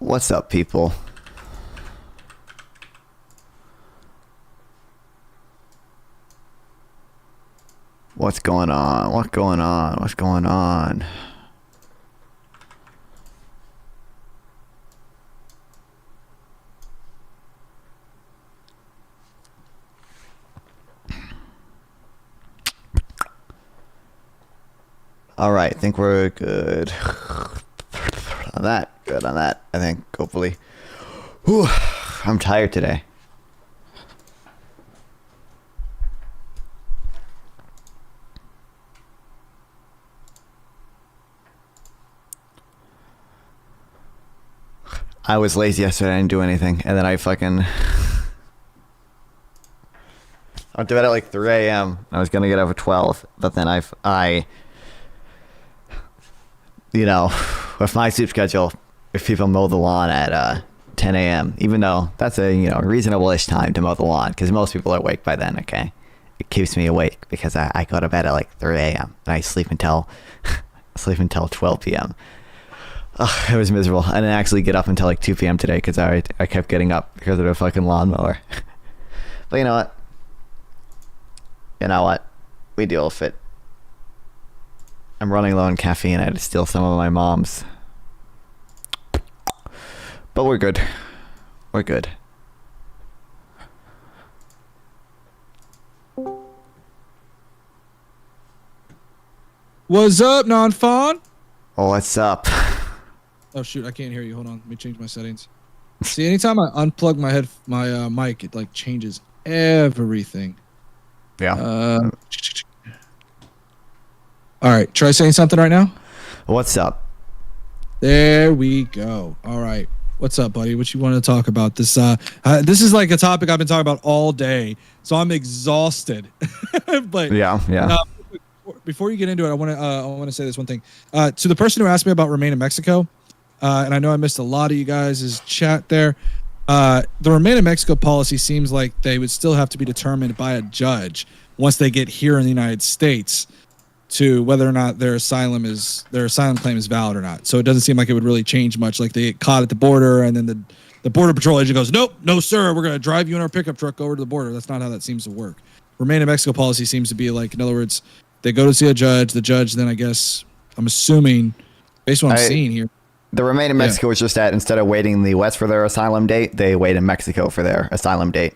What's up, people? What's going on? What's going on? What's going on? All right, I think we're good on that. Good on that, I think, hopefully. Whew, I'm tired today. I was lazy yesterday, I didn't do anything, and then I fucking... I went to bed at like 3 a.m. I was gonna get up at 12, but then I you know, with my sleep schedule, if people mow the lawn at 10 a.m., even though that's a, you know, reasonable-ish time to mow the lawn, because most people are awake by then, okay? It keeps me awake because I go to bed at like 3 a.m. and I sleep until 12 p.m. Ugh, it was miserable. I didn't actually get up until like 2 p.m. today because I kept getting up because of the fucking lawnmower. But you know what? You know what? We deal with it. I'm running low on caffeine. I had to steal some of my mom's. But we're good. We're good. What's up, non-fawn? Oh, what's up? Oh shoot, I can't hear you. Hold on, let me change my settings. See, anytime I unplug my mic, it like changes everything. Yeah. All right, try saying something right now. What's up? There we go. All right, what's up, buddy? What you want to talk about? This is like a topic I've been talking about all day, so I'm exhausted. But yeah. Before you get into it, I want to say this one thing. To the person who asked me about Remain in Mexico, and I know I missed a lot of you guys' chat there. The Remain in Mexico policy seems like they would still have to be determined by a judge once they get here in the United States to whether or not their asylum claim is valid or not. So it doesn't seem like it would really change much. Like they get caught at the border, and then the border patrol agent goes, "Nope, no sir, we're gonna drive you in our pickup truck over to the border." That's not how that seems to work. Remain in Mexico policy seems to be like, in other words, they go to see a judge. The judge then, I guess, I'm assuming, based on what I'm seeing here, the Remain in Mexico is just that instead of waiting in the West for their asylum date, they wait in Mexico for their asylum date.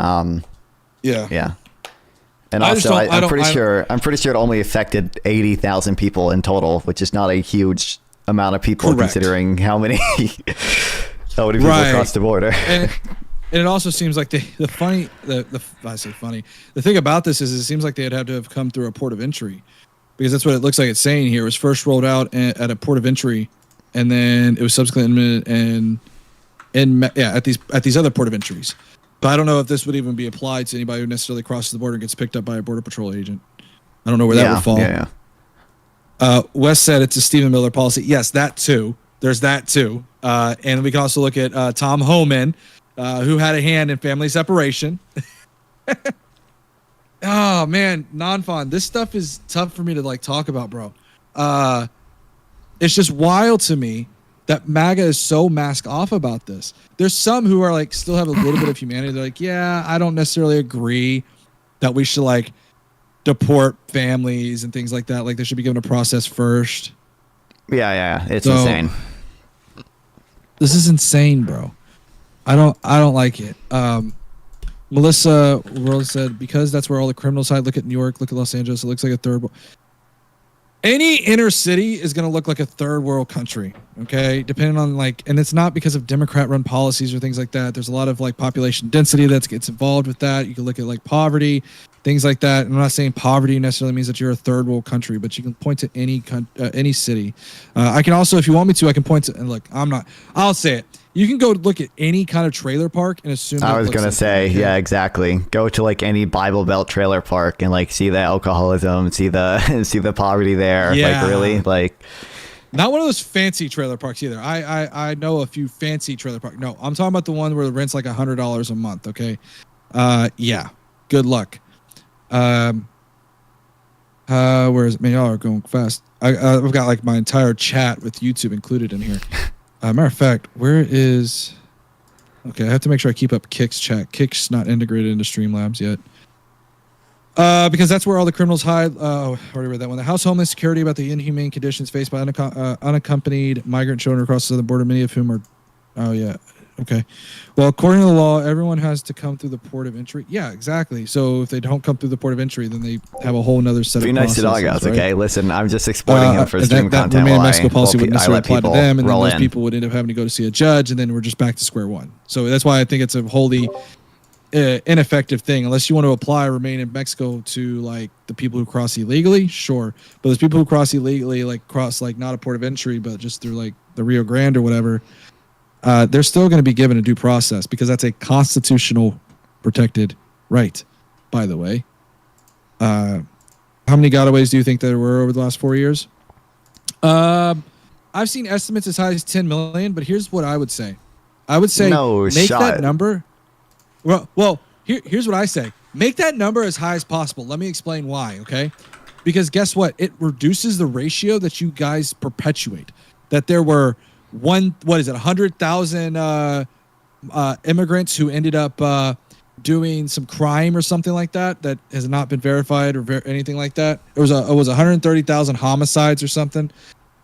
Yeah. And also, I'm pretty sure it only affected 80,000 people in total, which is not a huge amount of people considering how many people crossed the border. And it also seems like the thing about this is it seems like they'd have to have come through a port of entry, because that's what it looks like it's saying here. It was first rolled out at a port of entry, and then it was subsequently at these other port of entries. But I don't know if this would even be applied to anybody who necessarily crosses the border and gets picked up by a border patrol agent. I don't know where that would fall. Yeah. Wes said it's a Stephen Miller policy. Yes, that too. There's that too. And we can also look at Tom Homan, who had a hand in family separation. Oh man, non-fawn. This stuff is tough for me to like talk about, bro. It's just wild to me that MAGA is so mask off about this. There's some who are like still have a little bit of humanity. They're like, yeah, I don't necessarily agree that we should like deport families and things like that. Like they should be given a process first. Yeah. It's insane. This is insane, bro. I don't like it. Melissa World said, because that's where all the criminals hide. Look at New York, look at Los Angeles. It looks like a third world. Any inner city is going to look like a third world country, okay? Depending on like, and it's not because of Democrat run policies or things like that. There's a lot of like population density that gets involved with that. You can look at like poverty, things like that. I'm not saying poverty necessarily means that you're a third world country, but you can point to any city. I can also, if you want me to, I can point to, and look, I'll say it. You can go look at any kind of trailer park and assume. I was gonna say, yeah, exactly. Go to like any Bible Belt trailer park and like see the alcoholism, see the poverty there. Yeah. Like really, like. Not one of those fancy trailer parks either. I know a few fancy trailer parks. No, I'm talking about the one where the rent's like $100 a month. Okay. Yeah. Good luck. Where is it? Man, y'all are going fast. I've got like my entire chat with YouTube included in here. Matter of fact, where is? Okay, I have to make sure I keep up Kick's chat. Kick's not integrated into Streamlabs yet. Because that's where all the criminals hide. I already read that one. The House Homeland Security about the inhumane conditions faced by unaccompanied migrant children across the southern border, many of whom are. Oh yeah. Okay. Well, according to the law, everyone has to come through the port of entry. Yeah, exactly. So if they don't come through the port of entry, then they have a whole nother set of processes. Be nice to dog guys, right? Okay? Listen, I'm just exploiting him for stream content. That Remain in Mexico policy would necessarily apply to them, and then those people would end up having to go to see a judge, and then we're just back to square one. So that's why I think it's a wholly ineffective thing. Unless you want to apply Remain in Mexico to like the people who cross illegally, sure. But those people who cross illegally, like cross like not a port of entry, but just through like the Rio Grande or whatever, they're still going to be given a due process because that's a constitutional protected right, by the way. How many gotaways do you think there were over the last 4 years? I've seen estimates as high as 10 million, but here's what I would say. I would say make that number. Well, here's what I say. Make that number as high as possible. Let me explain why, okay? Because guess what? It reduces the ratio that you guys perpetuate. That there were 100,000 immigrants who ended up doing some crime or something like that has not been verified or anything like that. It was 130,000 homicides or something.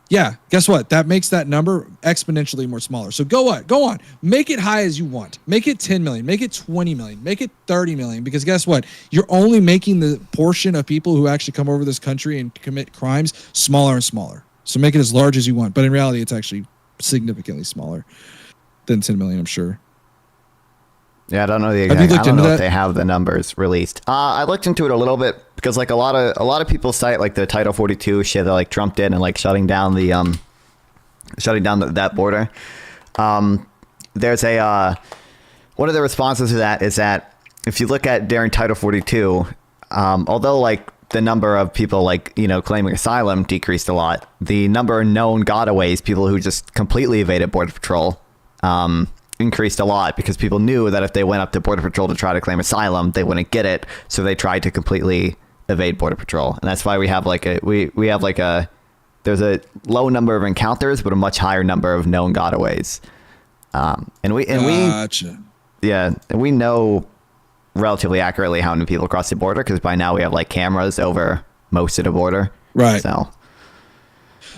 Yeah, guess what? That makes that number exponentially more smaller. So go on. Make it high as you want. Make it 10 million. Make it 20 million. Make it 30 million. Because guess what? You're only making the portion of people who actually come over this country and commit crimes smaller and smaller. So make it as large as you want. But in reality, it's actually significantly smaller than 10 million, I'm sure. Yeah, I don't know the exact. I don't know if they have the numbers released. I looked into it a little bit because like a lot of people cite like the Title 42 shit that like Trump did and like shutting down that border. There's a one of the responses to that is that if you look at during Title 42, although like the number of people like claiming asylum decreased a lot, the number of known gotaways, people who just completely evaded Border Patrol, increased a lot because people knew that if they went up to Border Patrol to try to claim asylum, they wouldn't get it. So they tried to completely evade Border Patrol. And that's why we have like there's a low number of encounters, but a much higher number of known gotaways. And we know relatively accurately how many people cross the border because by now we have like cameras over most of the border. Right. So,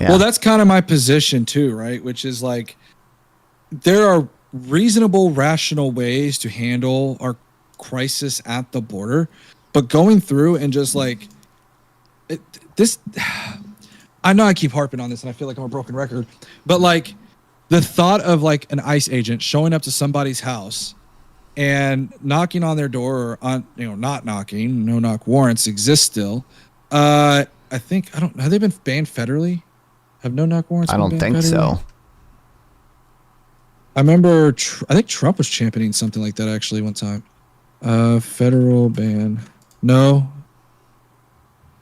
yeah. Well, that's kind of my position too, right? Which is like, there are reasonable, rational ways to handle our crisis at the border, but going through and just like I know I keep harping on this and I feel like I'm a broken record, but like the thought of like an ICE agent showing up to somebody's house and knocking on their door or on, not knocking, no knock warrants exist still. I think, have they been banned federally? Have no knock warrants? I don't think federally? So. I remember, I think Trump was championing something like that actually one time. Federal ban. No.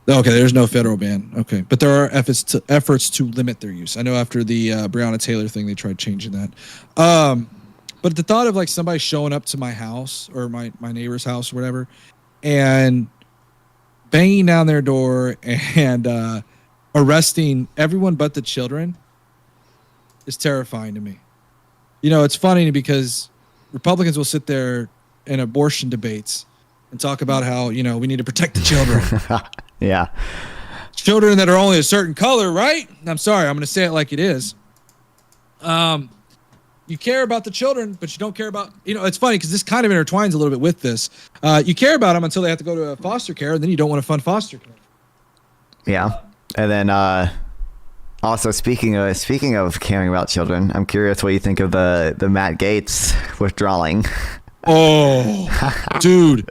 Okay, there's no federal ban. Okay, but there are efforts to limit their use. I know after the Breonna Taylor thing, they tried changing that. But the thought of like somebody showing up to my house or my neighbor's house or whatever and banging down their door and arresting everyone but the children is terrifying to me. It's funny because Republicans will sit there in abortion debates and talk about how, we need to protect the children. Yeah. Children that are only a certain color, right? I'm sorry, I'm going to say it like it is. You care about the children, but you don't care about, it's funny because this kind of intertwines a little bit with this. You care about them until they have to go to foster care, and then you don't want to fund foster care. Yeah. And then, also, speaking of caring about children, I'm curious what you think of the Matt Gaetz withdrawing. Oh, dude,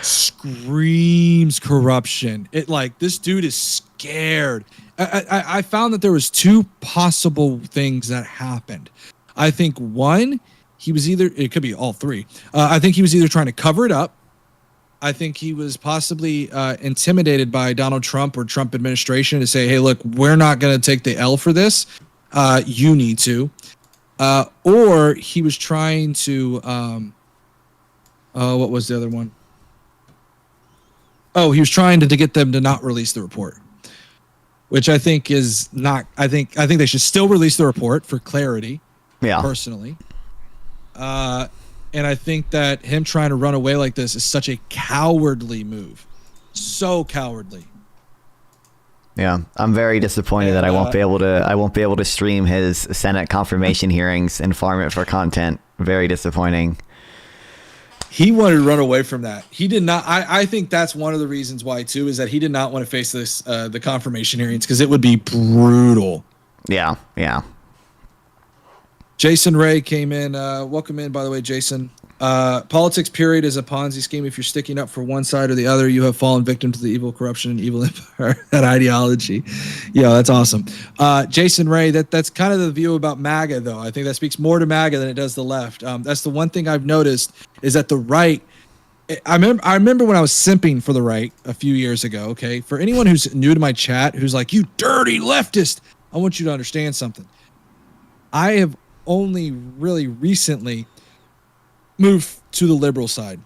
screams corruption. This dude is scared. I found that there was two possible things that happened. I think one, it could be all three. I think he was either trying to cover it up. I think he was possibly intimidated by Donald Trump or Trump administration to say, hey, look, we're not going to take the L for this. You need to. Or he was trying to, what was the other one? Oh, he was trying to get them to not release the report, which I think is not, I think they should still release the report for clarity. Yeah. personally. And I think that him trying to run away like this is such a cowardly move. So cowardly. Yeah, I'm very disappointed that I won't be able to stream his Senate confirmation hearings and farm it for content. Very disappointing. He wanted to run away from that. He did not. I think that's one of the reasons why too, is that he did not want to face this the confirmation hearings, because it would be brutal. Yeah. Jason Ray came in. Welcome in, by the way, Jason. Politics, period, is a Ponzi scheme. If you're sticking up for one side or the other, you have fallen victim to the evil corruption and evil empire. That ideology. Yeah, that's awesome. Jason Ray, that's kind of the view about MAGA, though. I think that speaks more to MAGA than it does the left. That's the one thing I've noticed, is that the right, I remember when I was simping for the right a few years ago, okay? For anyone who's new to my chat, who's like, you dirty leftist, I want you to understand something. I have only really recently moved to the liberal side.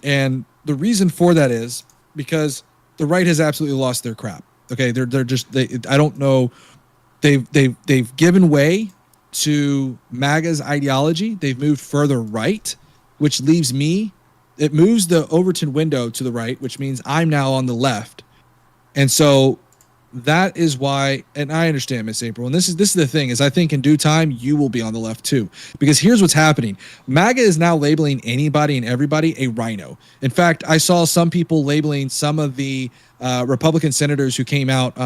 And the reason for that is because the right has absolutely lost their crap. Okay. I don't know. They've given way to MAGA's ideology. They've moved further right, which leaves me, it moves the Overton window to the right, which means I'm now on the left. And so that is why, and I understand, Miss April, and this is the thing, is I think in due time you will be on the left too, because here's what's happening. MAGA is now labeling anybody and everybody a rhino. In fact, I saw some people labeling some of the Republican senators who came out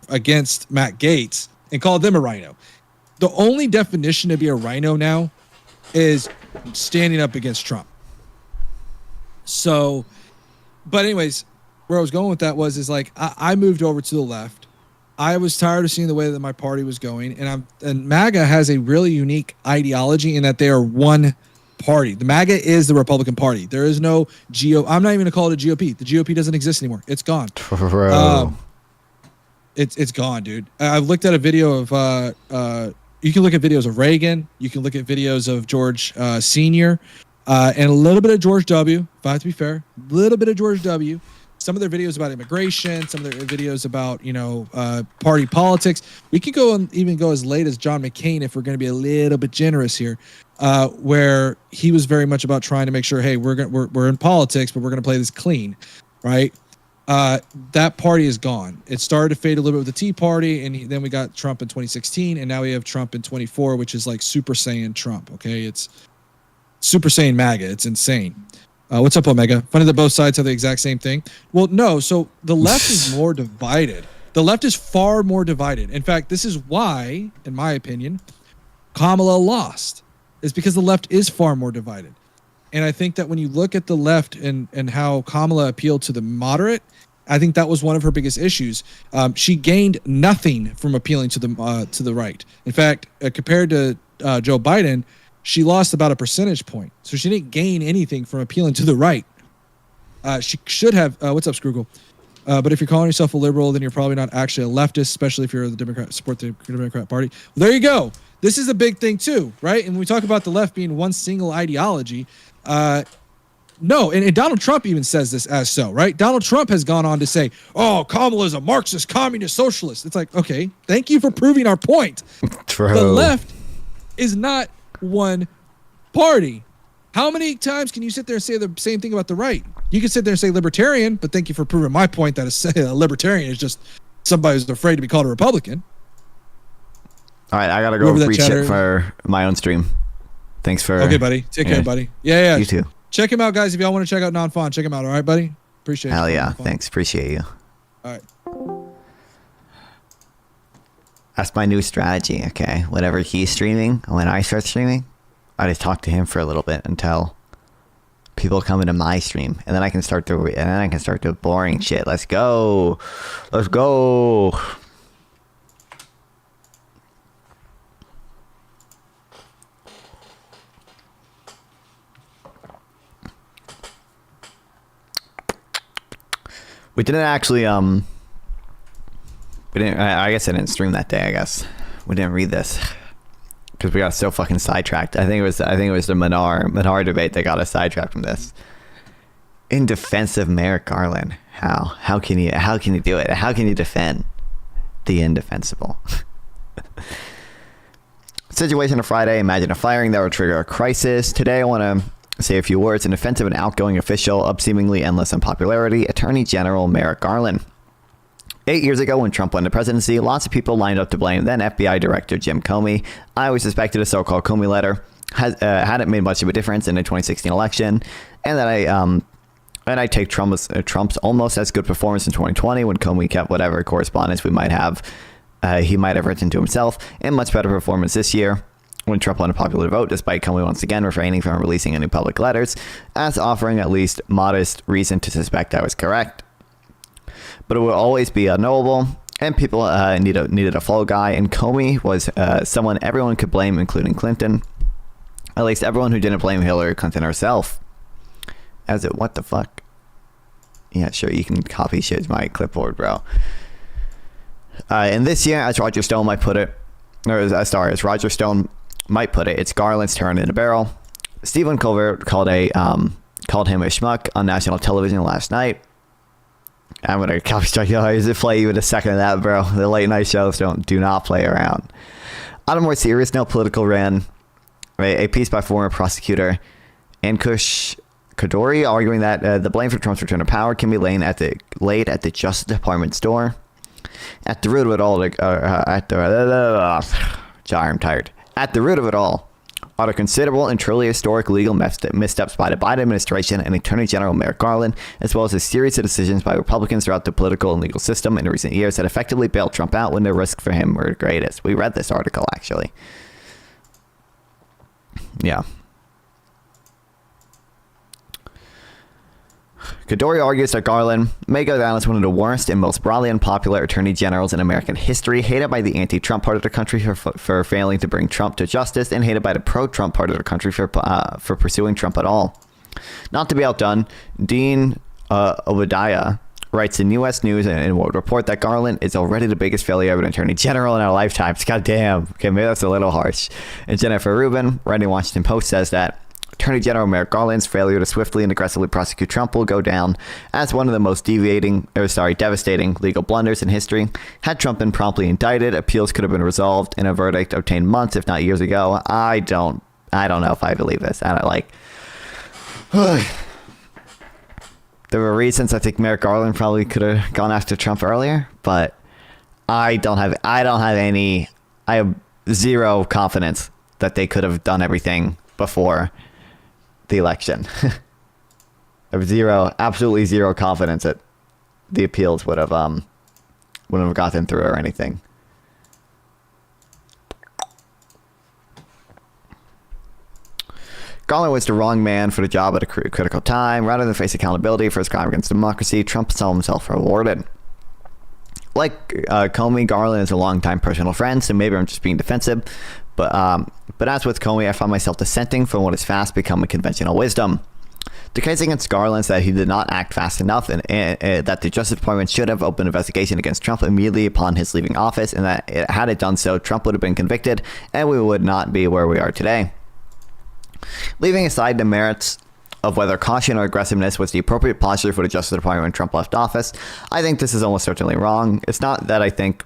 against Matt Gaetz and called them a rhino. The only definition to be a rhino now is standing up against Trump. So, but anyways, where I was going with that is like, I moved over to the left. I was tired of seeing the way that my party was going, and MAGA has a really unique ideology in that they are one party. The MAGA is the Republican Party. There is no I'm not even gonna call it a GOP. The GOP doesn't exist anymore. It's gone. It's gone, dude. I've looked at a video of you can look at videos of Reagan. You can look at videos of George Sr. And a little bit of George W. If I have to be fair, a little bit of George W. Some of their videos about immigration, some of their videos about, party politics. We could even go as late as John McCain if we're going to be a little bit generous here, where he was very much about trying to make sure, hey, we're in politics, but we're going to play this clean, right? That party is gone. It started to fade a little bit with the Tea Party, and then we got Trump in 2016, and now we have Trump in 24, which is like Super Saiyan Trump, okay? It's Super Saiyan MAGA. It's insane. What's up, Omega? Funny that both sides have the exact same thing. Well, no. So the left is more divided. The left is far more divided. In fact, this is why, in my opinion, Kamala lost. Is because the left is far more divided. And I think that when you look at the left and how Kamala appealed to the moderate, I think that was one of her biggest issues. She gained nothing from appealing to the right. In fact, compared to Joe Biden, she lost about a percentage point. So she didn't gain anything from appealing to the right. She should have, what's up, Scroogle? But if you're calling yourself a liberal, then you're probably not actually a leftist, especially if you're the Democrat, support the Democrat Party. Well, there you go. This is a big thing too, right? And when we talk about the left being one single ideology, no, and Donald Trump even says this as so, right? Donald Trump has gone on to say, oh, Kamala is a Marxist, communist, socialist. It's like, okay, thank you for proving our point. True. The left is not one party. How many times can you sit there and say the same thing about the right? You can sit there and say libertarian, but thank you for proving my point that a libertarian is just somebody who's afraid to be called a Republican. All right, I gotta go reach it for my own stream. Thanks for. Okay, buddy. Take care, buddy. Yeah. You too. Check him out, guys. If y'all want to check out Non-Fawn, check him out. All right, buddy. Appreciate it. Hell yeah. Thanks. Appreciate you. All right. That's my new strategy. Okay. Whenever he's streaming, when I start streaming, I just talk to him for a little bit until people come into my stream, and then I can start the boring shit. Let's go. Let's go. We didn't actually I guess I didn't stream that day. I guess we didn't read this because we got so fucking sidetracked. I think it was the Manar debate that got us sidetracked from this. In defense of Merrick Garland, how can you do it? How can you defend the indefensible? Situation of Friday. Imagine a firing that would trigger a crisis. Today, I want to say a few words in defense of an outgoing official of seemingly endless unpopularity, Attorney General Merrick Garland. 8 years ago, when Trump won the presidency, lots of people lined up to blame then FBI Director Jim Comey. I always suspected a so-called Comey letter hadn't made much of a difference in the 2016 election, and that I take Trump's almost as good performance in 2020 when Comey kept whatever correspondence he might have written to himself, and much better performance this year when Trump won a popular vote, despite Comey once again refraining from releasing any public letters, as offering at least modest reason to suspect I was correct. But it will always be unknowable, and people needed a fall guy, and Comey was someone everyone could blame, including Clinton. At least everyone who didn't blame Hillary Clinton herself. What the fuck? Yeah, sure, you can copy shit to my clipboard, bro. And this year, as Roger Stone might put it, it's Garland's turn in the barrel. Stephen Colbert called him a schmuck on national television last night. I'm gonna copy strike you. Is it play you in a second of that, bro? The late night shows do not play around. On a more serious note, Political ran a piece by former prosecutor Ankush Kadori arguing that the blame for Trump's return to power can be laid at the Justice Department's door. At the root of it all, I'm tired. At the root of it all are the considerable and truly historic legal missteps by the Biden administration and Attorney General Merrick Garland, as well as a series of decisions by Republicans throughout the political and legal system in recent years that effectively bailed Trump out when the risk for him were the greatest. We read this article, actually. Yeah. Kadori argues that Garland may go down as one of the worst and most broadly unpopular attorney generals in American history, hated by the anti-Trump part of the country for failing to bring Trump to justice, and hated by the pro-Trump part of the country for pursuing Trump at all. Not to be outdone, Dean Obadiah writes in U.S. News and will report that Garland is already the biggest failure of an attorney general in our lifetimes. God damn. Okay, maybe that's a little harsh. And Jennifer Rubin, writing Washington Post, says that Attorney General Merrick Garland's failure to swiftly and aggressively prosecute Trump will go down as one of the most devastating legal blunders in history. Had Trump been promptly indicted, appeals could have been resolved and a verdict obtained months, if not years ago. I don't know if I believe this. I don't like. There were reasons I think Merrick Garland probably could have gone after Trump earlier, but I have zero confidence that they could have done everything before the election. I have absolutely zero confidence that the appeals would have gotten through or anything. Garland was the wrong man for the job at a critical time. Rather than face accountability for his crime against democracy, Trump saw himself rewarded. Like Comey, Garland is a longtime personal friend, so maybe I'm just being defensive. But as with Comey, I find myself dissenting from what has fast become a conventional wisdom. The case against Garland is that he did not act fast enough, and that the Justice Department should have opened an investigation against Trump immediately upon his leaving office, and that had it done so, Trump would have been convicted, and we would not be where we are today. Leaving aside the merits of whether caution or aggressiveness was the appropriate posture for the Justice Department when Trump left office, I think this is almost certainly wrong. It's not that I think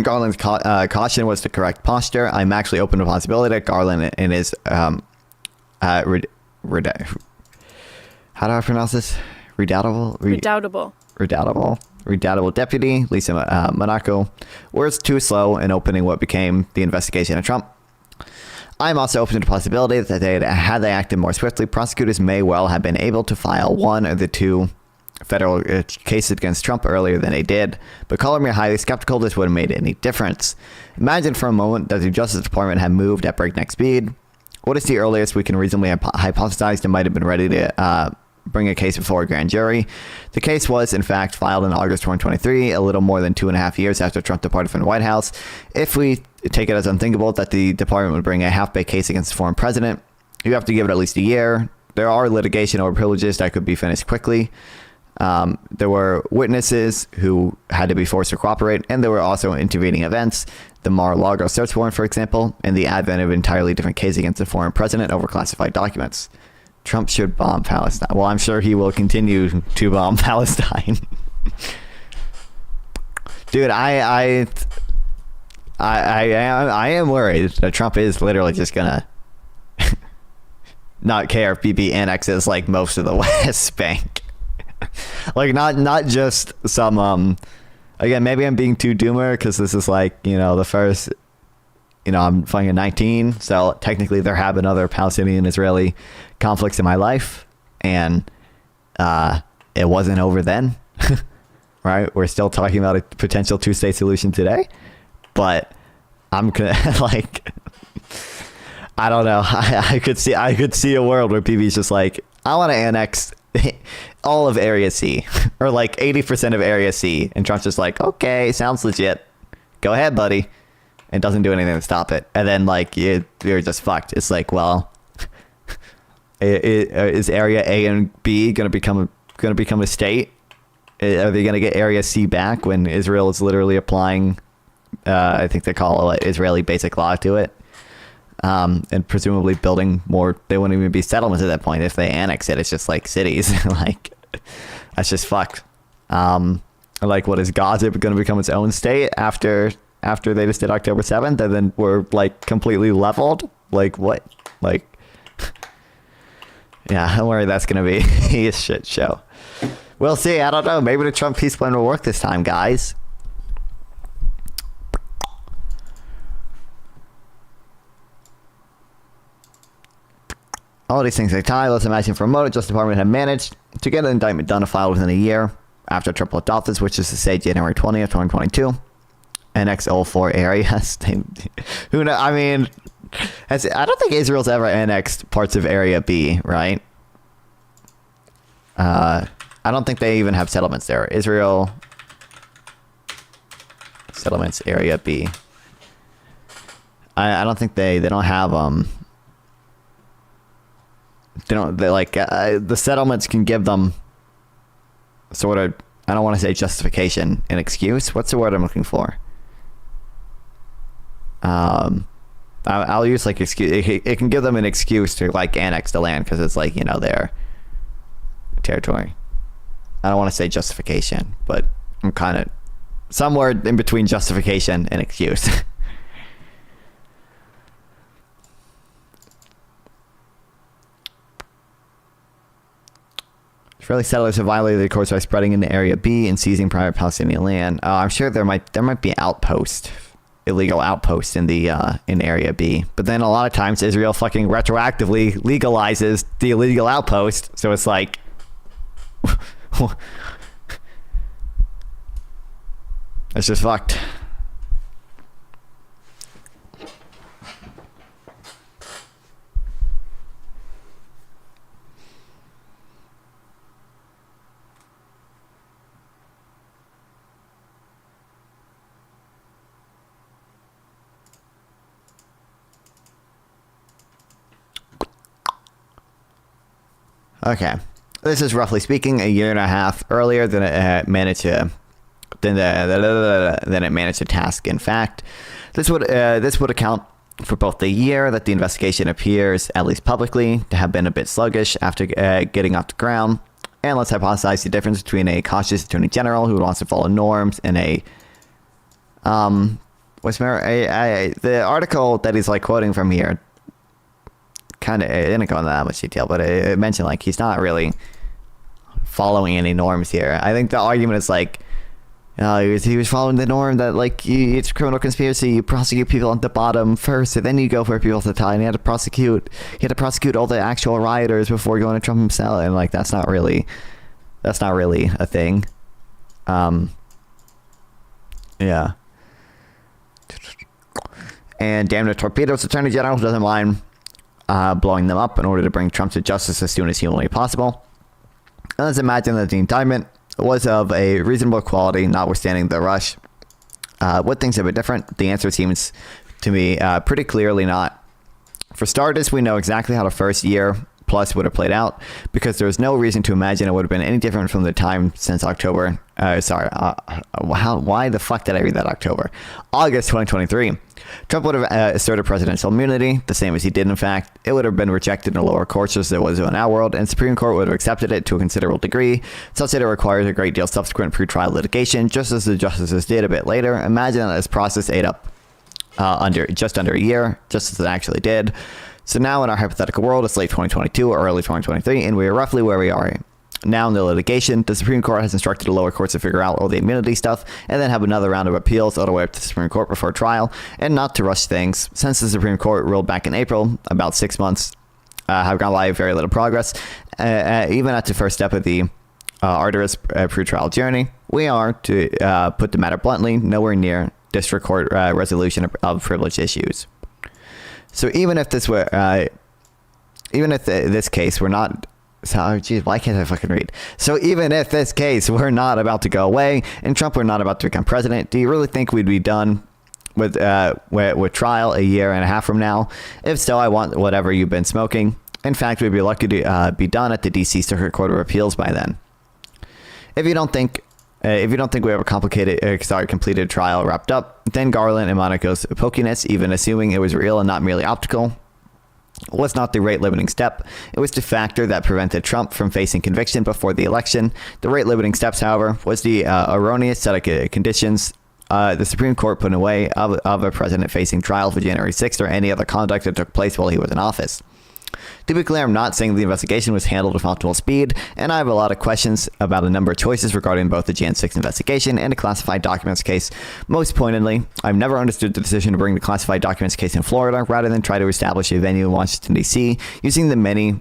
Garland's caution was the correct posture. I'm actually open to the possibility that Garland in his how do I pronounce this? Redoubtable deputy Lisa Monaco was too slow in opening what became the investigation of Trump. I'm also open to the possibility that had they acted more swiftly, prosecutors may well have been able to file one or the two federal cases against Trump earlier than they did. But calling me highly skeptical, this would have made any difference. Imagine for a moment that the Justice Department had moved at breakneck speed. What is the earliest we can reasonably hypothesize they might have been ready to bring a case before a grand jury? The case was, in fact, filed in August 2023, a little more than 2.5 years after Trump departed from the White House. If we take it as unthinkable that the department would bring a half-baked case against the former president, you have to give it at least a year. There are litigation over privileges that could be finished quickly. There were witnesses who had to be forced to cooperate, and there were also intervening events. The Mar-a-Lago search warrant, for example, and the advent of an entirely different case against the former president over classified documents. Trump should bomb Palestine. Well, I'm sure he will continue to bomb Palestine. Dude, I I am worried that Trump is literally just gonna not care if BB annexes like most of the West Bank. Like not just some again, maybe I'm being too doomer because this is like, you know, the first, you know, I'm fucking 19, so technically there have been other Palestinian Israeli conflicts in my life, and it wasn't over then. Right, we're still talking about a potential two-state solution today, but I'm gonna like, I don't know. I could see a world where PB's just like, I want to annex all of Area C, or like 80% of Area C, and Trump's just like, okay, sounds legit, go ahead, buddy, and doesn't do anything to stop it. And then like you're just fucked. It's like, well, is Area A and B gonna become a state? Are they going to get Area C back when Israel is literally applying, I think they call it Israeli basic law to it, and presumably building more? They wouldn't even be settlements at that point. If they annex it, it's just like cities. Like, that's just fucked. Like, what is Gaza going to become its own state after they just did October 7th, and then we're like completely leveled? Like, what? Like, yeah, I'm worried that's going to be a shit show. We'll see. I don't know. Maybe the Trump peace plan will work this time, guys. All these things take time. Let's imagine for a moment Justice Department had managed to get an indictment done and filed within a year after Trump left office, which is to say January 20th, 2022. Annex all 4 areas. Who knows? I mean, I don't think Israel's ever annexed parts of Area B, right? I don't think they even have settlements there. Israel settlements Area B. I don't think they don't have the settlements can give them sort of, I don't want to say justification, an excuse. What's the word I'm looking for? I'll use like excuse. It can give them an excuse to like annex the land because it's like, you know, their territory. I don't want to say justification, but I'm kind of somewhere in between justification and excuse. Israeli settlers have violated the courts by spreading into Area B and seizing private Palestinian land. I'm sure there might be illegal outpost in the in Area B, but then a lot of times Israel fucking retroactively legalizes the illegal outpost, so it's like. It's just fucked. Okay. This is roughly speaking a year and a half earlier than it managed to task. In fact, this would account for both the year that the investigation appears, at least publicly, to have been a bit sluggish after getting off the ground, and let's hypothesize the difference between a cautious attorney general who wants to follow norms and the article that he's like quoting from here. Kind of, it didn't go into that much detail, but it mentioned like he's not really following any norms here. I think the argument is like, he was following the norm that like it's criminal conspiracy. You prosecute people at the bottom first, and then you go for people at the top. And he had to prosecute all the actual rioters before going to Trump himself, and like that's not really a thing. Yeah. And damn the torpedoes attorney general who doesn't mind blowing them up in order to bring Trump to justice as soon as humanly possible. And let's imagine that the indictment was of a reasonable quality, notwithstanding the rush. Would things have been different? The answer seems to me pretty clearly not. For starters, we know exactly how the first year plus would have played out, because there was no reason to imagine it would have been any different from the time since October. Why the fuck did I read that October? August 2023. Trump would have asserted presidential immunity, the same as he did in fact. It would have been rejected in the lower courts as it was in our world, and Supreme Court would have accepted it to a considerable degree, such that it requires a great deal of subsequent pre-trial litigation, just as the justices did a bit later. Imagine that this process ate up just under a year, just as it actually did. So now in our hypothetical world, it's late 2022 or early 2023, and we are roughly where we are now in the litigation. The Supreme Court has instructed the lower courts to figure out all the immunity stuff and then have another round of appeals all the way up to the Supreme Court before trial, and not to rush things. Since the Supreme Court ruled back in April, about 6 months have gone by, very little progress. Even at the first step of the arduous pretrial journey, we are, to put the matter bluntly, nowhere near district court resolution of privilege issues. So even if this were, this case were not, geez, why can't I fucking read? So even if this case were not about to go away and Trump were not about to become president, do you really think we'd be done with trial a year and a half from now? If so, I want whatever you've been smoking. In fact, we'd be lucky to be done at the DC Circuit Court of Appeals by then. If you don't think we have a completed trial wrapped up, then Garland and Monaco's pokiness, even assuming it was real and not merely optical, was not the rate-limiting step. It was the factor that prevented Trump from facing conviction before the election. The rate-limiting steps, however, was the erroneous set of conditions the Supreme Court put in the way of a president facing trial for January 6th or any other conduct that took place while he was in office. To be clear, I'm not saying the investigation was handled with optimal speed, and I have a lot of questions about a number of choices regarding both the Jan 6 investigation and the classified documents case. Most pointedly, I've never understood the decision to bring the classified documents case in Florida rather than try to establish a venue in Washington, D.C., using the many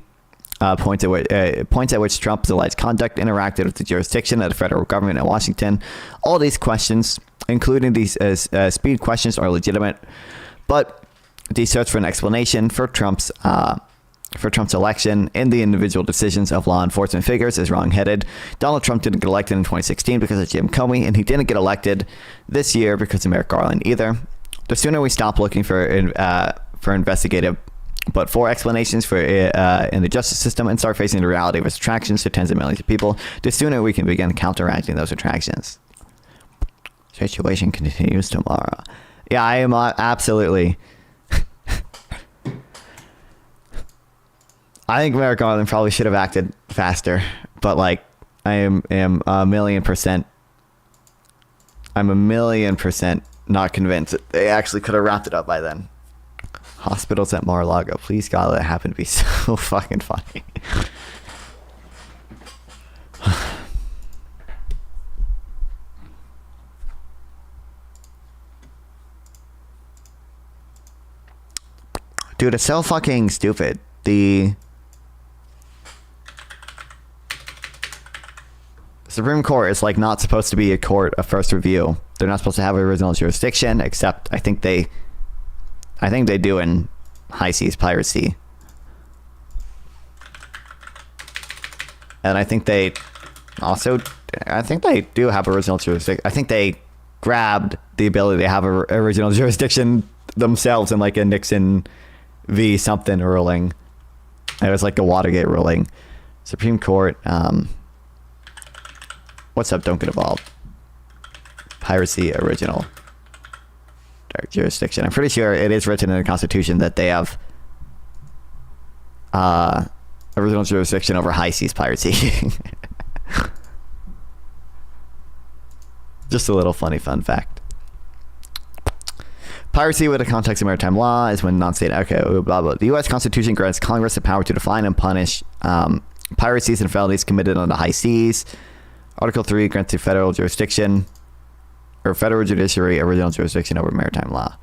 points at which Trump's alleged conduct interacted with the jurisdiction of the federal government in Washington. All these questions, including these speed questions, are legitimate, but the search for an explanation for Trump's election and the individual decisions of law enforcement figures is wrong-headed. Donald Trump didn't get elected in 2016 because of Jim Comey, and he didn't get elected this year because of Merrick Garland either. The sooner we stop looking for investigative but for explanations for in the justice system and start facing the reality of its attractions to tens of millions of people, the sooner we can begin counteracting those attractions. Situation continues tomorrow. Yeah, I am absolutely... I think Merrick Garland probably should have acted faster, but like I am a million percent not convinced that they actually could have wrapped it up by then. Hospitals at Mar-a-Lago. Please God, that happened to be so fucking funny. Dude, it's so fucking stupid. The Supreme Court is like not supposed to be a court of first review. They're not supposed to have original jurisdiction, except I think they do in high seas piracy. And I think they do have original jurisdiction. I think they grabbed the ability to have original jurisdiction themselves in like a Nixon v. something ruling. It was like a Watergate ruling. Supreme Court, what's up? Don't get involved. Piracy original jurisdiction. I'm pretty sure it is written in the Constitution that they have original jurisdiction over high seas piracy. Just a little funny fun fact. Piracy with the context of maritime law is when non-state... Okay, blah, blah. The U.S. Constitution grants Congress the power to define and punish piracies and felonies committed on the high seas. Article 3 grants the federal jurisdiction or federal judiciary original jurisdiction over maritime law.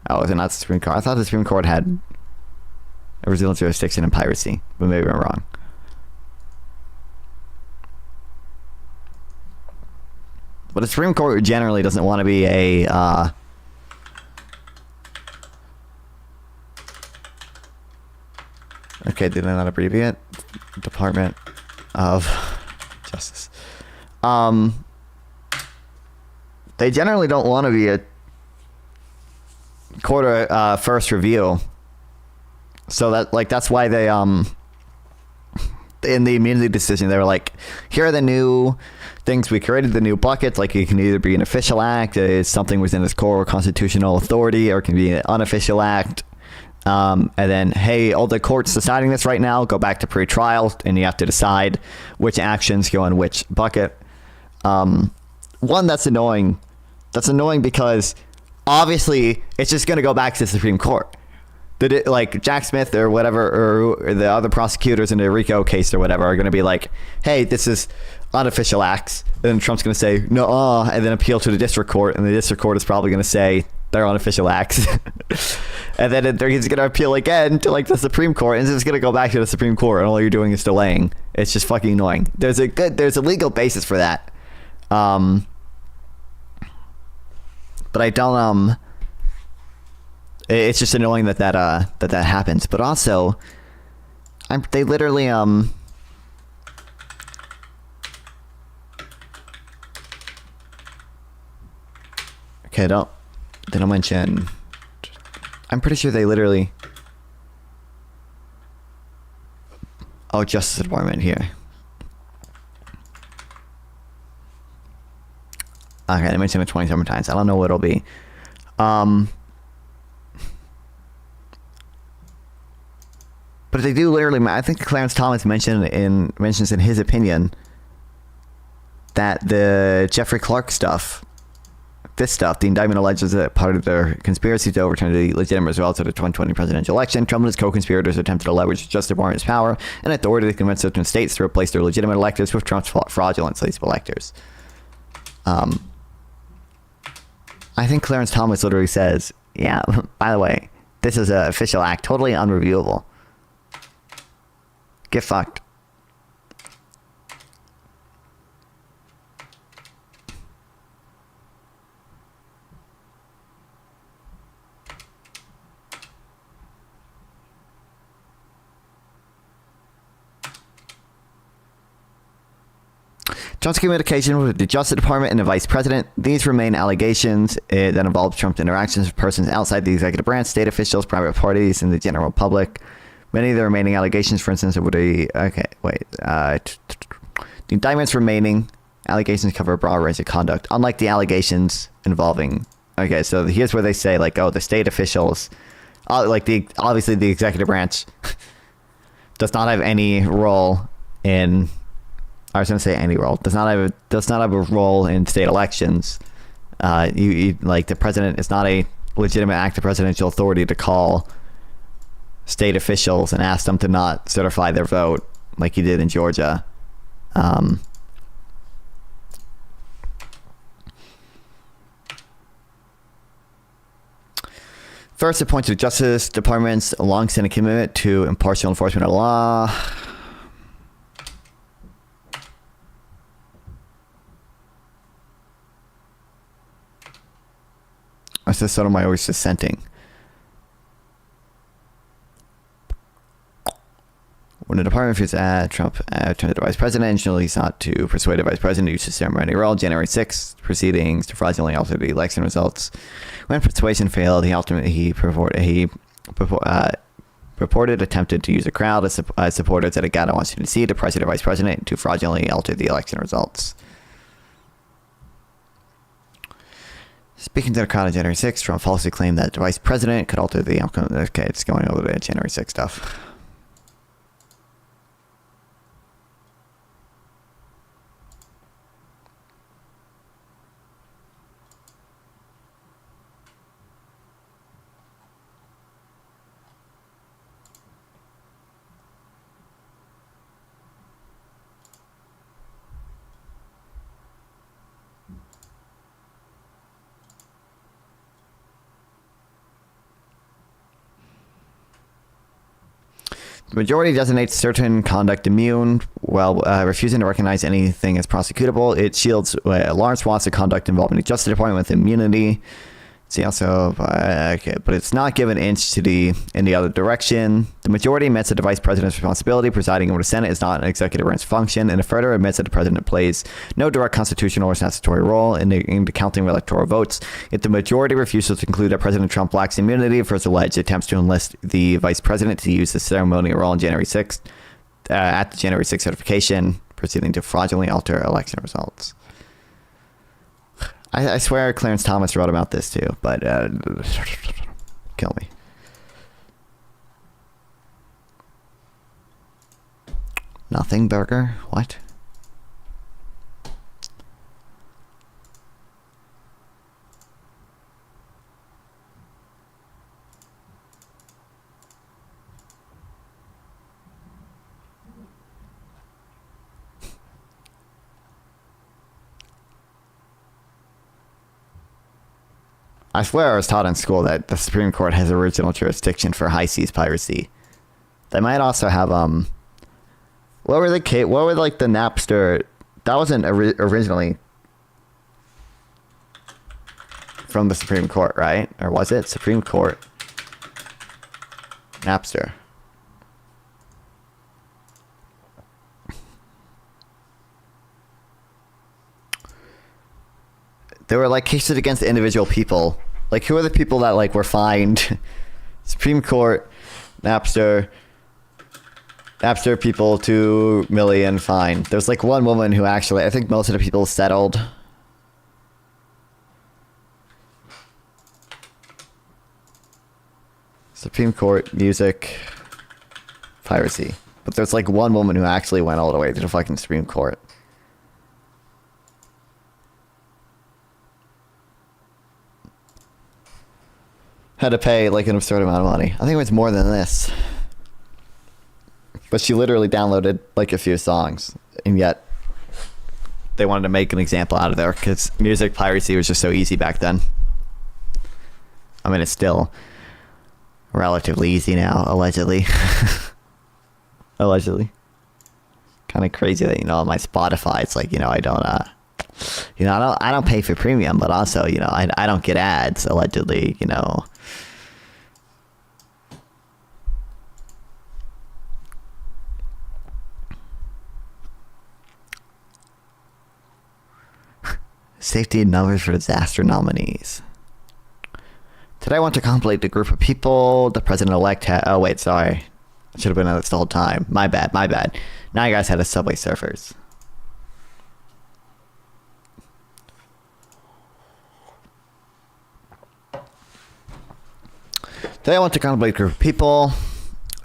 Oh, is it not the Supreme Court? I thought the Supreme Court had original jurisdiction in piracy, but maybe I'm wrong. But the Supreme Court generally doesn't want to be a... okay, did I not abbreviate? Department of Justice. They generally don't want to be a court of first review. So that's why they in the immunity decision they were like, here are the new things we created, the new buckets. Like it can either be an official act, it's something within its core constitutional authority, or it can be an unofficial act. And then, hey, all the courts deciding this right now, go back to pre-trial, and you have to decide which actions go in which bucket. One, that's annoying. That's annoying because obviously it's just going to go back to the Supreme Court. Like Jack Smith or whatever, or the other prosecutors in the RICO case or whatever are going to be like, hey, this is unofficial acts. And then Trump's going to say, no, and then appeal to the district court. And the district court is probably going to say they're unofficial acts. And then he's going to appeal again to like the Supreme Court. And it's just going to go back to the Supreme Court. And all you're doing is delaying. It's just fucking annoying. There's a legal basis for that. But I don't, it's just annoying that happens. But also, they literally okay, they don't mention. I'm pretty sure they literally. Oh, Justice Department here. Okay, they mentioned it 27 times. I don't know what it'll be. But they do literally. I think Clarence Thomas mentions in his opinion that the Jeffrey Clark stuff, the indictment alleges that part of their conspiracy to overturn the legitimate results of the 2020 presidential election, Trump and his co-conspirators attempted to leverage the Justice Department's power and authority to convince certain states to replace their legitimate electors with Trump's fraudulent slates of electors. I think Clarence Thomas literally says, yeah, by the way, this is an official act, totally unreviewable. Get fucked. Trump's communication with the Justice Department and the Vice President. These remain allegations that involve Trump's interactions with persons outside the executive branch, state officials, private parties, and the general public. Many of the remaining allegations, for instance, would be... Okay, wait. The indictment's remaining allegations cover a broad range of conduct, unlike the allegations involving... Okay, so here's where they say, like, oh, the state officials... obviously, the executive branch does not have any role in... I was going to say any role. Does not have a role in state elections. Like, the president is not a legitimate act of presidential authority to call state officials and ask them to not certify their vote like he did in Georgia. First, it points to the Justice Department's long-standing commitment to impartial enforcement of law. I said Sotomayor was dissenting. When the department refused to add Trump turned to the vice president, initially sought to persuade the vice president to use his ceremonial role. January 6th proceedings to fraudulently alter the election results. When persuasion failed, he purported attempted to use a crowd of supporters at a gala in Washington D.C. to pressure the vice president to fraudulently alter the election results. Speaking to the crowd on January 6th, Trump falsely claimed that the vice president could alter the outcome. Okay, it's going over the January 6th stuff. The majority designates certain conduct immune while refusing to recognize anything as prosecutable. It shields large swaths of conduct involving the Justice Department with immunity. See also, okay, but it's not given inch in the other direction. The majority admits that the vice president's responsibility presiding over the Senate is not an executive branch function, and it further admits that the president plays no direct constitutional or statutory role in the counting of electoral votes. If the majority refuses to conclude that President Trump lacks immunity for his alleged attempts to enlist the vice president to use the ceremonial role on January 6th, at the January 6th certification, proceeding to fraudulently alter election results. I swear Clarence Thomas wrote about this too, but kill me. Nothing burger? What? I swear I was taught in school that the Supreme Court has original jurisdiction for high seas piracy. They might also have what were like the Napster? That wasn't originally from the Supreme Court, right? Or was it Supreme Court? Napster. There were like cases against individual people. Like, who are the people that like were fined? Supreme Court, Napster people, 2 million fine. There's like one woman who actually, I think most of the people settled. Supreme Court, music, piracy. But there's like one woman who actually went all the way to the fucking Supreme Court. Had to pay like an absurd amount of money. I think it was more than this. But she literally downloaded like a few songs, and yet they wanted to make an example out of there because music piracy was just so easy back then. I mean, it's still relatively easy now, allegedly. Allegedly. Kind of crazy that, on my Spotify, it's like, I don't pay for premium, but also, I don't get ads, allegedly, Safety numbers for disaster nominees. Today I want to complete the group of people the president-elect had. Oh, wait, sorry. I should have been on this the whole time. My bad. Now you guys had a Subway Surfers. Today I want to contemplate a group of people.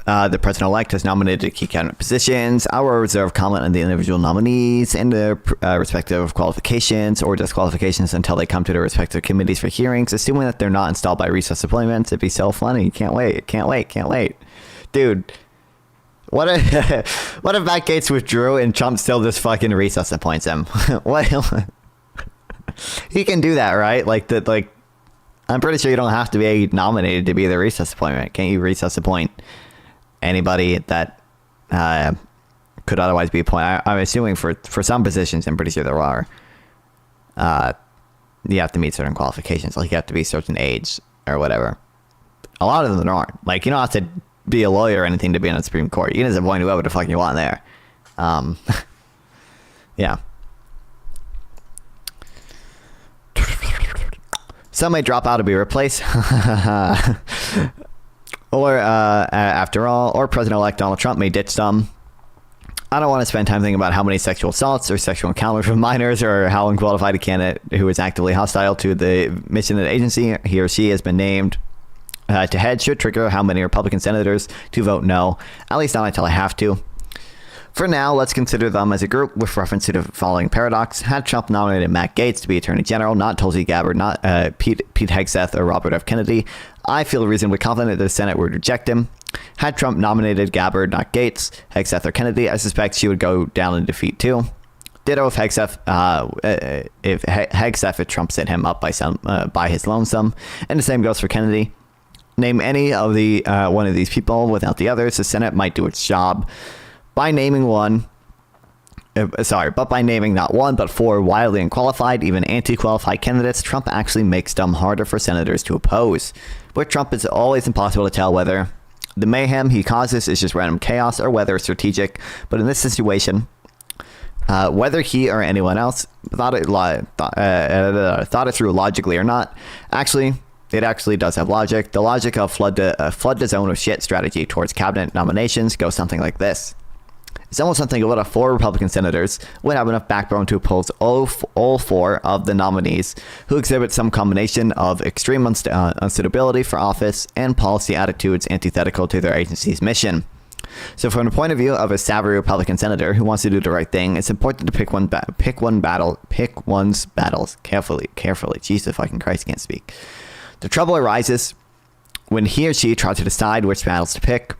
The president-elect has nominated key cabinet positions. I will reserve comment on the individual nominees and their respective qualifications or disqualifications until they come to their respective committees for hearings, assuming that they're not installed by recess appointments. It'd be so funny. Can't wait. Dude, what if Matt Gaetz withdrew and Trump still just fucking recess appoints him? What? He can do that, right? I'm pretty sure you don't have to be nominated to be the recess appointment. Can't you recess appoint anybody that could otherwise be appointed? I'm assuming for some positions, I'm pretty sure there are. You have to meet certain qualifications, like you have to be a certain age or whatever. A lot of them aren't. Like, you don't have to be a lawyer or anything to be on the Supreme Court. You can just appoint whoever the fuck you want there. Yeah. Some may drop out to be replaced. Or, after all, or President-elect Donald Trump may ditch some. I don't want to spend time thinking about how many sexual assaults or sexual encounters with minors or how unqualified a candidate who is actively hostile to the mission of the agency he or she has been named to head should trigger how many Republican senators to vote no, at least not until I have to. For now, let's consider them as a group with reference to the following paradox. Had Trump nominated Matt Gaetz to be Attorney General, not Tulsi Gabbard, not Pete Hegseth or Robert F. Kennedy, I feel reasonably confident that the Senate would reject him. Had Trump nominated Gabbard, not Gaetz, Hegseth, or Kennedy, I suspect she would go down in defeat too. Ditto if Hegseth, if Trump set him up by his lonesome, and the same goes for Kennedy. Name any of the one of these people without the others, the Senate might do its job. By naming by naming not one, but 4 wildly unqualified, even anti-qualified candidates, Trump actually makes them harder for senators to oppose. With Trump, it's always impossible to tell whether the mayhem he causes is just random chaos or whether it's strategic. But in this situation, whether he or anyone else thought it through logically or not, it actually does have logic. The logic of flood the zone of shit strategy towards cabinet nominations goes something like this. It's almost something about 4 Republican senators would have enough backbone to oppose all 4 of the nominees who exhibit some combination of extreme unsuitability for office and policy attitudes antithetical to their agency's mission. So from the point of view of a savvy Republican senator who wants to do the right thing, it's important to pick one's battles carefully. Jesus fucking Christ, can't speak. The trouble arises when he or she tries to decide which battles to pick.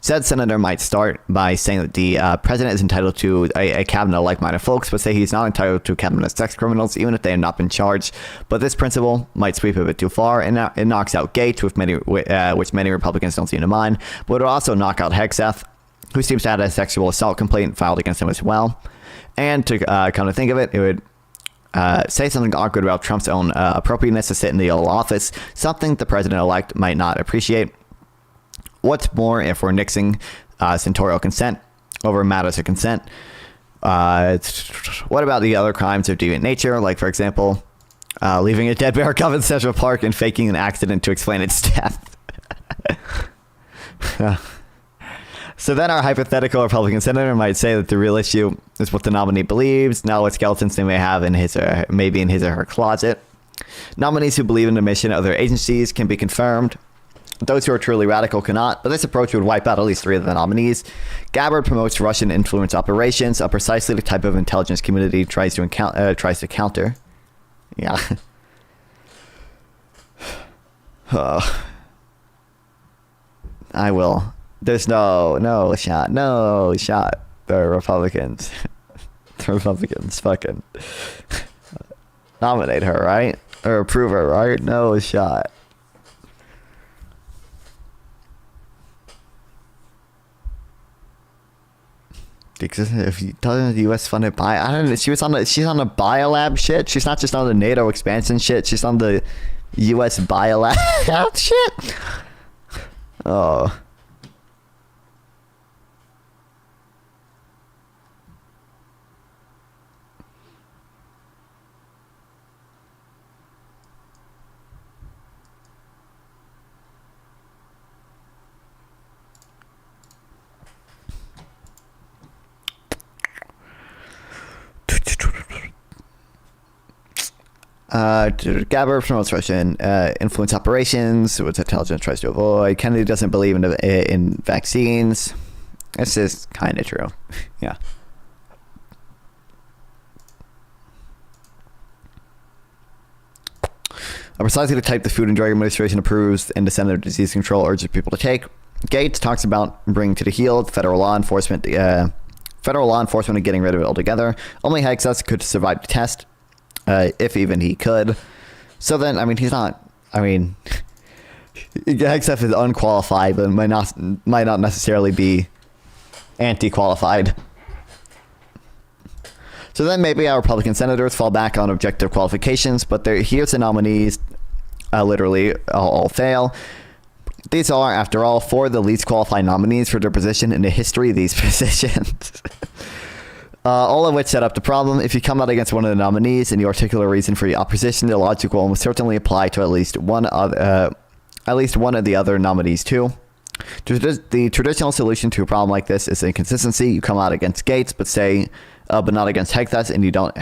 Said senator might start by saying that the president is entitled to a cabinet of like-minded folks, but say he's not entitled to a cabinet of sex criminals, even if they have not been charged. But this principle might sweep a bit too far, and it knocks out Gates, which many Republicans don't seem to mind. But it will also knock out Hegseth, who seems to have a sexual assault complaint filed against him as well. And to come to think of it, it would say something awkward about Trump's own appropriateness to sit in the Oval Office, something the president-elect might not appreciate. What's more, if we're nixing senatorial consent over matters of consent, what about the other crimes of deviant nature? Like, for example, leaving a dead bear cub in Central Park and faking an accident to explain its death. So then our hypothetical Republican senator might say that the real issue is what the nominee believes, not what skeletons they may have in his or her closet. Nominees who believe in the mission of their agencies can be confirmed. Those who are truly radical cannot, but this approach would wipe out at least 3 of the nominees. Gabbard promotes Russian influence operations, precisely the type of intelligence community tries to counter. Yeah. I will. There's no shot. The Republicans. The Republicans fucking nominate her, right? Or approve her, right? No shot. Because if you tell them the U.S. funded I don't know. She's on the biolab shit. She's not just on the NATO expansion shit. She's on the U.S. biolab shit. Oh. Gabbard promotes Russian influence operations, which intelligence tries to avoid. Kennedy doesn't believe in vaccines. This is kind of true. Yeah. Precisely the type the Food and Drug Administration approves and the Center of Disease Control urges people to take. Gates talks about bringing to the heel federal law enforcement and getting rid of it altogether. Only Hegseth could survive the test, if even he could. So then, he's not. Hegseth is unqualified, but might not necessarily be anti-qualified. So then maybe our Republican senators fall back on objective qualifications, but here's the nominees literally all fail. These are, after all, 4 of the least qualified nominees for their position in the history of these positions. All of which set up the problem. If you come out against one of the nominees and you articulate a reason for your opposition, the logic will almost certainly apply to at least one of the other nominees too. The traditional solution to a problem like this is inconsistency. You come out against Gates, but not against Hegseth, and you don't.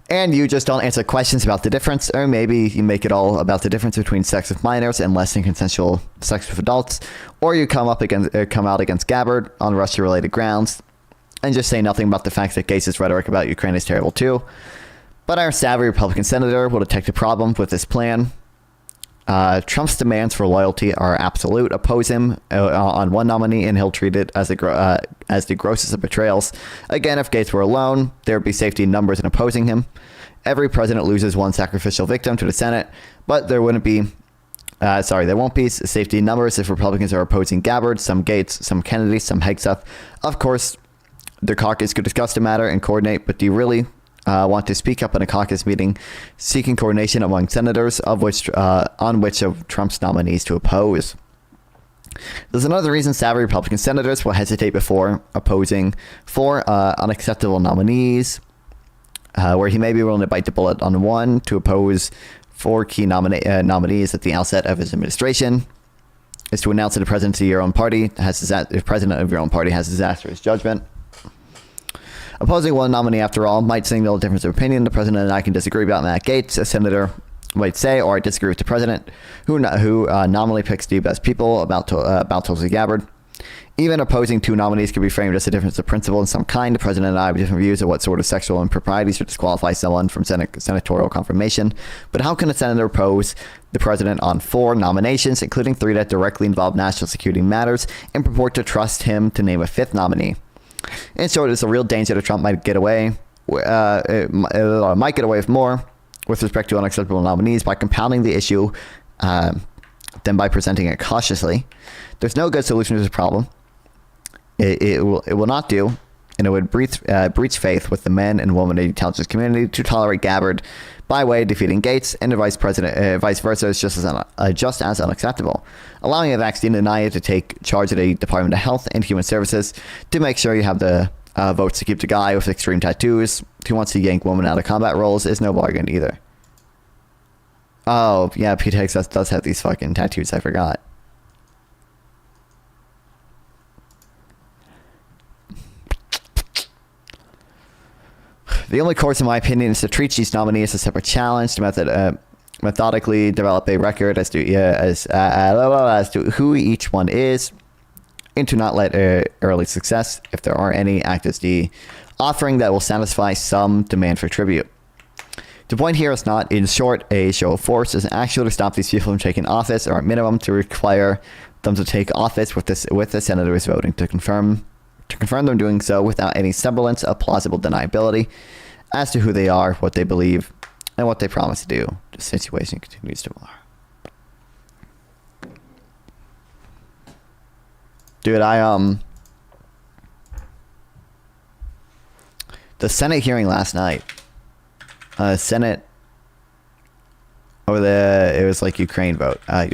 And you just don't answer questions about the difference, or maybe you make it all about the difference between sex with minors and less than consensual sex with adults, or you come out against Gabbard on Russia-related grounds, and just say nothing about the fact that Gates' rhetoric about Ukraine is terrible too. But our savvy Republican senator will detect a problem with this plan. Trump's demands for loyalty are absolute. Oppose him on one nominee, and he'll treat it as the grossest of betrayals. Again, if Gates were alone, there would be safety in numbers in opposing him. Every president loses one sacrificial victim to the Senate, but there won't be safety in numbers if Republicans are opposing Gabbard, some Gates, some Kennedy, some Hegseth. Of course, the caucus could discuss the matter and coordinate, but do you really want to speak up in a caucus meeting seeking coordination among senators on which of Trump's nominees to oppose? There's another reason savvy Republican senators will hesitate before opposing 4 unacceptable nominees, where he may be willing to bite the bullet on one to oppose 4 key nominees at the outset of his administration, is to announce that the president of your own party has disastrous judgment. Opposing one nominee, after all, might signal a difference of opinion. The president and I can disagree about Matt Gaetz, a senator might say, or I disagree with the president, who nominally picks the best people about Tulsi Gabbard. Even opposing two nominees could be framed as a difference of principle in some kind. The president and I have different views of what sort of sexual improprieties would disqualify someone from senatorial confirmation. But how can a senator oppose the president on 4 nominations, including 3 that directly involve national security matters, and purport to trust him to name a 5th nominee? In short, there's a real danger that Trump might get away. Might get away with more with respect to unacceptable nominees by compounding the issue than by presenting it cautiously. There's no good solution to this problem. It will not do, and it would breach faith with the men and women of the intelligence community to tolerate Gabbard by way of defeating Gates, and the vice versa is just as unacceptable. Allowing a vaccine denier to take charge of the Department of Health and Human Services to make sure you have the votes to keep the guy with extreme tattoos who wants to yank women out of combat roles is no bargain either. Oh, yeah, Pete Higgs does have these fucking tattoos, I forgot. The only course, in my opinion, is to treat each nominee as a separate challenge, to methodically develop a record as to who each one is, and to not let early success, if there are any, act as the offering that will satisfy some demand for tribute. The point here is not, in short, a show of force. It's actually to stop these people from taking office, or at minimum to require them to take office with the senators voting to confirm them doing so without any semblance of plausible deniability as to who they are, what they believe, and what they promise to do. The situation continues tomorrow. Dude, the Senate hearing last night, Senate over it was like Ukraine vote. I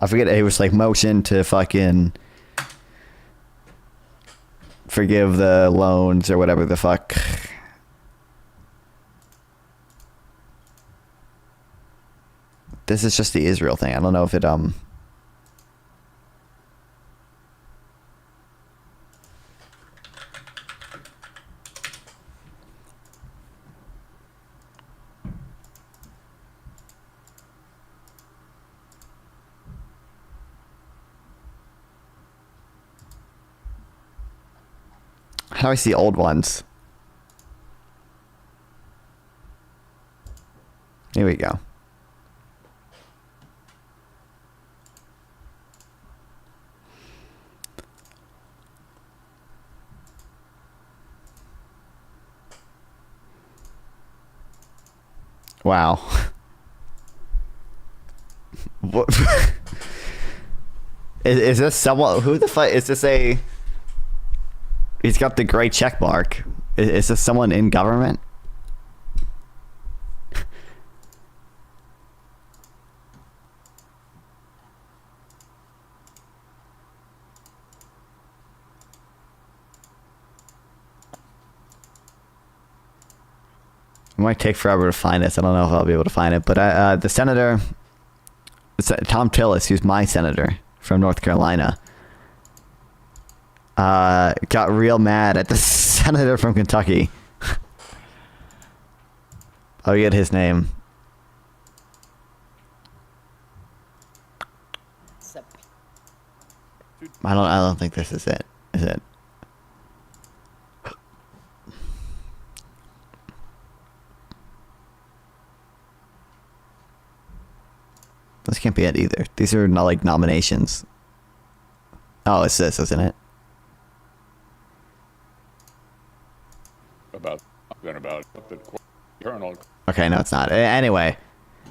forget, it was like motion to fucking forgive the loans or whatever the fuck. This is just the Israel thing. I don't know if it how do I see old ones? Here we go. Wow. What? Is this someone? Who the fuck is this? He's got the gray check mark. Is this someone in government? It might take forever to find this. I don't know if I'll be able to find it. But the senator, Tom Tillis, who's my senator from North Carolina, got real mad at the senator from Kentucky. I'll get his name. I don't think this is it. Is it? This can't be it either. These are not like nominations. Oh, it's this, isn't it? About the eternal. Okay, no, it's not. Anyway,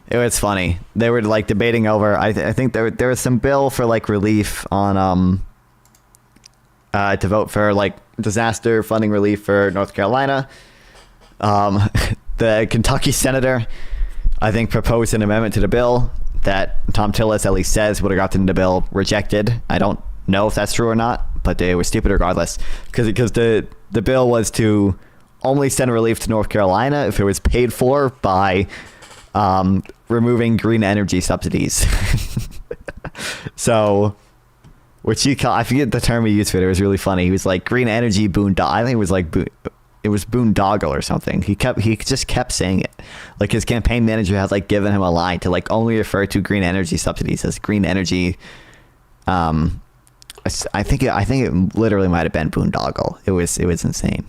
it was funny. They were like debating over. I think there was some bill for like relief on to vote for like disaster funding relief for North Carolina. The Kentucky senator, I think, proposed an amendment to the bill that Tom Tillis at least says would have gotten the bill rejected. I don't know if that's true or not, but they were stupid regardless, because the bill was to only send relief to North Carolina if it was paid for by removing green energy subsidies. So, which he called, I forget the term he used for it. It was really funny. He was like green energy boondoggle. I think it was like it was boondoggle or something. He just kept saying it. Like his campaign manager had like given him a line to like only refer to green energy subsidies as green energy I think it literally might have been boondoggle. It was insane.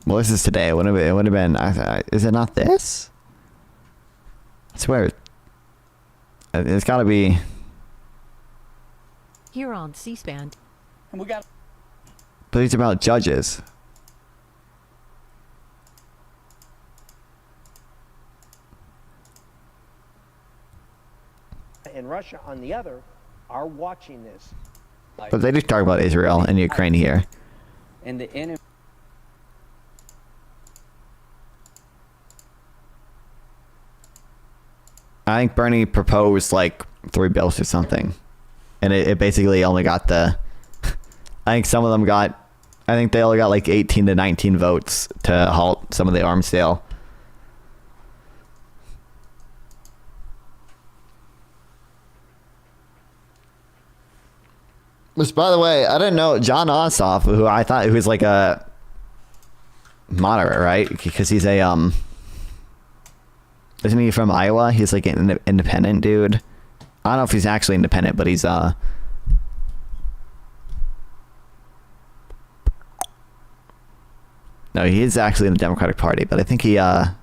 Well, this is today. It would have been. Is it not this? I swear. It's got to be. Here on C-SPAN. And we got. But it's about judges. And Russia, on the other, are watching this. But they just talk about Israel and Ukraine here. And the enemy. I think Bernie proposed like 3 bills or something, and it basically only got the. I think some of them got. I think they only got like 18 to 19 votes to halt some of the arms sale. Which, by the way, I didn't know John Ossoff, who I thought who was like a moderate, right? Because he's a isn't he from Iowa? He's like an independent dude. I don't know if he's actually independent, but he's no, he is actually in the Democratic Party, but I think he I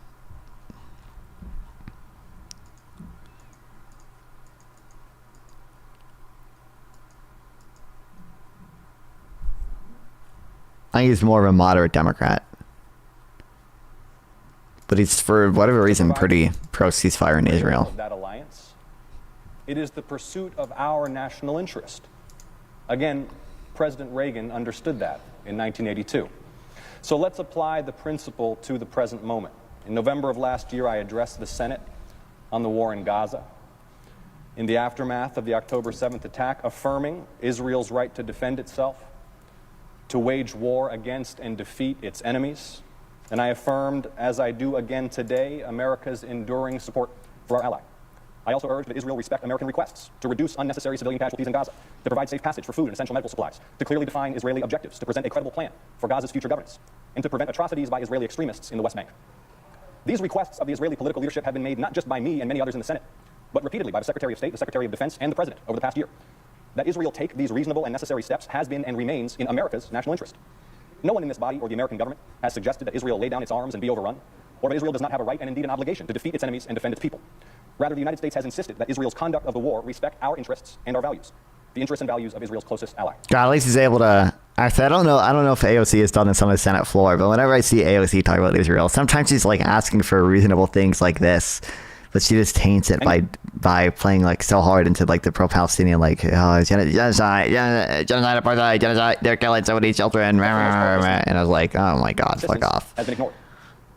think he's more of a moderate Democrat. But he's, for whatever reason, pretty pro-ceasefire in Israel. That alliance, it is the pursuit of our national interest. Again, President Reagan understood that in 1982. So let's apply the principle to the present moment. In November of last year, I addressed the Senate on the war in Gaza. In the aftermath of the October 7th attack, affirming Israel's right to defend itself, to wage war against and defeat its enemies. And I affirmed, as I do again today, America's enduring support for our ally. I also urged that Israel respect American requests to reduce unnecessary civilian casualties in Gaza, to provide safe passage for food and essential medical supplies, to clearly define Israeli objectives, to present a credible plan for Gaza's future governance, and to prevent atrocities by Israeli extremists in the West Bank. These requests of the Israeli political leadership have been made not just by me and many others in the Senate, but repeatedly by the Secretary of State, the Secretary of Defense, and the President over the past year. That Israel take these reasonable and necessary steps has been and remains in America's national interest. No one in this body or the American government has suggested that Israel lay down its arms and be overrun, or that Israel does not have a right and indeed an obligation to defeat its enemies and defend its people. Rather, the United States has insisted that Israel's conduct of the war respect our interests and our values, the interests and values of Israel's closest ally. God, at least he's able to. Actually, I don't know if AOC has done this on the Senate floor, but whenever I see AOC talk about Israel, sometimes she's like asking for reasonable things like this, but she just taints it by playing like so hard into like the pro-Palestinian, like, oh, genocide, apartheid, genocide, they're killing so many children, and I was like, oh my God, fuck off. Has been ignored.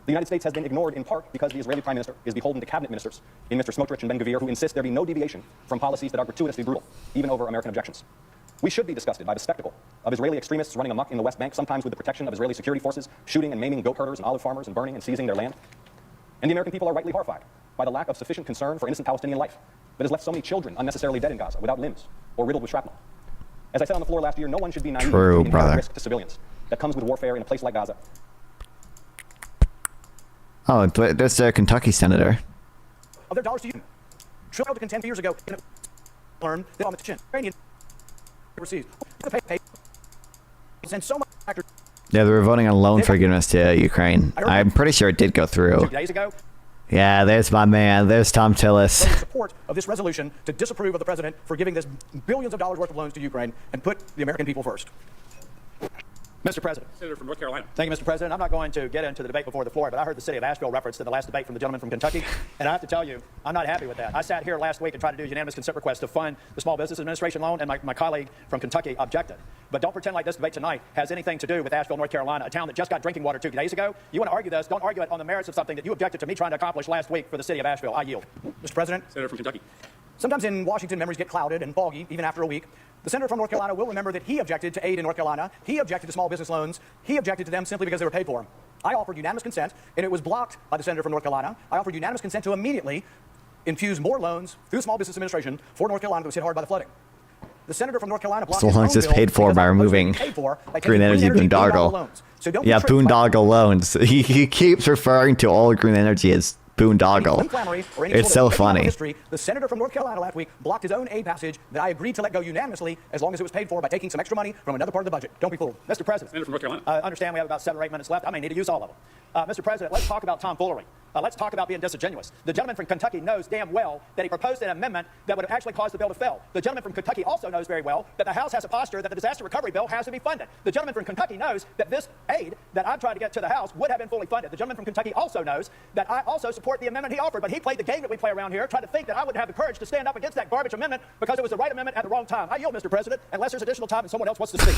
The United States has been ignored in part because the Israeli Prime Minister is beholden to cabinet ministers in Mr. Smotrich and Ben-Gvir who insist there be no deviation from policies that are gratuitously brutal, even over American objections. We should be disgusted by the spectacle of Israeli extremists running amok in the West Bank, sometimes with the protection of Israeli security forces, shooting and maiming goat herders and olive farmers and burning and seizing their land. And the American people are rightly horrified by the lack of sufficient concern for innocent Palestinian life that has left so many children unnecessarily dead in Gaza without limbs or riddled with shrapnel. As I said on the floor last year, no one should be naive to the inherent risk to civilians that comes with warfare in a place like Gaza. Oh, there's a Kentucky senator. Of their dollars to you. Trillion to contend 2 years ago. Learn that on the chin. Iranian overseas. Send so much factor. Yeah, they were voting on loan forgiveness to Ukraine. I'm pretty sure it did go through. 2 days ago. Yeah, there's my man. There's Tom Tillis. Support of this resolution to disapprove of the president for giving this billions of dollars worth of loans to Ukraine and put the American people first. Mr. President. Senator from North Carolina. Thank you, Mr. President. I'm not going to get into the debate before the floor, but I heard the city of Asheville referenced in the last debate from the gentleman from Kentucky, and I have to tell you, I'm not happy with that. I sat here last week and tried to do a unanimous consent request to fund the Small Business Administration loan, and my colleague from Kentucky objected. But don't pretend like this debate tonight has anything to do with Asheville, North Carolina, a town that just got drinking water 2 days ago. You want to argue this, don't argue it on the merits of something that you objected to me trying to accomplish last week for the city of Asheville. I yield. Mr. President. Senator from Kentucky. Sometimes in Washington, memories get clouded and foggy, even after a week. The senator from North Carolina will remember that he objected to aid in North Carolina. He objected to small business loans. He objected to them simply because they were paid for. I offered unanimous consent, and it was blocked by the senator from North Carolina. I offered unanimous consent to immediately infuse more loans through the Small Business Administration for North Carolina that was hit hard by the flooding. The senator from North Carolina blocked So his long own as it's bill paid for because by I proposed it removing be paid for by taking green energy boondoggle. loans. So don't be Yeah, tricked by- boondoggle loans. He keeps referring to all green energy as boondoggle. It's so funny. History, the senator from North Carolina last week blocked his own aid passage that I agreed to let go unanimously as long as it was paid for by taking some extra money from another part of the budget. Don't be fooled. Mr. President. Senator from North Carolina. Understand we have about 7 or 8 minutes left. I may need to use all of them. Mr. President, let's talk about tomfoolery. Let's talk about being disingenuous. The gentleman from Kentucky knows damn well that he proposed an amendment that would have actually caused the bill to fail. The gentleman from Kentucky also knows very well that the House has a posture that the disaster recovery bill has to be funded. The gentleman from Kentucky knows that this aid that I've tried to get to the House would have been fully funded. The gentleman from Kentucky also knows that I also support the amendment he offered, but he played the game that we play around here, tried to think that I would have the courage to stand up against that garbage amendment because it was the right amendment at the wrong time. I yield, Mr. President, unless there's additional time and someone else wants to speak.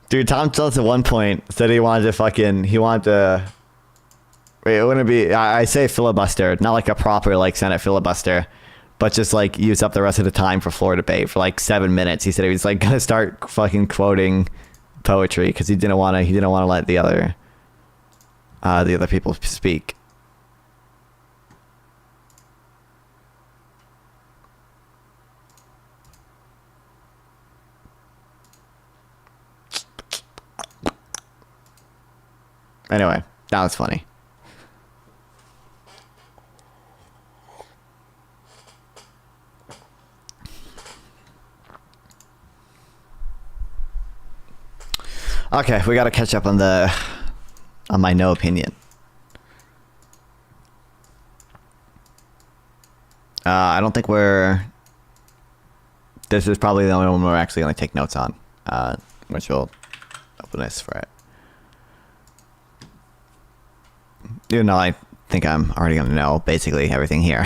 Dude, Tom Schultz at one point said he wanted to wait, it wouldn't be, I say filibuster, not like a proper like Senate filibuster, but just like use up the rest of the time for floor debate for like 7 minutes. He said he was like gonna start fucking quoting poetry because he didn't want to let the other people speak. Anyway, that was funny. Okay, we got to catch up on my no opinion. I don't think this is probably the only one we're actually going to take notes on, which will open this for it. Even though I think I'm already going to know basically everything here.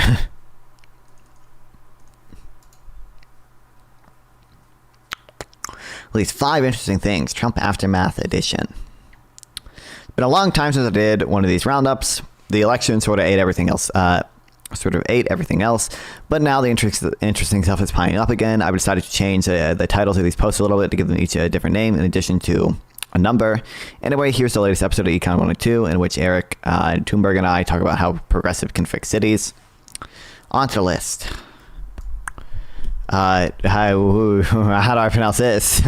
At least 5 interesting things. Trump Aftermath Edition. It's been a long time since I did one of these roundups. The election sort of ate everything else. But now the interesting stuff is piling up again. I decided to change the titles of these posts a little bit to give them each a different name in addition to a number. Anyway, here's the latest episode of Econ 102 in which Eric Thunberg and I talk about how progressive can fix cities. On to the list. How do I pronounce this?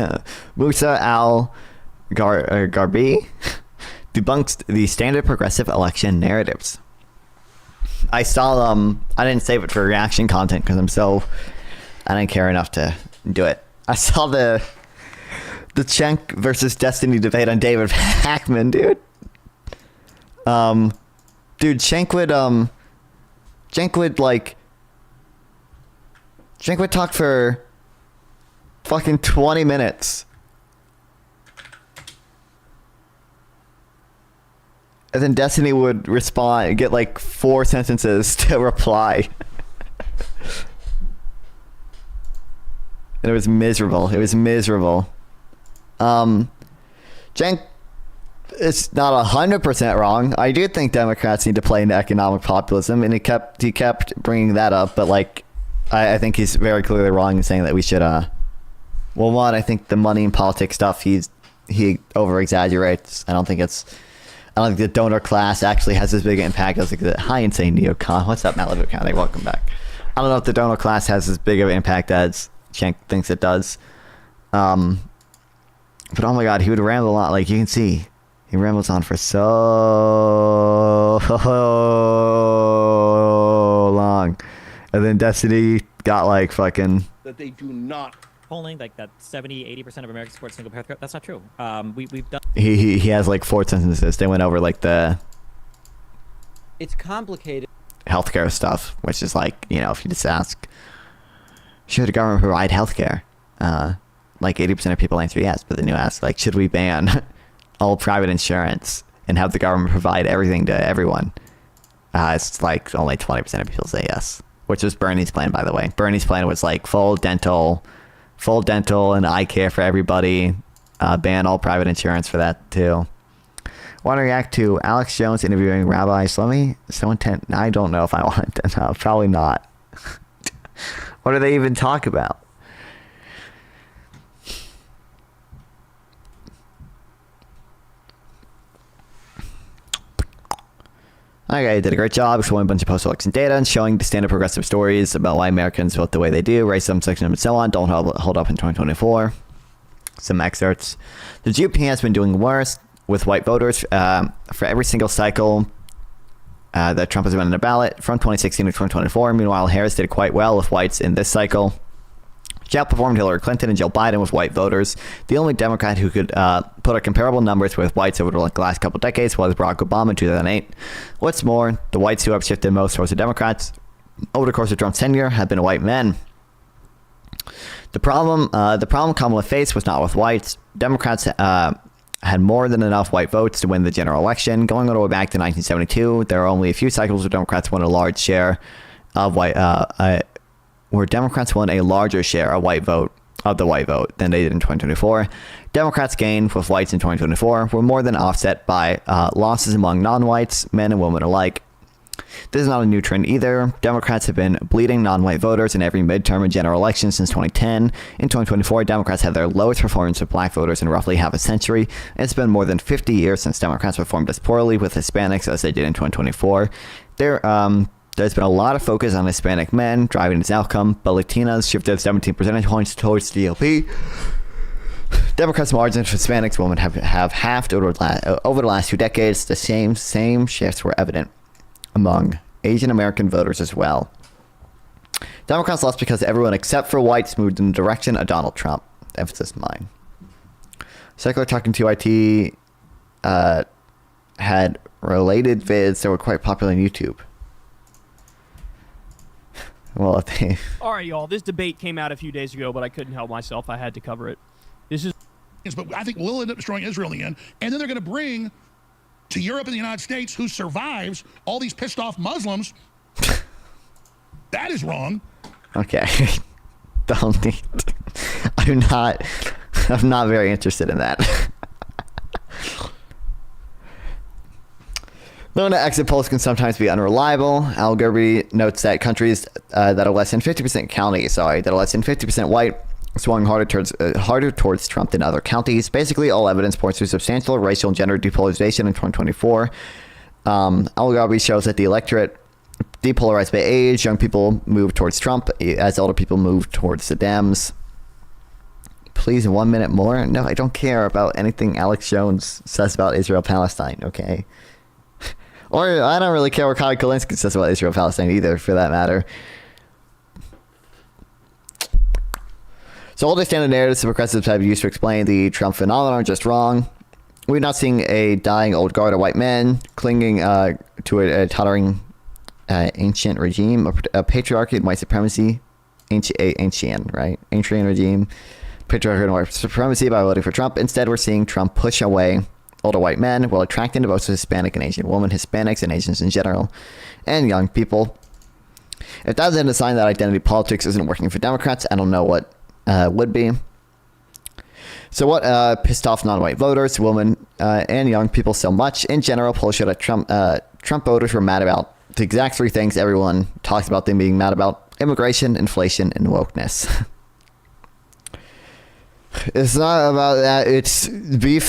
Musa Al-Garbi debunks the standard progressive election narratives. I saw I didn't save it for reaction content because I didn't care enough to do it. I saw the Cenk versus Destiny debate on David Hackman, dude. Dude, Cenk would talk for fucking 20 minutes. And then Destiny would respond, get like 4 sentences to reply. And it was miserable. Cenk is not 100% wrong. I do think Democrats need to play into economic populism, and he kept bringing that up, but like, I think he's very clearly wrong in saying that we should, well, one, I think the money and politics stuff, he over-exaggerates. I don't think the donor class actually has as big an impact as like the high insane neocon. What's up, Malibu County? Welcome back. I don't know if the donor class has as big of an impact as Cenk thinks it does. But oh my god, he would ramble on. Like, you can see, he rambles on for so long. And then Destiny got like fucking... That they do not... Polling like that 70-80% of Americans support single payer. That's not true. We've done. He has like 4 sentences. They went over like the It's complicated. healthcare stuff, which is like, you know, if you just ask, should the government provide healthcare? Like 80% of people answer yes, but then you ask, like, should we ban all private insurance and have the government provide everything to everyone? It's like only 20% of people say yes, which was Bernie's plan, by the way. Bernie's plan was like full dental and eye care for everybody. Ban all private insurance for that too. Want to react to Alex Jones interviewing Rabbi Shlomi? I don't know if I want to. No, probably not. What do they even talk about? Okay, did a great job exploring a bunch of post-election data and showing the standard progressive stories about why Americans vote the way they do, racism, sexism, and so on don't hold up in 2024. Some excerpts. The GOP has been doing worse with white voters for every single cycle that Trump has been on the ballot from 2016 to 2024. Meanwhile, Harris did quite well with whites in this cycle. She outperformed Hillary Clinton and Joe Biden with white voters. The only Democrat who could put up comparable numbers with whites over the last couple decades was Barack Obama in 2008. What's more, the whites who have shifted most towards the Democrats over the course of Trump's tenure have been white men. The problem Kamala faced was not with whites. Democrats had more than enough white votes to win the general election. Going all the way back to 1972, there are only a few cycles where Democrats won a large share of white where Democrats won a larger share of the white vote than they did in 2024. Democrats' gain with whites in 2024 were more than offset by losses among non-whites, men and women alike. This is not a new trend either. Democrats have been bleeding non-white voters in every midterm and general election since 2010. In 2024, Democrats had their lowest performance with black voters in roughly half a century. It's been more than 50 years since Democrats performed as poorly with Hispanics as they did in 2024. There's been a lot of focus on Hispanic men driving this outcome, but Latinas shifted 17 percentage points towards the GOP. Democrats' margins for Hispanics women have halved over the last 2 decades. The same shifts were evident among Asian American voters as well. Democrats lost because everyone except for whites moved in the direction of Donald Trump. Emphasis mine. Secular Talking to IT had related vids that were quite popular on YouTube. Well, all right, y'all. This debate came out a few days ago, but I couldn't help myself. I had to cover it. This is. But I think we'll end up destroying Israel in the end, and then they're going to bring to Europe and the United States, who survives all these pissed off Muslims. That is wrong. Okay. Don't need. I'm not very interested in that. Known that exit polls can sometimes be unreliable, Al Gerby notes that countries that are less than 50% white swung harder towards Trump than other counties. Basically, all evidence points to substantial racial and gender depolarization in 2024. Al Gerby shows that the electorate depolarized by age. Young people move towards Trump as older people move towards the Dems. Please, 1 minute more? No, I don't care about anything Alex Jones says about Israel-Palestine, okay? Or I don't really care what Kyle Kulinski says about Israel-Palestine either, for that matter. So all the standard narratives the progressives have used to explain the Trump phenomenon are just wrong. We're not seeing a dying old guard of white men clinging to a tottering ancient regime, a patriarchy and white supremacy, ancient regime, patriarchy and white supremacy by voting for Trump. Instead, we're seeing Trump push away older white men while attracting the votes of Hispanic and Asian women, Hispanics and Asians in general, and young people. If that isn't a sign that identity politics isn't working for Democrats, I don't know what would be. So what pissed off non-white voters, women, and young people so much? In general, polls showed that Trump voters were mad about the exact 3 things everyone talks about them being mad about: immigration, inflation, and wokeness. It's not about that. It's beef.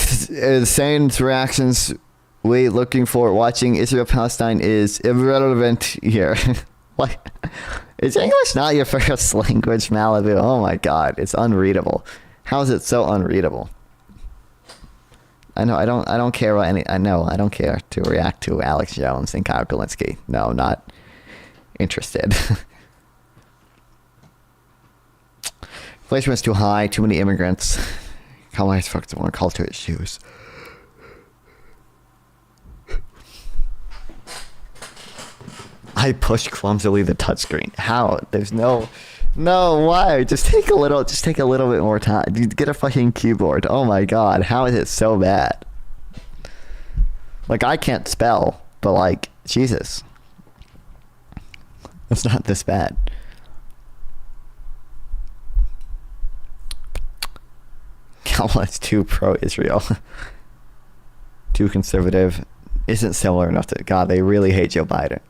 Sane reactions we looking for watching Israel-Palestine is irrelevant here. What? Is English not your first language, Malibu? Oh my god, it's unreadable. How is it so unreadable? I know. I don't care about any. I know. I don't care to react to Alex Jones and Kyle Kulinski. No, not interested. Inflation was too high. Too many immigrants. Kamala Harris focused on culture issues. I pushed clumsily the touchscreen. How? There's no, why? Just take a little bit more time. Get a fucking keyboard. Oh my god, how is it so bad? Like, I can't spell, but like, Jesus. It's not this bad. Kamala's too pro-Israel. Too conservative. Isn't similar enough to... God, they really hate Joe Biden.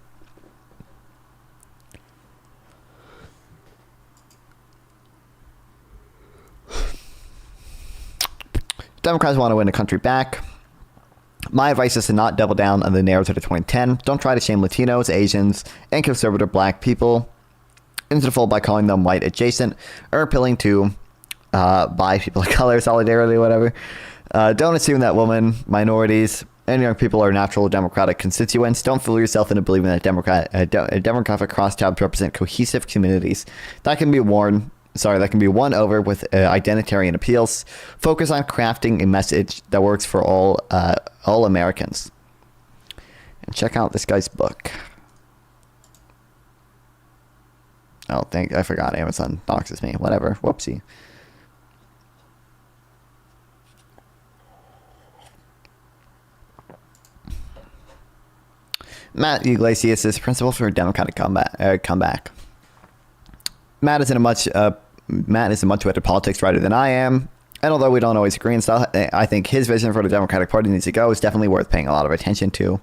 Democrats want to win the country back. My advice is to not double down on the narrative of 2010. Don't try to shame Latinos, Asians, and conservative black people into the fold by calling them white adjacent or appealing to by people of color, solidarity, whatever. Don't assume that women, minorities, and young people are natural Democratic constituents. Don't fool yourself into believing that demographic crosstabs represent cohesive communities. That can be won over with identitarian appeals. Focus on crafting a message that works for all Americans. And check out this guy's book. Oh, I forgot Amazon doxes me. Whatever. Whoopsie. Matt Iglesias is principal for Democratic comeback. Matt is a much better politics writer than I am, and although we don't always agree and stuff, I think his vision for the Democratic Party needs to go is definitely worth paying a lot of attention to.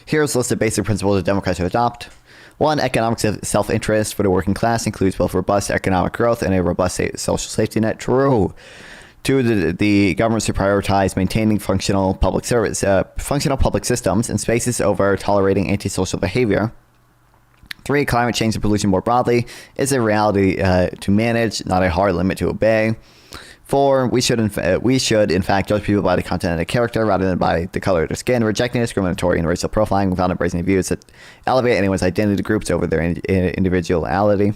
Here's a list of basic principles that Democrats should adopt. 1. Economic self-interest for the working class includes both robust economic growth and a robust social safety net. True. 2. The government should prioritize maintaining functional public systems and spaces over tolerating antisocial behavior. 3. Climate change and pollution more broadly is a reality to manage, not a hard limit to obey. 4. We should in fact judge people by the content of their character rather than by the color of their skin, rejecting discriminatory and racial profiling without embracing views that elevate anyone's identity groups over their individuality.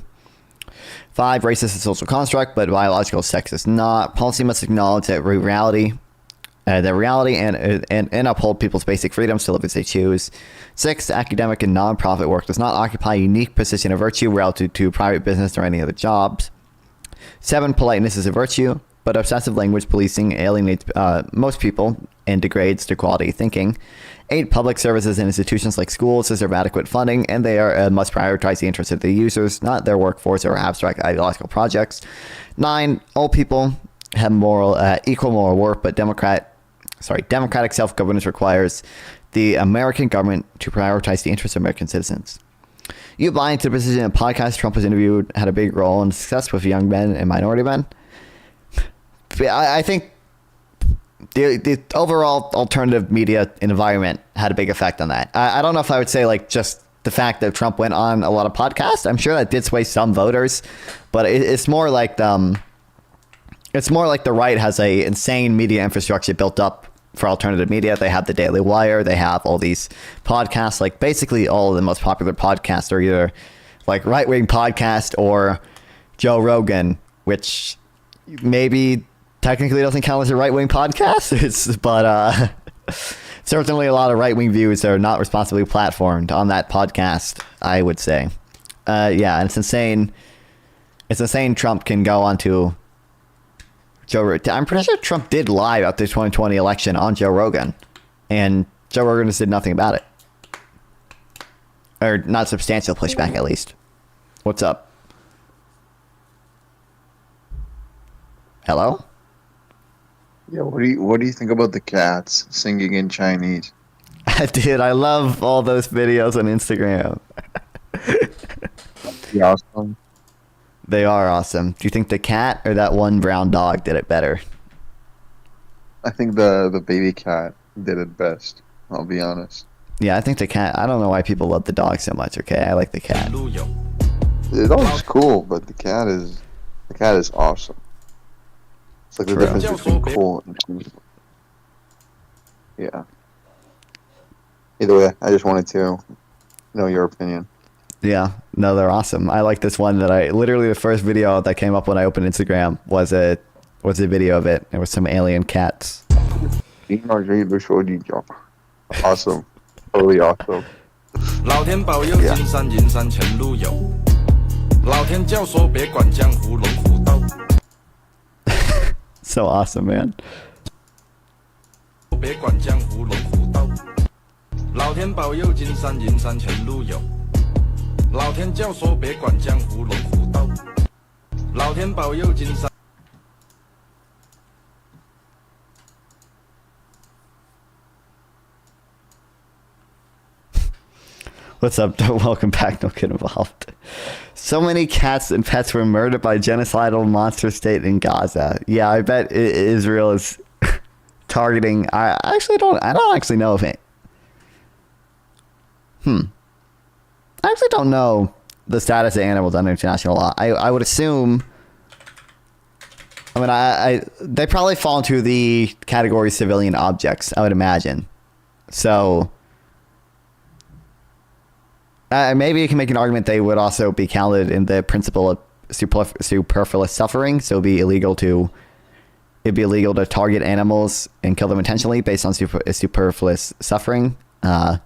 5. Race is a social construct, but biological sex is not. Policy must acknowledge that reality and uphold people's basic freedoms to live as they choose. 6. Academic and nonprofit work does not occupy a unique position of virtue relative to private business or any other jobs. 7. Politeness is a virtue, but obsessive language policing alienates most people and degrades their quality of thinking. 8. Public services and institutions like schools deserve adequate funding, and they must prioritize the interests of the users, not their workforce or abstract ideological projects. 9. All people have equal moral worth, but democratic self-governance requires the American government to prioritize the interests of American citizens. You buy into the position that podcast Trump was interviewed had a big role in success with young men and minority men? I think the overall alternative media environment had a big effect on that. I don't know if I would say like just the fact that Trump went on a lot of podcasts. I'm sure that did sway some voters, but it's more like the right has a insane media infrastructure built up for alternative media. They have the Daily Wire. They have all these podcasts. Like basically all of the most popular podcasts are either like right-wing podcast or Joe Rogan, which maybe technically doesn't count as a right-wing podcast. But certainly a lot of right-wing views are not responsibly platformed on that podcast, I would say. Yeah, and it's insane. It's insane Trump can go onto Joe Rogan. I'm pretty sure Trump did live after the 2020 election on Joe Rogan, and Joe Rogan just did nothing about it. Or not substantial pushback, at least. What's up? Hello? Yeah, what do you think about the cats singing in Chinese? Dude, I love all those videos on Instagram. Yeah, awesome. They are awesome. Do you think the cat or that one brown dog did it better? I think the baby cat did it best. I'll be honest. Yeah, I think the cat. I don't know why people love the dog so much. Okay, I like the cat. The dog's cool, but the cat is awesome. It's like the difference between cool and cool. Yeah. Either way, I just wanted to know your opinion. Yeah, no, they're awesome. I like this one that literally the first video that came up when I opened Instagram was a video of it. It was some alien cats. Awesome. Totally awesome. So awesome, man. What's up? Welcome back. No kid involved. So many cats and pets were murdered by genocidal monster state in Gaza. Yeah, I bet Israel is targeting. I don't actually know if it. I actually don't know the status of animals under international law. I would assume. I mean, they probably fall into the category civilian objects, I would imagine. So, maybe you can make an argument they would also be counted in the principle of superfluous suffering. So it'd be illegal to target animals and kill them intentionally based on superfluous suffering. But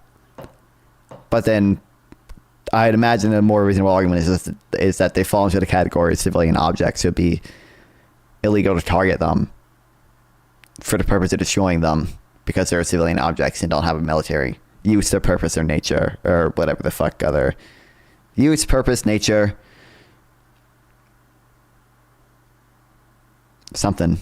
then I'd imagine a more reasonable argument is that they fall into the category of civilian objects. So it'd be illegal to target them for the purpose of destroying them because they're civilian objects and don't have a military use or purpose or nature or whatever the fuck other use, purpose, nature, something.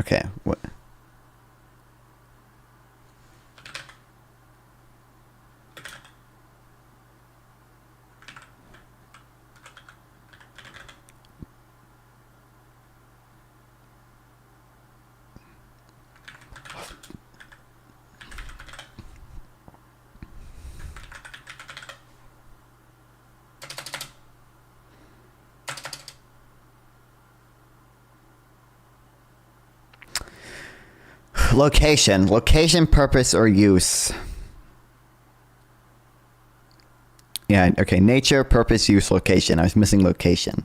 Okay. What? Location, purpose, or use. Yeah, okay. Nature, purpose, use, location. I was missing location.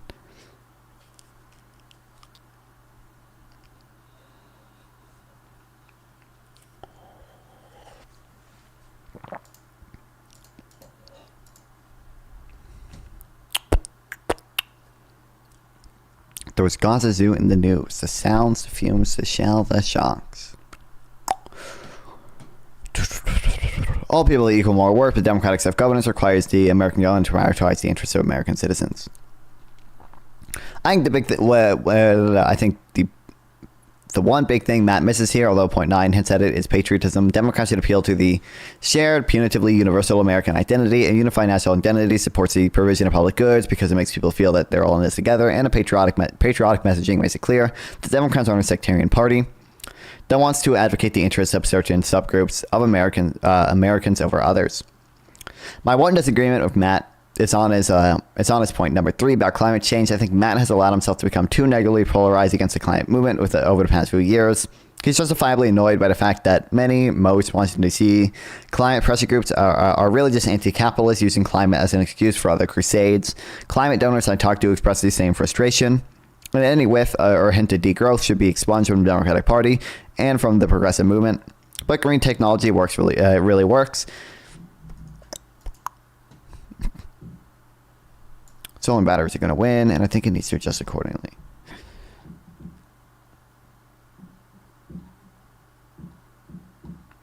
There was Gaza Zoo in the news. The sounds, the fumes, the shell, the shocks. All people equal more worth, but democratic self-governance requires the American government to prioritize the interests of American citizens. I think the big I think the one big thing Matt misses here, although point 9 hints at it, is patriotism. Democrats should appeal to the shared, punitively universal American identity. A unified national identity supports the provision of public goods because it makes people feel that they're all in this together, and a patriotic messaging makes it clear the Democrats aren't a sectarian party that wants to advocate the interests of certain subgroups of Americans over others. My one disagreement with Matt is on his point number 3 about climate change. I think Matt has allowed himself to become too negatively polarized against the climate movement over the past few years. He's justifiably annoyed by the fact that most Washington D.C. climate pressure groups are really just anti-capitalists using climate as an excuse for other crusades. Climate donors I talk to express the same frustration. And any whiff or hint of degrowth should be expunged from the Democratic Party and from the progressive movement. But green technology really works. Solar batteries are going to win, and I think it needs to adjust accordingly.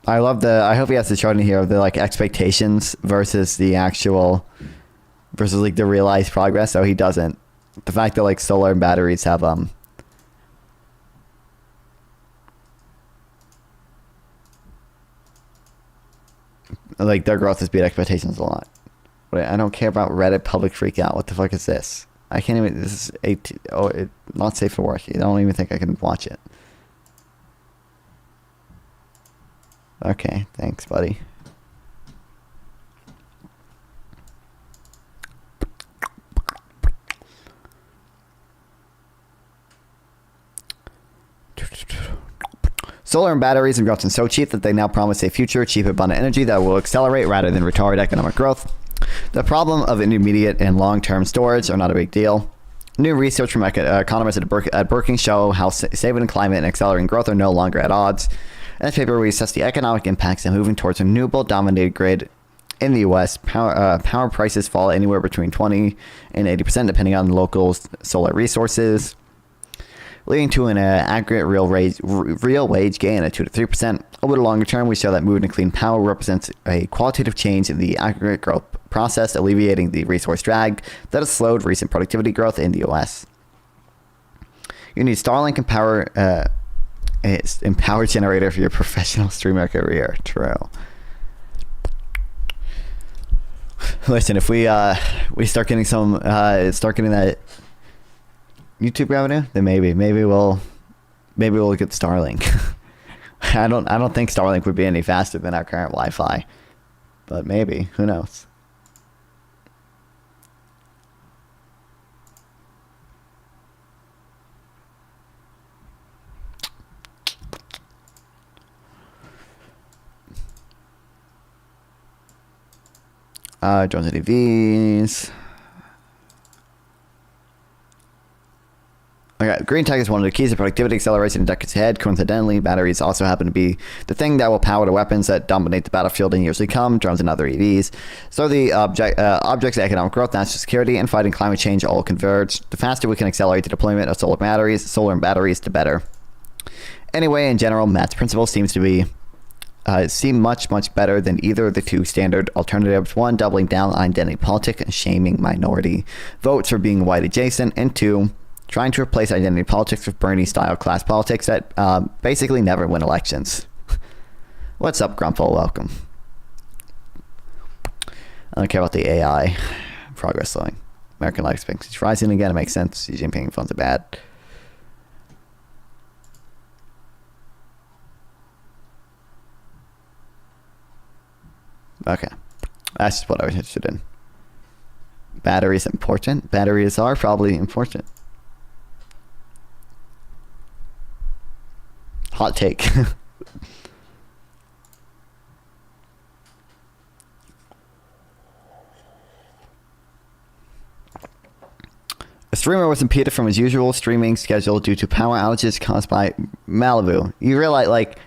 I hope he has the chart in here of the expectations versus the realized progress. So he doesn't. The fact that solar and batteries have their growth has beat expectations a lot. But I don't care about Reddit public freak out. What the fuck is this? I can't even. This is not safe for work. I don't even think I can watch it. Okay, thanks, buddy. Solar and batteries have gotten so cheap that they now promise a future cheap, abundant energy that will accelerate rather than retard economic growth. The problem of intermediate and long-term storage are not a big deal. New research from economists at Berkeley show how saving the climate and accelerating growth are no longer at odds. In this paper, we assess the economic impacts of moving towards a renewable-dominated grid in the U.S. Power prices fall anywhere between 20 and 80% depending on local solar resources, leading to an aggregate real wage gain of 2 to 3%. Over the longer term, we show that moving to clean power represents a qualitative change in the aggregate growth process, alleviating the resource drag that has slowed recent productivity growth in the U.S. You need Starlink and It's empower generator for your professional streamer career. True. Listen, if we start getting that YouTube revenue, then maybe we'll get Starlink. I don't think Starlink would be any faster than our current Wi-Fi, but maybe, who knows. Drones and EVs. Okay, green tech is one of the keys to productivity acceleration in decades ahead. Coincidentally, batteries also happen to be the thing that will power the weapons that dominate the battlefield in years to come, drones and other EVs. So the objects of economic growth, national security, and fighting climate change all converge. The faster we can accelerate the deployment of solar and batteries, the better. Anyway, in general, Matt's principle seems to be seem much better than either of the two standard alternatives. One, doubling down on identity politics and shaming minority votes for being white adjacent, and two, trying to replace identity politics with Bernie-style class politics that basically never win elections. What's up, Grumple? Welcome. I don't care about the AI. Progress slowing. American life expectancy is rising again. It makes sense. Xi Jinping phones are bad. Okay. That's just what I was interested in. Batteries important? Batteries are probably important. Hot take. A streamer was impeded from his usual streaming schedule due to power outages caused by Malibu. You realize, like,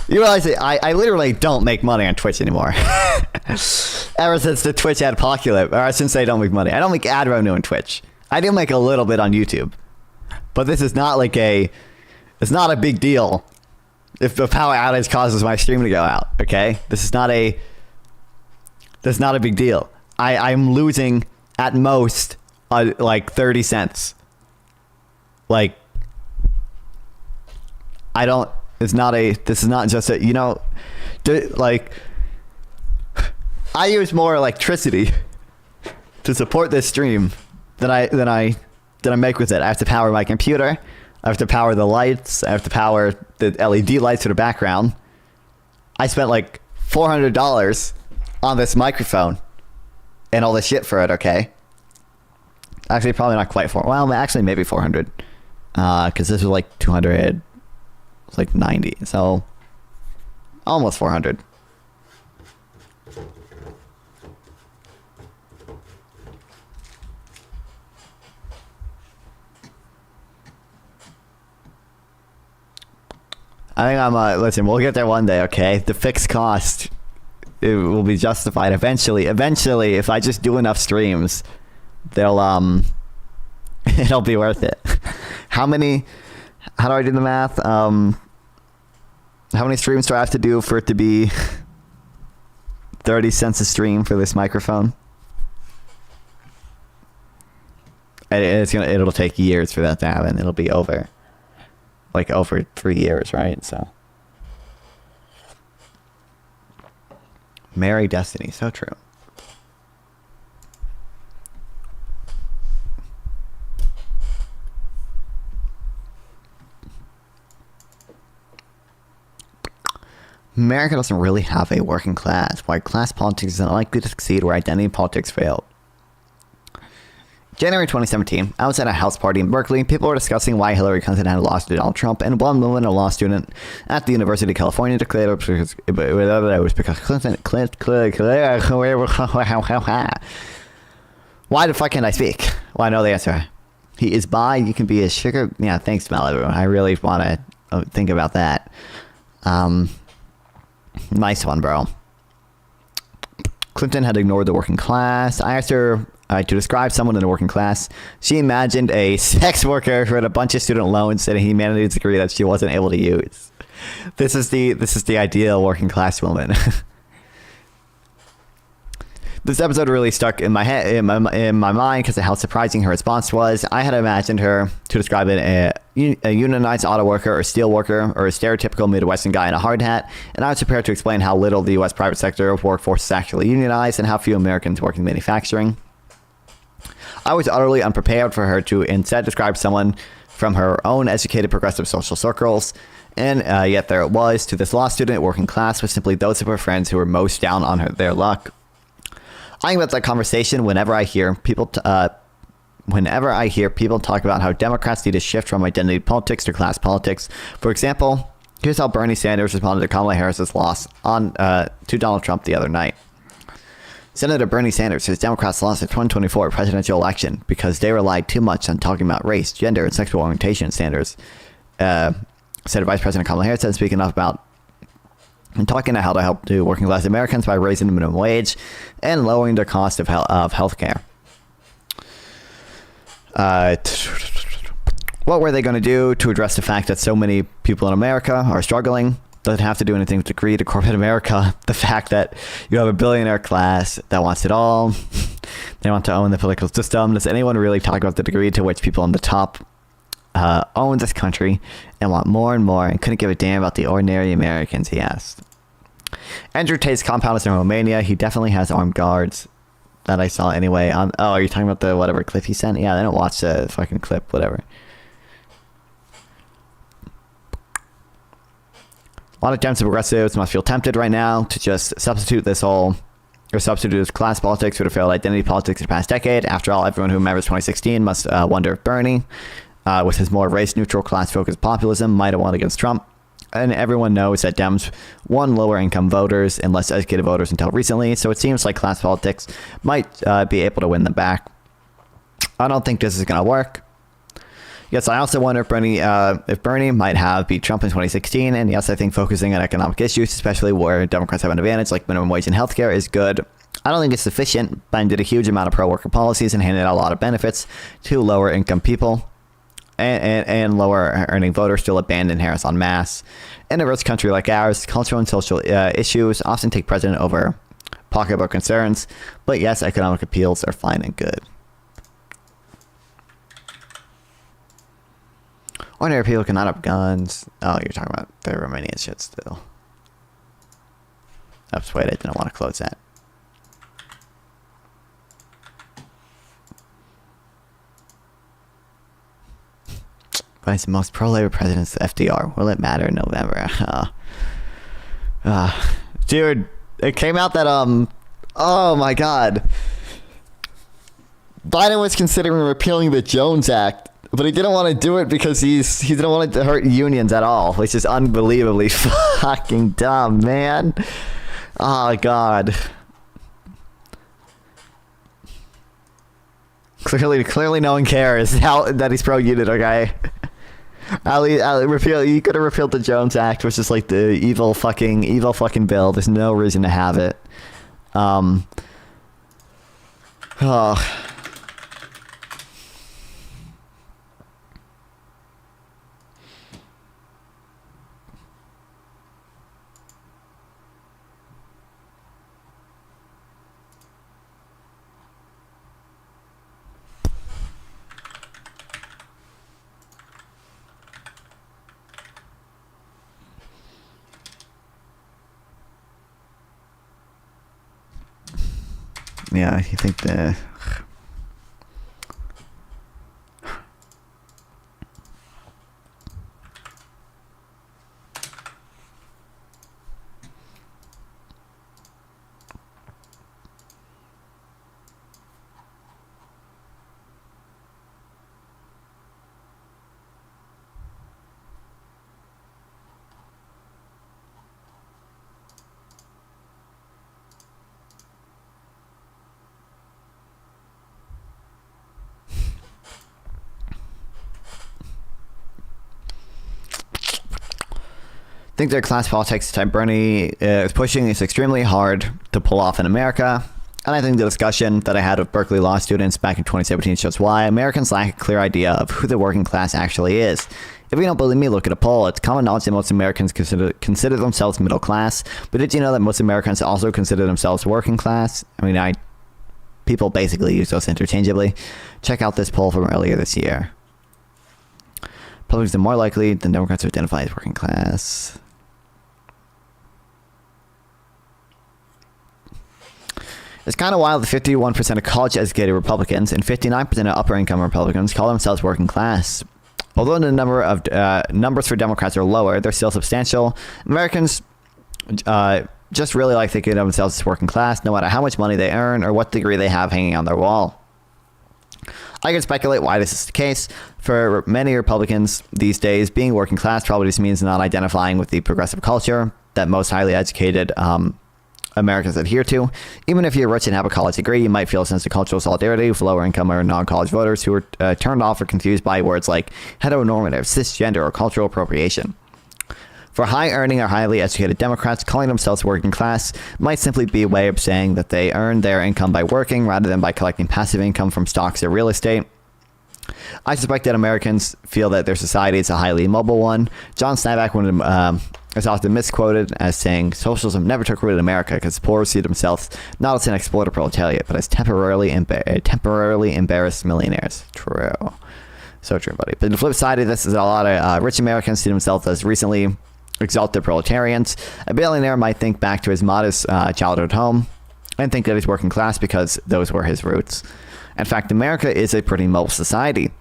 you realize that I literally don't make money on Twitch anymore. Ever since the Twitch adpocalypse, or since they don't make money. I don't make ad revenue on Twitch. I do make a little bit on YouTube. But this is not like it's not a big deal if the power outage causes my stream to go out, okay? That's not a big deal. I'm losing at most like 30 cents. Like, this is not just a, like, I use more electricity to support this stream than I make with it. I have to power my computer. I have to power the lights. I have to power the LED lights for the background. I spent like $400 on this microphone and all the shit for it, okay? Actually, probably not quite actually maybe 400. Because this was like 200, it's like 90. So almost 400. I think listen, we'll get there one day, okay? The fixed cost, it will be justified eventually. Eventually, if I just do enough streams, it'll be worth it. How do I do the math? How many streams do I have to do for it to be 30 cents a stream for this microphone? And it'll take years for that to happen. It'll be over 3 years, right? So, Merry Destiny, so true. America doesn't really have a working class. White class politics is unlikely to succeed where identity politics failed. January 2017, I was at a house party in Berkeley. People were discussing why Hillary Clinton had lost to Donald Trump, and one woman, a law student at the University of California, declared it was because Clinton. Why the fuck can't I speak? Well, I know the answer. He is bi. You can be his sugar. Yeah, thanks, Malibu. I really want to think about that. Nice one, bro. Clinton had ignored the working class. I asked her to describe someone in the working class. She imagined a sex worker who had a bunch of student loans and a humanities degree that she wasn't able to use. This is the ideal working class woman. This episode really stuck in my head, in my mind, because of how surprising her response was. I had imagined her to describe it a unionized auto worker or steel worker or a stereotypical Midwestern guy in a hard hat, and I was prepared to explain how little the U.S. private sector workforce is actually unionized and how few Americans work in manufacturing. I was utterly unprepared for her to instead describe someone from her own educated progressive social circles, and yet there it was. To this law student, working class was simply those of her friends who were most down on their luck. I think about that conversation whenever I hear people talk about how Democrats need to shift from identity politics to class politics. For example, here's how Bernie Sanders responded to Kamala Harris's loss to Donald Trump the other night. Senator Bernie Sanders says Democrats lost the 2024 presidential election because they relied too much on talking about race, gender, and sexual orientation standards. Said Vice President Kamala Harris said, speaking up about and talking about how to help do working class Americans by raising the minimum wage and lowering the cost of health care. What were they going to do to address the fact that so many people in America are struggling? Doesn't have to do anything with degree to corporate America. The fact that you have a billionaire class that wants it all. They want to own the political system. Does anyone really talk about the degree to which people on the top own this country and want more and more and couldn't give a damn about the ordinary Americans, he asked. Andrew Tate's compound is in Romania. He definitely has armed guards that I saw anyway. Are you talking about the whatever clip he sent? Yeah, I didn't watch the fucking clip, whatever. A lot of Dems and progressives must feel tempted right now to just substitute this class politics for the failed identity politics of the past decade. After all, everyone who remembers 2016 must wonder if Bernie, with his more race-neutral, class-focused populism, might have won against Trump. And everyone knows that Dems won lower-income voters and less educated voters until recently, so it seems like class politics might be able to win them back. I don't think this is going to work. Yes, I also wonder if Bernie might have beat Trump in 2016, and yes, I think focusing on economic issues, especially where Democrats have an advantage, like minimum wage and healthcare, is good. I don't think it's sufficient. Biden did a huge amount of pro-worker policies and handed out a lot of benefits to lower-income people. And lower earning voters still abandon Harris en masse. In a rich country like ours, cultural and social issues often take precedent over pocketbook concerns. But yes, economic appeals are fine and good. Ordinary people cannot have guns. Oh, you're talking about the Romanian shit still. Oops, wait, I didn't want to close that. Vice the most pro-labor presidents, FDR. Will it matter in November? Dude, it came out that oh my god, Biden was considering repealing the Jones Act, but he didn't want to do it because he didn't want it to hurt unions at all, which is unbelievably fucking dumb, man. Oh god. Clearly no one cares that he's pro-union, okay? You could have repealed the Jones Act, which is like the evil fucking bill. There's no reason to have it. Yeah, you think the... I think their class politics type Bernie is pushing is extremely hard to pull off in America. And I think the discussion that I had with Berkeley law students back in 2017 shows why Americans lack a clear idea of who the working class actually is. If you don't believe me, look at a poll. It's common knowledge that most Americans consider themselves middle class. But did you know that most Americans also consider themselves working class? I mean, I People basically use those interchangeably. Check out this poll from earlier this year. Republicans are more likely than Democrats to identify as working class. It's kind of wild that 51% of college-educated Republicans and 59% of upper-income Republicans call themselves working class. Although the numbers for Democrats are lower, they're still substantial. Americans just really like thinking of themselves as working class, no matter how much money they earn or what degree they have hanging on their wall. I can speculate why this is the case. For many Republicans these days, being working class probably just means not identifying with the progressive culture that most highly educated Americans adhere to. Even if you're rich and have a college degree, you might feel a sense of cultural solidarity with lower income or non-college voters who are turned off or confused by words like heteronormative, cisgender, or cultural appropriation. For high-earning or highly educated Democrats, calling themselves working class might simply be a way of saying that they earn their income by working rather than by collecting passive income from stocks or real estate. I suspect that Americans feel that their society is a highly immobile one. John Steinbeck is often misquoted as saying, socialism never took root in America because the poor see themselves not as an exploited proletariat, but as temporarily embarrassed millionaires. True. So true, buddy. But the flip side of this is a lot of rich Americans see themselves as recently exalted proletarians. A billionaire might think back to his modest childhood home and think that he's working class because those were his roots. In fact, America is a pretty mobile society.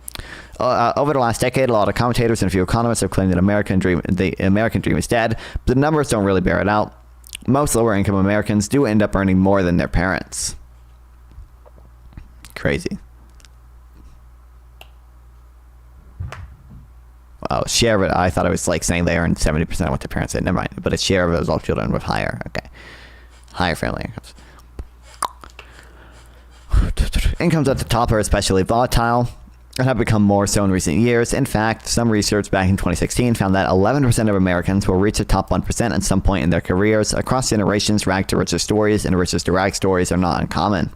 Over the last decade, a lot of commentators and a few economists have claimed that the American dream is dead, but the numbers don't really bear it out. Most lower-income Americans do end up earning more than their parents. Crazy. Wow, share of it. I thought it was like saying they earn 70% of what their parents did. Never mind. But a share of it was all children with higher. Okay. Higher family incomes. Incomes at the top are especially volatile and have become more so in recent years. In fact, some research back in 2016 found that 11% of Americans will reach the top 1% at some point in their careers. Across generations, rag to riches stories and riches to rag stories are not uncommon.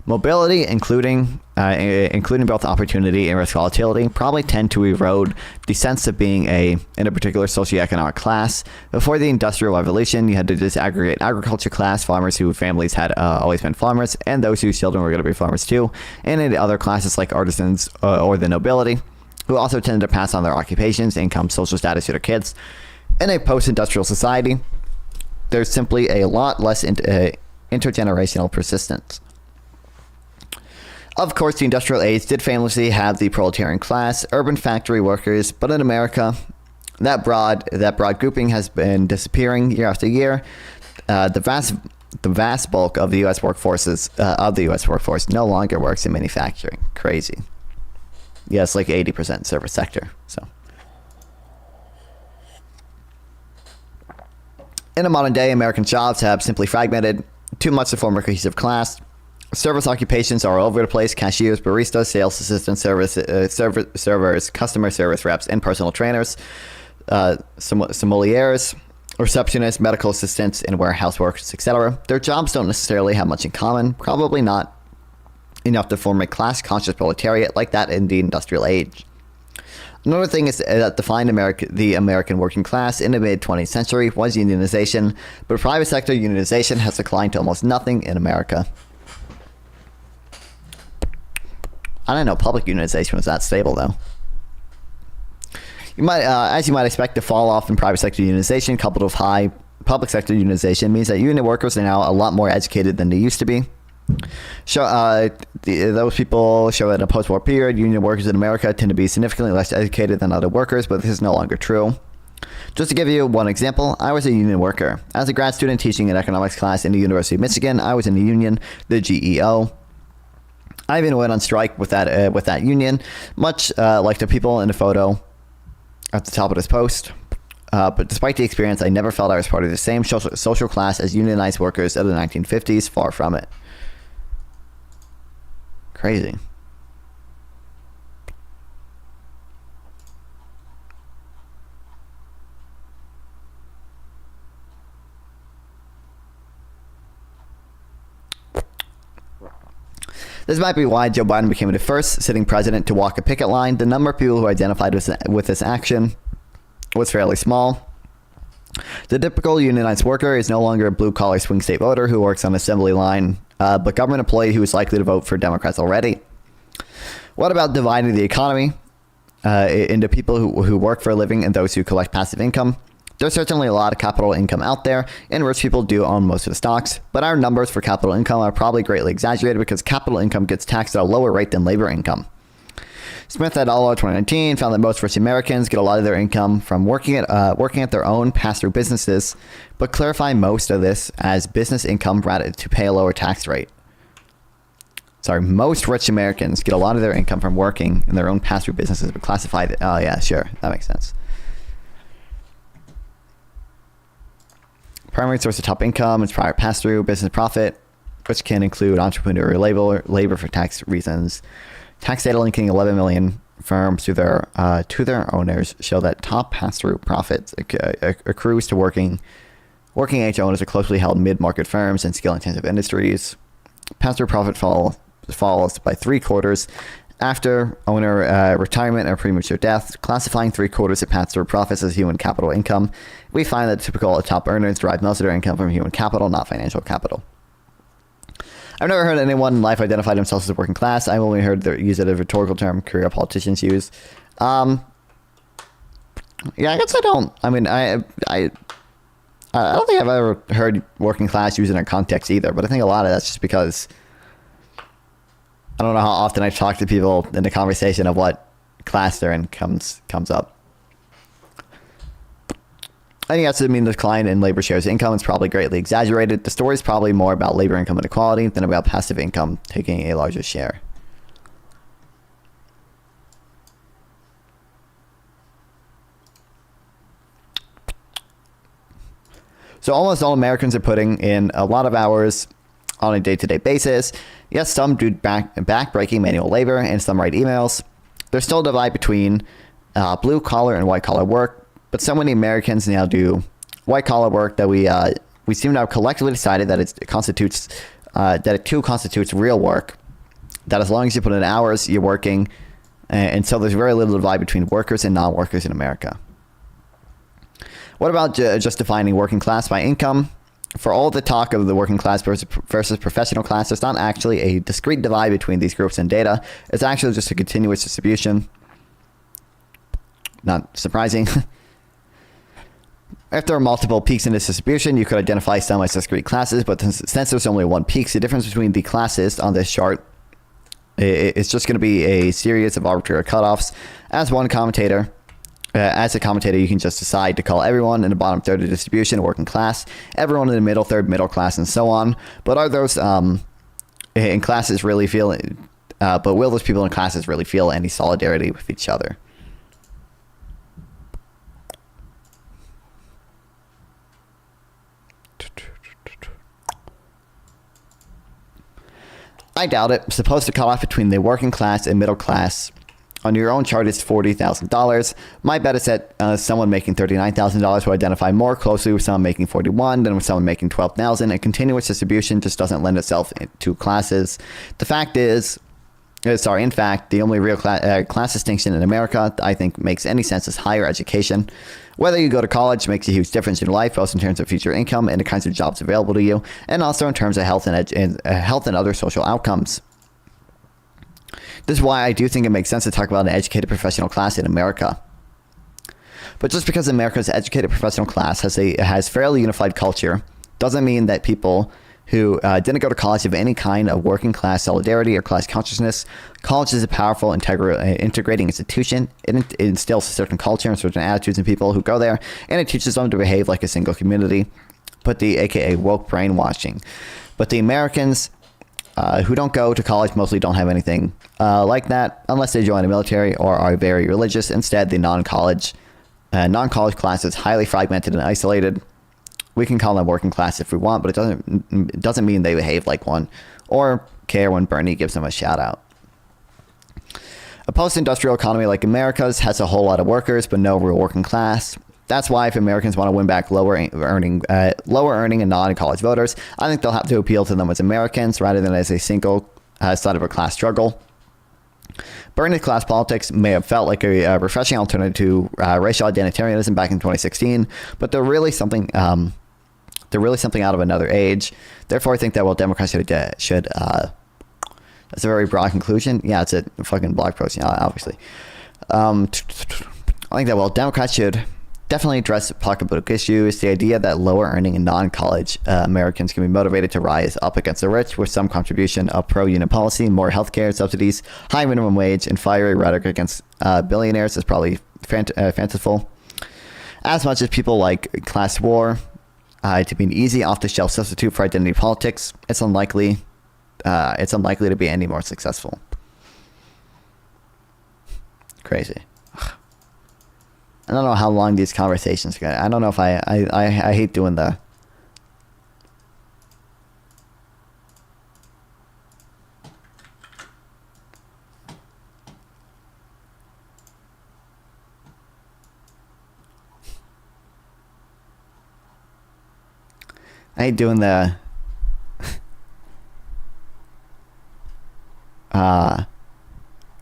Mobility, including both opportunity and risk volatility, probably tend to erode the sense of being in a particular socioeconomic class. Before the Industrial Revolution, you had to disaggregate agriculture class, farmers whose families had always been farmers, and those whose children were going to be farmers too, and in other classes like artisans or the nobility, who also tended to pass on their occupations, income, social status to their kids. In a post-industrial society, there's simply a lot less intergenerational persistence. Of course, the industrial age did famously have the proletarian class, urban factory workers, but in America, that broad grouping has been disappearing year after year. The vast bulk of the U.S. workforce no longer works in manufacturing. Crazy. Yes, like 80% service sector. So, in a modern day, American jobs have simply fragmented too much to form a cohesive class. Service occupations are all over the place: cashiers, baristas, sales assistants, servers, customer service reps, and personal trainers, sommeliers, receptionists, medical assistants, and warehouse workers, etc. Their jobs don't necessarily have much in common, probably not enough to form a class-conscious proletariat like that in the industrial age. Another thing that defined the American working class in the mid-20th century was unionization, but private sector unionization has declined to almost nothing in America. I don't know public unionization was that stable, though. As you might expect, the fall off in private sector unionization coupled with high public sector unionization means that union workers are now a lot more educated than they used to be. Those people show that in a post-war period, union workers in America tend to be significantly less educated than other workers, but this is no longer true. Just to give you one example, I was a union worker. As a grad student teaching an economics class in the University of Michigan, I was in the union, the GEO. I even went on strike with that union, much like the people in the photo at the top of this post. But despite the experience, I never felt I was part of the same social class as unionized workers of the 1950s. Far from it. Crazy. This might be why Joe Biden became the first sitting president to walk a picket line. The number of people who identified with this action was fairly small. The typical unionized worker is no longer a blue-collar swing state voter who works on an assembly line, but government employee who is likely to vote for Democrats already. What about dividing the economy into people who work for a living and those who collect passive income? There's certainly a lot of capital income out there, and rich people do own most of the stocks, but our numbers for capital income are probably greatly exaggerated because capital income gets taxed at a lower rate than labor income. Smith et al. 2019 found that most rich Americans get a lot of their income from working at their own pass-through businesses, but clarify most of this as business income rather to pay a lower tax rate. Sorry, most rich Americans get a lot of their income from working in their own pass-through businesses, but classified. Oh yeah, sure, that makes sense. Primary source of top income is private pass-through business profit, which can include entrepreneurial labor for tax reasons. Tax data linking 11 million firms to their owners show that top pass-through profits accrues to working age owners of closely held mid-market firms and skill-intensive industries. Pass-through profit falls by 3/4 after owner retirement or premature death, classifying 3/4 of pass-through profits as human capital income. We find that typical top earners derive most of their income from human capital, not financial capital. I've never heard anyone in life identify themselves as working class. I've only heard them use it as a rhetorical term career politicians use. Yeah, I guess I don't. I mean, I don't think I've ever heard working class used in a context either, but I think a lot of that's just because I don't know how often I talk to people in the conversation of what class they're in comes up. I think that's to mean the decline in labor shares income is probably greatly exaggerated. The story is probably more about labor income inequality than about passive income taking a larger share. So almost all Americans are putting in a lot of hours on a day-to-day basis. Yes, some do back-breaking manual labor and some write emails. There's still a divide between blue-collar and white-collar work, but so many Americans now do white-collar work that we seem to have collectively decided that it constitutes real work. That as long as you put in hours, you're working, and so there's very little divide between workers and non-workers in America. What about just defining working class by income? For all the talk of the working class versus professional class, there's not actually a discrete divide between these groups in data. It's actually just a continuous distribution. Not surprising. If there are multiple peaks in this distribution, you could identify some as discrete classes, but since there's only one peak, the difference between the classes on this chart is just going to be a series of arbitrary cutoffs. As a commentator, you can just decide to call everyone in the bottom third of the distribution working class, everyone in the middle third middle class, and so on. But are those in classes really feel? But will those people in classes really feel any solidarity with each other? I doubt it. Supposed to cut off between the working class and middle class. On your own chart, it's $40,000. My bet is that someone making $39,000 will identify more closely with someone making $41,000 than with someone making $12,000. A continuous distribution just doesn't lend itself to classes. The fact is, in fact, the only real class distinction in America I think makes any sense is higher education. Whether you go to college makes a huge difference in your life, both in terms of future income and the kinds of jobs available to you, and also in terms of health and other social outcomes. This is why I do think it makes sense to talk about an educated professional class in America. But just because America's educated professional class has fairly unified culture doesn't mean that people who didn't go to college have any kind of working class solidarity or class consciousness. College is a powerful integrating institution. It instills a certain culture and certain attitudes in people who go there, and it teaches them to behave like a single community, aka woke brainwashing. But the Americans who don't go to college mostly don't have anything like that unless they join the military or are very religious. Instead, the non-college class is highly fragmented and isolated. We can call them working class if we want, but it doesn't mean they behave like one or care when Bernie gives them a shout out. A post-industrial economy like America's has a whole lot of workers, but no real working class. That's why if Americans want to win back lower earning and non-college voters, I think they'll have to appeal to them as Americans rather than as a single side of a class struggle. Burning class politics may have felt like a refreshing alternative to racial identitarianism back in 2016, but they're really something out of another age. Therefore, I think that Democrats should that's a very broad conclusion. Yeah, it's a fucking blog post, obviously. I think that Democrats should definitely address pocketbook issues. The idea that lower earning and non-college Americans can be motivated to rise up against the rich with some contribution of pro-union policy, more healthcare subsidies, high minimum wage, and fiery rhetoric against billionaires is probably fanciful. As much as people like class war to be an easy off-the-shelf substitute for identity politics, it's unlikely to be any more successful. Crazy. I don't know how long these conversations go. I don't know if I hate doing the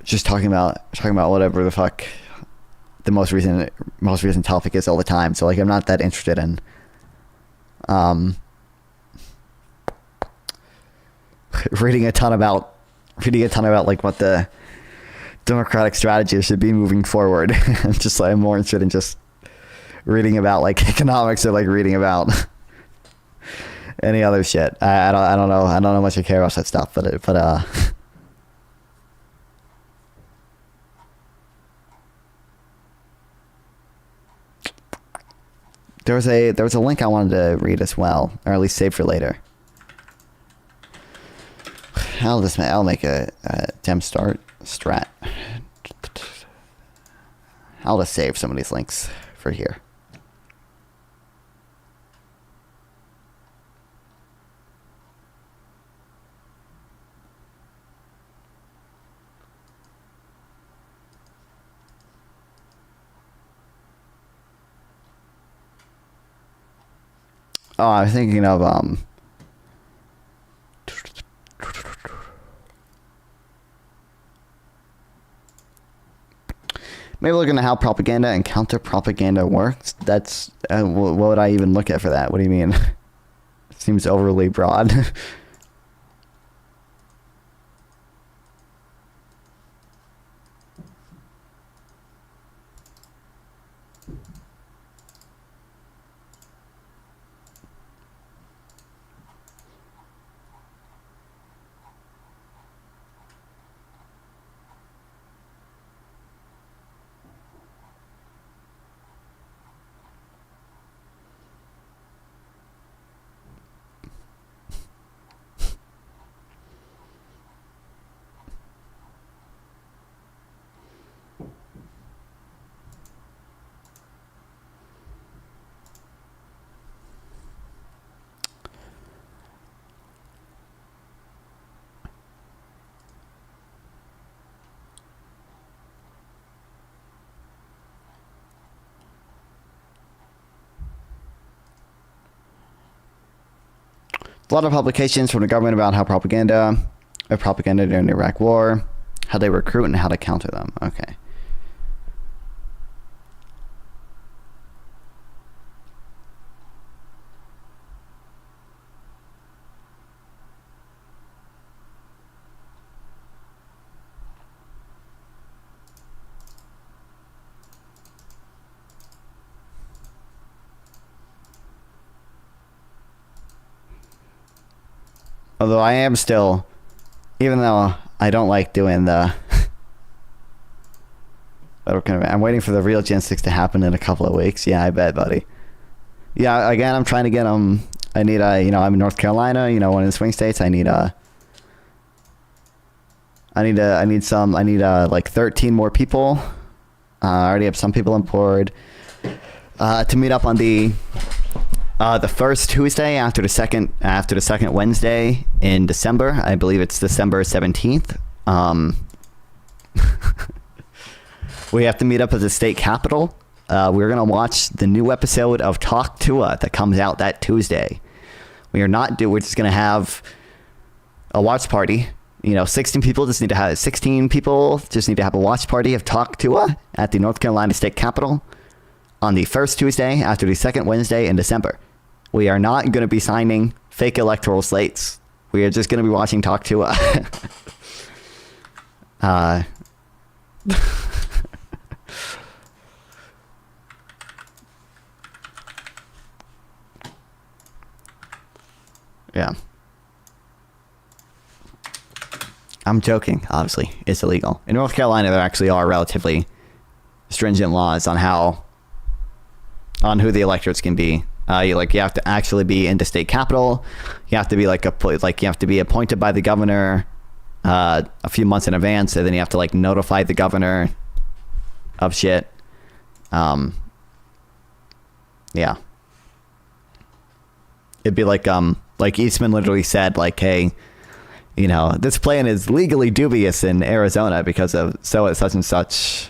just talking about whatever the fuck the most recent topic is all the time. So like I'm not that interested in reading a ton about like what the Democratic strategy should be moving forward. I'm more interested in just reading about like economics or like reading about any other shit. I don't know much I care about that stuff, but there was a link I wanted to read as well, or at least save for later. I'll make a dem strat. I'll just save some of these links for here. Oh, I was thinking of maybe looking at how propaganda and counter-propaganda works. That's what would I even look at for that? What do you mean? It seems overly broad. A lot of publications from the government about how propaganda during the Iraq War, how they recruit and how to counter them. Okay. Although I am still, even though I don't like doing the, I'm waiting for the real Gen 6 to happen in a couple of weeks. Yeah, I bet, buddy. Yeah, again, I'm trying to get I need I'm in North Carolina, one of the swing states. I need like 13 more people. I already have some people on board to meet up on the first Tuesday after the second Wednesday in December. I believe it's December 17th. We have to meet up at the state capitol. We're gonna watch the new episode of Talk to Us that comes out that Tuesday. We're just gonna have a watch party 16 people just need to have a watch party of Talk Tua at the North Carolina State Capitol on the first Tuesday after the second Wednesday in December. We are not going to be signing fake electoral slates. We are just going to be watching Talk Tua. Yeah. I'm joking, obviously. It's illegal. In North Carolina, there actually are relatively stringent laws on who the electors can be. You have to actually be in the state capitol. You have to be you have to be appointed by the governor a few months in advance, and then you have to notify the governor of shit. Yeah. It'd be like Eastman literally said, hey, this plan is legally dubious in Arizona because of such and such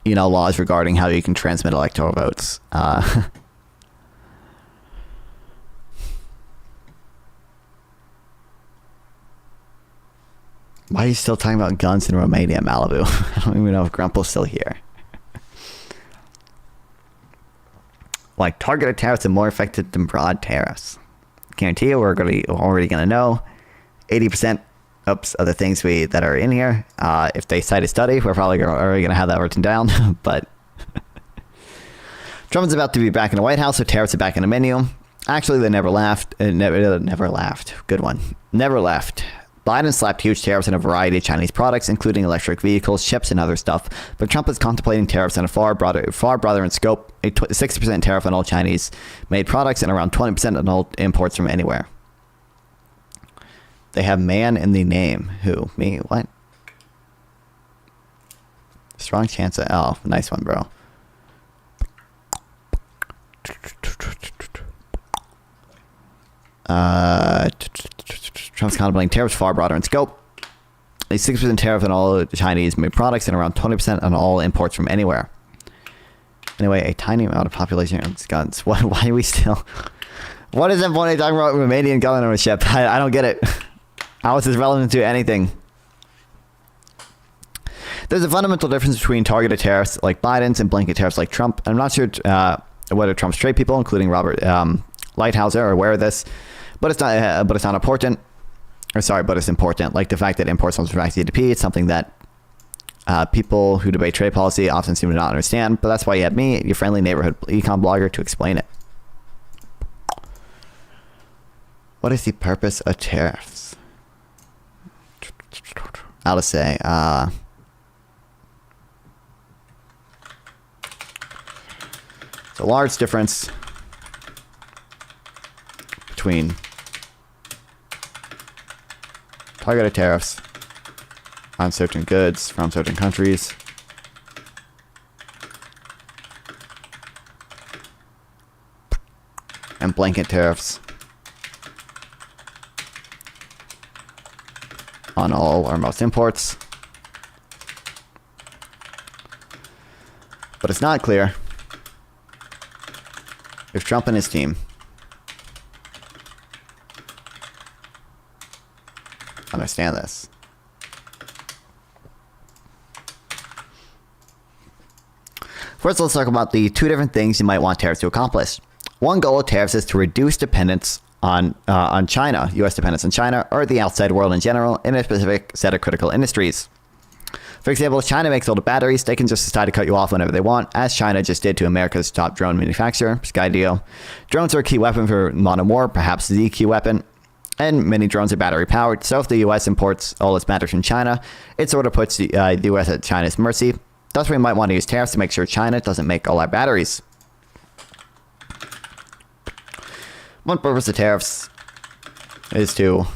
laws regarding how you can transmit electoral votes. Why are you still talking about guns in Romania, Malibu? I don't even know if Grumple's still here. Targeted tariffs are more effective than broad tariffs. Guarantee you, we're already going to know 80% of the things that are in here. If they cite a study, we're probably already going to have that written down. But Trump is about to be back in the White House, so tariffs are back in the menu. Actually, they never laughed. Never laughed. Good one. Never left. Biden slapped huge tariffs on a variety of Chinese products, including electric vehicles, chips, and other stuff. But Trump is contemplating tariffs on a far broader in scope, a 60% tariff on all Chinese-made products and around 20% on all imports from anywhere. They have man in the name. Who? Me? What? Strong chance of... Oh, nice one, bro. Trump's contemplating tariffs far broader in scope. A 6% tariff on all Chinese-made products and around 20% on all imports from anywhere. Anyway, a tiny amount of population owns guns. Why are we still... What is the point of talking about Romanian gun ownership? I don't get it. How is this relevant to anything? There's a fundamental difference between targeted tariffs like Biden's and blanket tariffs like Trump. I'm not sure whether Trump's trade people, including Robert Lighthouser, are aware of this, but it's not important. But it's important. Like the fact that imports don't subtract GDP. It's something that people who debate trade policy often seem to not understand. But that's why you had me, your friendly neighborhood econ blogger, to explain it. What is the purpose of tariffs? I'll just say, it's a large difference between targeted tariffs on certain goods from certain countries and blanket tariffs on all or most imports. But it's not clear if Trump and his team understand this. First, let's talk about the two different things you might want tariffs to accomplish. One goal of tariffs is to reduce dependence on China, U.S. dependence on China, or the outside world in general, in a specific set of critical industries. For example, if China makes all the batteries, they can just decide to cut you off whenever they want, as China just did to America's top drone manufacturer, Skydio. Drones are a key weapon for modern war, perhaps the key weapon, and many drones are battery powered, so if the U.S. imports all its batteries from China, it sort of puts the U.S. at China's mercy. Thus, we might want to use tariffs to make sure China doesn't make all our batteries. One purpose of tariffs is to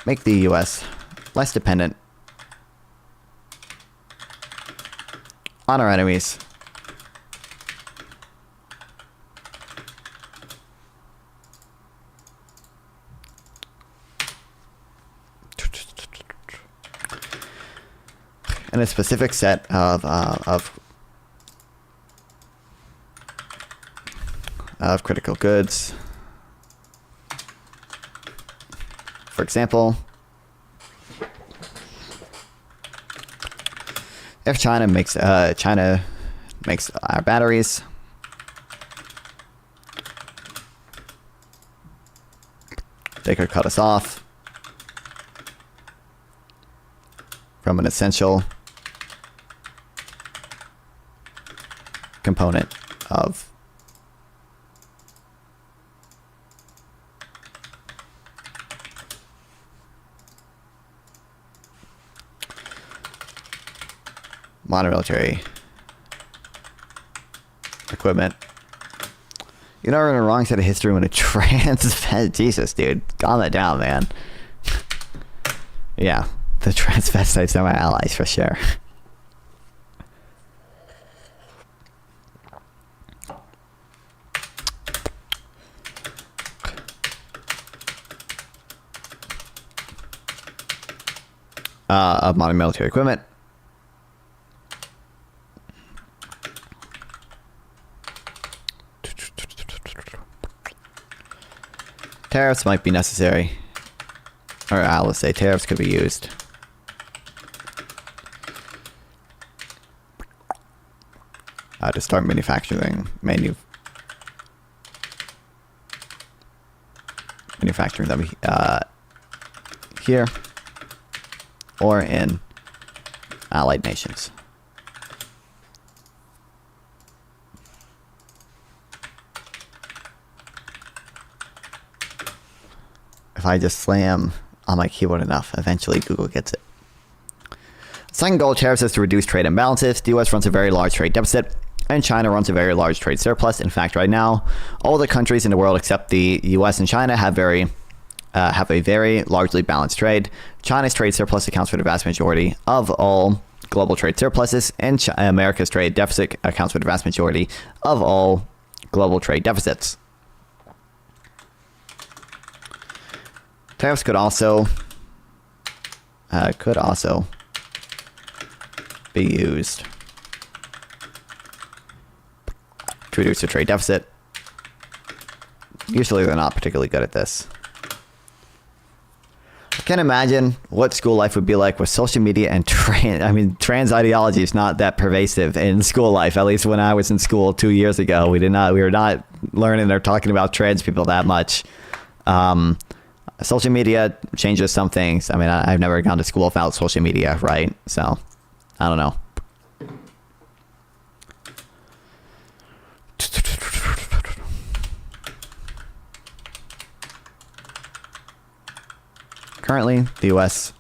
make the U.S. less dependent on our enemies. And a specific set of critical goods For example, if China makes our batteries, they could cut us off from an essential component of modern military equipment. You know, we're in the wrong side of history when it Jesus, dude. Calm that down, man. Yeah, the transvestites are my allies for sure. Of modern military equipment. Tariffs might be necessary. Or let's say tariffs could be used. To start manufacturing them here or in allied nations. If I just slam on my keyboard enough, eventually Google gets it. Second goal of tariffs is to reduce trade imbalances. The US runs a very large trade deficit, and China runs a very large trade surplus. In fact, right now, all the countries in the world except the US and China have a very largely balanced trade. China's trade surplus accounts for the vast majority of all global trade surpluses, and America's trade deficit accounts for the vast majority of all global trade deficits. Tariffs could also be used to reduce the trade deficit. Usually they're not particularly good at this. I can't imagine what school life would be like with social media and trans ideology is not that pervasive in school life. At least when I was in school 2 years ago, we were not learning or talking about trans people that much. Social media changes some things. I mean, I've never gone to school without social media, right? So, I don't know. Currently, the US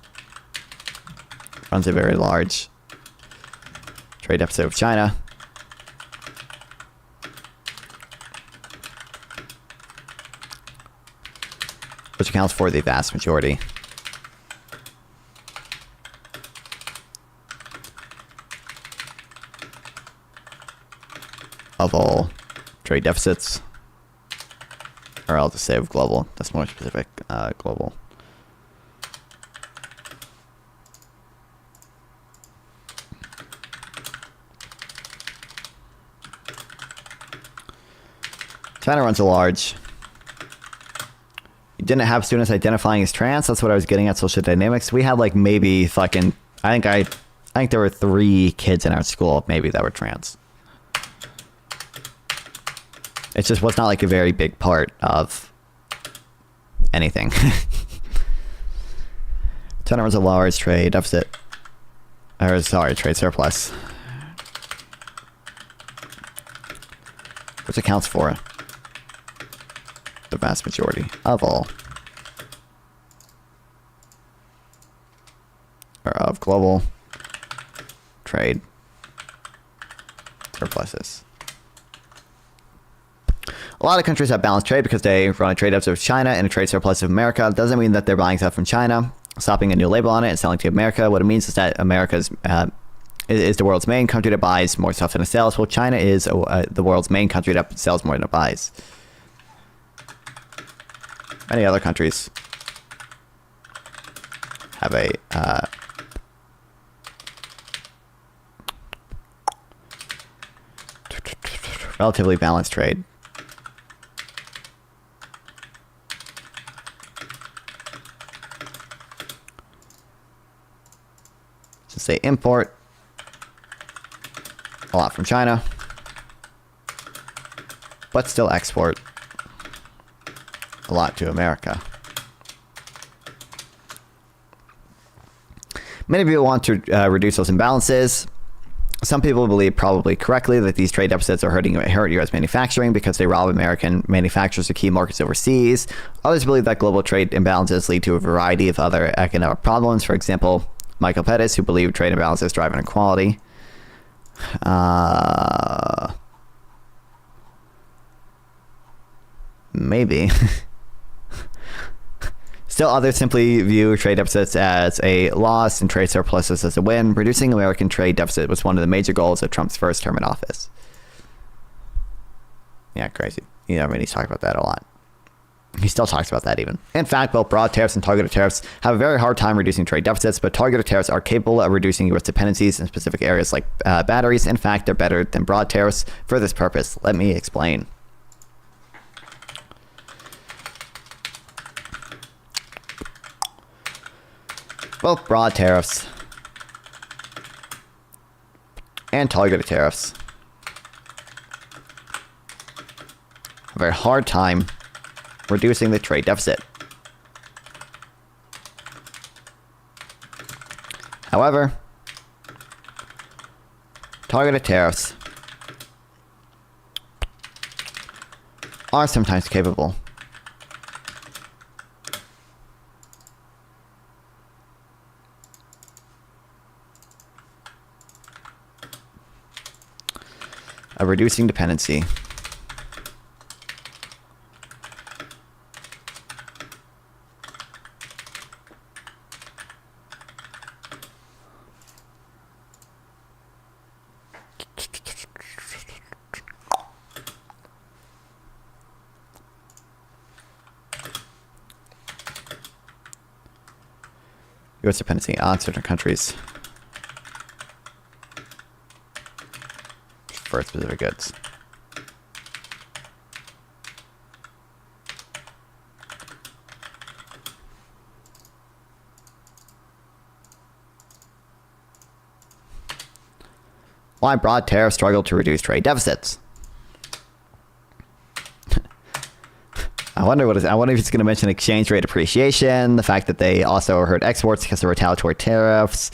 runs a very large trade deficit with China. Which accounts for the vast majority of all trade deficits. Or I'll just say of global. That's more specific. Global. China runs a large. You didn't have students identifying as trans. That's what I was getting at. Social dynamics. We had like maybe fucking. I think there were 3 kids in our school maybe that were trans. It just was not like a very big part of anything. China runs a large trade deficit. Or sorry, trade surplus, which accounts for the vast majority of all or of global trade surpluses. A lot of countries have balanced trade because they run a trade deficit with China and a trade surplus of America. It doesn't mean that they're buying stuff from China, slapping a new label on it and selling to America. What it means is that America is the world's main country that buys more stuff than it sells. Well, China is the world's main country that sells more than it buys. Many other countries have a relatively balanced trade. Since they import a lot from China, but still export a lot to America. Many people want to reduce those imbalances. Some people believe, probably correctly, that these trade deficits are hurt U.S. manufacturing because they rob American manufacturers of key markets overseas. Others believe that global trade imbalances lead to a variety of other economic problems. For example, Michael Pettis, who believed trade imbalances drive inequality. Maybe. Still, others simply view trade deficits as a loss and trade surpluses as a win. Reducing American trade deficit was one of the major goals of Trump's first term in office. Yeah, crazy. You know, I mean, he's talking about that a lot. He still talks about that even. In fact, both broad tariffs and targeted tariffs have a very hard time reducing trade deficits, but targeted tariffs are capable of reducing U.S. dependencies in specific areas like batteries. In fact, they're better than broad tariffs for this purpose. Let me explain. Both broad tariffs and targeted tariffs have a very hard time reducing the trade deficit. However, targeted tariffs are sometimes capable of reducing dependency U.S. dependency on certain countries for specific goods. Why broad tariffs struggle to reduce trade deficits? I wonder if it's going to mention exchange rate appreciation, the fact that they also hurt exports because of retaliatory tariffs,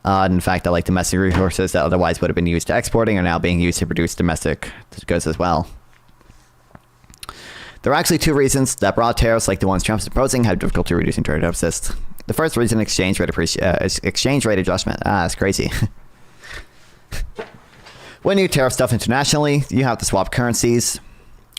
and the fact that like domestic resources that otherwise would have been used to exporting are now being used to produce domestic goods as well. There are actually two reasons that broad tariffs like the ones Trump's proposing have difficulty reducing trade deficits. The first reason, exchange rate adjustment. It's crazy. When you tariff stuff internationally, you have to swap currencies.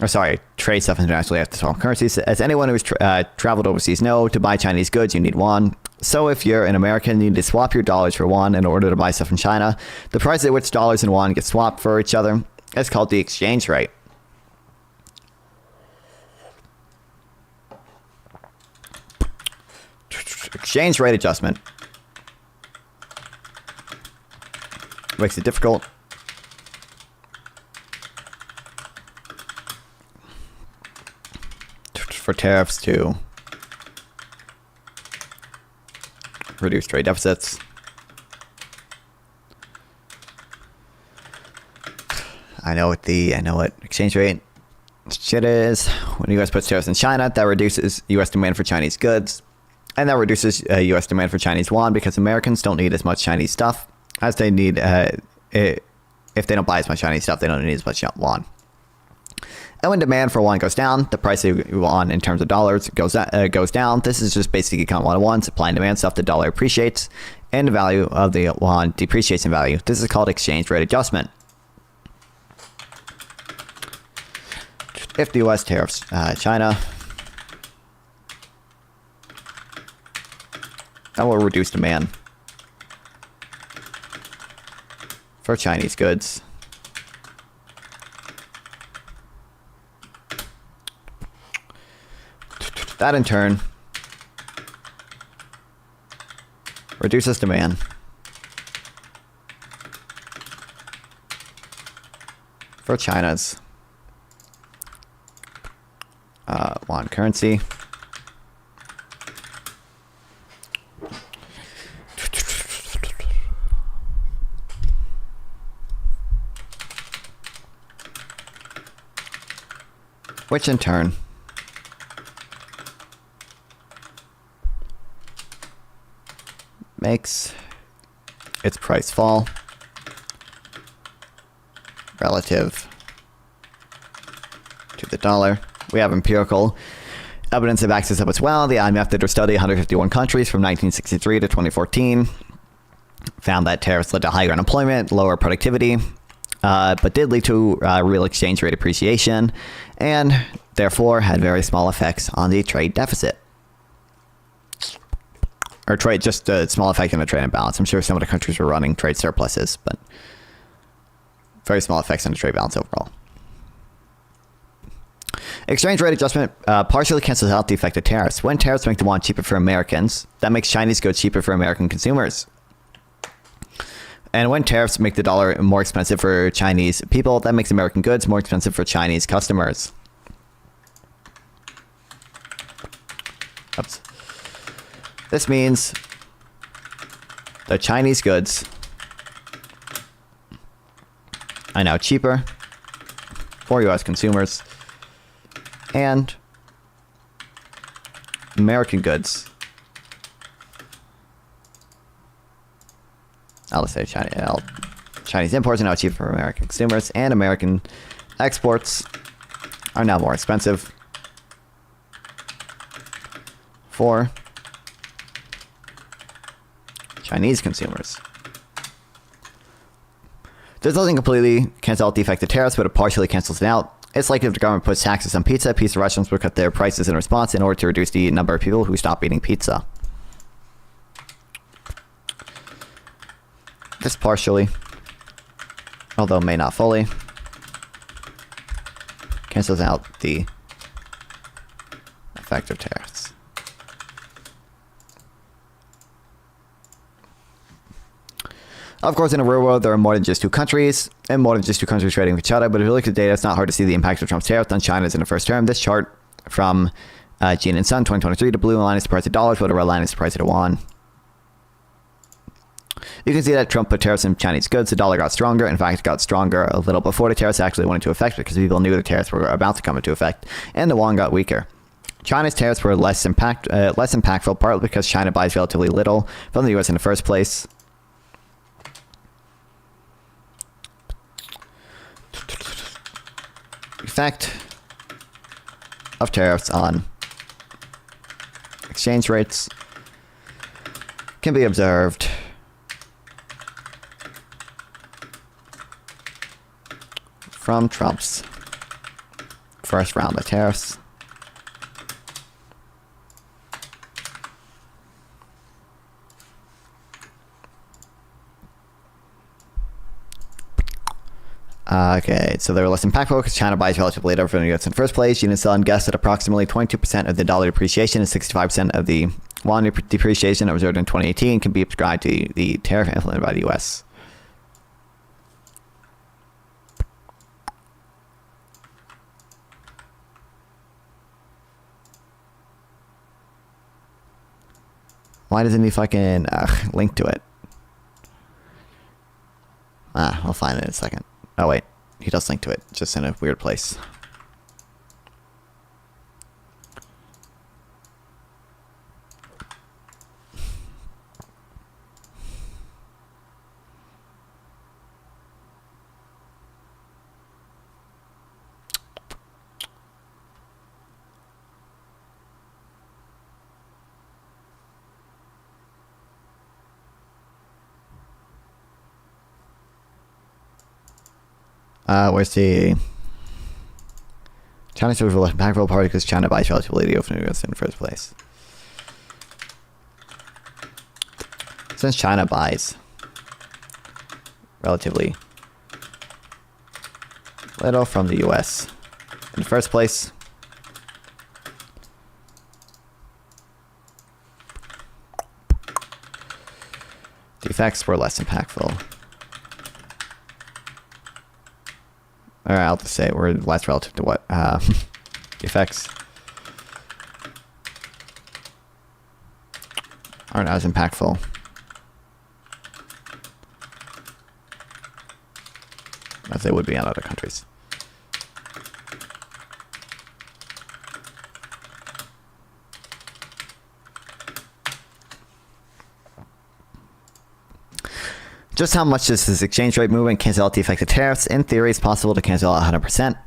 Or sorry, trade stuff internationally, you have to swap currencies. As anyone who's traveled overseas know, to buy Chinese goods, you need yuan. So if you're an American, you need to swap your dollars for yuan in order to buy stuff from China. The price at which dollars and yuan get swapped for each other is called the exchange rate. Exchange rate adjustment makes it difficult for tariffs to reduce trade deficits. I know what exchange rate shit is. When the U.S. puts tariffs in China, that reduces U.S. demand for Chinese goods, and that reduces U.S. demand for Chinese yuan because Americans don't need as much Chinese stuff as they need. If they don't buy as much Chinese stuff, they don't need as much yuan. And when demand for yuan goes down, the price of yuan in terms of dollars goes down. This is just basic econ 101, supply and demand stuff. The dollar appreciates, and the value of the yuan depreciates in value. This is called exchange rate adjustment. If the U.S. tariffs China, that will reduce demand for Chinese goods. That in turn reduces demand for China's yuan currency. which in turn makes its price fall relative to the dollar. We have empirical evidence that backs this up as well. The IMF did a study of 151 countries from 1963 to 2014. Found that tariffs led to higher unemployment, lower productivity, but did lead to real exchange rate appreciation, and therefore had very small effects on the trade deficit. Or trade, just a small effect on the trade imbalance. I'm sure some of the countries were running trade surpluses, but very small effects on the trade balance overall. Exchange rate adjustment partially cancels out the effect of tariffs. When tariffs make the yuan cheaper for Americans, that makes Chinese goods cheaper for American consumers. And when tariffs make the dollar more expensive for Chinese people, that makes American goods more expensive for Chinese customers. Oops. This means that Chinese goods are now cheaper for U.S. consumers, and American goods, I'll just say Chinese imports are now cheaper for American consumers, and American exports are now more expensive for Chinese consumers. This doesn't completely cancel out the effect of tariffs, but it partially cancels it out. It's like if the government puts taxes on pizza restaurants would cut their prices in response in order to reduce the number of people who stop eating pizza. This partially, although may not fully, cancels out the effect of tariffs. Of course, in a real world, there are more than just two countries, and more than just two countries trading with each other. But if you look at the data, it's not hard to see the impact of Trump's tariffs on China's in the first term. This chart from Gene and Sun, 2023, the blue line is the price of dollars, while the red line is the price of the yuan. You can see that Trump put tariffs on Chinese goods. The dollar got stronger. In fact, it got stronger a little before the tariffs actually went into effect, because people knew the tariffs were about to come into effect, and the yuan got weaker. China's tariffs were less impactful, partly because China buys relatively little from the U.S. in the first place. Effect of tariffs on exchange rates can be observed from Trump's first round of tariffs. Okay, so they were less impactful because China buys relatively later from the U.S. in the first place. Gene and Sun guessed that approximately 22% of the dollar depreciation and 65% of the yuan depreciation observed in 2018 can be ascribed to the tariff implemented by the U.S. Why doesn't he fucking link to it? I'll find it in a second. Oh wait, he does link to it, just in a weird place. Where's the China's sort of a impactful party because China buys relatively little from the U.S. in the first place. Since China buys relatively little from the U.S. in the first place, the effects were less impactful. Or I'll just say we're less relative to what the effects aren't as impactful as they would be on other countries. Just how much does this exchange rate movement cancel out the effect of tariffs? In theory, it's possible to cancel out 100%.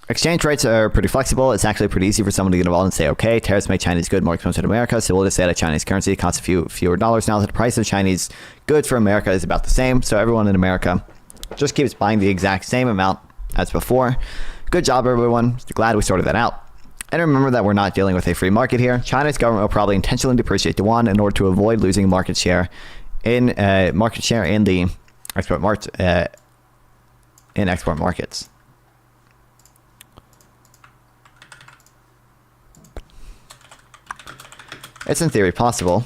Exchange rates are pretty flexible. It's actually pretty easy for someone to get involved and say, okay, tariffs make Chinese good more expensive in America, so we'll just say that Chinese currency costs fewer dollars now that the price of Chinese goods for America is about the same, so everyone in America just keeps buying the exact same amount as before. Good job, everyone. Glad we sorted that out. And remember that we're not dealing with a free market here. China's government will probably intentionally depreciate the yuan in order to avoid losing market share in the export markets. It's in theory possible.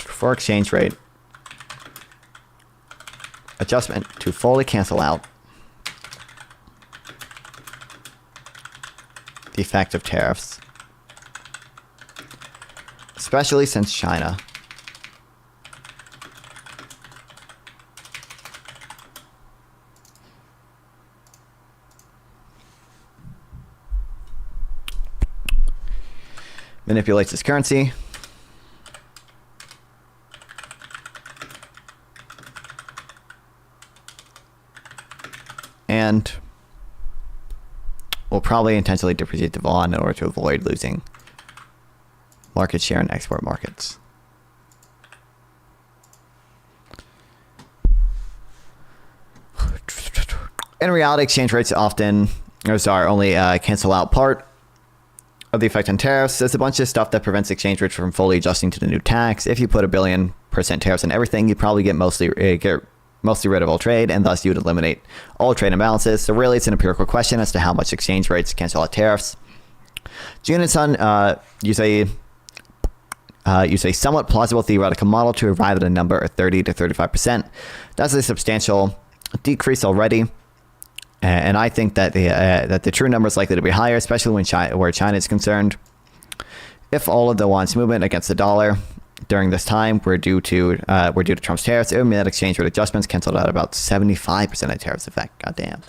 For exchange rate adjustment to fully cancel out the effect of tariffs, especially since China manipulates its currency and will probably intentionally depreciate the yuan in order to avoid losing market share in export markets. In reality, exchange rates often only cancel out part of the effect on tariffs. There's a bunch of stuff that prevents exchange rates from fully adjusting to the new tax. If you put 1 billion% tariffs on everything, you'd probably get mostly rid of all trade, and thus you would eliminate all trade imbalances. So really, it's an empirical question as to how much exchange rates cancel out tariffs. June and Sun use a somewhat plausible theoretical model to arrive at a number of 30 to 35%. That's a substantial decrease already. And I think that the true number is likely to be higher, especially where China is concerned. If all of the yuan's movement against the dollar during this time were due to Trump's tariffs, it would mean that exchange rate adjustments canceled out about 75% of tariffs effect. Goddamn.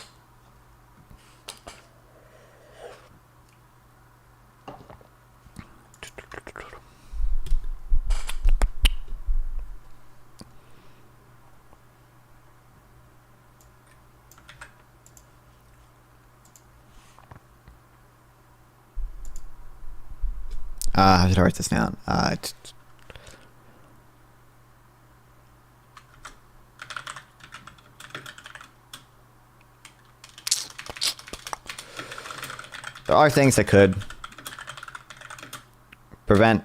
How should I write this down? There are things that could prevent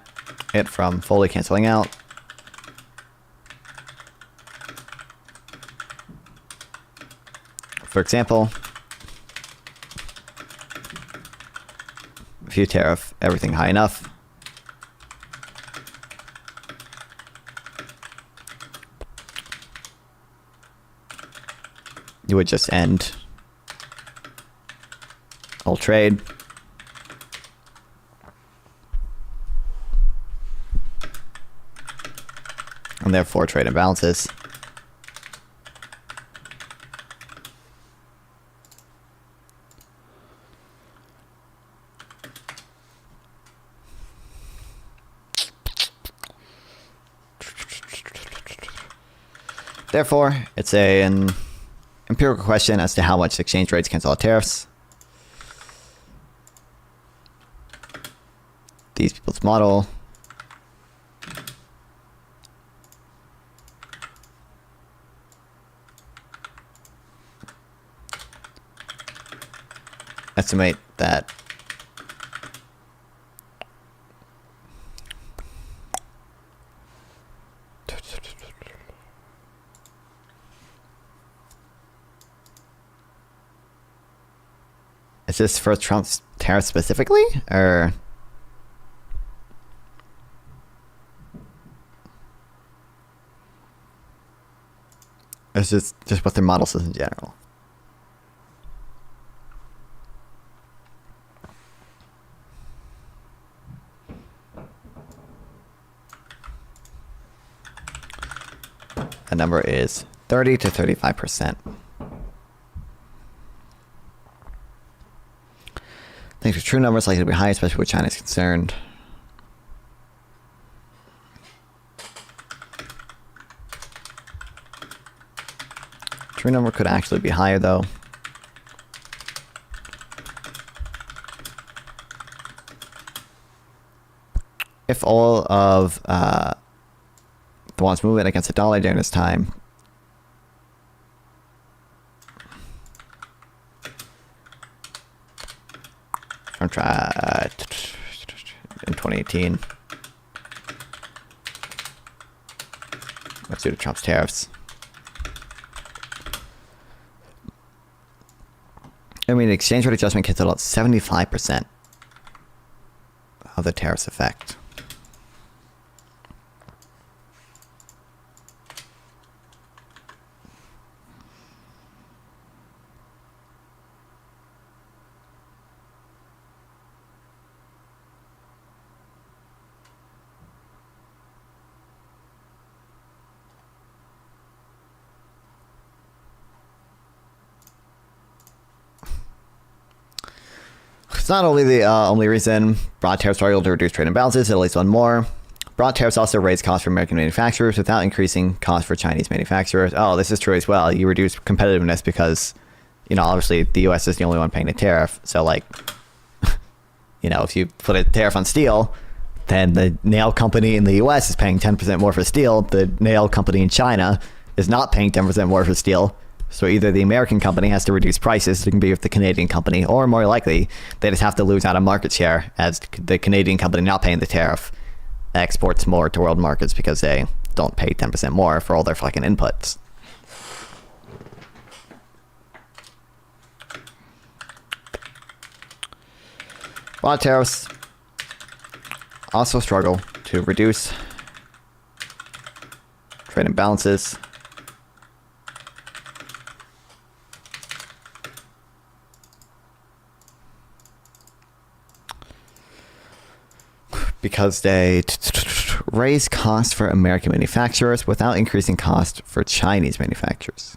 it from fully canceling out. For example, if you tariff everything high enough, you would just end all trade. And therefore trade imbalances. Therefore, it's an empirical question as to how much exchange rates cancel out tariffs. These people's model. Estimate that is this for Trump's tariff specifically, or is this just what their model says in general? The number is 30 to 35%. I think the true number is likely to be high, especially where China is concerned. True number could actually be higher, though. If all of the won's movement against the dollar during this time in 2018, that's due to Trump's tariffs. I mean, the exchange rate adjustment kits about 75% of the tariffs effect. It's not only the only reason broad tariffs are able to reduce trade imbalances, at least one more. Broad tariffs also raise costs for American manufacturers without increasing costs for Chinese manufacturers. Oh, this is true as well. You reduce competitiveness because, you know, obviously the U.S. is the only one paying the tariff. So, like, you know, if you put a tariff on steel, then the nail company in the U.S. is paying 10% more for steel. The nail company in China is not paying 10% more for steel. So either the American company has to reduce prices to compete with the Canadian company, or more likely, they just have to lose out on market share as the Canadian company not paying the tariff exports more to world markets because they don't pay 10% more for all their fucking inputs. Broad tariffs also struggle to reduce trade imbalances. Because they raise costs for American manufacturers without increasing costs for Chinese manufacturers.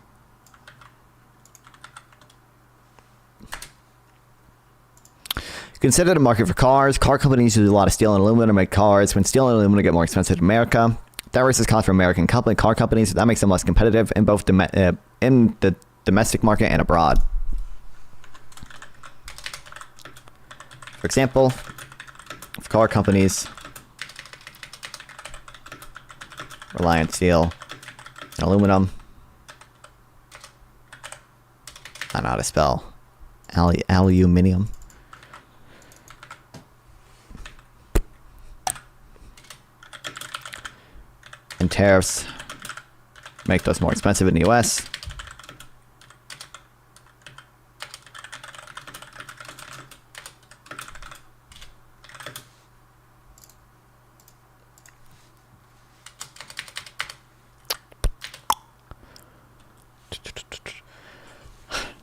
Consider the market for cars. Car companies use a lot of steel and aluminum to make cars. When steel and aluminum get more expensive in America, that raises costs for American car companies. That makes them less competitive in both in the domestic market and abroad. For example, if car companies rely on steel and aluminum, I don't know how to spell aluminium. And tariffs make those more expensive in the US.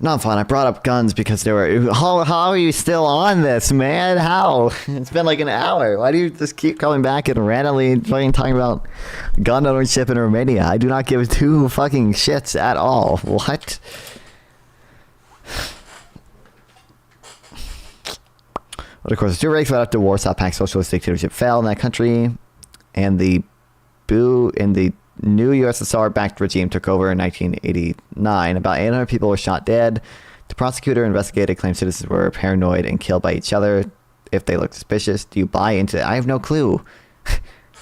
No, I'm fine. I brought up guns because they were... How are you still on this, man? How? It's been like an hour. Why do you just keep coming back and randomly fucking talking about gun ownership in Romania? I do not give two fucking shits at all. What? But of course, the two ranks right after Warsaw Pact socialist dictatorship fell in that country, and the new USSR-backed regime took over in 1989. About 800 people were shot dead. The prosecutor investigated, claimed citizens were paranoid and killed by each other if they looked suspicious. Do you buy into it? I have no clue.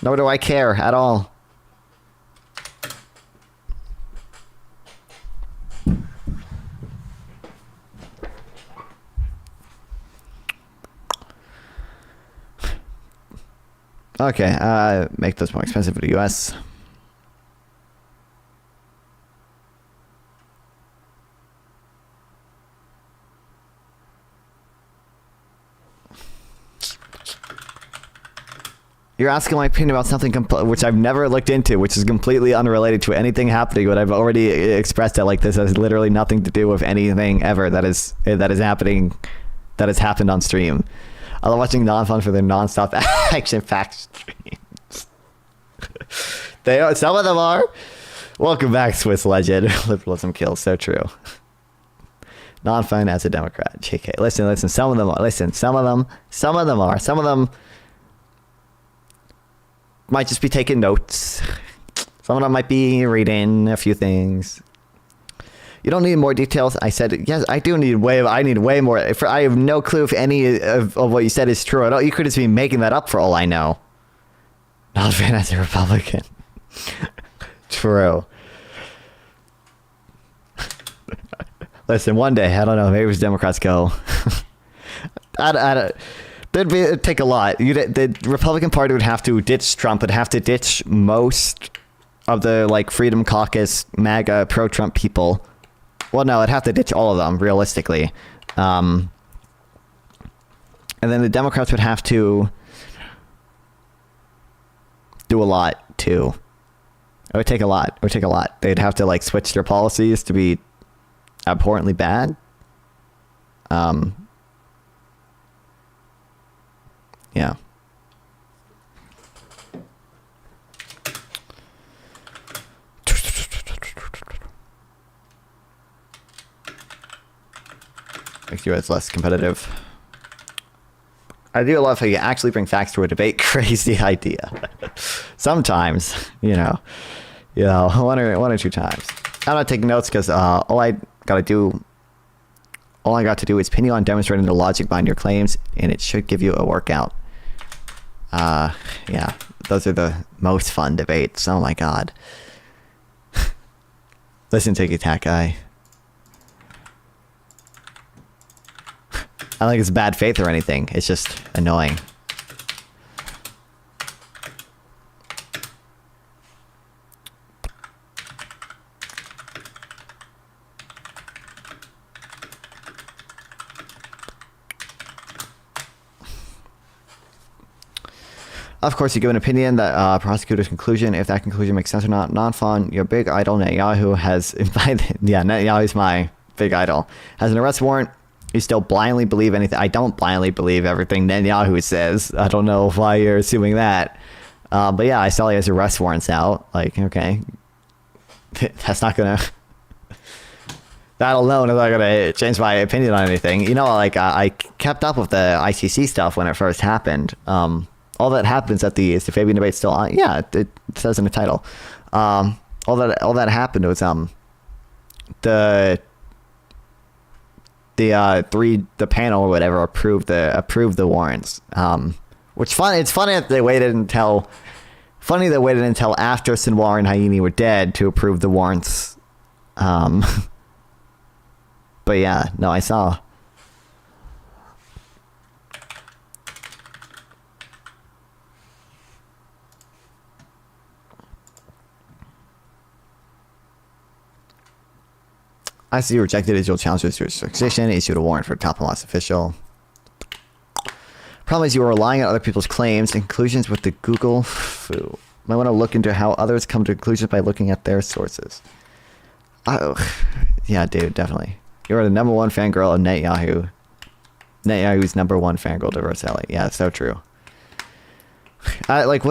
Nor do I care at all. Okay, make those more expensive for the US. You're asking my opinion about something which I've never looked into, which is completely unrelated to anything happening. But I've already expressed it like this has literally nothing to do with anything ever that is happening, that has happened on stream. I love watching non-fun for their non-stop action-packed streams. Some of them are. Welcome back, Swiss legend. Liberalism kills. So true. Non-fun as a Democrat. JK. Listen. Some of them are. Some of them might just be taking notes. Some of them might be reading a few things. You don't need more details. I said, yes, I do need I need way more. I have no clue if any of what you said is true at all. You could just be making that up for all I know. Not fan as a Republican. True. Listen, one day, I don't know, maybe as Democrats go. It'd take a lot. The Republican Party would have to ditch Trump, would have to ditch most of the like Freedom Caucus, MAGA, pro-Trump people. Well, no, I'd have to ditch all of them, realistically. And then the Democrats would have to do a lot, too. It would take a lot. They'd have to, like, switch their policies to be abhorrently bad. Yeah. Makes you less competitive. I do love how you actually bring facts to a debate. Crazy idea. Sometimes, one or two times. I'm not taking notes because all I got to do is pin you on demonstrating the logic behind your claims, and it should give you a workout. Yeah, those are the most fun debates. Oh my god. Listen, Ticky Tack Guy. I don't think it's bad faith or anything. It's just annoying. Of course, you give an opinion that prosecutor's conclusion, if that conclusion makes sense or not. Non-fun, your big idol Netanyahu has invited. Yeah, Netanyahu's my big idol. Has an arrest warrant. You still blindly believe anything. I don't blindly believe everything Netanyahu says. I don't know why you're assuming that. But yeah, I saw he has arrest warrants out. Like, okay. That's not gonna... that alone is not gonna change my opinion on anything. I kept up with the ICC stuff when it first happened. All that happens is the Fabian debate still on? Yeah, it says in the title. All that happened was the panel or whatever approved the warrants. It's funny that they waited until after Sinwar and Hayini were dead to approve the warrants. But yeah, no, I saw. ICC rejected Israel challenges to jurisdiction, issued a warrant for a top and loss official. Problem is you are relying on other people's claims and conclusions with the Google foo. Might want to look into how others come to conclusions by looking at their sources. Oh, yeah, dude, definitely. You're the number one fangirl of Netanyahu. Netanyahu's number one fangirl to Rosselli. Yeah, it's so true. Generally,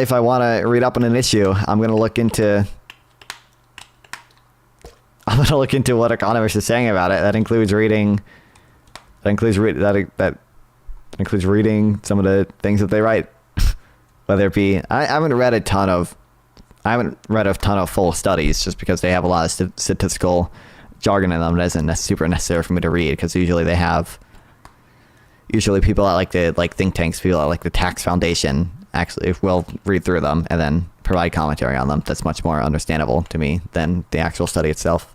if I want to read up on an issue, I'm going to look into what economists are saying about it. That includes reading some of the things that they write. Whether it be, I haven't read a ton of full studies just because they have a lot of statistical jargon in them that isn't super necessary for me to read, because usually people at think tanks, people at the Tax Foundation actually will read through them and then provide commentary on them. That's much more understandable to me than the actual study itself.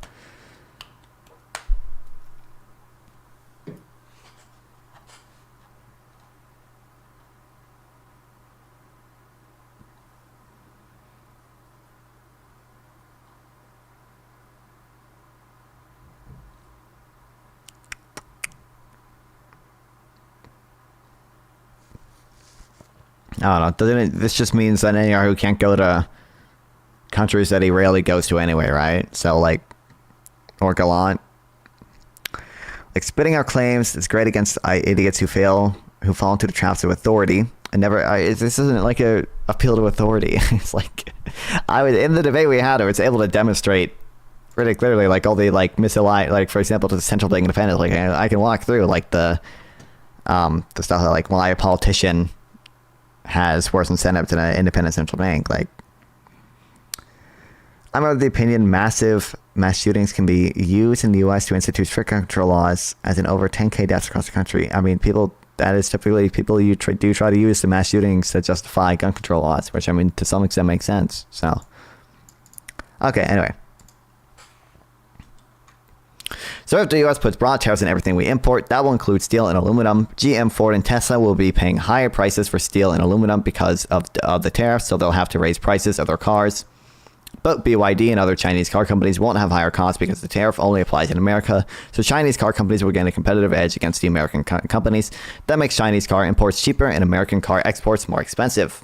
I don't know. This just means that Netanyahu can't go to countries that he rarely goes to anyway, right? So, or Gallant. Spitting our claims is great against idiots who fall into the traps of authority. This isn't like a appeal to authority. It's like in the debate we had, I was able to demonstrate pretty clearly, like all the like misaligned, like for example, to the central bank independence. Like I can walk through like the stuff that like why a politician has worse incentive than an independent central bank. Like I'm of the opinion massive mass shootings can be used in the U.S. to institute strict gun control laws, as in over 10K deaths across the country. I mean, that is typically people do try to use the mass shootings to justify gun control laws, which I mean to some extent makes sense. So, okay, anyway. So if the U.S. puts broad tariffs on everything we import, that will include steel and aluminum. GM, Ford, and Tesla will be paying higher prices for steel and aluminum because of the tariffs, so they'll have to raise prices of their cars. But BYD and other Chinese car companies won't have higher costs because the tariff only applies in America. So Chinese car companies will gain a competitive edge against the American companies. That makes Chinese car imports cheaper and American car exports more expensive.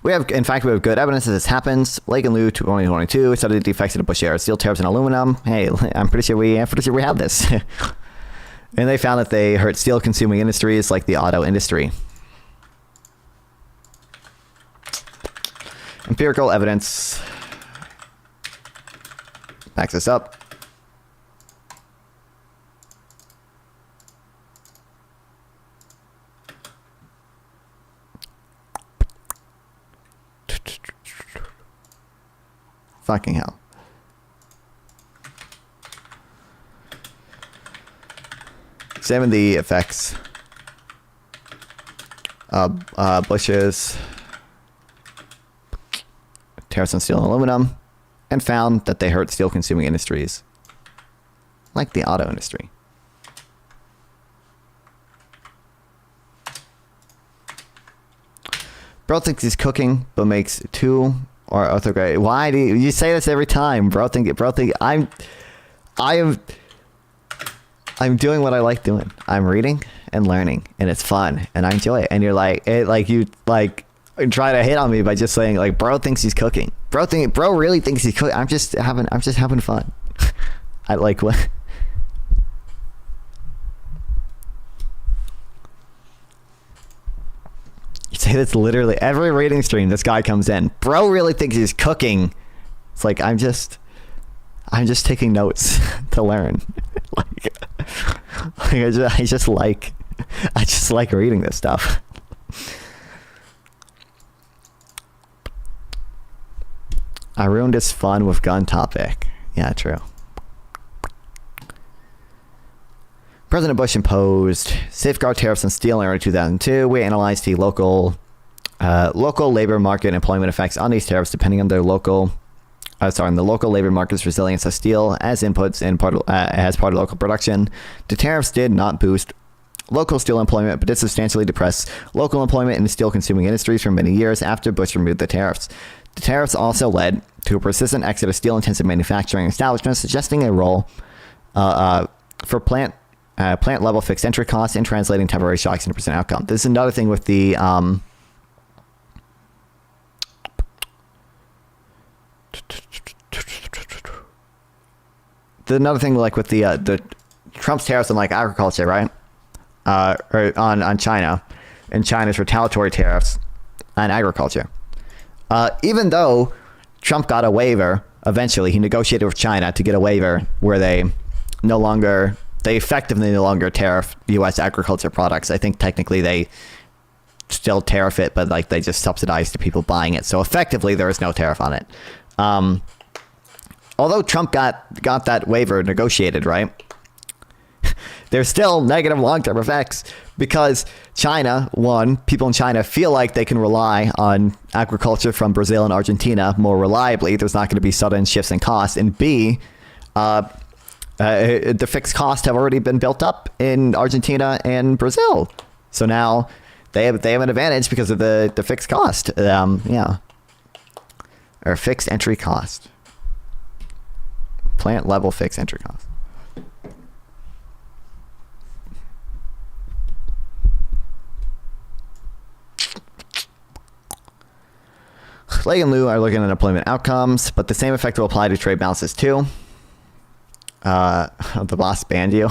In fact, we have good evidence that this happens. Lake and Liu 2022 studied the effects of the Bush era steel tariffs on aluminum. Hey, I'm pretty sure we have this. And they found that they hurt steel consuming industries like the auto industry. Empirical evidence backs this up. Fucking hell. Examine the effects of Bush's tariffs on steel and aluminum, and found that they hurt steel consuming industries like the auto industry. Bro thinks he's cooking, but makes two or orthography. Why do you say this every time? Bro think I'm doing what I like doing. I'm reading and learning, and it's fun, and I enjoy it. And you're like, you try to hit on me by just saying like, bro thinks he's cooking. Bro really thinks he's cooking. I'm just having fun. I like what. You say that's literally every reading stream this guy comes in. Bro really thinks he's cooking. It's like I'm just taking notes to learn. I just like reading this stuff. I ruined his fun with gun topic. Yeah, true. President Bush imposed safeguard tariffs on steel in early 2002. We analyzed the local labor market employment effects on these tariffs depending on the local labor market's resilience of steel as inputs and as part of local production. The tariffs did not boost local steel employment, but did substantially depress local employment in the steel consuming industries for many years after Bush removed the tariffs. The tariffs also led to a persistent exit of steel-intensive manufacturing establishments, suggesting a role for plant-level fixed entry costs and translating temporary shocks into percent outcome. This is another thing with the Trump's tariffs on like agriculture, right? Or on China, and China's retaliatory tariffs on agriculture. Even though Trump got a waiver, eventually he negotiated with China to get a waiver where they effectively no longer tariff U.S. agriculture products. I think technically they still tariff it, but like they just subsidize the people buying it. So effectively there is no tariff on it. Although Trump got that waiver negotiated, right? There's still negative long-term effects because people in China feel like they can rely on agriculture from Brazil and Argentina more reliably. There's not going to be sudden shifts in costs. And B, the fixed costs have already been built up in Argentina and Brazil. So now they have an advantage because of the fixed cost. Or fixed entry cost. Plant level fixed entry cost. Lei and Liu are looking at employment outcomes, but the same effect will apply to trade balances too. The boss banned you.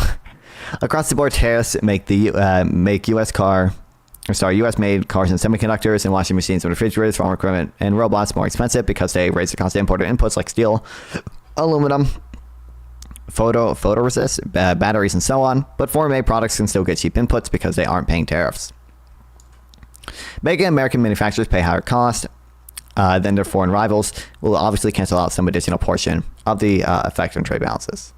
Across the board tariffs make U.S. car U.S. made cars and semiconductors and washing machines and refrigerators, farm equipment, and robots more expensive because they raise the cost of imported inputs like steel, aluminum, photoresist, batteries, and so on. But foreign-made products can still get cheap inputs because they aren't paying tariffs. Making American manufacturers pay higher cost than their foreign rivals will obviously cancel out some additional portion of the effect on trade balances.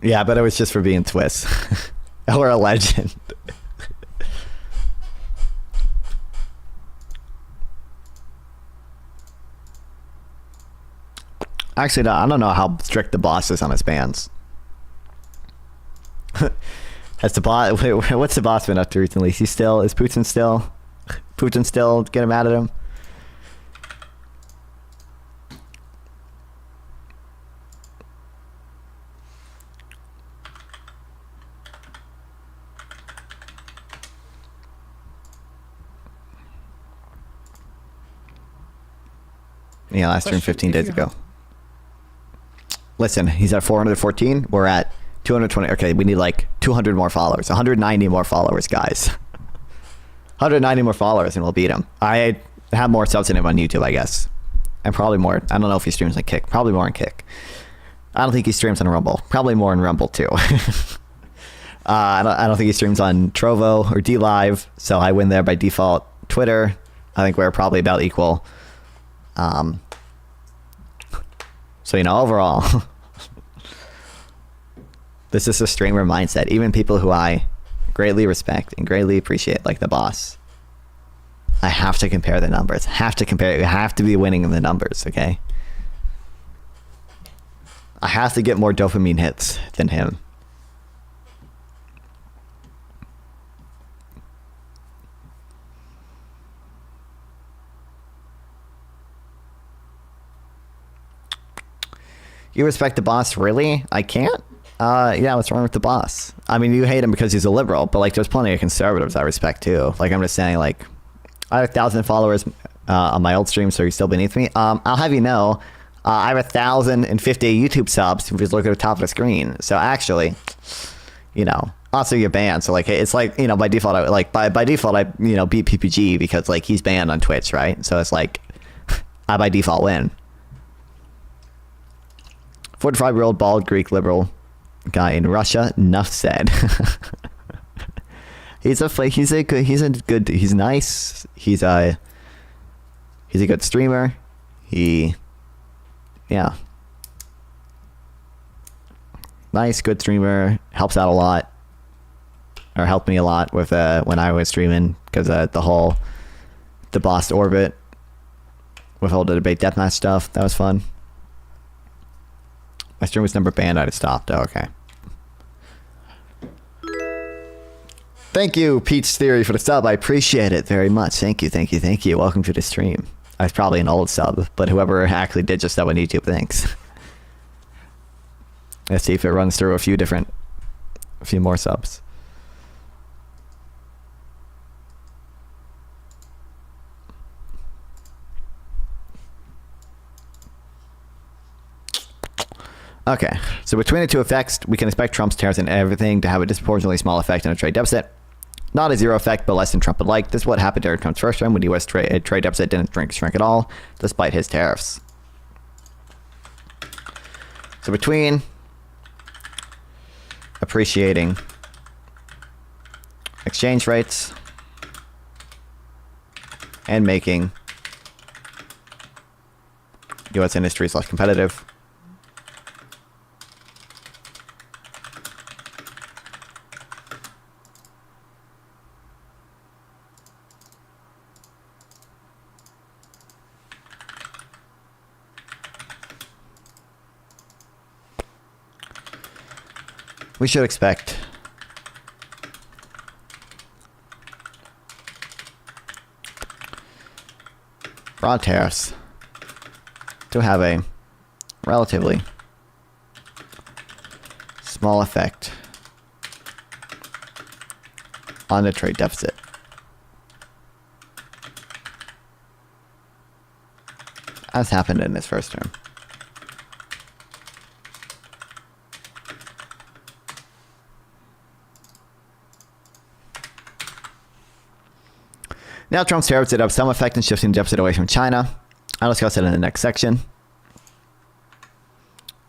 Yeah, but it was just for being Swiss. Or a legend. Actually, I don't know how strict the boss is on his bans. Has the boss? What's the boss been up to recently? Is Putin still getting mad at him? Yeah, last stream 15 days ago. Listen, he's at 414. We're at 220. Okay, we need like 200 more followers. 190 more followers, guys. 190 more followers and we'll beat him. I have more subs than him on YouTube, I guess. And probably more. I don't know if he streams on Kick. Probably more on Kick. I don't think he streams on Rumble. Probably more on Rumble, too. I don't think he streams on Trovo or DLive, so I win there by default. Twitter, I think we're probably about equal. So, you know, overall, this is a streamer mindset. Even people who I greatly respect and greatly appreciate, like the boss, I have to compare the numbers. Have to be winning in the numbers, okay? I have to get more dopamine hits than him. You respect the boss? Really? I can't? Yeah, what's wrong with the boss? I mean, you hate him because he's a liberal, but like there's plenty of conservatives I respect too. Like I'm just saying, like I have 1,000 followers on my old stream, so you're still beneath me. I'll have you know, I have 1,050 YouTube subs if you just look at the top of the screen. So actually, you know, also you're banned. So like it's like, you know, by default by default I beat PPG because like he's banned on Twitch, right? So it's like I by default win. 45-year-old bald Greek liberal guy in Russia. Enough said. He's nice. He's a good streamer. Nice, good streamer. Helps out a lot, or helped me a lot with when I was streaming because the boss orbit with all the debate deathmatch stuff. That was fun. My stream was never banned. I just stopped. Oh, okay. Thank you, Pete's Theory, for the sub. I appreciate it very much. Thank you. Welcome to the stream. I was probably an old sub, but whoever actually did just sub on YouTube, thanks. Let's see if it runs through a few more subs. Okay, so between the two effects, we can expect Trump's tariffs and everything to have a disproportionately small effect on a trade deficit. Not a zero effect, but less than Trump would like. This is what happened during Trump's first term when the U.S. trade deficit didn't shrink at all, despite his tariffs. So between appreciating exchange rates and making U.S. industries less competitive, we should expect broad tariffs to have a relatively small effect on the trade deficit. As happened in his first term. Now Trump's tariffs did have some effect in shifting the deficit away from China. I'll discuss it in the next section.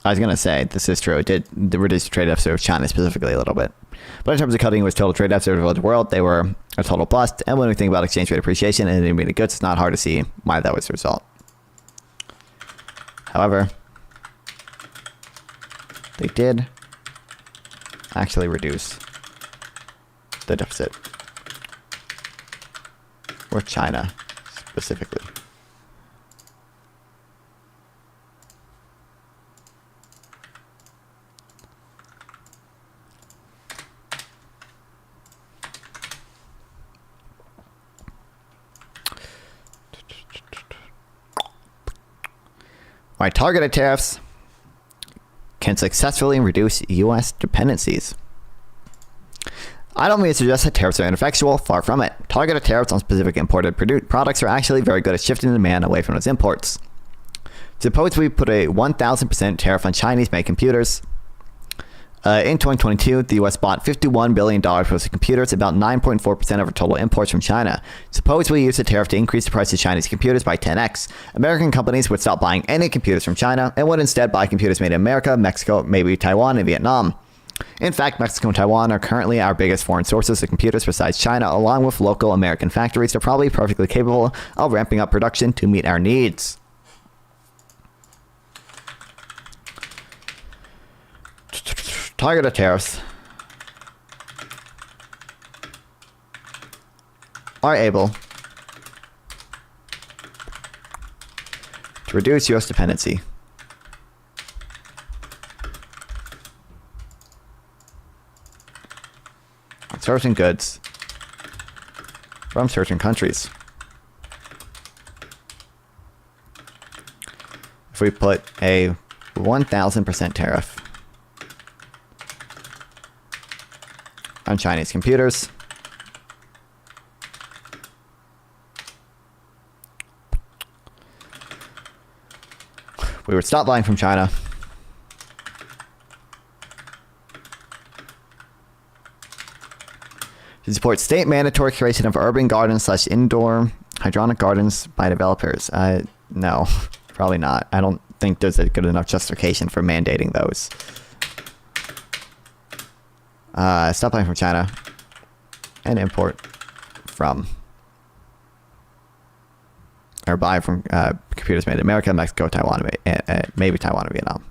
I was going to say, this is true. It did reduce the trade deficit with China specifically a little bit. But in terms of cutting US total trade deficit with the world, they were a total bust. And when we think about exchange rate appreciation and intermediate goods, it's not hard to see why that was the result. However, they did actually reduce the deficit with China specifically. Why targeted tariffs can successfully reduce U.S. dependencies. I don't mean to suggest that tariffs are ineffectual, far from it. Targeted tariffs on specific imported products are actually very good at shifting demand away from those imports. Suppose we put a 1,000% tariff on Chinese-made computers. In 2022, the U.S. bought $51 billion worth of computers, about 9.4% of our total imports from China. Suppose we use the tariff to increase the price of Chinese computers by 10x. American companies would stop buying any computers from China and would instead buy computers made in America, Mexico, maybe Taiwan, and Vietnam. In fact, Mexico and Taiwan are currently our biggest foreign sources of computers besides China, along with local American factories that are probably perfectly capable of ramping up production to meet our needs. Targeted tariffs are able to reduce U.S. dependency on certain goods from certain countries. If we put a 1,000% tariff on Chinese computers, we would stop buying from China. To support state mandatory creation of urban gardens / indoor hydroponic gardens by developers. No, probably not. I don't think there's a good enough justification for mandating those. Stop buying from China and import from, or buy from computers made in America, Mexico, Taiwan, maybe Taiwan and Vietnam.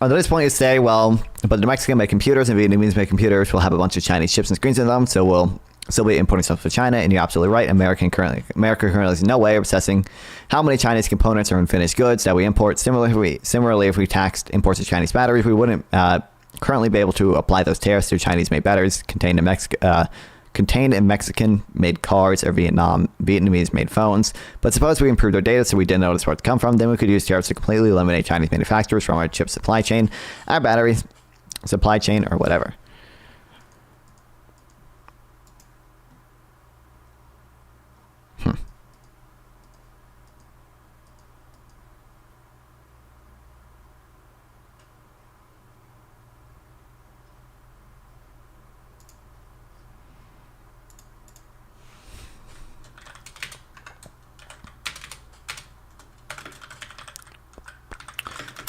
At this point, you say, well, but the Mexican-made computers and Vietnamese-made computers will have a bunch of Chinese chips and screens in them, so we'll still be importing stuff from China. And you're absolutely right. America currently has no way of assessing how many Chinese components are in finished goods that we import. Similarly, if we taxed imports of Chinese batteries, we wouldn't currently be able to apply those tariffs to Chinese-made batteries contained in Mexican-made cars or Vietnamese-made phones. But suppose we improved our data so we didn't notice where it come from, then we could use tariffs to completely eliminate Chinese manufacturers from our chip supply chain, our battery supply chain, or whatever.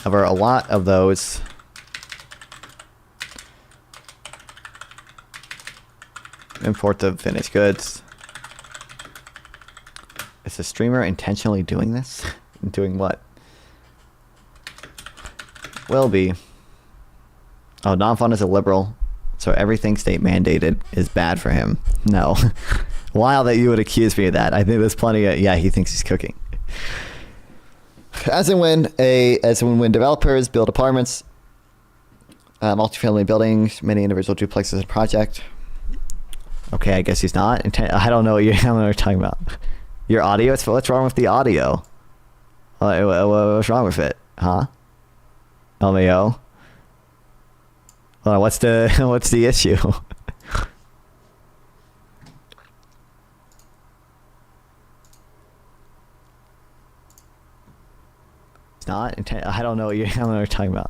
However, a lot of those import the finished goods. Is the streamer intentionally doing this? Doing what? Will be. Oh, non-fun is a liberal, so everything state mandated is bad for him. No. Wild that you would accuse me of that. I think there's plenty of, yeah, he thinks he's cooking. As and when developers build apartments, multifamily buildings, many individual duplexes in a project. Okay, I guess he's not. I don't know what you're talking about. Your audio? What's wrong with the audio? What's wrong with it? Huh? LMAO? Hold on, what's the issue? Not. I don't know what you're talking about.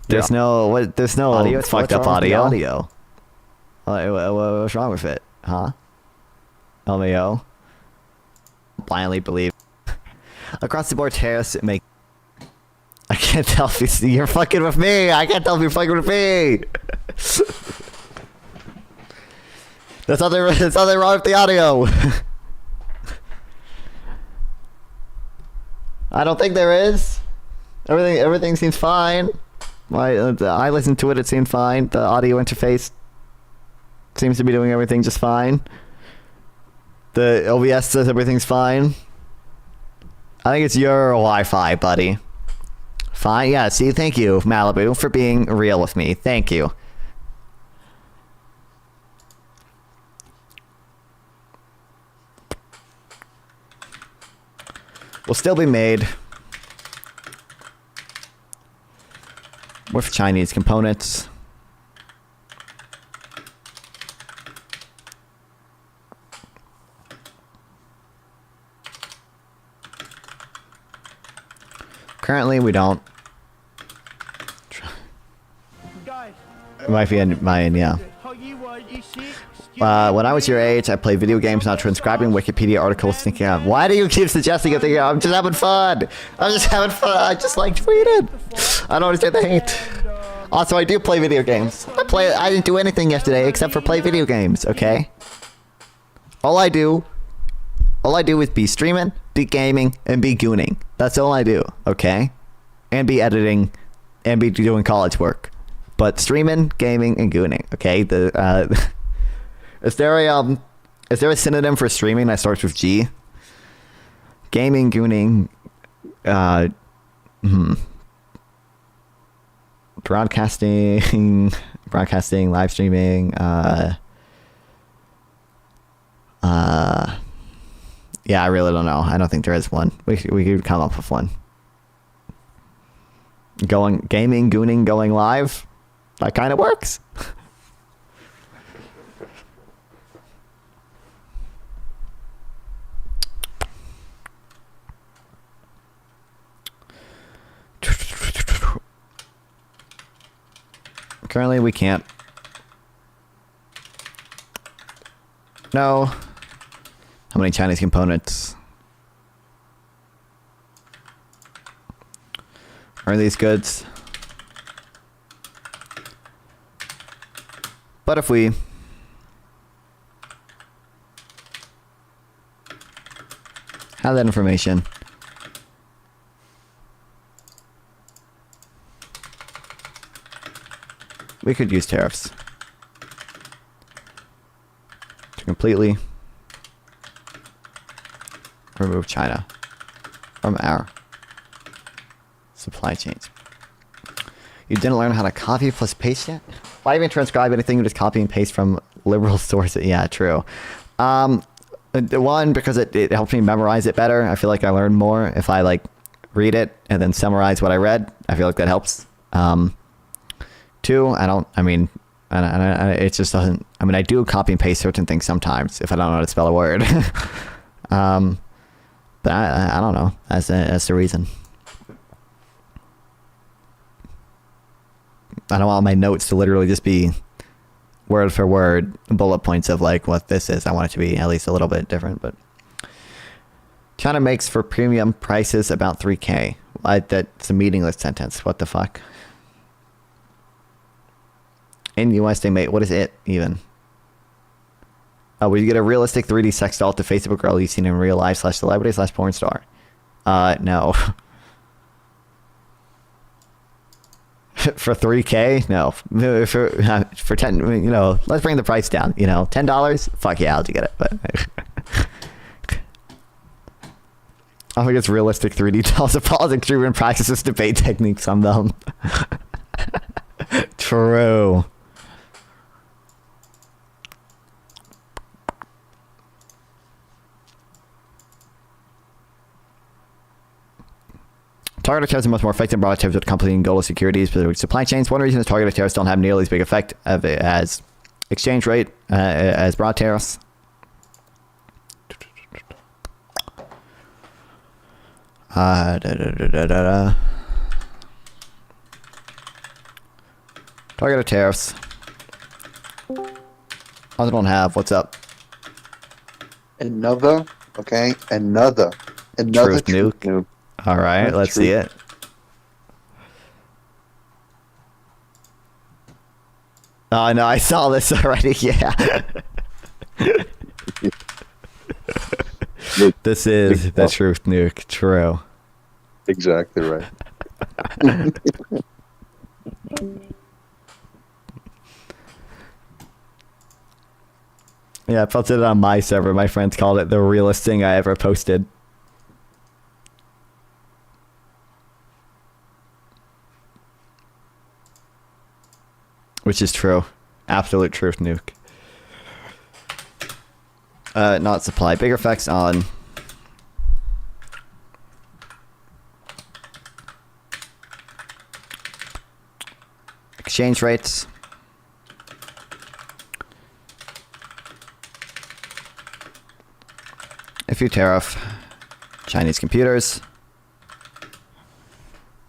There's no there's no Audio? fucked What's up wrong with the audio. What's wrong with it? Huh? LMAO? Blindly believe. Across the board tariffs make. I can't tell if you're fucking with me. I can't tell if you're fucking with me. There's nothing wrong with the audio. I don't think there is. Everything seems fine. I listened to it. It seemed fine. The audio interface seems to be doing everything just fine. The OBS says everything's fine. I think it's your Wi-Fi, buddy. Fine. Yeah. See, thank you, Malibu, for being real with me. Thank you. Will still be made with Chinese components. Currently, we don't. It might be in mine, yeah. When I was your age, I played video games, not transcribing Wikipedia articles, thinking of, why do you keep suggesting it? Thinking, I'm just having fun. I'm just having fun. I just like tweeting. I don't understand the hate. Also, I do play video games. I didn't do anything yesterday except for play video games, okay? All I do is be streaming, be gaming, and be gooning. That's all I do, okay? And be editing, and be doing college work. But streaming, gaming, and gooning, okay? Is there a synonym for streaming that starts with G? Gaming, gooning, broadcasting, live streaming, yeah, I really don't know. I don't think there is one. We could come up with one. Gaming, gooning, going live. That kind of works. Currently, we can't. No. How many Chinese components are these goods? But if we have that information, we could use tariffs to completely remove China from our supply chains. You didn't learn how to copy plus paste yet? Why even transcribe anything? You just copy and paste from liberal sources. Yeah, true. One, because it helps me memorize it better. I feel like I learn more if I like read it and then summarize what I read. I feel like that helps. Two, it just doesn't. I mean, I do copy and paste certain things sometimes if I don't know how to spell a word. But I don't know. That's the reason. I don't want my notes to literally just be word for word bullet points of like what this is. I want it to be at least a little bit different. But China makes for premium prices about 3K. That's a meaningless sentence. What the fuck? In US they make, what is it even? Oh, will you get a realistic 3D sex doll to face of a girl you've seen in real life / celebrity / porn star? No. For 3K? No. For 10, let's bring the price down. $10? Fuck yeah, I'll get it. But I think it's realistic 3D dolls of politics driven practices debate techniques on them. True. Targeted tariffs are much more effective broad tariffs with accompanying goal of securities, specific supply chains. One reason is targeted tariffs don't have nearly as big effect as exchange rate as broad tariffs. Targeted tariffs. I don't have. What's up? Another, okay? Another Truth nuke. All right, let's see it. Oh, no, I saw this already. Yeah. This is the truth nuke. True. Exactly right. Yeah, I posted it on my server. My friends called it the realest thing I ever posted. Which is true. Absolute truth nuke. Not supply. Big effects on exchange rates. If you tariff Chinese computers,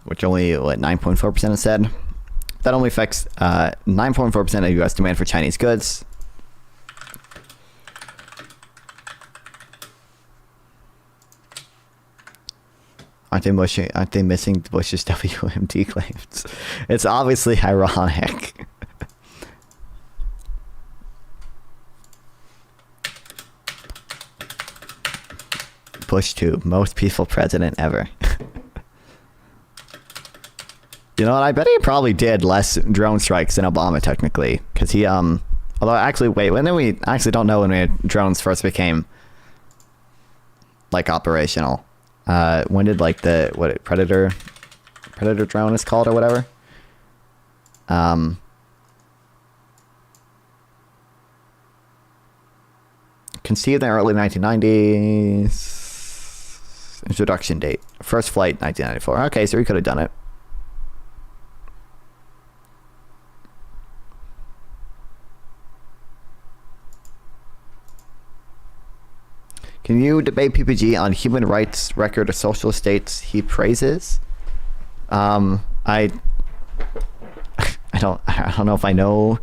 which only, what, 9.4% is said, that only affects 9.4% of U.S. demand for Chinese goods. Aren't they missing Bush's WMD claims? It's obviously ironic. Bush 2, most peaceful president ever. You know what? I bet he probably did less drone strikes than Obama, technically, because he although actually, wait, when did we actually don't know when drones first became like operational? When did like the Predator drone is called or whatever? Conceived in the early 1990s. Introduction date. First flight 1994. Okay, so we could have done it. Can you debate PPG on human rights record of socialist states he praises? I don't know if I know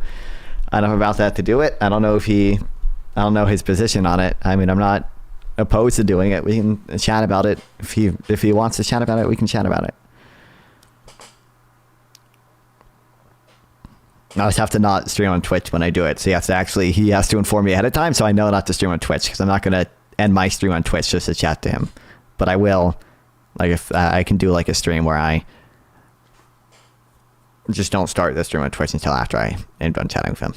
enough about that to do it. I don't know his position on it. I mean, I'm not opposed to doing it. We can chat about it. If he wants to chat about it, we can chat about it. I just have to not stream on Twitch when I do it. So he has to inform me ahead of time, so I know not to stream on Twitch, because I'm not gonna end my stream on Twitch just to chat to him. But I will, like, if I can do like a stream where I just don't start the stream on Twitch until after I am done chatting with him.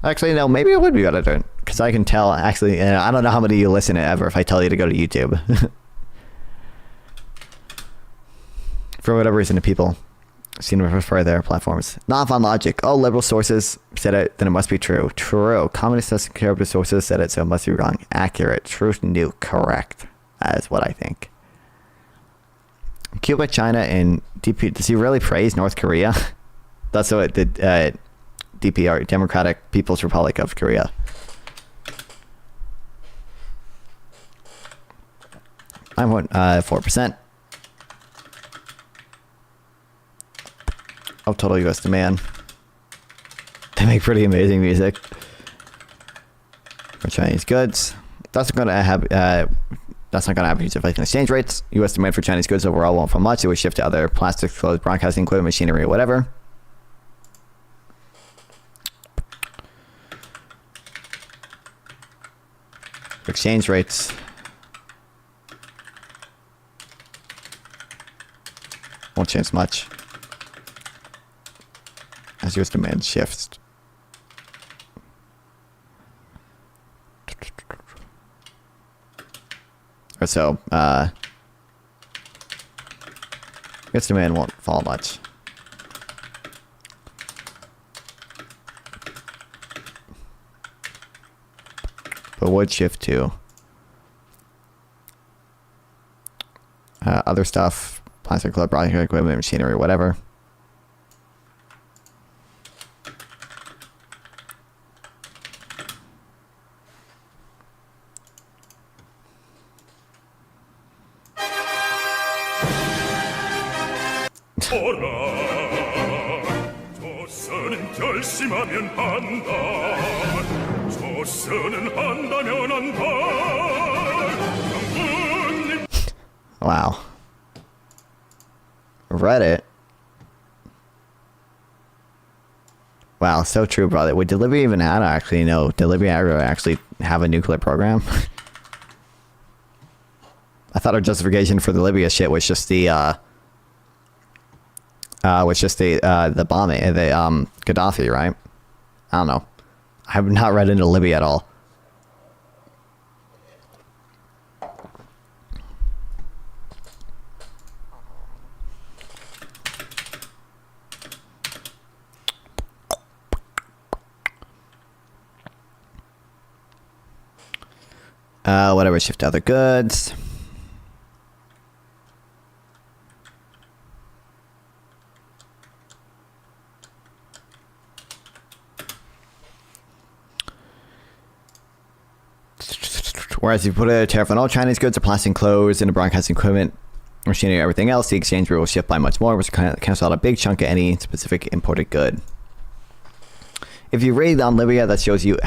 Actually, no, maybe it would be better to do it, because I can tell, actually, I don't know how many of you listen ever if I tell you to go to YouTube. For whatever reason, the people seem to prefer their platforms. Not on logic. Oh, liberal sources said it, then it must be true. True. Communist conservative sources said it, so it must be wrong. Accurate. Truth nuke. Correct. That is what I think. Cuba, China, and DP. Does he really praise North Korea? That's what it did. DPR, Democratic People's Republic of Korea. I want 4% of total U.S. demand. They make pretty amazing music for Chinese goods. That's not going to have huge effect on exchange rates. U.S. demand for Chinese goods overall won't fall much. It would shift to other plastics, clothes, broadcasting equipment, machinery, or whatever. Exchange rates. Won't change much as U.S. demand shifts. Or so, U.S. demand won't fall much. But would shift to other stuff, plastic, club, broadcasting equipment, machinery, whatever. Wow. Reddit. Wow, so true, brother. Would Libya even have actually know? Did Libya ever actually have a nuclear program? I thought our justification for the Libya shit was just the the bombing, the Gaddafi, right? I don't know. I have not read into Libya at all. Whatever, shift to other goods. Whereas if you put a tariff on all Chinese goods, or plastic clothes, and broadcasting equipment, machinery, everything else, the exchange rate will shift by much more, which cancels out a big chunk of any specific imported good. If you read on Libya, that shows you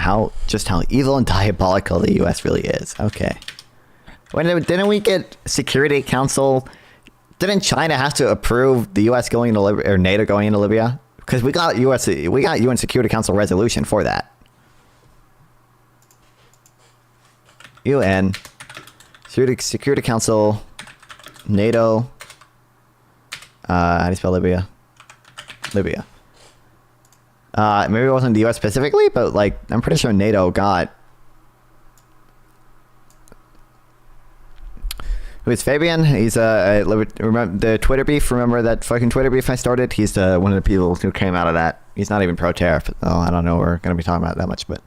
just how evil and diabolical the U.S. really is. Okay. Didn't we get Security Council? Didn't China have to approve the U.S. going into Libya, or NATO going into Libya? Because we got UN Security Council resolution for that. UN Security Council, NATO. How do you spell Libya? Libya. Maybe it wasn't the U.S. specifically, but like I'm pretty sure NATO got. Who is Fabian? He's remember the Twitter beef. Remember that fucking Twitter beef I started? He's one of the people who came out of that. He's not even pro-tariff. Oh, I don't know. We're gonna be talking about that much, but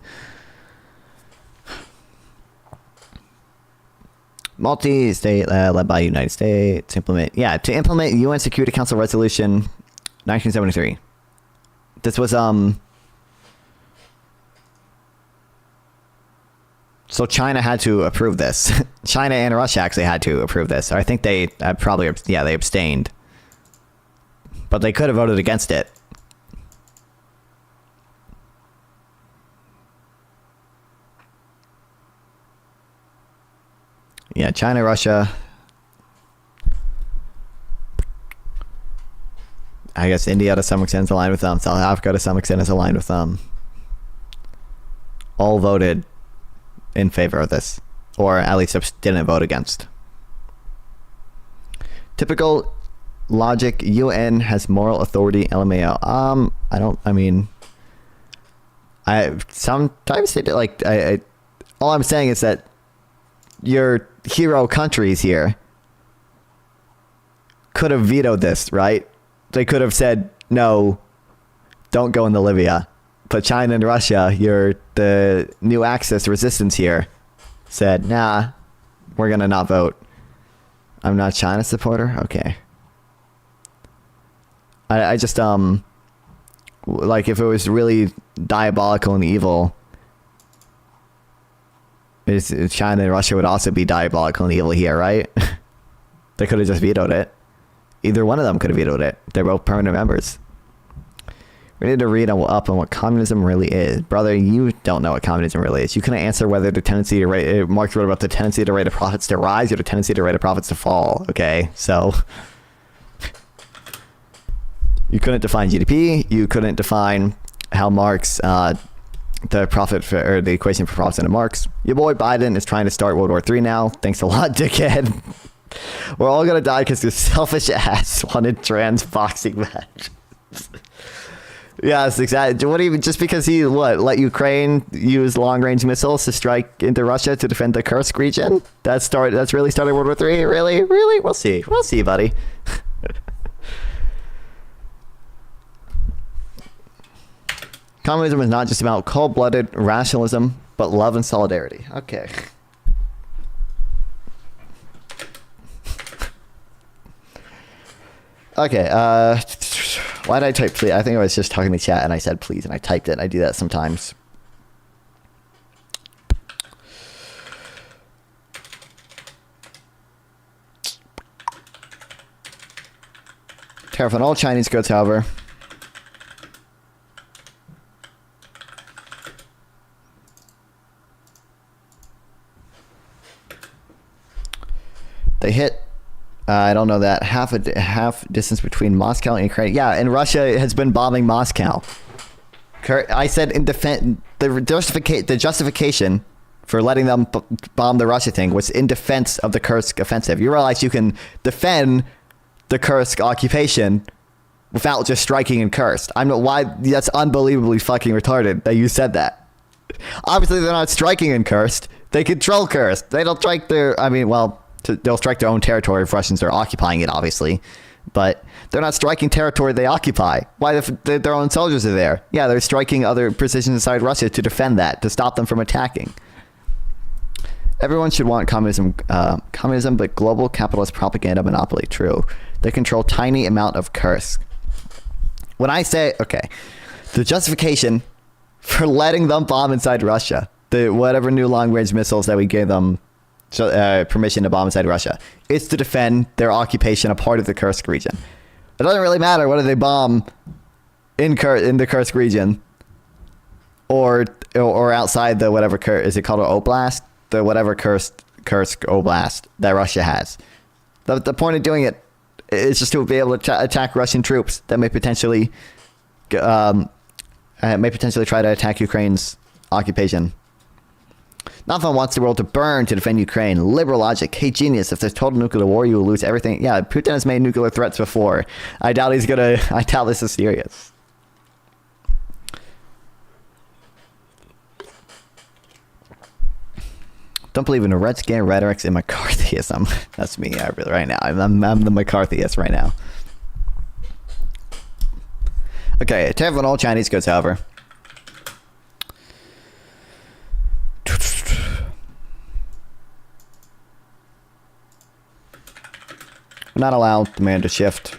multi-state led by United States to implement UN Security Council Resolution 1973. This was so China had to approve this. China and Russia actually had to approve this. I think they they abstained, but they could have voted against it. Yeah, China, Russia. I guess India to some extent is aligned with them. South Africa to some extent is aligned with them. All voted in favor of this, or at least didn't vote against. Typical logic: UN has moral authority. LMAO. I sometimes say that, all I'm saying is that your hero countries here could have vetoed this, right? They could have said, no, don't go into Libya. But China and Russia, the new Axis resistance here, said, nah, we're going to not vote. I'm not a China supporter? Okay. I just, like, if it was really diabolical and evil, China and Russia would also be diabolical and evil here, right? They could have just vetoed it. Either one of them could have vetoed it. They're both permanent members. We need to read up on what communism really is. Brother, you don't know what communism really is. You couldn't answer whether the tendency to rate... Marx wrote about the tendency to rate of profits to rise or the tendency to rate of profits to fall. Okay, so... You couldn't define GDP. You couldn't define how Marx... the equation for profits into Marx. Your boy Biden is trying to start World War III now. Thanks a lot, dickhead. We're all gonna die because your selfish ass wanted trans boxing match. Yes, exactly. What even? Just because he let Ukraine use long-range missiles to strike into Russia to defend the Kursk region? That's really started World War III. Really? We'll see, buddy. Communism is not just about cold-blooded rationalism, but love and solidarity. Okay. Okay, why did I type please? I think I was just talking to chat and I said please and I typed it. I do that sometimes. Tariff on all Chinese goods, however. They hit, I don't know that, half distance between Moscow and Ukraine. Yeah, and Russia has been bombing Moscow. I said in defense, the justification for letting them bomb the Russia thing was in defense of the Kursk offensive. You realize you can defend the Kursk occupation without just striking in Kursk. I'm not why that's unbelievably fucking retarded that you said that. Obviously, they're not striking in Kursk. They control Kursk. They don't strike their. I mean, well. They'll strike their own territory if Russians are occupying it, obviously. But they're not striking territory they occupy. Why if their own soldiers are there? Yeah, they're striking other positions inside Russia to defend that, to stop them from attacking. Everyone should want communism, but global capitalist propaganda monopoly. True. They control tiny amount of Kursk. When I say, okay, the justification for letting them bomb inside Russia, the whatever new long-range missiles that we gave them permission to bomb inside Russia. It's to defend their occupation, a part of the Kursk region. It doesn't really matter whether they bomb in the Kursk region or outside the whatever is it called an oblast? The whatever Kursk oblast that Russia has. The point of doing it is just to be able to attack Russian troops that may potentially try to attack Ukraine's occupation. Nothing wants the world to burn to defend Ukraine. Liberal logic. Hey, genius, if there's total nuclear war, you will lose everything. Yeah, Putin has made nuclear threats before. I doubt this is serious. Don't believe in Redskin rhetorics and McCarthyism. That's me right now. I'm the McCarthyist right now. Okay, tariff on all Chinese goods, however. Not allow demand to shift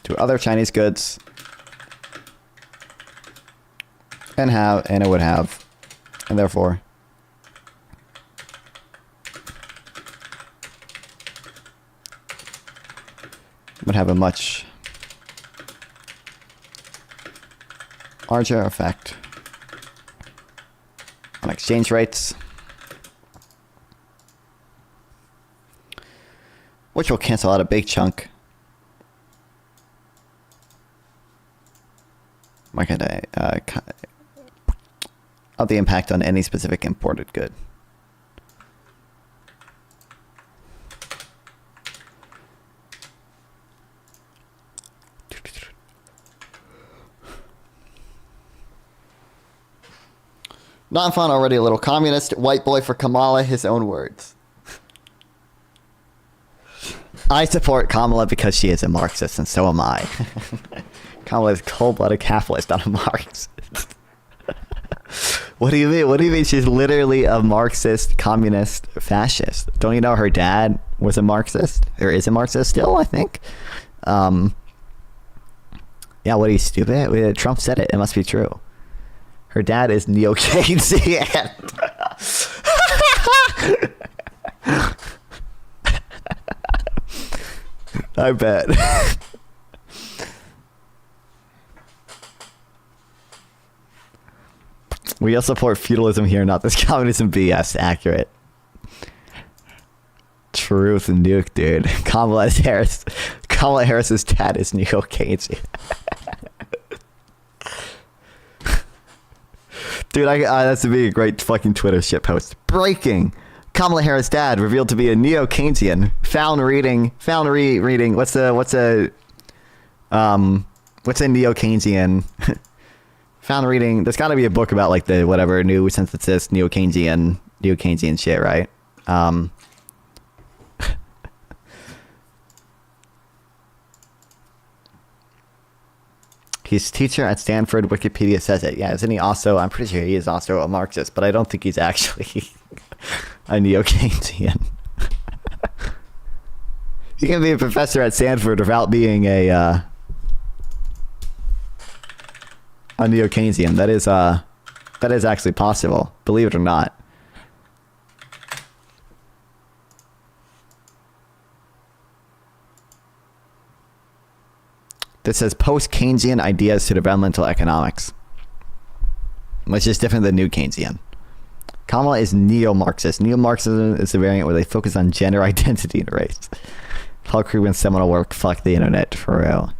to other Chinese goods and it would have, and therefore would have a much larger effect on exchange rates, which will cancel out a big chunk of the impact on any specific imported good. Not fun already, a little communist. White boy for Kamala, his own words. I support Kamala because she is a Marxist, and so am I. Kamala is cold-blooded capitalist, not a Marxist. What do you mean? What do you mean she's literally a Marxist, communist, fascist? Don't you know her dad was a Marxist? Or is a Marxist still, I think? Yeah, what are you, stupid? Trump said it. It must be true. Her dad is neo-Keynesian. I bet. We all support feudalism here, not this communism BS. Accurate. Truth and nuke, dude. Kamala Harris's dad is neo-Keynesian. Dude, that's to be a great fucking Twitter shitpost. Breaking. Kamala Harris' dad revealed to be a neo-Keynesian. Found reading. What's a neo-Keynesian? Found reading. There's got to be a book about like the whatever new synthesis neo-Keynesian shit, right? He's teacher at Stanford. Wikipedia says it. Yeah, isn't he also? I'm pretty sure he is also a Marxist, but I don't think he's actually a neo-Keynesian. You can be a professor at Stanford without being a neo-Keynesian. That is actually possible, believe it or not. that says post-Keynesian ideas to developmental economics, which is different than new Keynesian. Kamala is neo-Marxist. Neo-Marxism is the variant where they focus on gender identity and race. Paul Krugman's seminal work, Fuck the Internet, for real.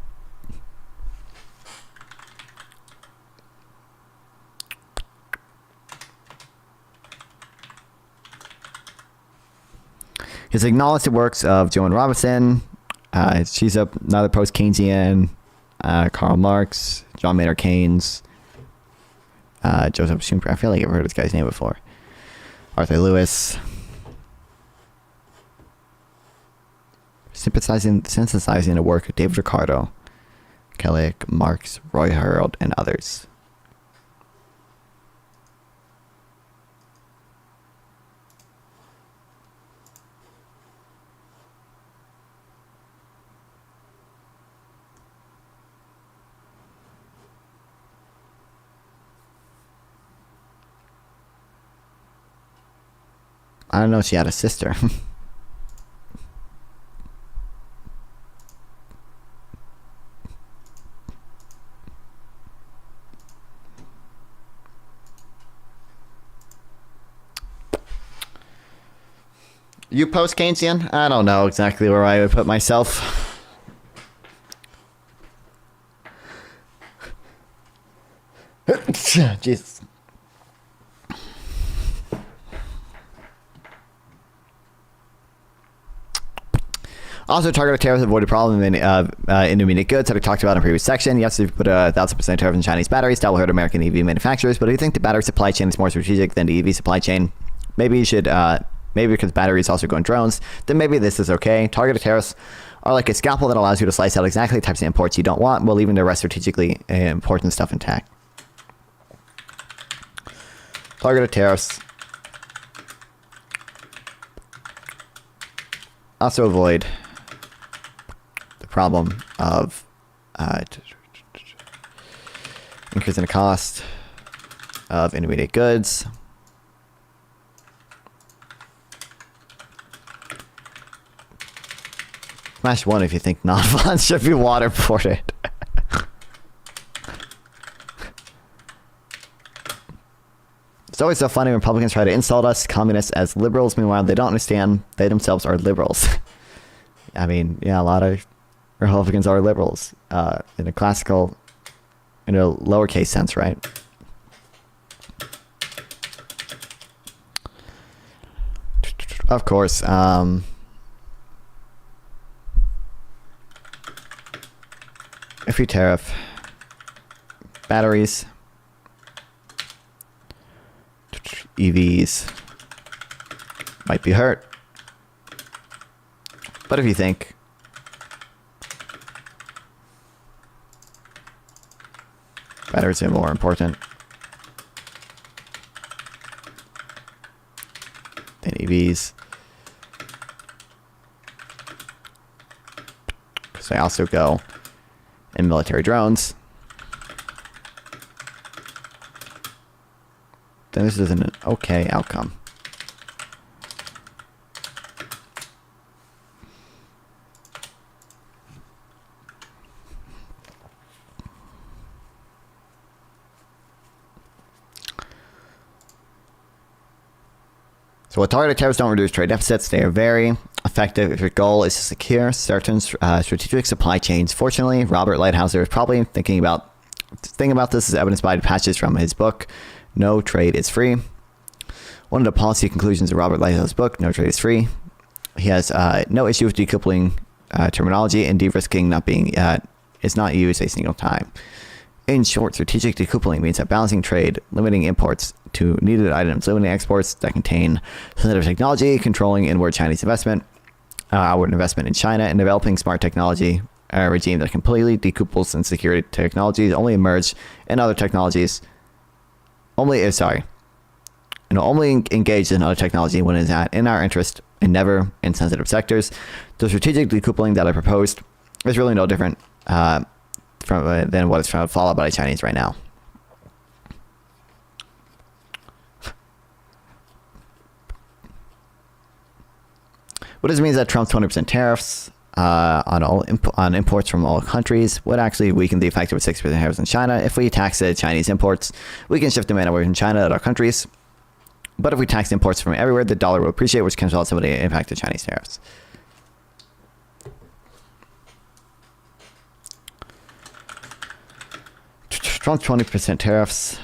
He's acknowledged the works of Joan Robinson. She's another post-Keynesian. Karl Marx, John Maynard Keynes, Joseph Schumpeter. I feel like I've heard this guy's name before. Arthur Lewis. Synthesizing the work of David Ricardo, Kelly, Marx, Roy Harold, and others. I don't know if she had a sister. You post-Keynesian? I don't know exactly where I would put myself. Jesus. Also, targeted tariffs avoid a problem in intermediate goods that I talked about in a previous section. Yes, if you put a 1,000% tariff on Chinese batteries, that will hurt American EV manufacturers. But if you think the battery supply chain is more strategic than the EV supply chain, maybe you should, maybe because batteries also go in drones, then maybe this is okay. Targeted tariffs are like a scalpel that allows you to slice out exactly the types of imports you don't want while leaving the rest strategically important stuff intact. Targeted tariffs also avoid problem of increasing the cost of intermediate goods. Smash 1 if you think non-funds should be waterboarded. It's always so funny when Republicans try to insult us communists as liberals. Meanwhile, they don't understand they themselves are liberals. I mean, yeah, a lot of Republicans are liberals in a classical, in a lowercase sense, right? Of course. If you tariff batteries, EVs might be hurt. But if you think batteries are more important than EVs, because they also go in military drones, then this is an okay outcome. So what targeted tariffs don't reduce trade deficits. They are very effective if your goal is to secure certain strategic supply chains. Fortunately, Robert Lighthizer is probably thinking about this as evidenced by the passages from his book, No Trade is Free. One of the policy conclusions of Robert Lighthizer's book, No Trade is Free, he has no issue with decoupling terminology and de-risking is not used a single time. In short, strategic decoupling means that balancing trade, limiting imports to needed items, limiting exports that contain sensitive technology, controlling outward investment in China, and developing smart technology regime that completely decouples and security technologies only emerge in other technologies. Only engaged in other technology when it is in our interest and never in sensitive sectors. The strategic decoupling that I proposed is really no different than what is followed by the Chinese right now. What this means is that Trump's 20% tariffs on imports from all countries would actually weaken the effective 6% tariffs in China. If we tax the Chinese imports, we can shift demand away from China to other countries. But if we tax imports from everywhere, the dollar will appreciate, which can also impact the Chinese tariffs. Trump 20% tariffs.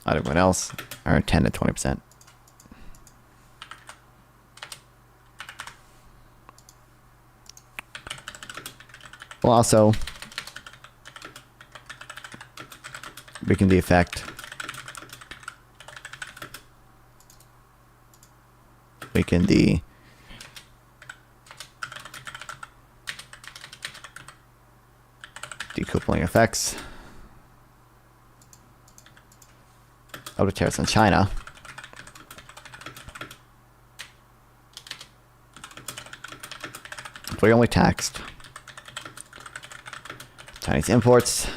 Not everyone else are 10 to 20%. Will also weaken the effect. Weaken the decoupling effects of the tariffs on China. If we only taxed Chinese imports,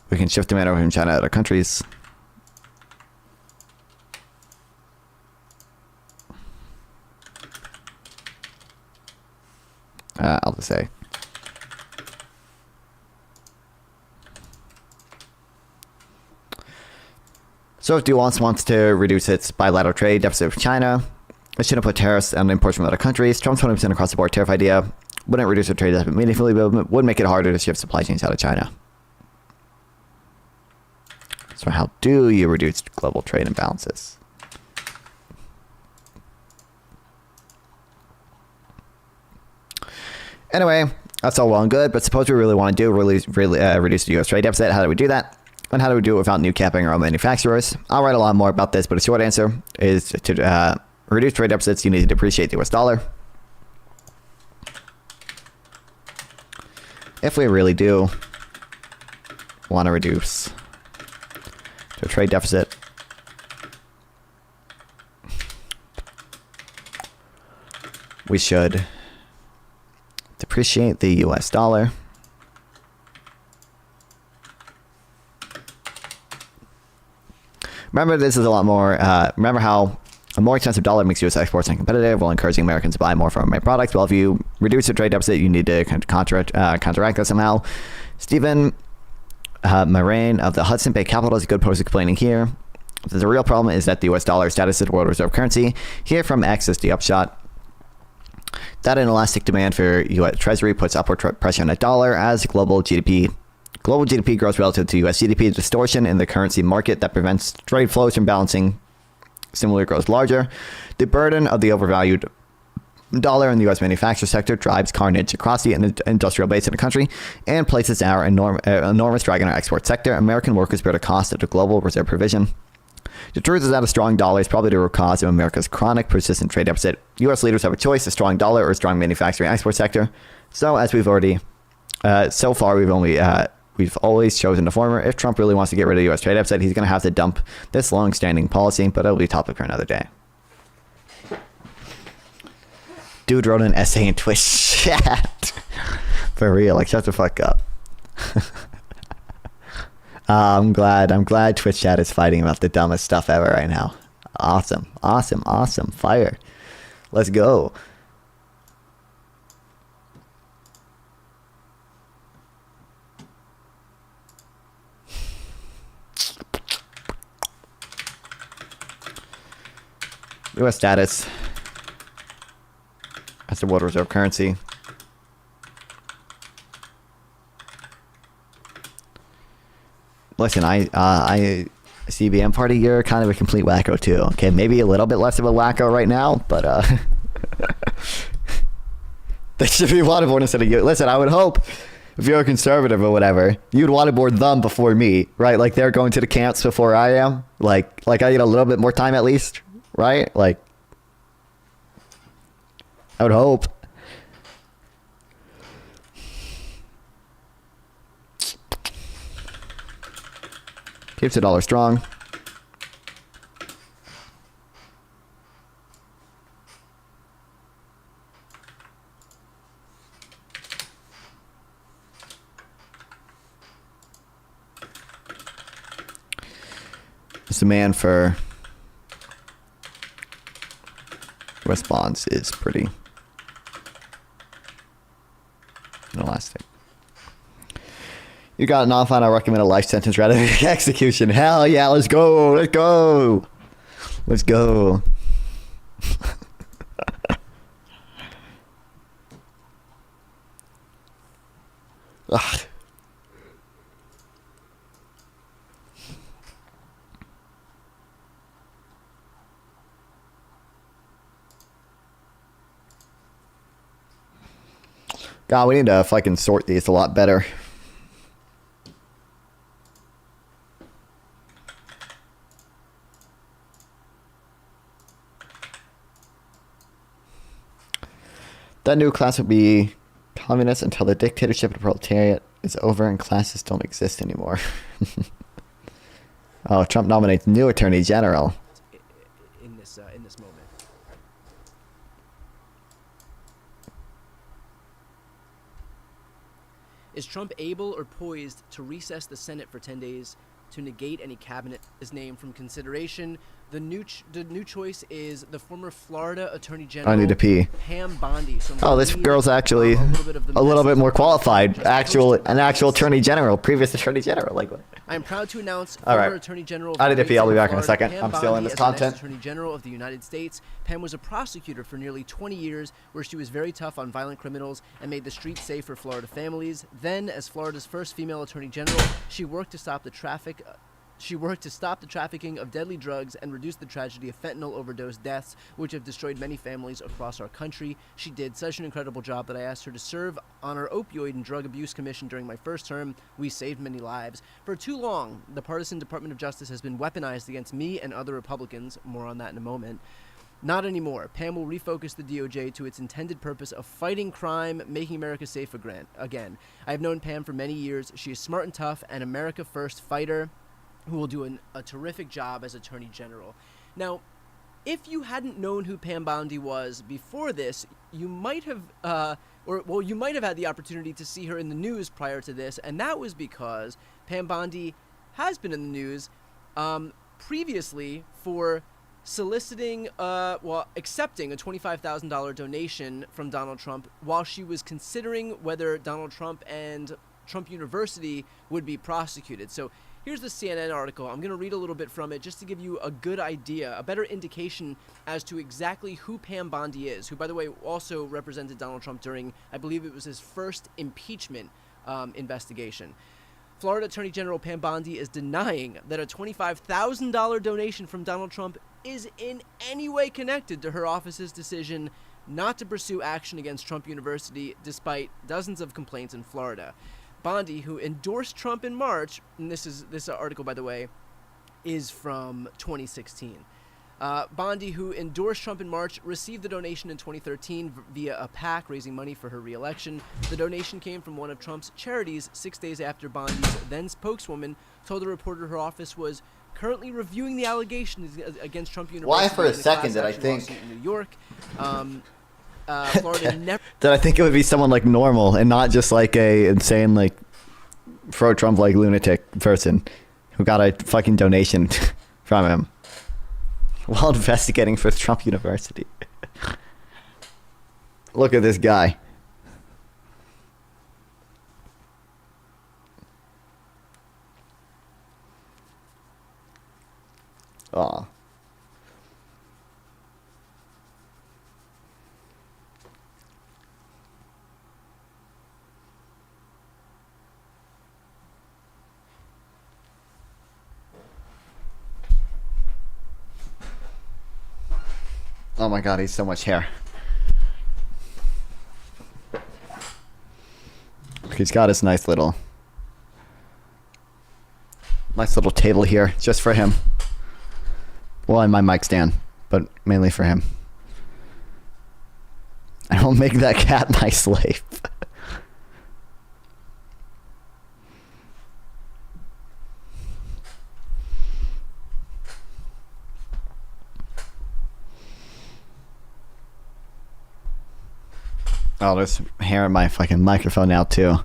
we can shift demand over from China to other countries. I'll just say. So if the US wants to reduce its bilateral trade deficit with China, it shouldn't put tariffs on imports from other countries. Trump's 20% across the board tariff idea wouldn't reduce the trade deficit meaningfully, but would make it harder to shift supply chains out of China. So how do you reduce global trade imbalances? Anyway, that's all well and good, but suppose we really want to reduce the U.S. trade deficit. How do we do that? And how do we do it without new capping our own manufacturers? I'll write a lot more about this, but a short answer is to reduce trade deficits, you need to depreciate the U.S. dollar. If we really do want to reduce the trade deficit, we should depreciate the U.S. dollar. Remember, this is a lot more. Remember how a more expensive dollar makes U.S. exports uncompetitive while encouraging Americans to buy more from American products. Well, if you reduce the trade deficit, you need to counteract that somehow. Stephen Moraine of the Hudson Bay Capital is a good post explaining here. The real problem is that the U.S. dollar status is the world reserve currency. Here from X is the upshot. That inelastic demand for U.S. Treasury puts upward pressure on the dollar as global GDP grows relative to U.S. GDP. The distortion in the currency market that prevents trade flows from balancing similarly grows larger. The burden of the overvalued dollar in the U.S. manufacturing sector drives carnage across the industrial base of the country and places our enormous drag on our export sector. American workers bear the cost of the global reserve provision. The truth is that a strong dollar is probably the root cause of America's chronic, persistent trade deficit. U.S. leaders have a choice: a strong dollar or a strong manufacturing export sector. So, as we've already, so far, we've always chosen the former. If Trump really wants to get rid of the U.S. trade deficit, he's going to have to dump this long-standing policy, but it'll be a topic for another day. Dude wrote an essay in Twitch chat. For real, like, shut the fuck up. I'm glad Twitch chat is fighting about the dumbest stuff ever right now. Awesome. Fire. Let's go. U.S. status as the world reserve currency. Listen, I CBM party, you're kind of a complete wacko too. Okay, maybe a little bit less of a wacko right now, but they should be waterboard instead of you. Listen, I would hope if you're a conservative or whatever, you'd waterboard them before me, right? Like they're going to the camps before I am. Like I get a little bit more time at least, right? Like I would hope. Keeps the dollar strong. demand for response is pretty inelastic. You got an off on a recommended life sentence rather than execution. Hell yeah, let's go. Let's go. Let's go. Ugh. God, we need to fucking sort these a lot better. That new class will be communist until the dictatorship of the proletariat is over and classes don't exist anymore. Oh, Trump nominates new attorney general. In this moment. Is Trump able or poised to recess the Senate for 10 days to negate any cabinet is named from consideration? The new choice is the former Florida Attorney General. I need to pee. Pam Bondi. So oh, this girl's actually a little bit more qualified. An actual attorney general, previous attorney general. Like what? I am proud to announce All right. former Attorney General. I need to pee. I'll be back in a Florida, second. Pam I'm still in Bondi this as the next content. Attorney General of the United States. Pam was a prosecutor for nearly 20 years, where she was very tough on violent criminals and made the streets safe for Florida families. Then, as Florida's first female Attorney General, she worked to stop the trafficking of deadly drugs and reduce the tragedy of fentanyl overdose deaths, which have destroyed many families across our country. She did such an incredible job that I asked her to serve on our Opioid and Drug Abuse Commission during my first term. We saved many lives. For too long, the partisan Department of Justice has been weaponized against me and other Republicans. More on that in a moment. Not anymore. Pam will refocus the DOJ to its intended purpose of fighting crime, making America safe again. I have known Pam for many years. She is smart and tough, an America First fighter who will do a terrific job as Attorney General. Now, if you hadn't known who Pam Bondi was before this, you might have, you might have had the opportunity to see her in the news prior to this, and that was because Pam Bondi has been in the news previously for accepting a $25,000 donation from Donald Trump while she was considering whether Donald Trump and Trump University would be prosecuted. So here's the CNN article. I'm going to read a little bit from it just to give you a good idea, a better indication as to exactly who Pam Bondi is, who, by the way, also represented Donald Trump during, I believe it was his first impeachment investigation. Florida Attorney General Pam Bondi is denying that a $25,000 donation from Donald Trump is in any way connected to her office's decision not to pursue action against Trump University despite dozens of complaints in Florida. Bondi, who endorsed Trump in March, and this article, by the way, is from 2016. Bondi, who endorsed Trump in March, received the donation in 2013 via a PAC raising money for her re-election. The donation came from one of Trump's charities 6 days after Bondi's then spokeswoman told a reporter her office was currently reviewing the allegations against Trump University. Why for a second did I think in New York? Florida never. That I think it would be someone like normal and not just like a insane like pro Trump like lunatic person who got a fucking donation from him while investigating for Trump University. Look at this guy. Aw. Oh my god, he's so much hair. He's got his nice little table here just for him. Well, and my mic stand, but mainly for him. I will make that cat my slave. Oh, there's hair in my fucking microphone now, too.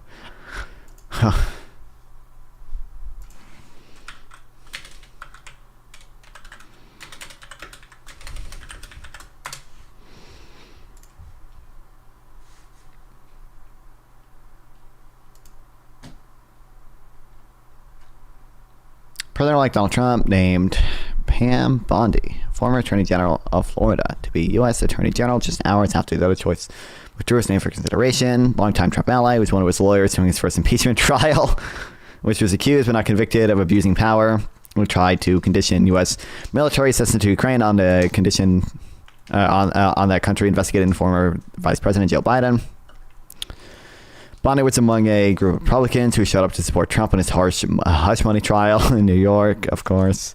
President-elect Donald Trump named Pam Bondi, former Attorney General of Florida, to be U.S. Attorney General just hours after the other choice withdrew his name for consideration. Longtime Trump ally was one of his lawyers during his first impeachment trial, which was accused but not convicted of abusing power. We tried to condition U.S. military assistance to Ukraine on the condition on that country investigating former Vice President Joe Biden. Bondi was among a group of Republicans who showed up to support Trump in his hush money trial in New York, of course.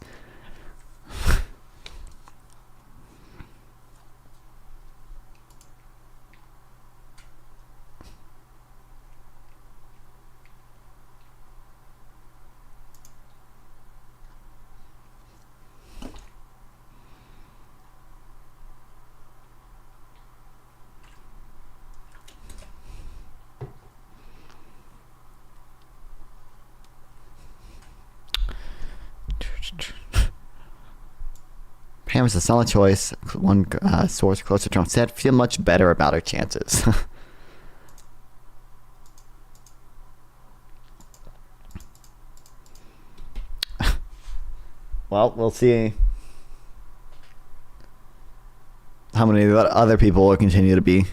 Pam is a solid choice. One source close to Trump said, feel much better about her chances. Well, we'll see how many other people will continue to be,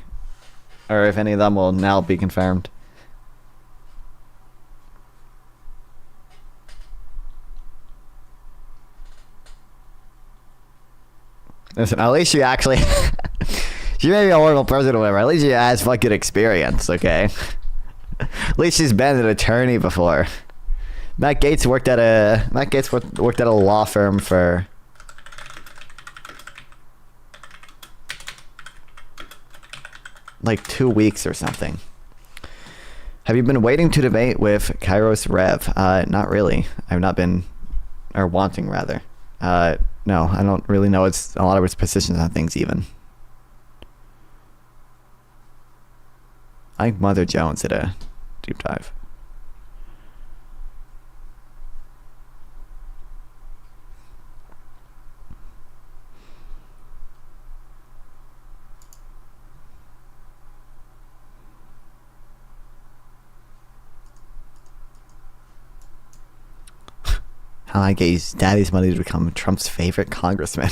or if any of them will now be confirmed. Listen, at least you actually... she may be a horrible person or whatever. At least she has fucking experience, okay? At least she's been an attorney before. Matt Gaetz worked at a law firm for... like 2 weeks or something. Have you been waiting to debate with Kairos Rev? Not really. I've not been... or wanting, rather. No, I don't really know a lot of its positions on things even. I think Mother Jones did a deep dive. How I get his daddy's money to become Trump's favorite congressman.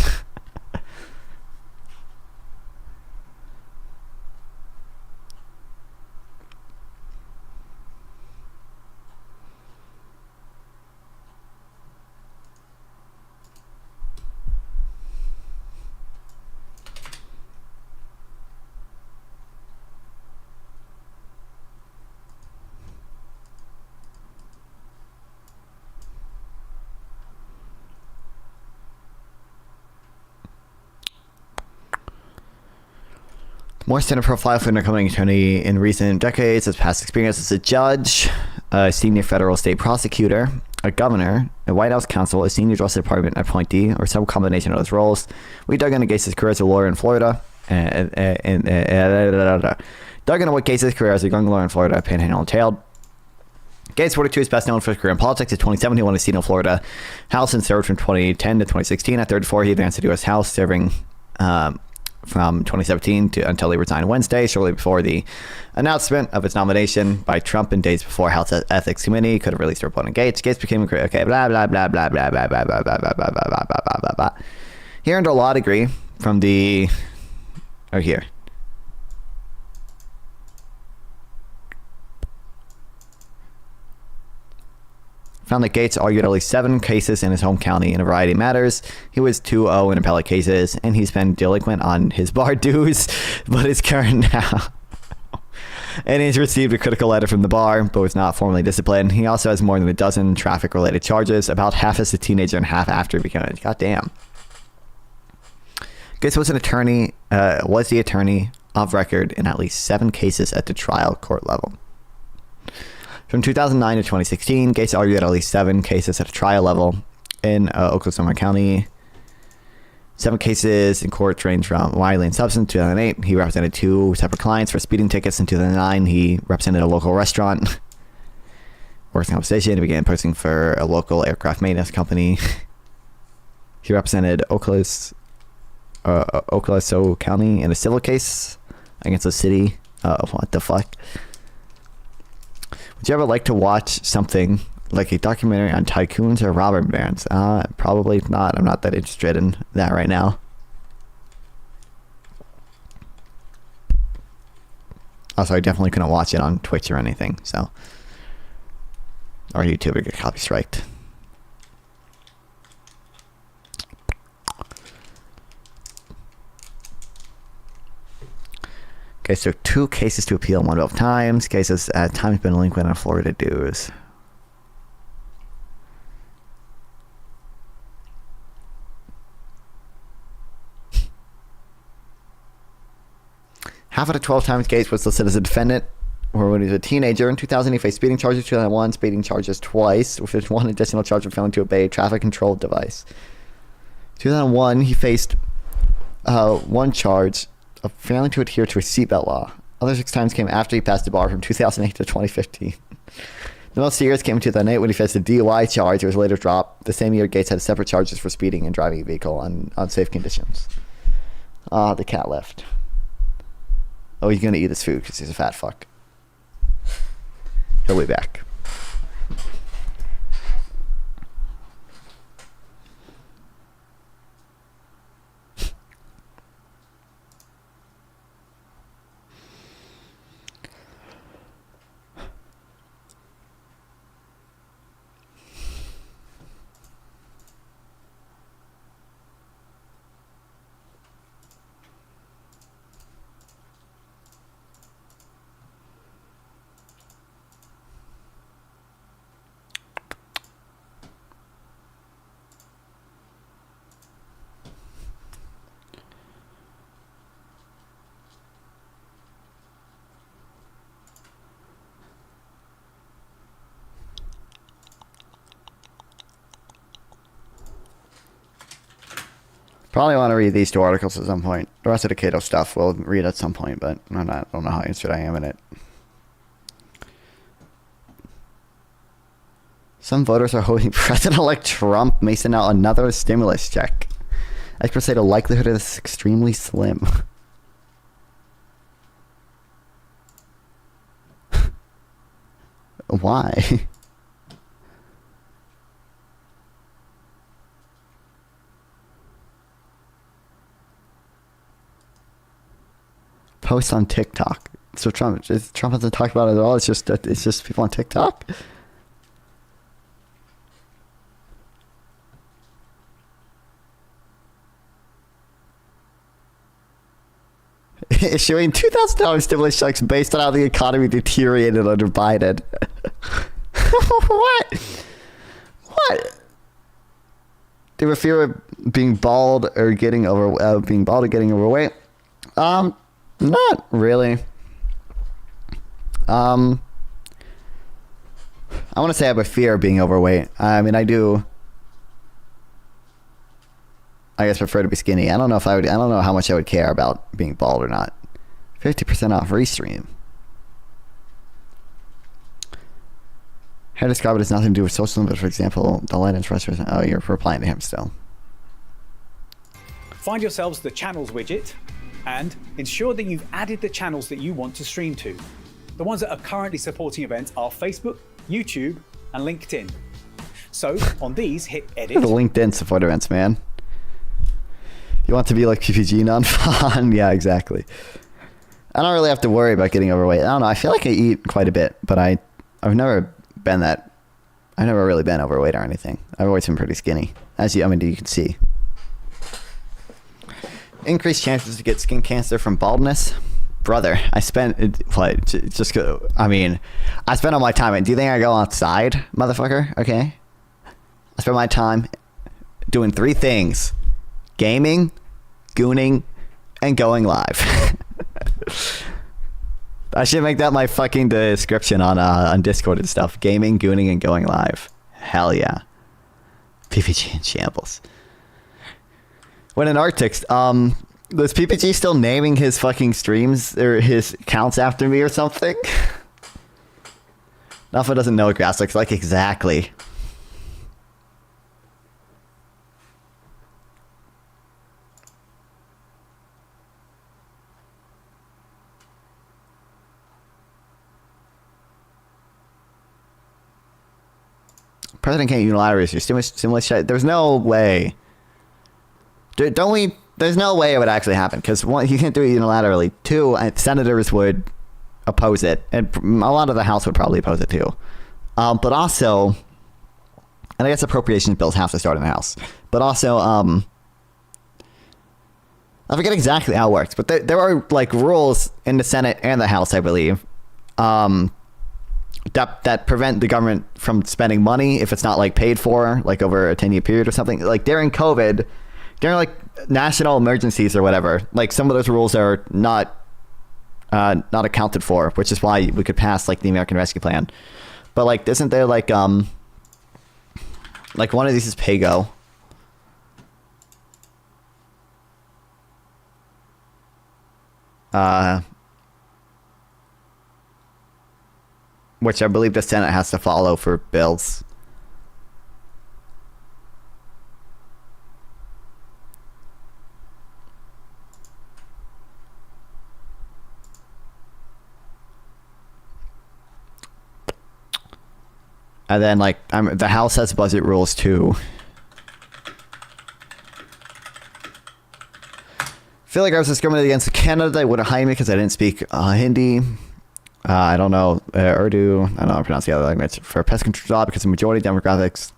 More standard profile for an incoming attorney in recent decades has past experience as a judge, a senior federal state prosecutor, a governor, a White House counsel, a senior Justice Department appointee, or some combination of those roles. We dug into Gates' career as a lawyer in Florida, dug into what Gates' career as a young lawyer in Florida Panhandle entailed. Gates, 42, is best known for his career in politics. In 2007, he won a seat in Florida House and served from 2010 to 2016. At 34, he advanced to the U.S. House, serving from 2017 until he resigned Wednesday, shortly before the announcement of his nomination by Trump and days before House Ethics Committee could have released a report on Gates. Gates became a career. Okay, blah, blah, blah, blah, blah, blah, blah, blah, blah, blah, blah, blah, blah, blah, blah, blah. He earned a law degree from the... or here. Found that Gates argued at least 7 cases in his home county in a variety of matters. He was 2-0 in appellate cases, and he's been delinquent on his bar dues, but is current now. And he's received a critical letter from the bar, but was not formally disciplined. He also has more than a dozen traffic-related charges, about half as a teenager and half after he became... Goddamn. Gates was the attorney of record in at least 7 cases at the trial court level. From 2009 to 2016, Gates argued at least 7 cases at a trial level in Oklahoma County. 7 cases in court range from widely in substance. 2008, he represented 2 separate clients for speeding tickets. In 2009, he represented a local restaurant. Workers' compensation. He began posting for a local aircraft maintenance company. He represented Okaloosa County in a civil case against the city. What the fuck? Would you ever like to watch something Like a documentary on tycoons or robber barons? Probably not. I'm not that interested in that right now. Also, I definitely couldn't watch it on Twitch or anything, so. Or YouTube would get copy striked. Okay, so 2 cases to appeal 1 times. Cases at times been delinquent on Florida dues. Half of the 12 times case was listed as a defendant, or when he was a teenager. In 2000, he faced speeding charges, 2001, speeding charges twice, with 1 additional charge of failing to obey a traffic control device. 2001, he faced 1 charge of failing to adhere to a seatbelt law. Other 6 times came after he passed the bar from 2008 to 2015. The most serious came in 2008 when he faced a DUI charge. It was later dropped. The same year, Gates had separate charges for speeding and driving a vehicle on unsafe conditions. The cat left. Oh, he's gonna eat his food because he's a fat fuck. He'll be back. Probably want to read these 2 articles at some point. The rest of the Cato stuff we'll read at some point, but I don't know how interested I am in it. Some voters are hoping President-elect Trump may send out another stimulus check. Experts say the likelihood of this is extremely slim. Why? Post on TikTok. So Trump hasn't talked about it at all. It's just people on TikTok. Issuing $2,000 stimulus checks based on how the economy deteriorated under Biden. What? Do you fear of being bald or getting overweight? Not really. I want to say I have a fear of being overweight. I mean, I do. I guess prefer to be skinny. I don't know how much I would care about being bald or not. 50% off Restream. How to describe it has nothing to do with socialism, but for example, the light interest. Oh, you're replying to him still. Find yourselves the channels widget and ensure that you've added the channels that you want to stream to. The ones that are currently supporting events are Facebook, YouTube, and LinkedIn. So on these, hit edit. The LinkedIn support events, man. You want to be like PPG non-fun? Yeah, exactly. I don't really have to worry about getting overweight. I don't know. I feel like I eat quite a bit, but I've never been that. I've never really been overweight or anything. I've always been pretty skinny, you can see. Increased chances to get skin cancer from baldness. Brother, I spent all my time. Do you think I go outside, motherfucker? Okay. I spend my time doing 3 things: gaming, gooning, and going live. I should make that my fucking description on Discord and stuff. Gaming, gooning, and going live. Hell yeah. PPG in shambles. When an Arctic, was PPG still naming his fucking streams or his accounts after me or something? Nafa doesn't know what grass looks like exactly. President can't unilaterally issue stimulus check. There's no way. Don't we? There's no way it would actually happen because one, he can't do it unilaterally. Two, senators would oppose it, and a lot of the House would probably oppose it too. But also, and I guess appropriations bills have to start in the House. But also, I forget exactly how it works, but there are like rules in the Senate and the House, I believe, that prevent the government from spending money if it's not like paid for, like over a 10-year period or something. Like during COVID, during like national emergencies or whatever, like some of those rules are not accounted for, which is why we could pass like the American Rescue Plan. But like, isn't there like one of these is PAYGO? Which I believe the Senate has to follow for bills. And then, like, the House has budget rules, too. I feel like I was discriminated against Canada. They wouldn't hire me because I didn't speak Hindi. I don't know Urdu. I don't know how to pronounce the other language. For a pest control job because the majority of demographics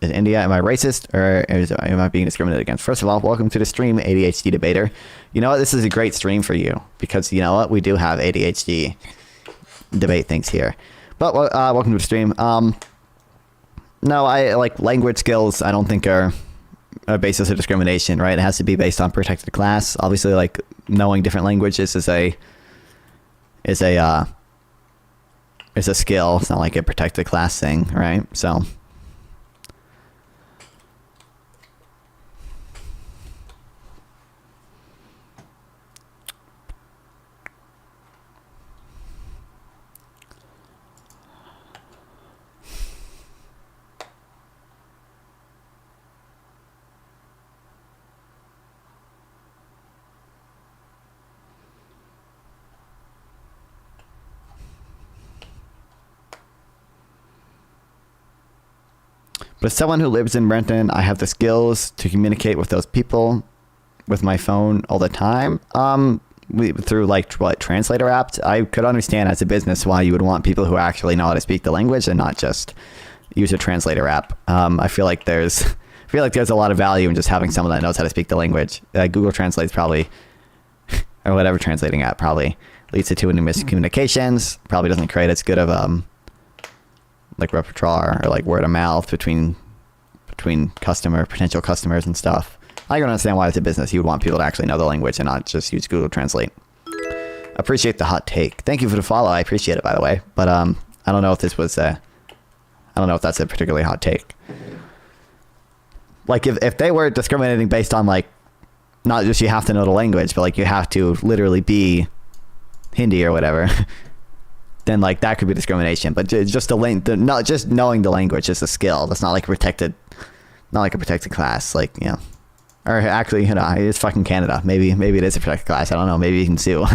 in India. Am I racist or am I being discriminated against? First of all, welcome to the stream, ADHD debater. You know what? This is a great stream for you because you know what? We do have ADHD debate things here. But welcome to the stream. No, I like language skills. I don't think are a basis of discrimination, right? It has to be based on protected class. Obviously, like knowing different languages is a skill. It's not like a protected class thing, right? So. But as someone who lives in Renton, I have the skills to communicate with those people with my phone all the time. Through like translator apps, I could understand as a business why you would want people who actually know how to speak the language and not just use a translator app. I feel like there's a lot of value in just having someone that knows how to speak the language. Google Translate's probably, or whatever translating app probably leads to too many miscommunications. Probably doesn't create as good of like repertoire or like word of mouth between potential customers and stuff. I can understand why as a business you would want people to actually know the language and not just use Google Translate. Appreciate the hot take. Thank you for the follow. I appreciate it, by the way. But I don't know if this was I don't know if that's a particularly hot take. Like if they were discriminating based on like not just you have to know the language, but like you have to literally be Hindi or whatever. Then like that could be discrimination, but just not just knowing the language is a skill. That's not like not like a protected class, like, you know, or actually, you know, it's fucking Canada. Maybe it is a protected class. I don't know. Maybe you can sue.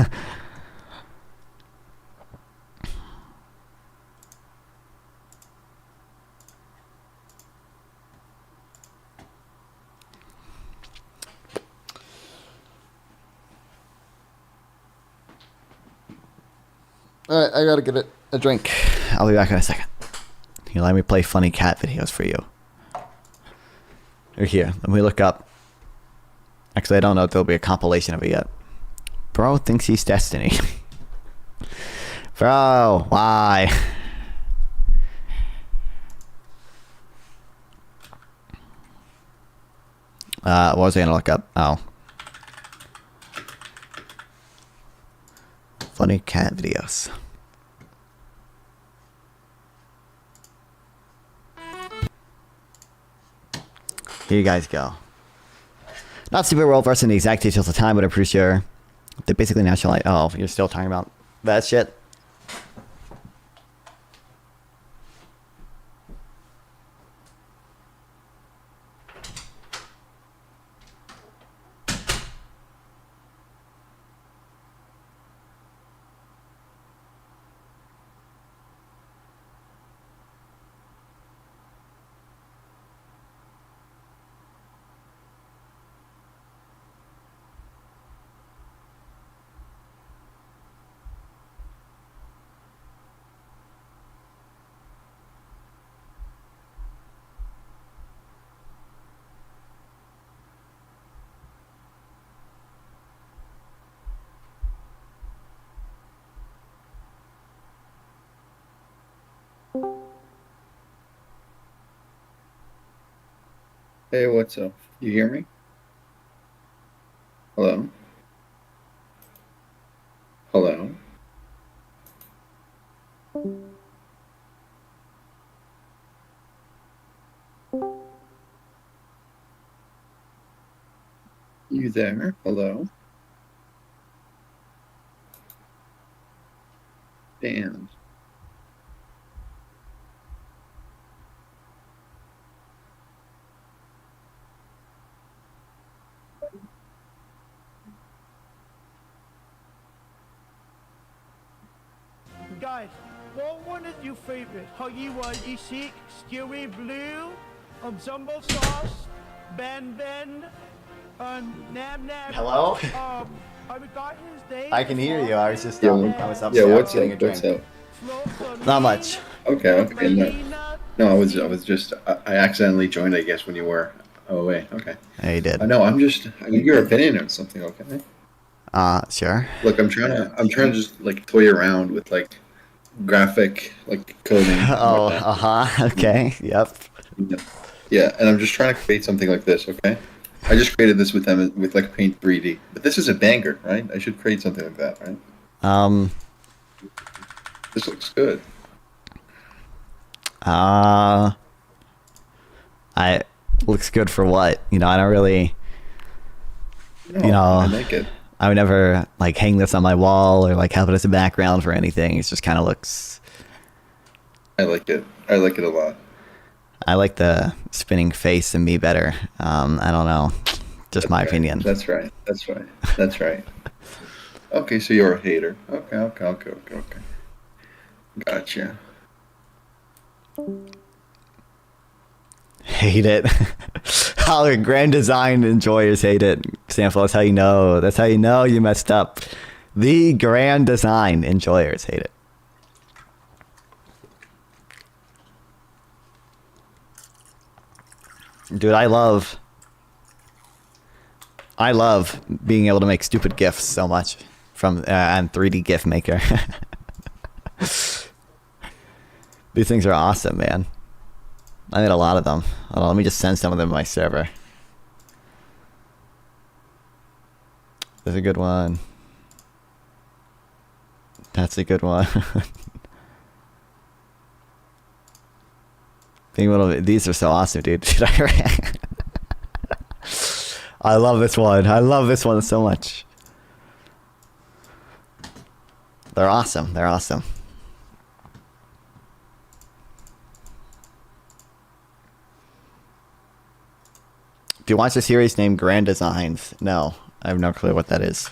All right, I gotta get a drink. I'll be back in a second. You let me play funny cat videos for you. Or here, let me look up. Actually, I don't know if there'll be a compilation of it yet. Bro thinks he's Destiny. Bro, why? What was I gonna look up? Oh. Funny cat videos. Here you guys go. Not super well versed in the exact details of time, but I'm pretty sure they're basically national. Oh, you're still talking about that shit? Hey, what's up? You hear me? Hello? Hello? You there? Hello? Damn. Guys, what one is your favorite? Huggy Wuggy Chic, Stewie Blue, Jumbo Sauce, Ben, Nab Nab. Hello? I forgot his name. I can hear you. I was just Yeah, I was yeah, upstairs what's getting up? a What's drink. up? Not much. Okay. No, I was just, I accidentally joined, I guess, when you were. Oh, wait, okay. Yeah, you did. No, I need your opinion on something, okay? Sure. Look, I'm trying to just, like, toy around with, like, graphic, like, coding. and Oh, whatnot. okay. Yep. Yeah, and I'm just trying to create something like this, okay? I just created this with them with like Paint 3D, but this is a banger, right? I should create something like that, right? This looks good. I looks good for what? You know, I don't really. No, You know, I like it. I would never like hang this on my wall or like have it as a background for anything. It just kind of looks. I like it. I like it a lot. I like the spinning face and me better. I don't know. Just my opinion. That's right. That's right. Okay, so you're a hater. Okay. Gotcha. Hate it. How the grand design enjoyers hate it. Sample, that's how you know. That's how you know you messed up. The grand design enjoyers hate it. Dude, I love being able to make stupid GIFs so much from and 3D GIF Maker. These things are awesome, man. I made a lot of them. Hold on, let me just send some of them to my server. There's a good one. That's a good one. These are so awesome, dude. I love this one. I love this one so much. They're awesome. They're awesome. Do you watch a series named Grand Designs? No, I have no clue what that is.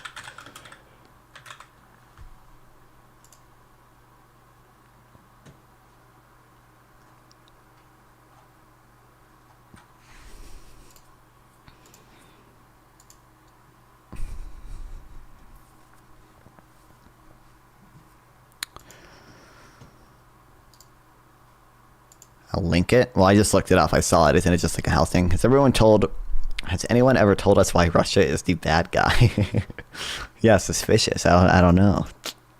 I'll link it. Well, I just looked it up. I saw it. Isn't it just like a house thing? Has anyone ever told us why Russia is the bad guy? Yeah, suspicious. I don't know.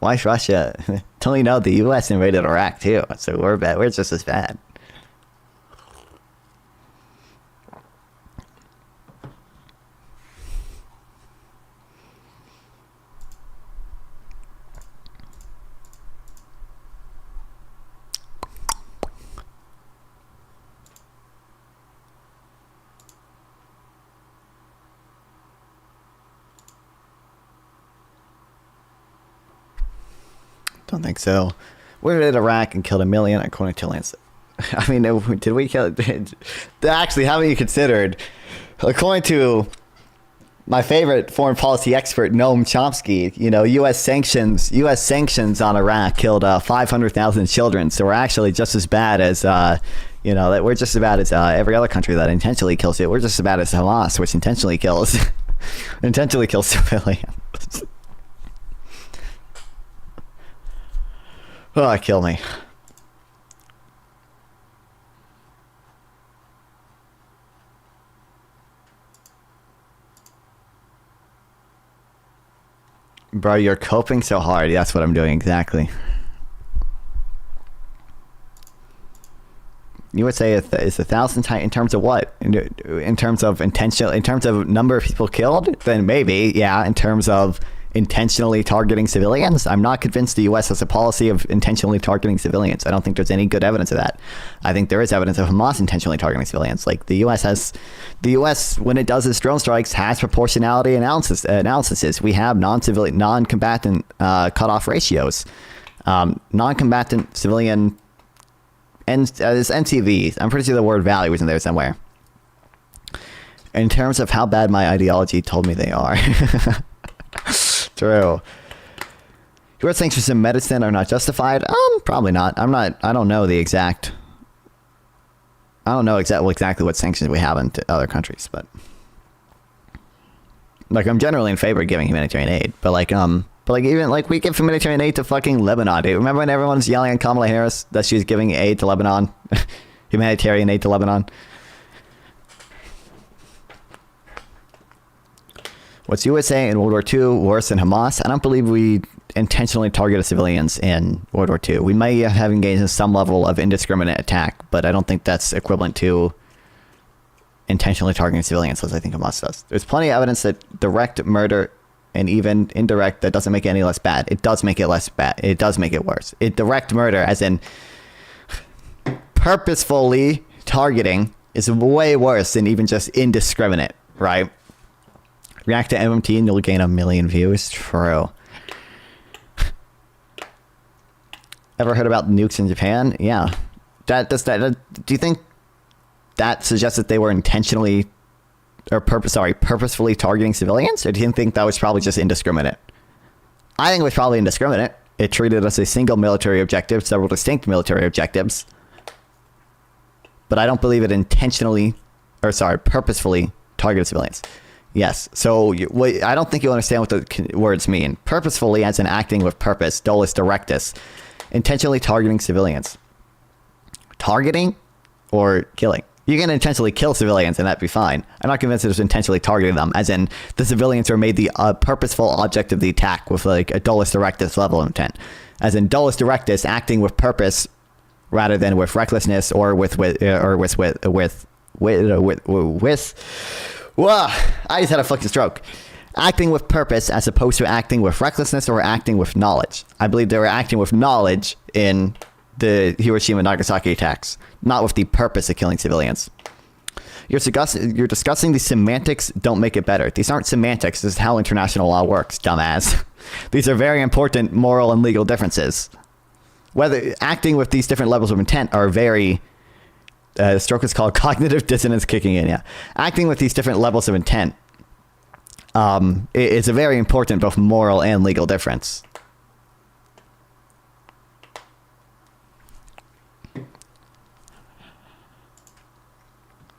Why is Russia? Don't you know the U.S. invaded Iraq too? So we're bad. We're just as bad. Don't think so. We invaded Iraq and killed 1 million according to Lance. I mean, did we kill? Actually, haven't you considered? According to my favorite foreign policy expert, Noam Chomsky, you know, U.S. sanctions on Iraq killed 500,000 children. So we're actually just as bad as, you know, that we're just as bad as every other country that intentionally kills it. We're just as bad as Hamas, which intentionally kills civilians. Oh, kill me. Bro, you're coping so hard. That's what I'm doing exactly. you would say it's 1,000 times in terms of what? In terms of intentional, in terms of number of people killed, then maybe, yeah. In terms of intentionally targeting civilians, I'm not convinced the U.S. has a policy of intentionally targeting civilians. I don't think there's any good evidence of that. I think there is evidence of Hamas intentionally targeting civilians. Like the U.S. when it does its drone strikes has proportionality analyses. We have non-civilian, non-combatant cutoff ratios. Non-combatant civilian, and there's NCVs. I'm pretty sure the word value is in there somewhere. In terms of how bad my ideology told me they are. True. U.S. sanctions in medicine are not justified. Probably not. I don't know exactly what sanctions we have in other countries, but like I'm generally in favor of giving humanitarian aid. But even we give humanitarian aid to fucking Lebanon. Dude. Remember when everyone was yelling at Kamala Harris that she was giving aid to Lebanon, humanitarian aid to Lebanon? What's USA in World War II worse than Hamas? I don't believe we intentionally targeted civilians in World War II. We may have engaged in some level of indiscriminate attack, but I don't think that's equivalent to intentionally targeting civilians as I think Hamas does. There's plenty of evidence that direct murder and even indirect, that doesn't make it any less bad. It does make it less bad. It does make it worse. Direct murder, as in purposefully targeting, is way worse than even just indiscriminate, right? React to MMT and you'll gain 1 million views. True. Ever heard about nukes in Japan? Yeah. Do you think that suggests that they were intentionally or purposefully targeting civilians? Or do you think that was probably just indiscriminate? I think it was probably indiscriminate. It treated us as a single military objective, several distinct military objectives. But I don't believe it purposefully targeted civilians. Yes. So I don't think you understand what the words mean. Purposefully, as in acting with purpose, dolus directus, intentionally targeting civilians. Targeting or killing? You can intentionally kill civilians and that'd be fine. I'm not convinced it was intentionally targeting them, as in the civilians are made the purposeful object of the attack with like a dolus directus level of intent. As in dolus directus, acting with purpose rather than with recklessness or with. Whoa, I just had a fucking stroke. Acting with purpose as opposed to acting with recklessness or acting with knowledge. I believe they were acting with knowledge in the Hiroshima and Nagasaki attacks, not with the purpose of killing civilians. You're discussing the semantics don't make it better. These aren't semantics. This is how international law works, dumbass. These are very important moral and legal differences. Whether acting with these different levels of intent are very... stroke is called cognitive dissonance kicking in, yeah. Acting with these different levels of intent is a very important both moral and legal difference.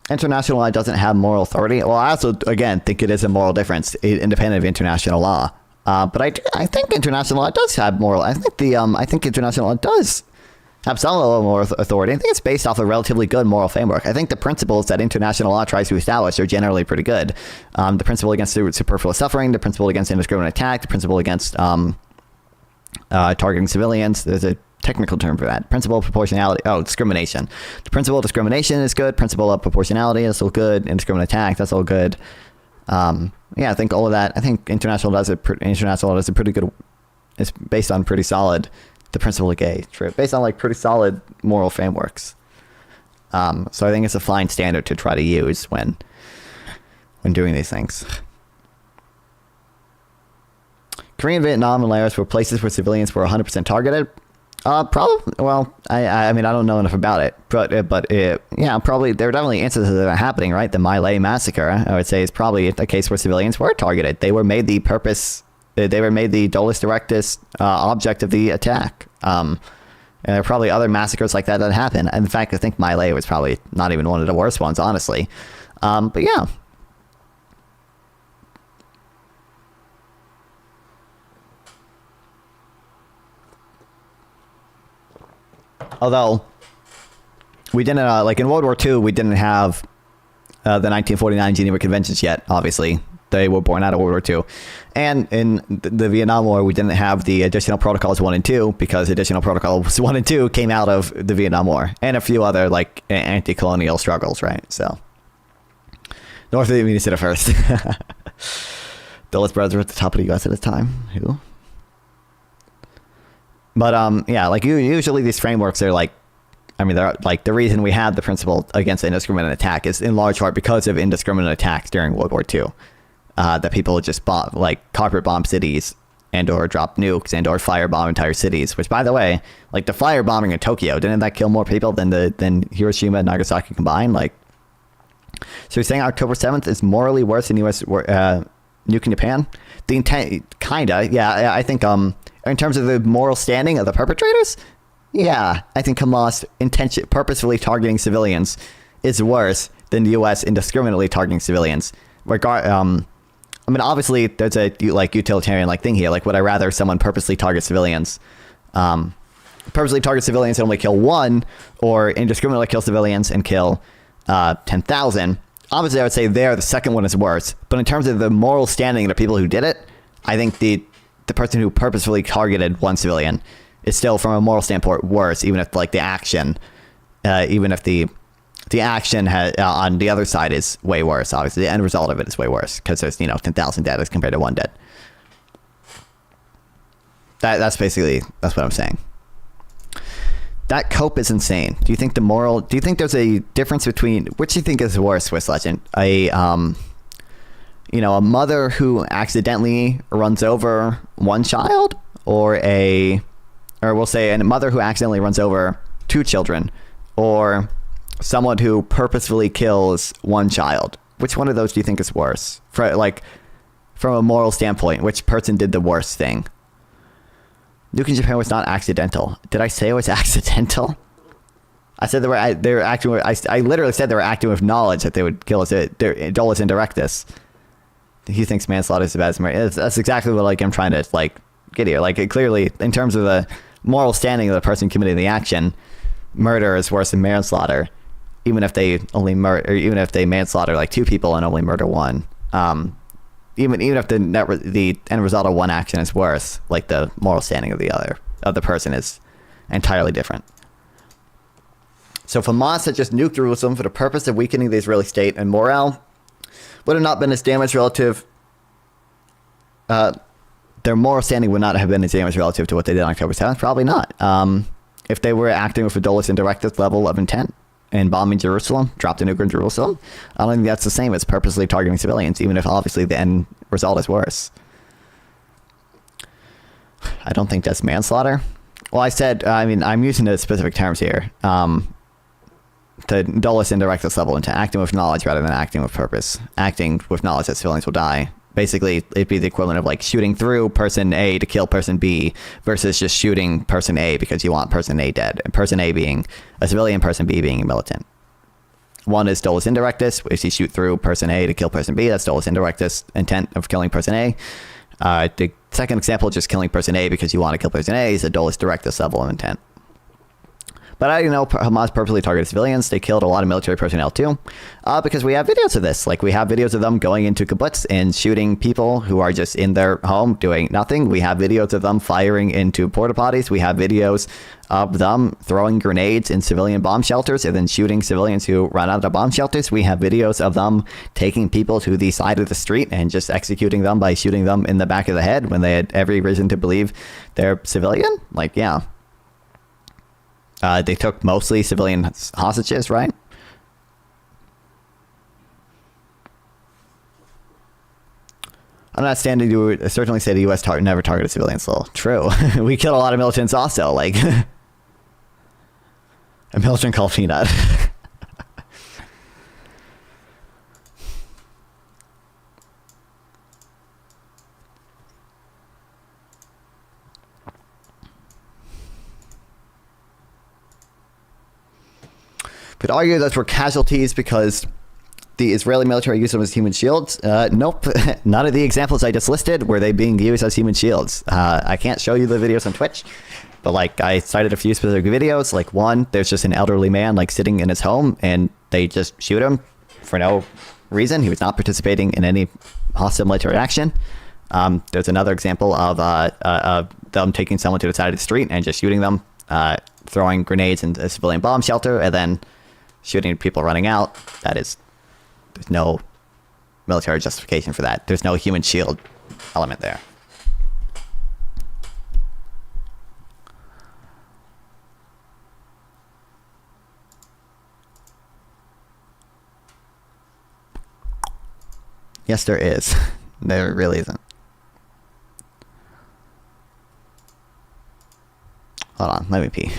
International law doesn't have moral authority. Well, I also, again, think it is a moral difference, independent of international law. But I think international law does have moral. I think international law does have some level of moral authority. I think it's based off a relatively good moral framework. I think the principles that international law tries to establish are generally pretty good. The principle against superfluous suffering, the principle against indiscriminate attack, the principle against targeting civilians. There's a technical term for that. Principle of proportionality. Oh, discrimination. The principle of discrimination is good. Principle of proportionality is all good. Indiscriminate attack, that's all good. Yeah, I think all of that. I think international law does a pretty good. It's based on pretty solid. The principle of gay, based on like pretty solid moral frameworks. So I think it's a fine standard to try to use when doing these things. Korea, Vietnam, and Laos were places where civilians were 100% targeted. Probably. Well, I mean, I don't know enough about it, but yeah, probably there are definitely instances that are happening, right? The My Lai massacre, I would say, is probably a case where civilians were targeted. They were made the purpose. They were made the dolus directus object of the attack. And there are probably other massacres like that happen. And in fact, I think My Lai was probably not even one of the worst ones, honestly. But yeah. Although we didn't like in World War II, we didn't have the 1949 Geneva Conventions yet. Obviously, they were born out of World War II. And in the Vietnam War, we didn't have the additional protocols 1 and 2 because additional protocols 1 and 2 came out of the Vietnam War and a few other like anti-colonial struggles, right? So North Vietnamese did it first. Dulles brothers were at the top of the U.S. at this time. Who? But yeah, like usually these frameworks are like, I mean, they're like the reason we had the principle against indiscriminate attack is in large part because of indiscriminate attacks during World War II. That people would just bomb, like carpet bomb cities and or drop nukes and or firebomb entire cities. Which, by the way, like the firebombing in Tokyo, didn't that kill more people than Hiroshima and Nagasaki combined? Like, so you're saying October 7th is morally worse than U.S. nuking Japan? The intent, kinda, yeah. I think in terms of the moral standing of the perpetrators. Yeah, I think Hamas purposefully targeting civilians is worse than the U.S. indiscriminately targeting civilians. I mean, obviously, there's a like utilitarian like thing here. Like, would I rather someone purposely target civilians, and only kill one, or indiscriminately kill civilians and kill 10,000? Obviously, I would say the second one is worse. But in terms of the moral standing of the people who did it, I think the person who purposefully targeted one civilian is still, from a moral standpoint, worse, even if like the action, even if the action on the other side is way worse. Obviously, the end result of it is way worse because there's 10,000 dead as compared to 1 dead. That's what I'm saying. That cope is insane. Do you think there's a difference between which do you think is worse, Swiss Legend? A mother who accidentally runs over one child, or we'll say a mother who accidentally runs over 2 children, or someone who purposefully kills one child? Which one of those do you think is worse? From a moral standpoint, which person did the worst thing? Nuking Japan was not accidental. Did I say it was accidental? I said they were acting with, I literally said they were acting with knowledge that they would kill us. Dulles indirectus. He thinks manslaughter is the best murder. That's exactly what I'm trying to get here. Like, clearly, in terms of the moral standing of the person committing the action, murder is worse than manslaughter, even if they manslaughter like 2 people and only murder 1. Even if the end result of one action is worse, like the moral standing of the person is entirely different. So if Hamas had just nuked Jerusalem for the purpose of weakening the Israeli state and morale, would have not been as damaged relative. Their moral standing would not have been as damaged relative to what they did on October 7th. Probably not. If they were acting with a Dulles indirectus level of intent and bombing Jerusalem, dropped a nuke in Jerusalem, I don't think that's the same as purposely targeting civilians, even if obviously the end result is worse. I don't think that's manslaughter. Well, I'm using the specific terms here. The Dulles indirectus level into acting with knowledge rather than acting with purpose. Acting with knowledge that civilians will die. Basically, it'd be the equivalent of shooting through person A to kill person B versus just shooting person A because you want person A dead, and person A being a civilian, person B being a militant. One is Dulles indirectus, which you shoot through person A to kill person B. That's Dulles indirectus, intent of killing person A. The second example, just killing person A because you want to kill person A, is a Dulles directus level of intent. But Hamas purposely targeted civilians. They killed a lot of military personnel too, because we have videos of this. We have videos of them going into kibbutz and shooting people who are just in their home doing nothing. We have videos of them firing into porta potties. We have videos of them throwing grenades in civilian bomb shelters and then shooting civilians who run out of bomb shelters. We have videos of them taking people to the side of the street and just executing them by shooting them in the back of the head when they had every reason to believe they're civilian. Yeah. They took mostly civilian hostages, right? I'm not standing to certainly say the U.S. never targeted civilians. Well, true. We killed a lot of militants also, a militant called Peanut. Could argue those were casualties because the Israeli military used them as human shields. Nope. None of the examples I just listed were they being used as human shields. I can't show you the videos on Twitch, but I cited a few specific videos. One, there's just an elderly man sitting in his home and they just shoot him for no reason. He was not participating in any hostile military action. There's another example of them taking someone to the side of the street and just shooting them, throwing grenades into a civilian bomb shelter, and then shooting people running out. There's no military justification for that. There's no human shield element there. Yes, there is. There really isn't. Hold on, let me pee.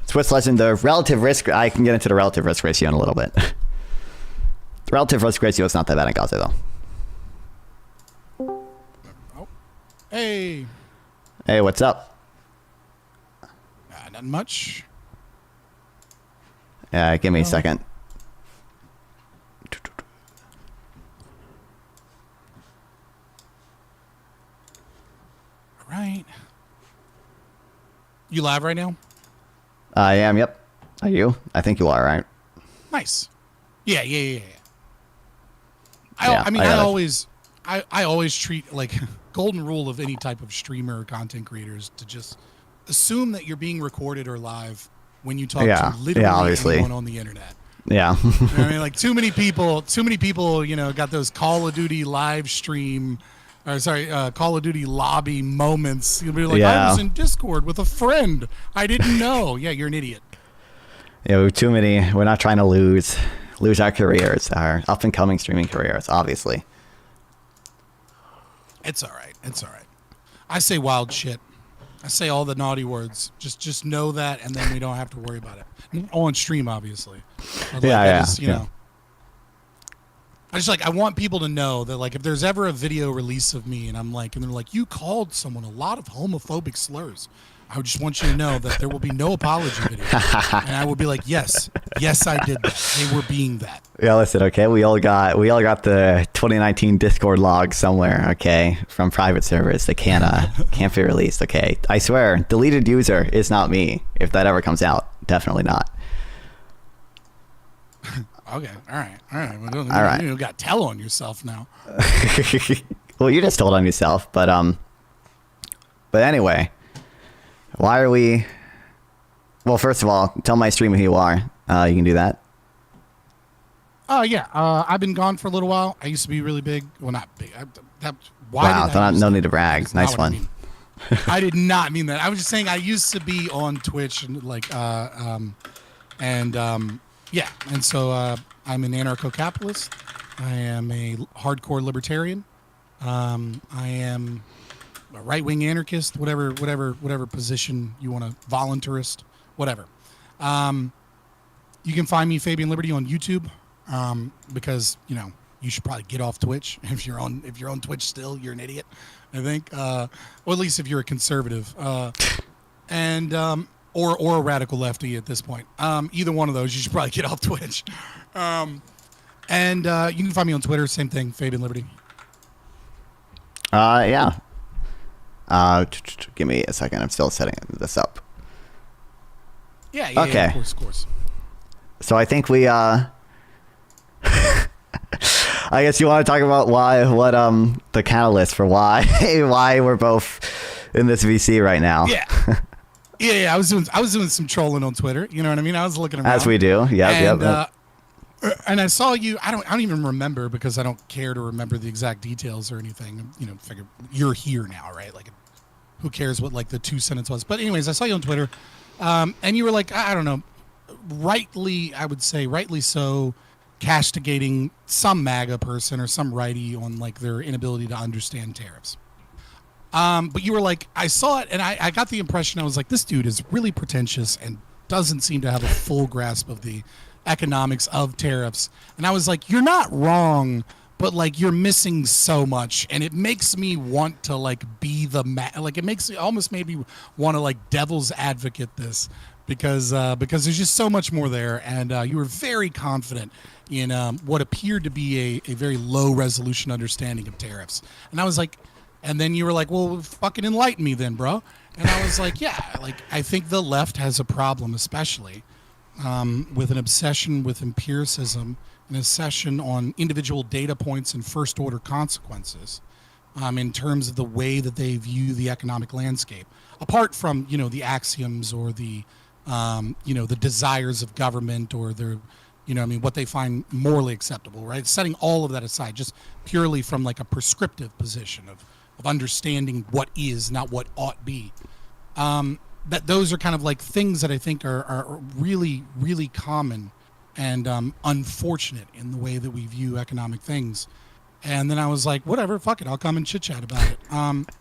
Swiss legend, the relative risk, I can get into the relative risk ratio in a little bit. The relative risk ratio is not that bad in Gaza, though. Oh. Hey. Hey, what's up? Nothing much. Give me a second. All right. You live right now? I am, yep. Are you? I think you are, right? Nice. Yeah. I always treat, like, golden rule of any type of streamer or content creators to just assume that you're being recorded or live when you talk to literally anyone on the internet. Yeah. You know what I mean, like, too many people, got those Call of Duty live stream, Call of Duty lobby moments. You'll be like, I was in Discord with a friend. I didn't know. Yeah, you're an idiot. Yeah, we have too many. We're not trying to lose our careers, our up and coming streaming careers, obviously. It's all right. I say wild shit. I say all the naughty words. Just know that, and then we don't have to worry about it. Not on stream, obviously. But I want people to know that, like, if there's ever a video release of me and they're like, you called someone a lot of homophobic slurs, I just want you to know that there will be no apology video. And I will be like, yes, I did that. They were being that. Yeah, listen, okay, we all got the 2019 Discord log somewhere, okay, from private servers that can't be released, okay. I swear, deleted user is not me. If that ever comes out, definitely not. Okay, all right. Well, all right. You got tell on yourself now. Well, you just told on yourself, but anyway, why are we? Well, first of all, tell my stream who you are. You can do that. Oh yeah, I've been gone for a little while. I used to be really big. Well, not big. No need to brag. Nice one. I did not mean that. I was just saying I used to be on Twitch and yeah, and so I'm an anarcho-capitalist. I am a hardcore libertarian. I am a right-wing anarchist, whatever position you want to, voluntarist, whatever. You can find me, Fabian Liberty, on YouTube, because you should probably get off Twitch. If you're on Twitch still, you're an idiot, I think, or at least if you're a conservative. Or a radical lefty at this point. Either one of those, you should probably get off Twitch. You can find me on Twitter, same thing, Fabian Liberty. Yeah. Give me a second. I'm still setting this up. Yeah, okay. Yeah, of course. So I think we I guess you want to talk about the catalyst for why we're both in this VC right now. Yeah. Yeah, I was doing some trolling on Twitter. You know what I mean? I was looking around. As we do. Yep. And I saw you. I don't even remember because I don't care to remember the exact details or anything. You know, figure you're here now, right? Like, who cares what like the 2 sentence was? But anyways, I saw you on Twitter, and you were like, I don't know, I would say rightly so, castigating some MAGA person or some righty on like their inability to understand tariffs. But you were like, I saw it, and I got the impression, I was like, this dude is really pretentious and doesn't seem to have a full grasp of the economics of tariffs. And I was like, you're not wrong, but like you're missing so much, and it makes me want to like be it almost made me want to like devil's advocate this because there's just so much more there, and you were very confident in what appeared to be a very low resolution understanding of tariffs. And I was like, and then you were like, well, fucking enlighten me then, bro. And I was like, yeah, like I think the left has a problem, especially with an obsession with empiricism, an obsession on individual data points and first order consequences in terms of the way that they view the economic landscape, apart from, you know, the axioms or the, you know, the desires of government or their, you know, I mean, what they find morally acceptable, right? Setting all of that aside, just purely from like a prescriptive position of understanding what is, not what ought be. That those are kind of like things that I think are really, really common and unfortunate in the way that we view economic things. And then I was like, whatever, fuck it, I'll come and chit chat about it.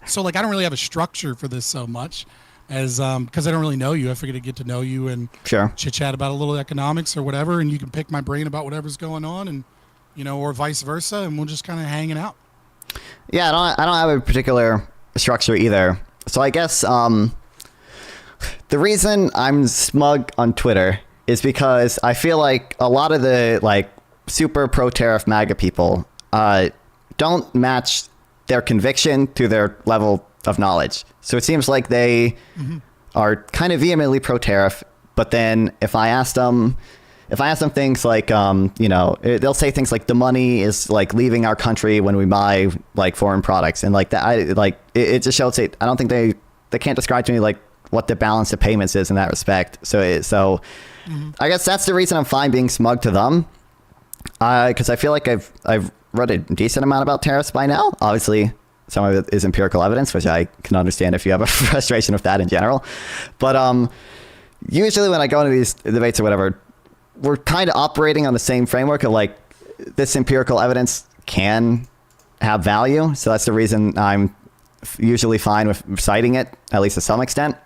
So like, I don't really have a structure for this so much as because I don't really know you. I figured I'd get to know you and chit chat about a little economics or whatever, and you can pick my brain about whatever's going on, and you know, or vice versa, and we'll just kind of hanging out. Yeah, I don't have a particular structure either. So I guess the reason I'm smug on Twitter is because I feel like a lot of the like super pro-tariff MAGA people don't match their conviction to their level of knowledge. So it seems like they are kind of vehemently pro-tariff, but then if I ask them things like, you know, they'll say things like the money is like leaving our country when we buy like foreign products, and like that, it just shows I don't think they can't describe to me like what the balance of payments is in that respect. So I guess that's the reason I'm fine being smug to them, because I feel like I've read a decent amount about tariffs by now. Obviously, some of it is empirical evidence, which I can understand if you have a frustration with that in general. But usually when I go into these debates or whatever, we're kind of operating on the same framework of like this empirical evidence can have value. So that's the reason I'm usually fine with citing it, at least to some extent.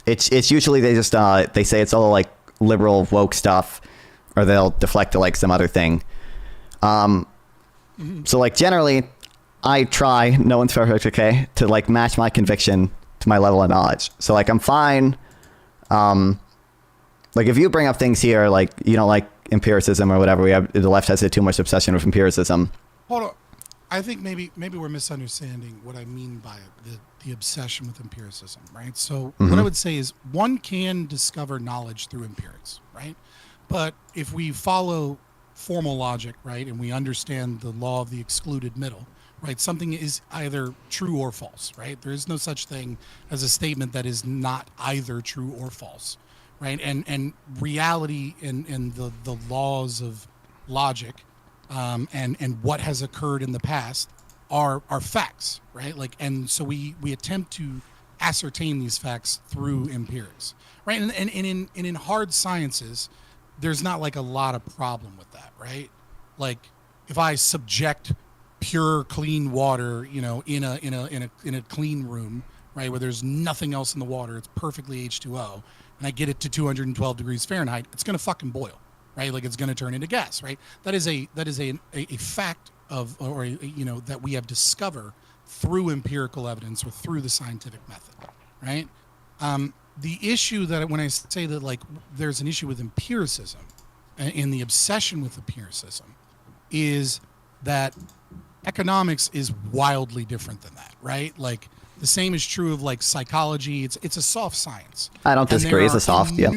It's usually they just they say it's all like liberal woke stuff, or they'll deflect to like some other thing. So like generally I try, no one's perfect, okay, to like match my conviction to my level of knowledge. So like I'm fine. Like if you bring up things here, like you don't like empiricism or whatever, the left has too much obsession with empiricism. Hold on. I think maybe we're misunderstanding what I mean by the obsession with empiricism, right? So what I would say is one can discover knowledge through empirics, right? But if we follow formal logic, right, and we understand the law of the excluded middle, right, something is either true or false, right? There is no such thing as a statement that is not either true or false, right? And reality and the laws of logic and what has occurred in the past are facts, right? Like, and so we attempt to ascertain these facts through empirics, right? And in hard sciences, there's not like a lot of problem with that, right? Like if I subject pure clean water, you know, in a clean room, right, where there's nothing else in the water, it's perfectly H2O, and I get it to 212 degrees Fahrenheit, it's gonna fucking boil, right? Like it's gonna turn into gas, right? That is a fact of, or you know, that we have discovered through empirical evidence or through the scientific method, right? The issue that when I say that like there's an issue with empiricism and the obsession with empiricism is that economics is wildly different than that, right? Like the same is true of like psychology. It's a soft science. I don't disagree. It's a soft, yeah.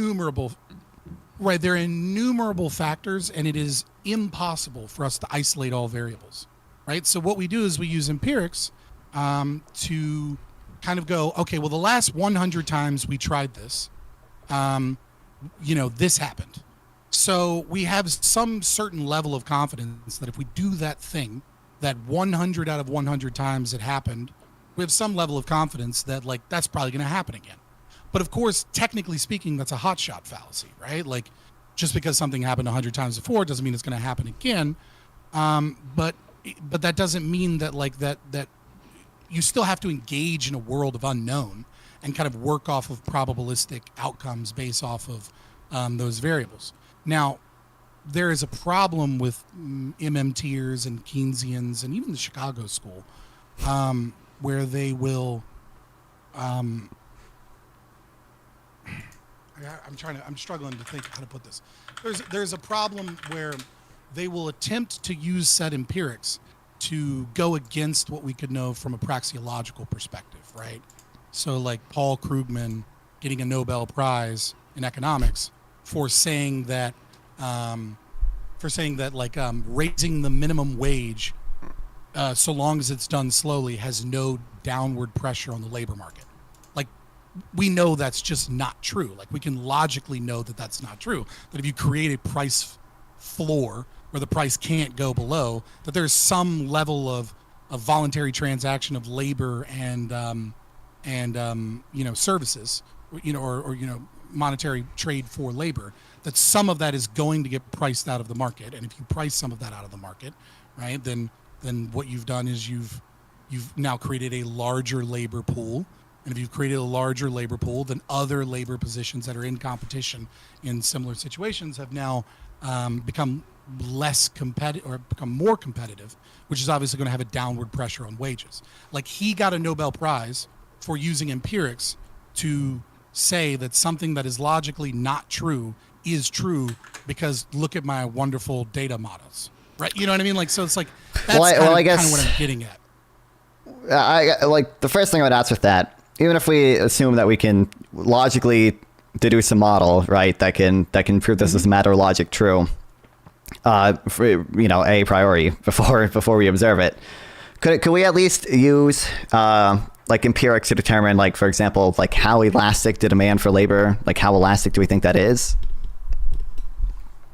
Right, there are innumerable factors, and it is impossible for us to isolate all variables, right? So what we do is we use empirics to kind of go, okay, well, the last 100 times we tried this, you know, this happened. So we have some certain level of confidence that if we do that thing, that 100 out of 100 times it happened, we have some level of confidence that like that's probably going to happen again. But of course, technically speaking, that's a hotshot fallacy, right? Like just because something happened 100 times before doesn't mean it's going to happen again. But that doesn't mean that like that you still have to engage in a world of unknown and kind of work off of probabilistic outcomes based off of those variables. Now, there is a problem with MMTers and Keynesians and even the Chicago School, where they will. I'm struggling to think how to put this. There's a problem where they will attempt to use set empirics to go against what we could know from a praxeological perspective, right? So like Paul Krugman getting a Nobel Prize in economics for saying that raising the minimum wage so long as it's done slowly has no downward pressure on the labor market. Like we know that's just not true. Like we can logically know that that's not true. That if you create a price floor where the price can't go below, that there's some level of voluntary transaction of labor and services, or monetary trade for labor, that some of that is going to get priced out of the market. And if you price some of that out of the market, right, then what you've done is you've now created a larger labor pool. And if you've created a larger labor pool, then other labor positions that are in competition in similar situations have now become less competitive or become more competitive, which is obviously going to have a downward pressure on wages. Like he got a Nobel Prize for using empirics to say that something that is logically not true is true because look at my wonderful data models, right? You know what I mean? Like, so it's like, that's I guess kind of what I'm getting at. I like the first thing I would ask with that, even if we assume that we can logically deduce a model, right, that can prove this as a matter of logic true, a priori before we observe it, could we at least use like empirics to determine, like, for example, like how elastic the demand for labor, like how elastic do we think that is?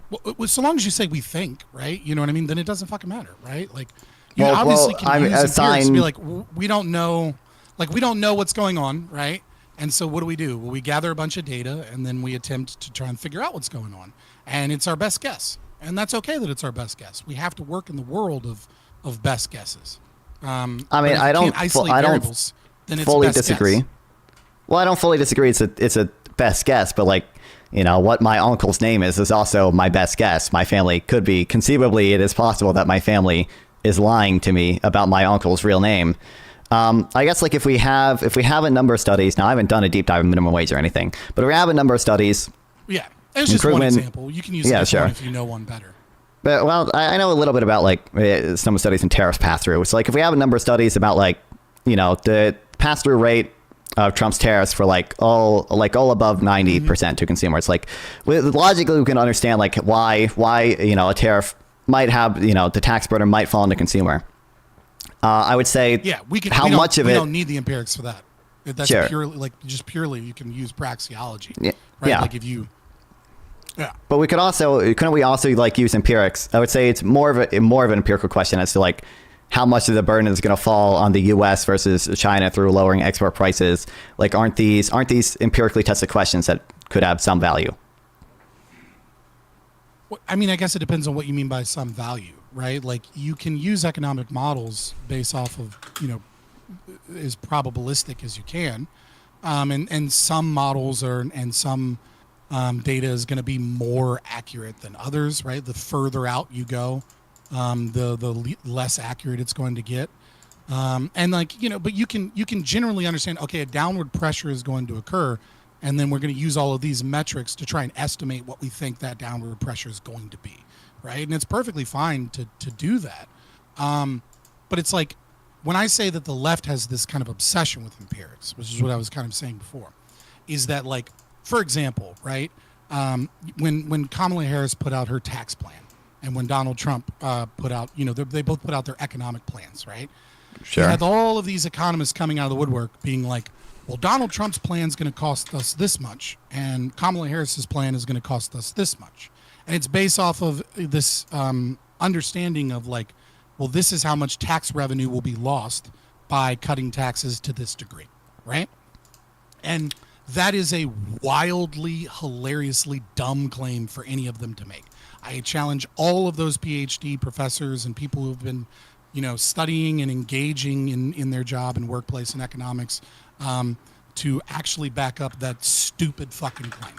Well, so long as you say we think, right? You know what I mean? Then it doesn't fucking matter, right? Like, you obviously can use empirics to be like, we don't know what's going on, right? And so what do? Well, we gather a bunch of data and then we attempt to try and figure out what's going on. And it's our best guess. And that's okay that it's our best guess. We have to work in the world of best guesses. I don't fully disagree. Guess. Well, I don't fully disagree. It's a best guess, but like, what my uncle's name is also my best guess. My family could be, conceivably, it is possible that my family is lying to me about my uncle's real name. I guess like if we have a number of studies, now I haven't done a deep dive in minimum wage or anything, but if we have a number of studies. Yeah, it's just one example. You can use one if you know one better. But, well, I know a little bit about like some studies in tariffs pass-through. It's like if we have a number of studies about like, the pass-through rate of Trump's tariffs for like all above 90% to consumers. Like logically, we can understand like why a tariff might have, the tax burden might fall on the consumer. I would say, we can. How much of it? We don't need the empirics for that. That's sure. purely you can use praxeology. Yeah. Right? Yeah. Like if you. Yeah. But couldn't we also like use empirics? I would say it's more of an empirical question as to like how much of the burden is going to fall on the U.S. versus China through lowering export prices. Like, aren't these empirically tested questions that could have some value? Well, I mean, I guess it depends on what you mean by some value, right? Like you can use economic models based off of, as probabilistic as you can. And some models and some data is going to be more accurate than others, right? The further out you go, the less accurate it's going to get. And like, but you can generally understand, okay, a downward pressure is going to occur. And then we're going to use all of these metrics to try and estimate what we think that downward pressure is going to be. Right. And it's perfectly fine to do that. But it's like when I say that the left has this kind of obsession with empirics, which is what I was kind of saying before, is that like, for example, right, when Kamala Harris put out her tax plan and when Donald Trump put out, they both put out their economic plans, right? Sure. You had all of these economists coming out of the woodwork being like, well, Donald Trump's plan is going to cost us this much and Kamala Harris's plan is going to cost us this much. And it's based off of this understanding of like, well, this is how much tax revenue will be lost by cutting taxes to this degree, right? And that is a wildly, hilariously dumb claim for any of them to make. I challenge all of those PhD professors and people who've been, studying and engaging in their job and workplace and economics to actually back up that stupid fucking claim,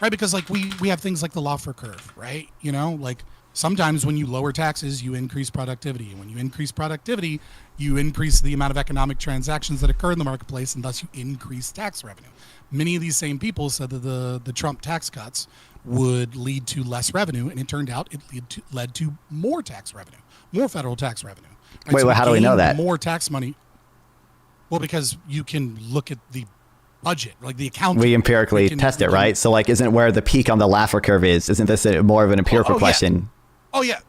right? Because like we have things like the Laffer curve, right? Like sometimes when you lower taxes, you increase productivity. And when you increase productivity, you increase the amount of economic transactions that occur in the marketplace, and thus you increase tax revenue. Many of these same people said that the Trump tax cuts would lead to less revenue, and it turned out it led to more tax revenue, more federal tax revenue. Right? Wait, so how do we know that? More tax money. Well, because you can look at the budget, like the account. We empirically test it, right? So, like, isn't where the peak on the Laffer curve is? Isn't this more of an empirical question? Oh yeah.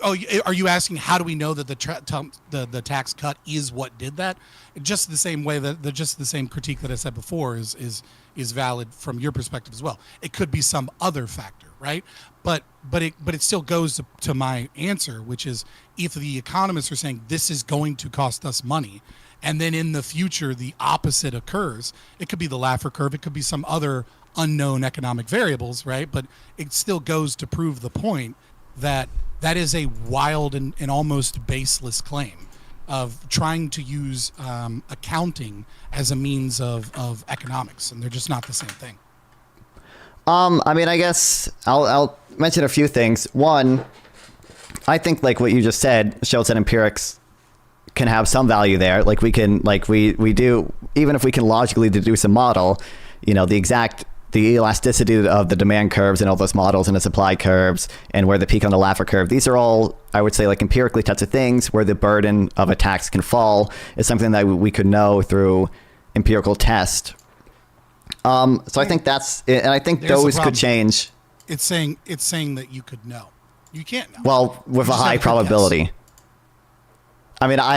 Oh, are you asking how do we know that the tax cut is what did that? Just the same way that just the same critique that I said before is valid from your perspective as well. It could be some other factor, right? But it still goes to my answer, which is if the economists are saying this is going to cost us money, and then in the future the opposite occurs, it could be the Laffer curve, it could be some other unknown economic variables, right? But it still goes to prove the point that is a wild and almost baseless claim of trying to use accounting as a means of economics, and they're just not the same thing. I mean, I guess I'll mention a few things. One, I think like what you just said shows that empirics can have some value there. Like we can, like we do, even if we can logically deduce a model, the elasticity of the demand curves and all those models and the supply curves and where the peak on the Laffer curve, these are all, I would say, like empirically tested things where the burden of a tax can fall is something that we could know through empirical test. So I think that's it, and I think those could change. It's saying that you could know. You can't know. Well, with a high probability. I mean, I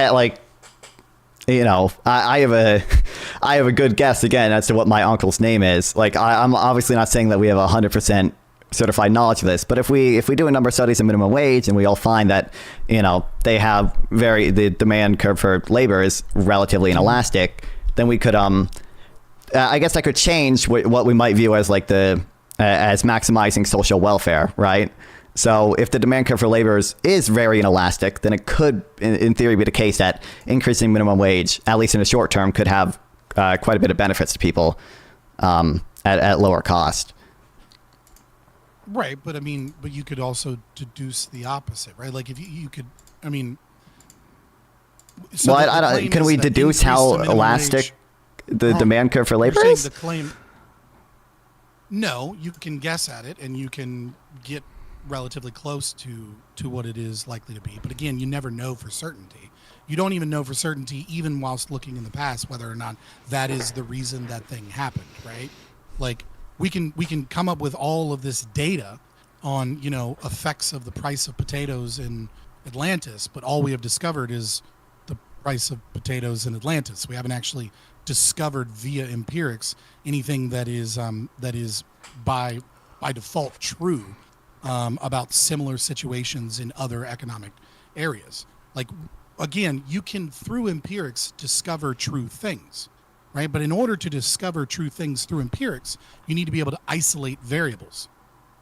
have a good guess again as to what my uncle's name is. Like, I'm obviously not saying that we have 100% certified knowledge of this, but if we do a number of studies of minimum wage and we all find that, they have the demand curve for labor is relatively inelastic, then we could, I guess I could change what we might view as like as maximizing social welfare, right? So if the demand curve for labor is very inelastic, then it could, in theory, be the case that increasing minimum wage, at least in the short term, could have quite a bit of benefits to people at lower cost. Right, but I mean, you could also deduce the opposite, right? Like if you could, I mean. So well, I don't. Can we deduce how elastic the demand curve for labor is? The claim. No, you can guess at it, and you can get relatively close to what it is likely to be. But again, you never know for certainty. You don't even know for certainty, even whilst looking in the past, whether or not that is the reason that thing happened, right? Like we can come up with all of this data on, effects of the price of potatoes in Atlantis, but all we have discovered is the price of potatoes in Atlantis. We haven't actually discovered via empirics anything that is by default true about similar situations in other economic areas. Like, again, you can, through empirics, discover true things, right? But in order to discover true things through empirics, you need to be able to isolate variables,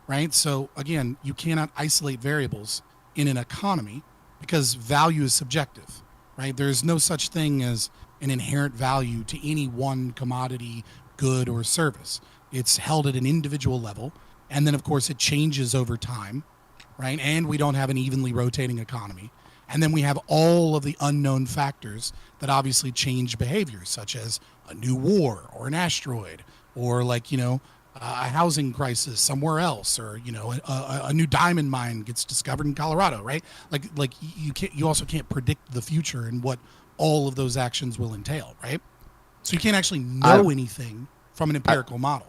right? So, again, you cannot isolate variables in an economy because value is subjective, right? There is no such thing as an inherent value to any one commodity, good, or service. It's held at an individual level. And then, of course, it changes over time, right? And we don't have an evenly rotating economy. And then we have all of the unknown factors that obviously change behavior, such as a new war or an asteroid or a housing crisis somewhere else, or, a new diamond mine gets discovered in Colorado, right? Like you also can't predict the future and what all of those actions will entail, right? So you can't actually know anything from an empirical model.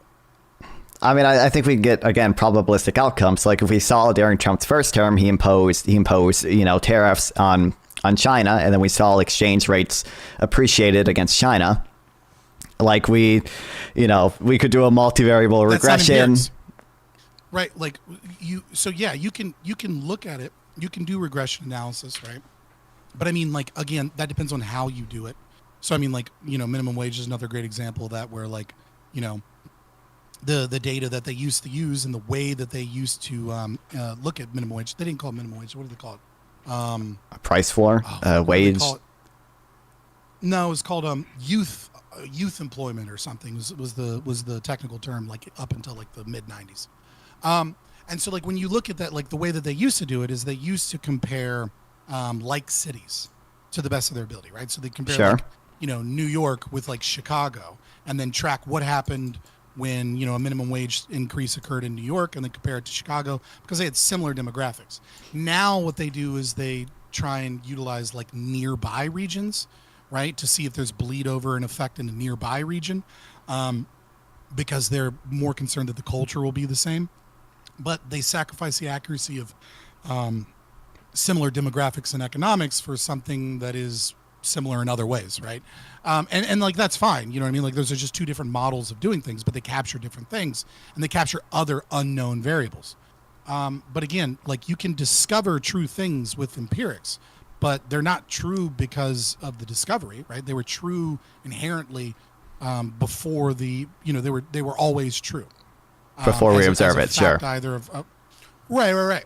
I mean, I think we get, again, probabilistic outcomes. Like if we saw during Trump's first term, he imposed, tariffs on China, and then we saw exchange rates appreciated against China. Like we could do a multivariable regression. Right, like you can look at it, you can do regression analysis, right? But I mean, like, again, that depends on how you do it. So I mean, like, minimum wage is another great example of that, where, like, the data that they used to use and the way that they used to look at minimum wage, they didn't call it minimum wage. What do they call it? A price floor, wage. No, it was called youth employment or something. Was the technical term, like up until like the mid 90s. And so, like, when you look at that, like, the way that they used to do it is they used to compare like cities to the best of their ability, right? So they compare, like, New York with, like, Chicago, and then track what happened when, a minimum wage increase occurred in New York, and then compare it to Chicago, because they had similar demographics. Now what they do is they try and utilize, like, nearby regions, right, to see if there's bleed over and effect in a nearby region, because they're more concerned that the culture will be the same. But they sacrifice the accuracy of similar demographics and economics for something that is similar in other ways, right? And like, that's fine, you know what I mean? Like, those are just two different models of doing things, but they capture different things, and they capture other unknown variables. But again, like, you can discover true things with empirics, but they're not true because of the discovery, right? They were true inherently before they were always true. Before we observe it, sure. Either of, right.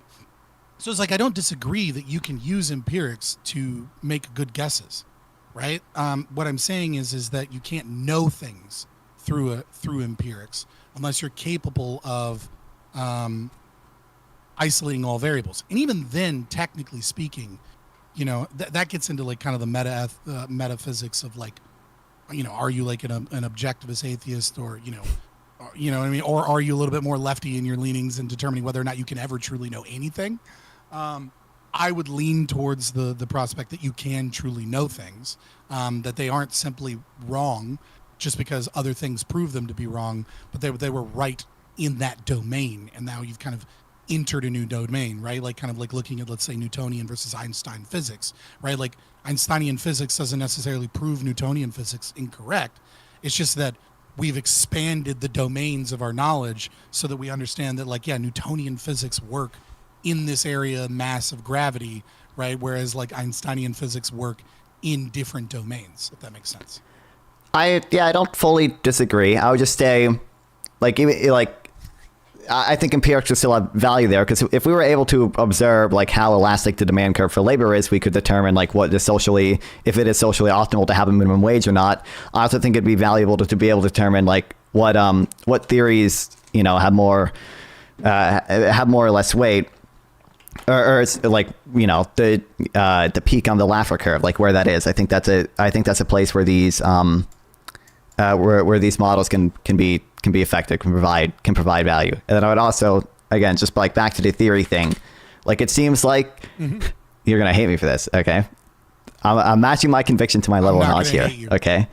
So it's like, I don't disagree that you can use empirics to make good guesses, right? What I'm saying is that you can't know things through empirics unless you're capable of isolating all variables. And even then, technically speaking, that gets into, like, kind of the metaphysics of, like, are you, like, an objectivist atheist, or you know what I mean? Or are you a little bit more lefty in your leanings in determining whether or not you can ever truly know anything? I would lean towards the prospect that you can truly know things, that they aren't simply wrong just because other things prove them to be wrong, but they were right in that domain, and now you've kind of entered a new domain, right? Like, kind of like looking at, let's say, Newtonian versus Einstein physics, right? Like, Einsteinian physics doesn't necessarily prove Newtonian physics incorrect. It's just that we've expanded the domains of our knowledge so that we understand that, like, yeah, Newtonian physics work in this area, mass of gravity, right? Whereas, like, Einsteinian physics work in different domains, if that makes sense. I don't fully disagree. I would just say, like, I think empirics would still have value there, because if we were able to observe, like, how elastic the demand curve for labor is, we could determine, like, if it is socially optimal to have a minimum wage or not. I also think it'd be valuable to be able to determine, like, what theories have more or less weight, or it's like, the peak on the Laffer curve, like, where that is. I think that's a place where these where these models can be effective, can provide value. And then I would also, again, just like back to the theory thing, like, it seems like you're gonna hate me for this, okay? I'm matching my conviction to my level of knowledge here, okay?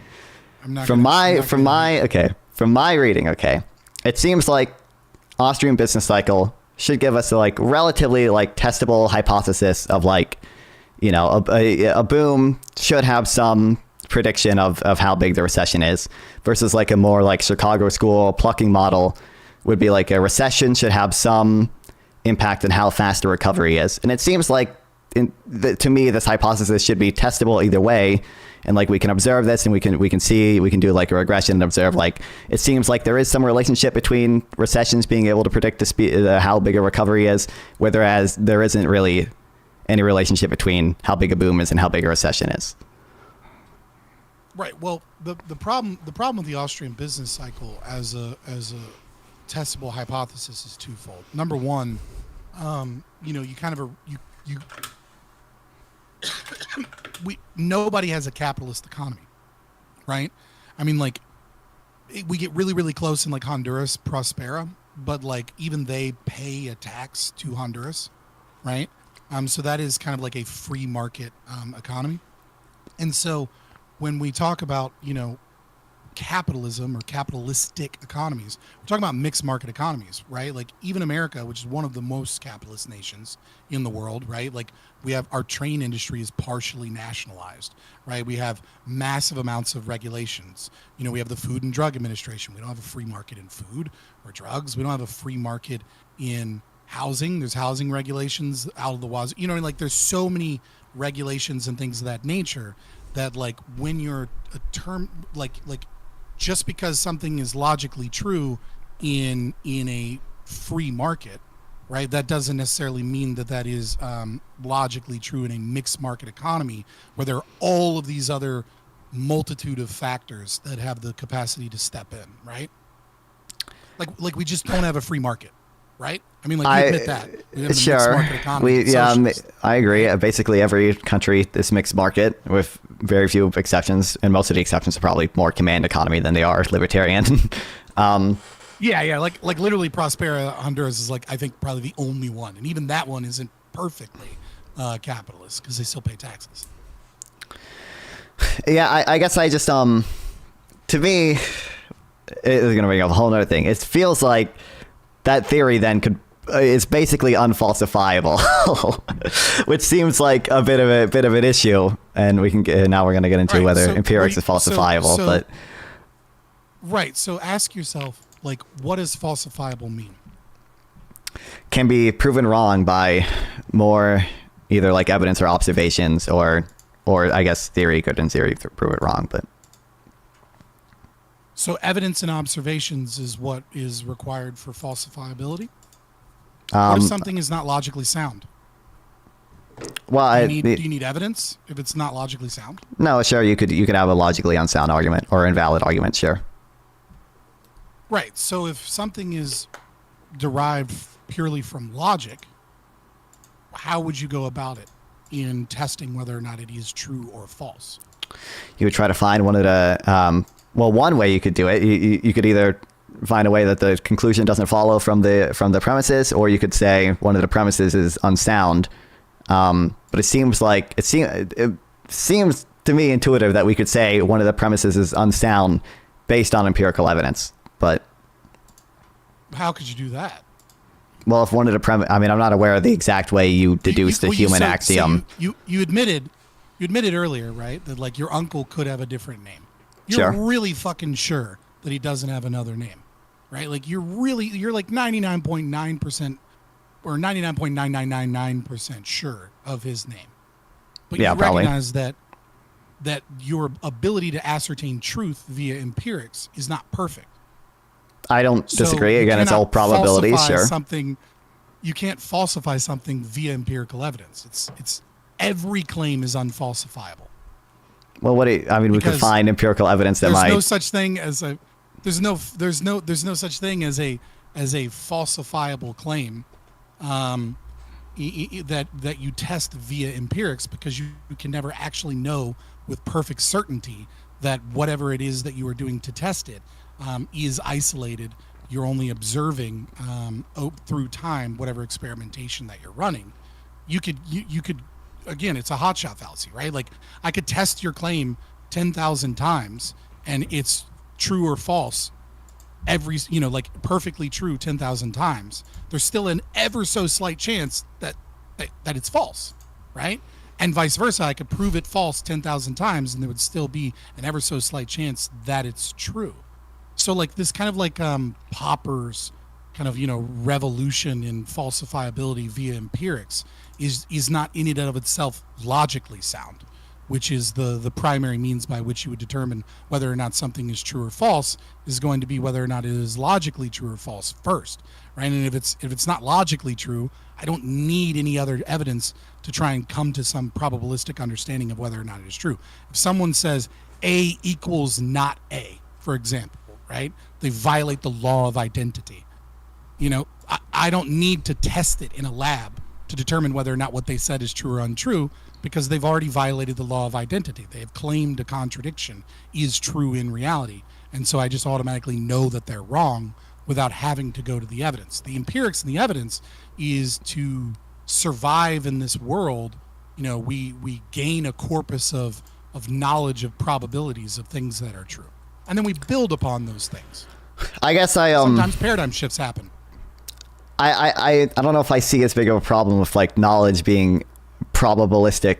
From my reading, okay, it seems like Austrian business cycle should give us a, like, relatively, like, testable hypothesis of, like, a boom should have some prediction of how big the recession is, versus, like, a more, like, Chicago school plucking model would be like a recession should have some impact on how fast the recovery is. And it seems like, to me, this hypothesis should be testable either way, and, like, we can observe this, and we can do, like, a regression and observe, like, it seems like there is some relationship between recessions being able to predict the speed, how big a recovery is, whereas there isn't really any relationship between how big a boom is and how big a recession is. Right. Well, the problem with the Austrian business cycle as a testable hypothesis is twofold. Number one, nobody has a capitalist economy, right? I mean, like, we get really, really close in, like, Honduras, Prospera, but, like, even they pay a tax to Honduras, right? So that is kind of like a free market economy. And so when we talk about, capitalism or capitalistic economies. We're talking about mixed market economies, right? Like even America, which is one of the most capitalist nations in the world, right? Like we have our train industry is partially nationalized, right? We have massive amounts of regulations. You know, we have the Food and Drug Administration. We don't have a free market in food or drugs. We don't have a free market in housing. There's housing regulations out of the wazoo. You know, like there's so many regulations and things of that nature that like when you're a term like just because something is logically true in a free market, right, that doesn't necessarily mean that that is logically true in a mixed market economy where there are all of these other multitude of factors that have the capacity to step in, right? Like we just don't have a free market, right? I mean, like you admit that. We have a Sure. mixed market economy. I agree. Basically, every country is mixed market with very few exceptions, and most of the exceptions are probably more command economy than they are libertarian. Yeah, like literally Prospera Honduras is like I think probably the only one, and even that one isn't perfectly capitalist because they still pay taxes. Yeah, I guess I just to me, it is gonna bring up a whole other thing. It feels like that theory then is basically unfalsifiable, which seems like a bit of an issue, and we can now we're gonna get into whether empirics is falsifiable, but right. So ask yourself, like, what does falsifiable mean? Can be proven wrong by more either like evidence or observations, or I guess theory could in theory prove it wrong, but. So evidence and observations is what is required for falsifiability? What if something is not logically sound? Well, do you need evidence if it's not logically sound? No, sure. You could have a logically unsound argument or invalid argument, sure. Right. So if something is derived purely from logic, how would you go about it in testing whether or not it is true or false? You would try to find one of the well, one way you could do it, you could either find a way that the conclusion doesn't follow from the premises, or you could say one of the premises is unsound. But it seems to me intuitive that we could say one of the premises is unsound based on empirical evidence. But how could you do that? Well, if one of the I'm not aware of the exact way you deduce the human axiom. So you admitted earlier, right, that like your uncle could have a different name. Sure. You're really fucking sure that he doesn't have another name, right? Like you're like 99.9% or 99.9999% sure of his name. But yeah, you probably. recognize that your ability to ascertain truth via empirics is not perfect. I don't disagree. So again, it's all probabilities, sure. You can't falsify something via empirical evidence. It's every claim is unfalsifiable. Well, we could find empirical evidence that there's no such thing as a there's no such thing as a falsifiable claim that you test via empirics, because you can never actually know with perfect certainty that whatever it is that you are doing to test it is isolated. You're only observing through time whatever experimentation that you're running. You could again, it's a hotshot fallacy, right? Like I could test your claim 10,000 times and it's true or false like perfectly true 10,000 times. There's still an ever so slight chance that it's false, right? And vice versa, I could prove it false 10,000 times and there would still be an ever so slight chance that it's true. So like this kind of like Popper's kind of, revolution in falsifiability via empirics is not in and of itself logically sound, which is the primary means by which you would determine whether or not something is true or false, is going to be whether or not it is logically true or false first, right? And if it's not logically true, I don't need any other evidence to try and come to some probabilistic understanding of whether or not it is true. If someone says A equals not A, for example, right? They violate the law of identity. I don't need to test it in a lab to determine whether or not what they said is true or untrue, because they've already violated the law of identity. They have claimed a contradiction is true in reality. And so I just automatically know that they're wrong without having to go to the evidence. The empirics and the evidence is to survive in this world. We gain a corpus of knowledge of probabilities of things that are true. and then we build upon those things. I guess Sometimes paradigm shifts happen. I don't know if I see as big of a problem with like knowledge being probabilistic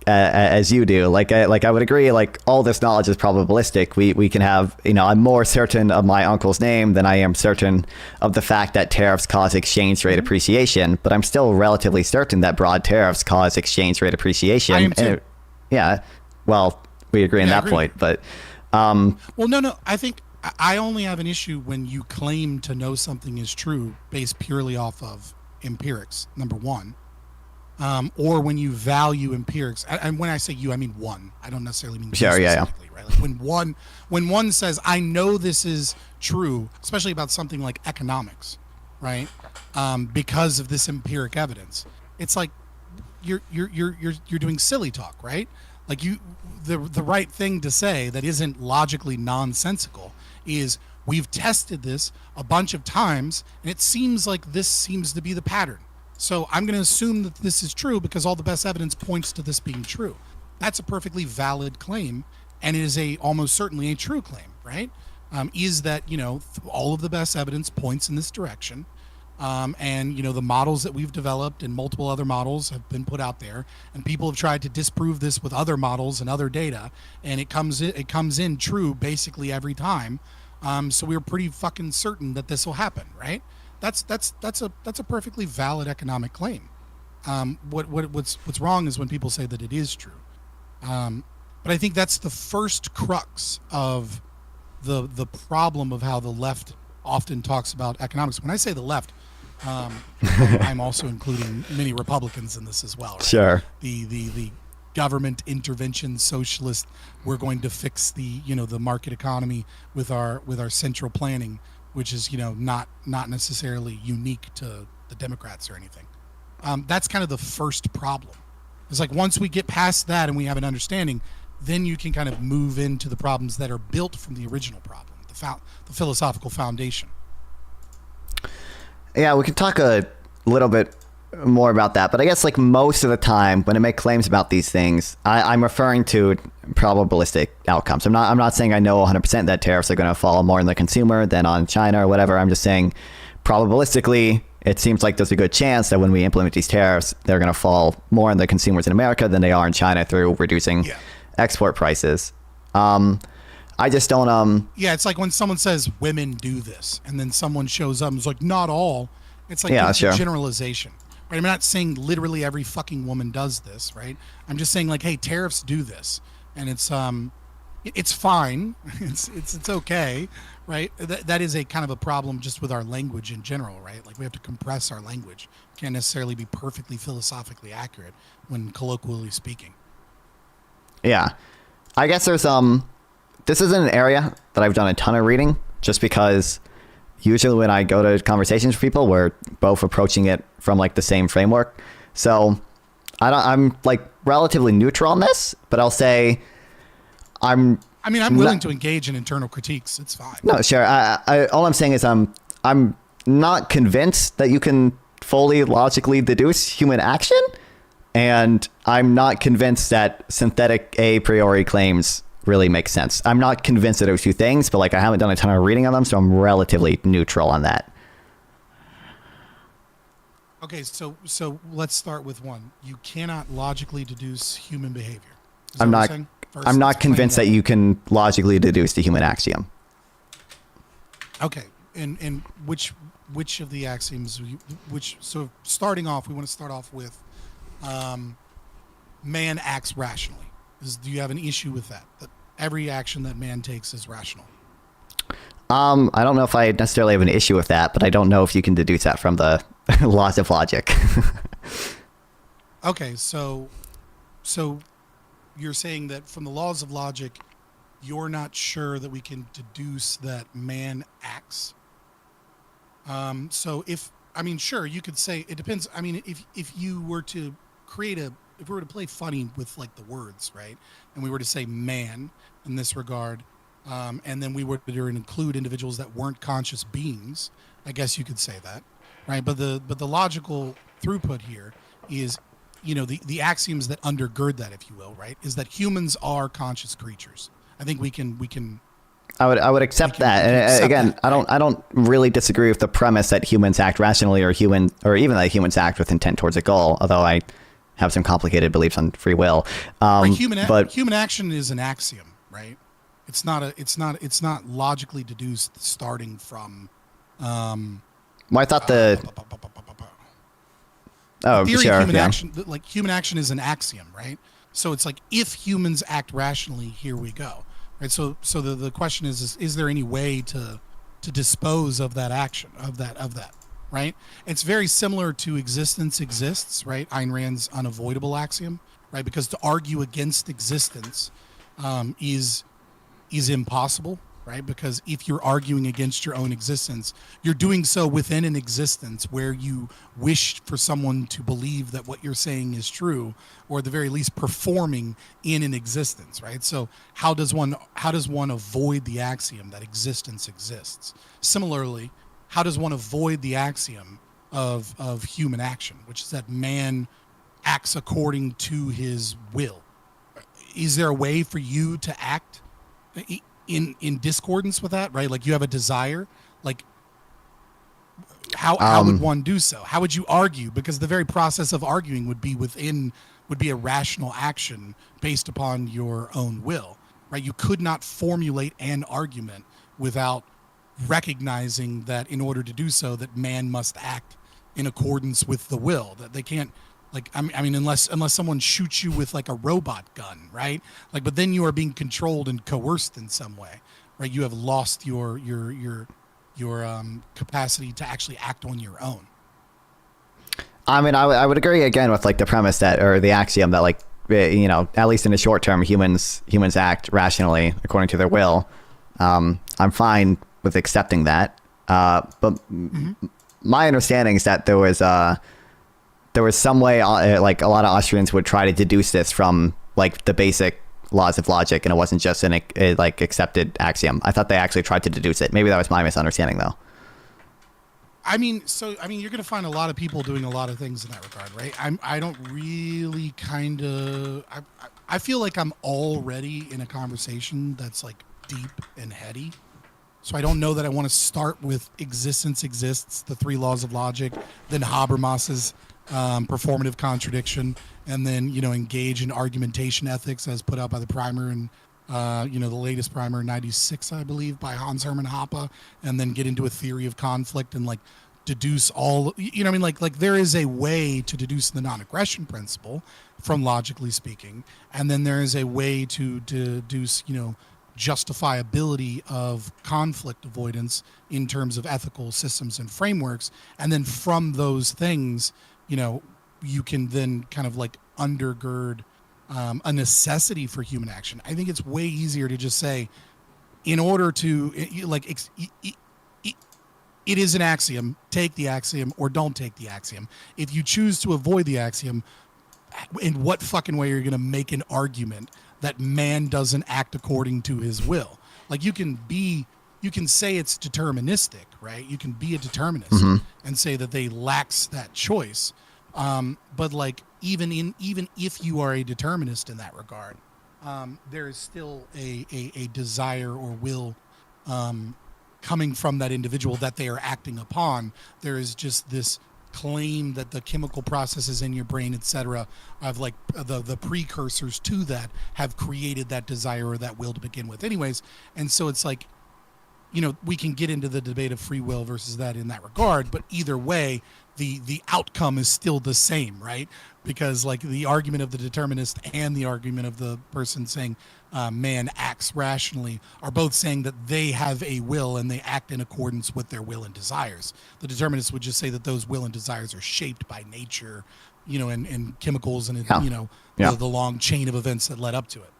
as you do. Like I would agree, like all this knowledge is probabilistic. We can have, I'm more certain of my uncle's name than I am certain of the fact that tariffs cause exchange rate appreciation, but I'm still relatively certain that broad tariffs cause exchange rate appreciation. I am too. Yeah, well, we agree on that point, but well, no, I think I only have an issue when you claim to know something is true based purely off of empirics, number one. Or when you value empirics, and when I say you, I mean one. I don't necessarily mean sure, yeah. Right? Like when one says, "I know this is true," especially about something like economics, right? Because of this empiric evidence, it's like you're doing silly talk, right? Like the right thing to say that isn't logically nonsensical is we've tested this a bunch of times, and it seems like this seems to be the pattern. So I'm going to assume that this is true because all the best evidence points to this being true. That's a perfectly valid claim, and it is almost certainly a true claim, right? Is that, all of the best evidence points in this direction. And, the models that we've developed and multiple other models have been put out there, and people have tried to disprove this with other models and other data, and it comes in true basically every time. So we're pretty fucking certain that this will happen, right? That's a perfectly valid economic claim. What's wrong is when people say that it is true. But I think that's the first crux of the problem of how the left often talks about economics. When I say the left, I'm also including many Republicans in this as well. Right? Sure. The government intervention socialist. We're going to fix the market economy with our central planning, which is not necessarily unique to the Democrats or anything. That's kind of the first problem. It's like once we get past that and we have an understanding, then you can kind of move into the problems that are built from the original problem, the philosophical foundation. Yeah, we can talk a little bit more about that, but I guess like most of the time when I make claims about these things, I'm referring to probabilistic outcomes. I'm not saying I know 100% that tariffs are going to fall more on the consumer than on China or whatever. I'm just saying probabilistically, it seems like there's a good chance that when we implement these tariffs, they're going to fall more on the consumers in America than they are in China through reducing export prices. I just don't. Yeah, it's like when someone says women do this, and then someone shows up and is like, not all. It's like it's a generalization. Right? I'm not saying literally every fucking woman does this, right? I'm just saying like, hey, tariffs do this, and it's fine, it's okay, right? That is a kind of a problem just with our language in general, right? Like we have to compress our language. Can't necessarily be perfectly philosophically accurate when colloquially speaking. Yeah, I guess there's this isn't an area that I've done a ton of reading, just because usually when I go to conversations with people, we're both approaching it from like the same framework. So I'm like relatively neutral on this, but I'll say I'm willing to engage in internal critiques. It's fine. No, sure. All I'm saying is I'm not convinced that you can fully logically deduce human action, and I'm not convinced that synthetic a priori claims really make sense. I'm not convinced of those two things, but like I haven't done a ton of reading on them, so I'm relatively neutral on that. Okay, so let's start with one. You cannot logically deduce human behavior. I'm not convinced that you can logically deduce the human axiom. Okay, and which of the axioms? So starting off, we want to start off with man acts rationally. Do you have an issue with that? That every action that man takes is rational? I don't know if I necessarily have an issue with that, but I don't know if you can deduce that from the laws of logic. Okay, so you're saying that from the laws of logic, you're not sure that we can deduce that man acts. Sure, you could say it depends. I mean, if you were to if we were to play funny with like the words, right, and we were to say man in this regard, and then we were to include individuals that weren't conscious beings, I guess you could say that, right? But the logical throughput here is, the axioms that undergird that, if you will, right, is that humans are conscious creatures. I think we can I would accept that. And again, I don't really disagree with the premise that humans act rationally or even that humans act with intent towards a goal, although I have some complicated beliefs on free will. Human action is an axiom, right? It's not logically deduced starting from well, I thought the theory of human yeah. action, like human action is an axiom, right? So it's like, if humans act rationally, here we go, right? So the question is there any way to dispose of that action, of that, right? It's very similar to existence exists, right? Ayn Rand's unavoidable axiom, right? Because to argue against existence is impossible, right? Because if you're arguing against your own existence, you're doing so within an existence where you wish for someone to believe that what you're saying is true, or at the very least performing in an existence, right? So how does one avoid the axiom that existence exists? Similarly, how does one avoid the axiom of human action, which is that man acts according to his will? Is there a way for you to act in discordance with that, right? Like, you have a desire, like how would one do so? How would you argue? Because the very process of arguing would be a rational action based upon your own will, right? You could not formulate an argument without recognizing that in order to do so, that man must act in accordance with the will, that they can't, like, I mean, unless someone shoots you with like a robot gun, right? Like, but then you are being controlled and coerced in some way, right? You have lost your capacity to actually act on your own. I mean, I would agree again with like the premise that, or the axiom that, like, you know, at least in the short term, humans act rationally according to their will. I'm fine with accepting that. But my understanding is that there was some way, like, a lot of Austrians would try to deduce this from like the basic laws of logic, and it wasn't just an like accepted axiom. I thought they actually tried to deduce it. Maybe that was my misunderstanding, though. I mean, you're going to find a lot of people doing a lot of things in that regard, right? I don't really I feel like I'm already in a conversation that's like deep and heady. So I don't know that I want to start with existence exists, the three laws of logic, then Habermas's performative contradiction, and then, you know, engage in argumentation ethics as put out by the primer and the latest primer in 96, I believe, by Hans Hermann Hoppe, and then get into a theory of conflict and like deduce all, you know what I mean? Like there is a way to deduce the non-aggression principle from logically speaking, and then there is a way to deduce, you know, justifiability of conflict avoidance in terms of ethical systems and frameworks. And then from those things, you know, you can then kind of like undergird a necessity for human action. I think it's way easier to just say, in order to, like, it is an axiom, take the axiom or don't take the axiom. If you choose to avoid the axiom, in what fucking way are you going to make an argument that man doesn't act according to his will? Like, you can say it's deterministic, right? You can be a determinist and say that they lacks that choice. But like, even if you are a determinist in that regard, there is still a desire or will coming from that individual that they are acting upon. There is just this claim that the chemical processes in your brain, etc., of like the precursors to that have created that desire or that will to begin with anyways. And so it's like, you know, we can get into the debate of free will versus that in that regard, but either way, the outcome is still the same, right? Because like the argument of the determinist and the argument of the person saying man acts rationally are both saying that they have a will and they act in accordance with their will and desires. The determinist would just say that those will and desires are shaped by nature, you know, and chemicals and, you know, the long chain of events that led up to it.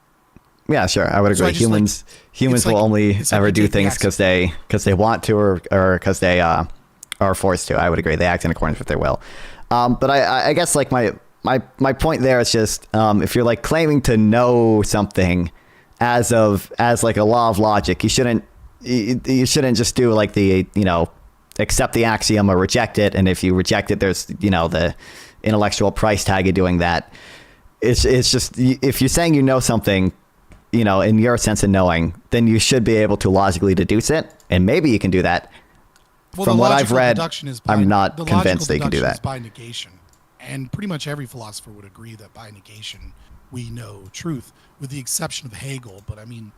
Yeah, sure. I would agree. Humans will only ever do things because they want to or because they are forced to. I would agree. They act in accordance with their will. But I guess like my point there is just if you're like claiming to know something as like a law of logic, you shouldn't just do like the, you know, accept the axiom or reject it. And if you reject it, there's, you know, the intellectual price tag of doing that. It's just, if you're saying you know something, in your sense of knowing, then you should be able to logically deduce it, and maybe you can do that. Well, From the what I've logical read, deduction is I'm not the convinced logical that you can do deduction that. is by negation, and pretty much every philosopher would agree that by negation we know truth, with the exception of Hegel. But I mean,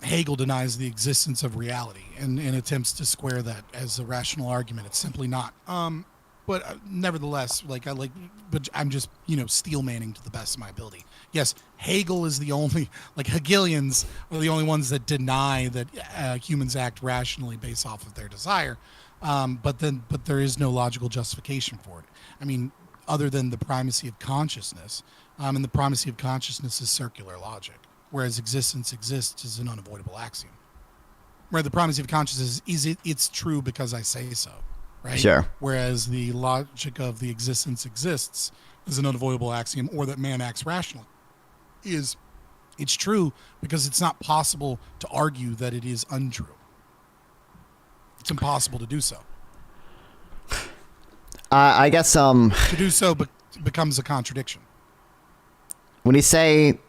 Hegel denies the existence of reality and attempts to square that as a rational argument. It's simply not. But nevertheless, but I'm just, steel manning to the best of my ability. Yes, Hegel is the only, Hegelians are the only ones that deny that humans act rationally based off of their desire. But there is no logical justification for it. I mean, other than the primacy of consciousness, and the primacy of consciousness is circular logic, whereas existence exists is an unavoidable axiom. Where the primacy of consciousness it's true because I say so. Right? Sure. Whereas the logic of the existence exists is an unavoidable axiom, or that man acts rationally, it's true because it's not possible to argue that it is untrue. It's impossible to do so. I guess to do so becomes a contradiction. When you say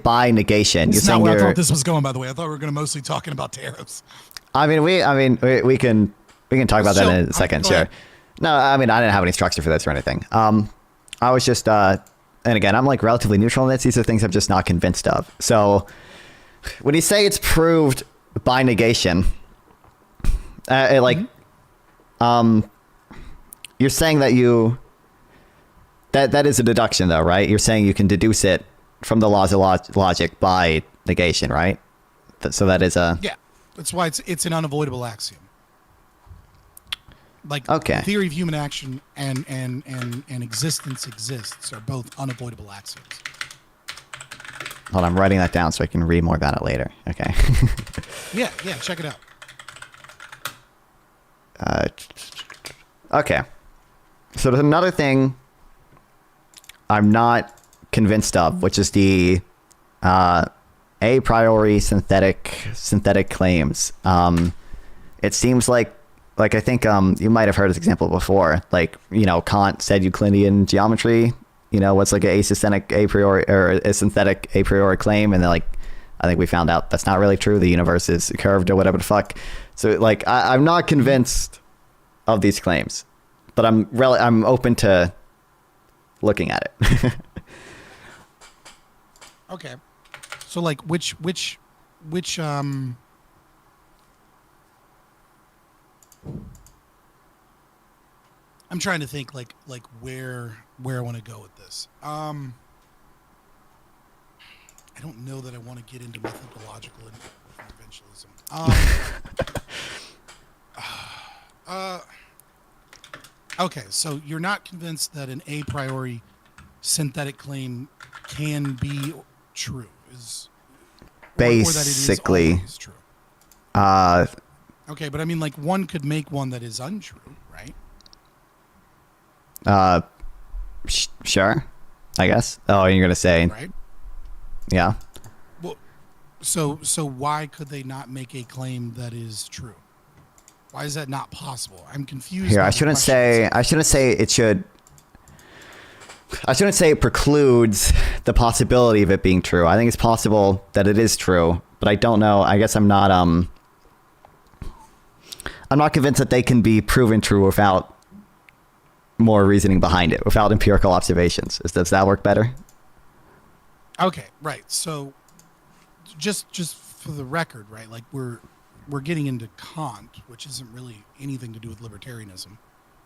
by negation, This you're is not saying where I thought this was going. By the way, I thought we were going to mostly talking about tariffs. we can talk about that in a second. Sure. No, I didn't have any structure for this or anything. I was just, and again, I'm relatively neutral in this. These are things I'm just not convinced of. So when you say it's proved by negation, you're saying that that is a deduction though, right? You're saying you can deduce it from the laws of logic by negation, right? So that is a... Yeah, that's why it's an unavoidable axiom. Okay. The theory of human action and existence exists are both unavoidable axioms. Hold on, I'm writing that down so I can read more about it later. Okay. Yeah, check it out. Okay. So there's another thing I'm not convinced of, which is the a priori synthetic claims. It seems like I think you might have heard this example before. Kant said Euclidean geometry, what's a systemic a priori or a synthetic a priori claim, and then I think we found out that's not really true. The universe is curved or whatever the fuck. So I'm not convinced of these claims, but I'm open to looking at it. Okay. So which I'm trying to think where I want to go with this. I don't know that I want to get into methodological interventionism. Okay, so you're not convinced that an a priori synthetic claim can be true, basically, or that it is always true. Okay, but one could make one that is untrue, right? Sure, I guess. Oh, you're gonna say, right? Yeah. Well, so why could they not make a claim that is true? Why is that not possible? I'm confused. Here, I shouldn't say it should. I shouldn't say it precludes the possibility of it being true. I think it's possible that it is true, but I don't know. I guess I'm not convinced that they can be proven true without more reasoning behind it, without empirical observations. Does that work better? Okay, right. So just for the record, right? We're getting into Kant, which isn't really anything to do with libertarianism.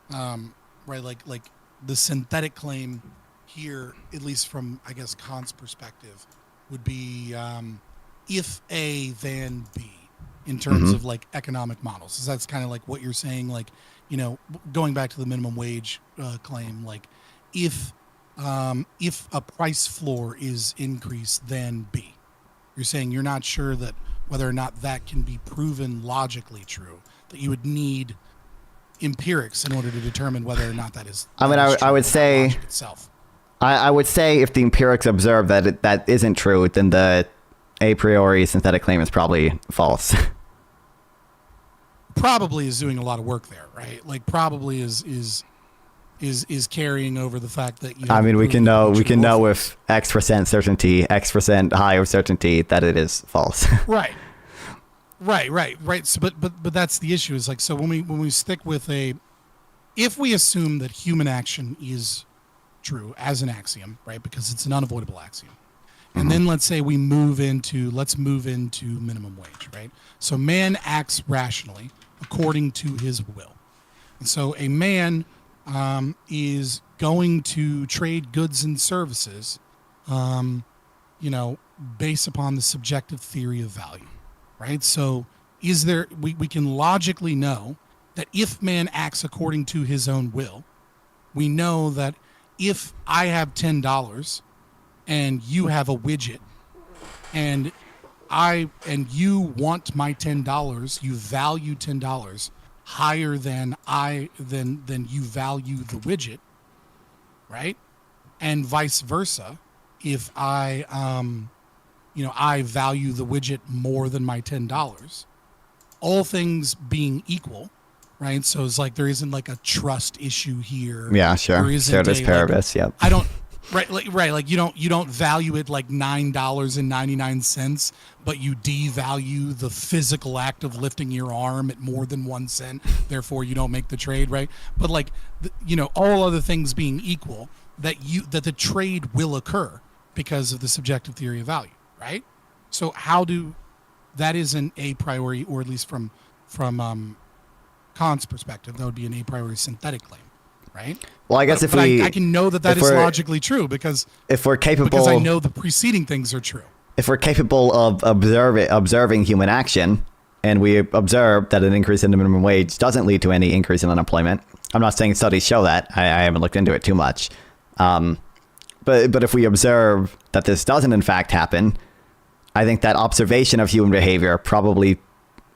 Right? Like the synthetic claim here, at least from I guess Kant's perspective, would be if A then B in terms of economic models. So that's kind of what you're saying, going back to the minimum wage claim, if a price floor is increased, then B. You're saying you're not sure that whether or not that can be proven logically true, that you would need empirics in order to determine whether or not that is. I would say I would say if the empirics observe that that isn't true, then the a priori synthetic claim is probably false. Probably is doing a lot of work there, right? Probably is is carrying over the fact that I mean, we can know with X% certainty, X% high of certainty that it is false. Right. So, but that's the issue. Is like, so when we stick with if we assume that human action is true as an axiom, right? Because it's an unavoidable axiom. And then let's say let's move into minimum wage, right? So man acts rationally according to his will. And so a man is going to trade goods and services, based upon the subjective theory of value, right? So we can logically know that if man acts according to his own will, we know that if I have $10 and you have a widget and you want my $10, you value $10 higher than you value the widget, right? And vice versa, if I value the widget more than my $10, all things being equal, right? So it's like there isn't like a trust issue here. Yeah, sure. Ceteris paribus, yep. I don't right. Like you don't value it like $9.99, but you devalue the physical act of lifting your arm at more than 1 cent. Therefore, you don't make the trade, right? But like all other things being equal, that the trade will occur because of the subjective theory of value, right? So that isn't a priori, or at least from Kant's perspective, that would be an a priori synthetic claim, right? Well, I guess I can know that is logically true because I know the preceding things are true. If we're capable of observing human action, and we observe that an increase in the minimum wage doesn't lead to any increase in unemployment, I'm not saying studies show that. I haven't looked into it too much. But if we observe that this doesn't in fact happen, I think that observation of human behavior probably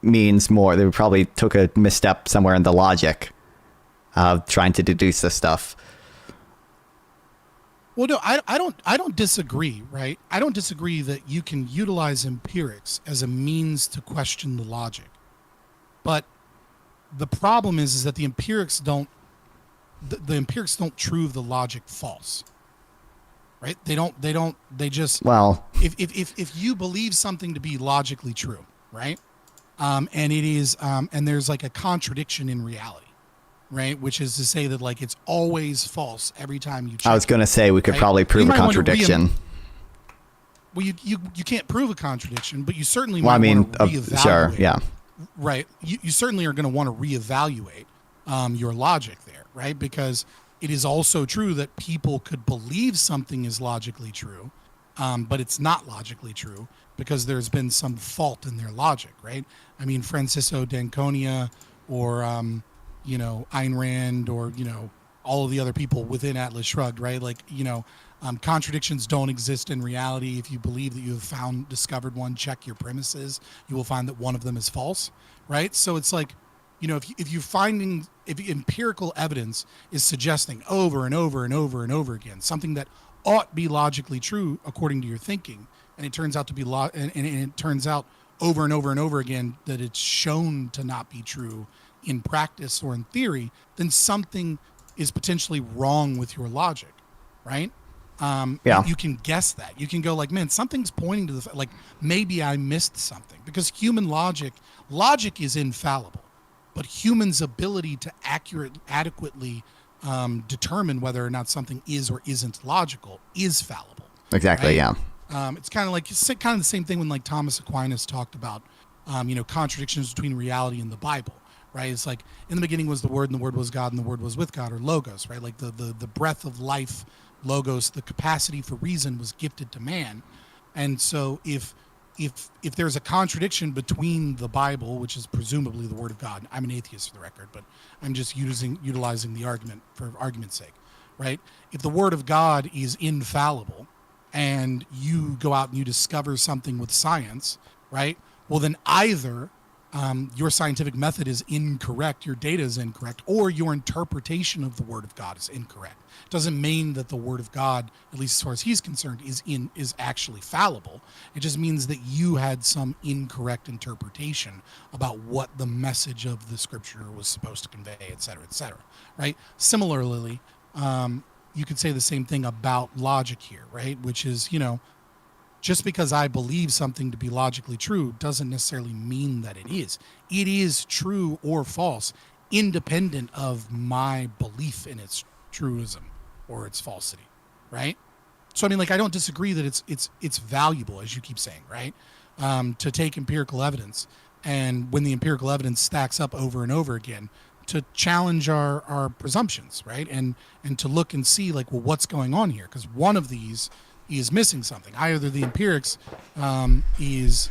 means more. They probably took a misstep somewhere in the logic of trying to deduce this stuff. Well, no, I don't disagree, right? I don't disagree that you can utilize empirics as a means to question the logic. But the problem is that the empirics don't prove the logic false. Right? They just, well, if you believe something to be logically true, right? And it is, and there's like a contradiction in reality, right? Which is to say that like it's always false every time you check. I was going to say we could probably prove a contradiction. Well, you can't prove a contradiction, but you certainly want to reevaluate. Sure, yeah. Right. You certainly are going to want to reevaluate your logic there, right? Because it is also true that people could believe something is logically true, but it's not logically true because there's been some fault in their logic, right? I mean, Francisco d'Anconia or, Ayn Rand or, all of the other people within Atlas Shrugged, right? Like, contradictions don't exist in reality. If you believe that you have discovered one, check your premises. You will find that one of them is false, right? So it's like, if empirical evidence is suggesting over and over and over and over again something that ought be logically true according to your thinking, and it turns out to be and it turns out over and over and over again that it's shown to not be true in practice or in theory, then something is potentially wrong with your logic, right? Yeah. You can guess that. You can go like, man, something's pointing to like maybe I missed something, because human logic is infallible. But humans' ability to adequately determine whether or not something is or isn't logical is fallible. Exactly, right? yeah. It's kind of the same thing when like Thomas Aquinas talked about, contradictions between reality and the Bible, right? It's like in the beginning was the Word, and the Word was God, and the Word was with God, or logos, right? Like the breath of life, logos, the capacity for reason was gifted to man, and so if there's a contradiction between the Bible, which is presumably the Word of God, I'm an atheist for the record, but I'm just utilizing the argument for argument's sake, right? If the Word of God is infallible and you go out and you discover something with science, right? Well, then either your scientific method is incorrect, your data is incorrect, or your interpretation of the Word of God is incorrect. Doesn't mean that the Word of God, at least as far as he's concerned, is actually fallible. It just means that you had some incorrect interpretation about what the message of the Scripture was supposed to convey, et cetera, right? Similarly, you could say the same thing about logic here, right? Which is, just because I believe something to be logically true doesn't necessarily mean that it is. It is true or false, independent of my belief in its truism or its falsity, right? So I mean, I don't disagree that it's valuable, as you keep saying, right? To take empirical evidence, and when the empirical evidence stacks up over and over again, to challenge our presumptions, right? And to look and see what's going on here, because one of these is missing something. Either the empirics is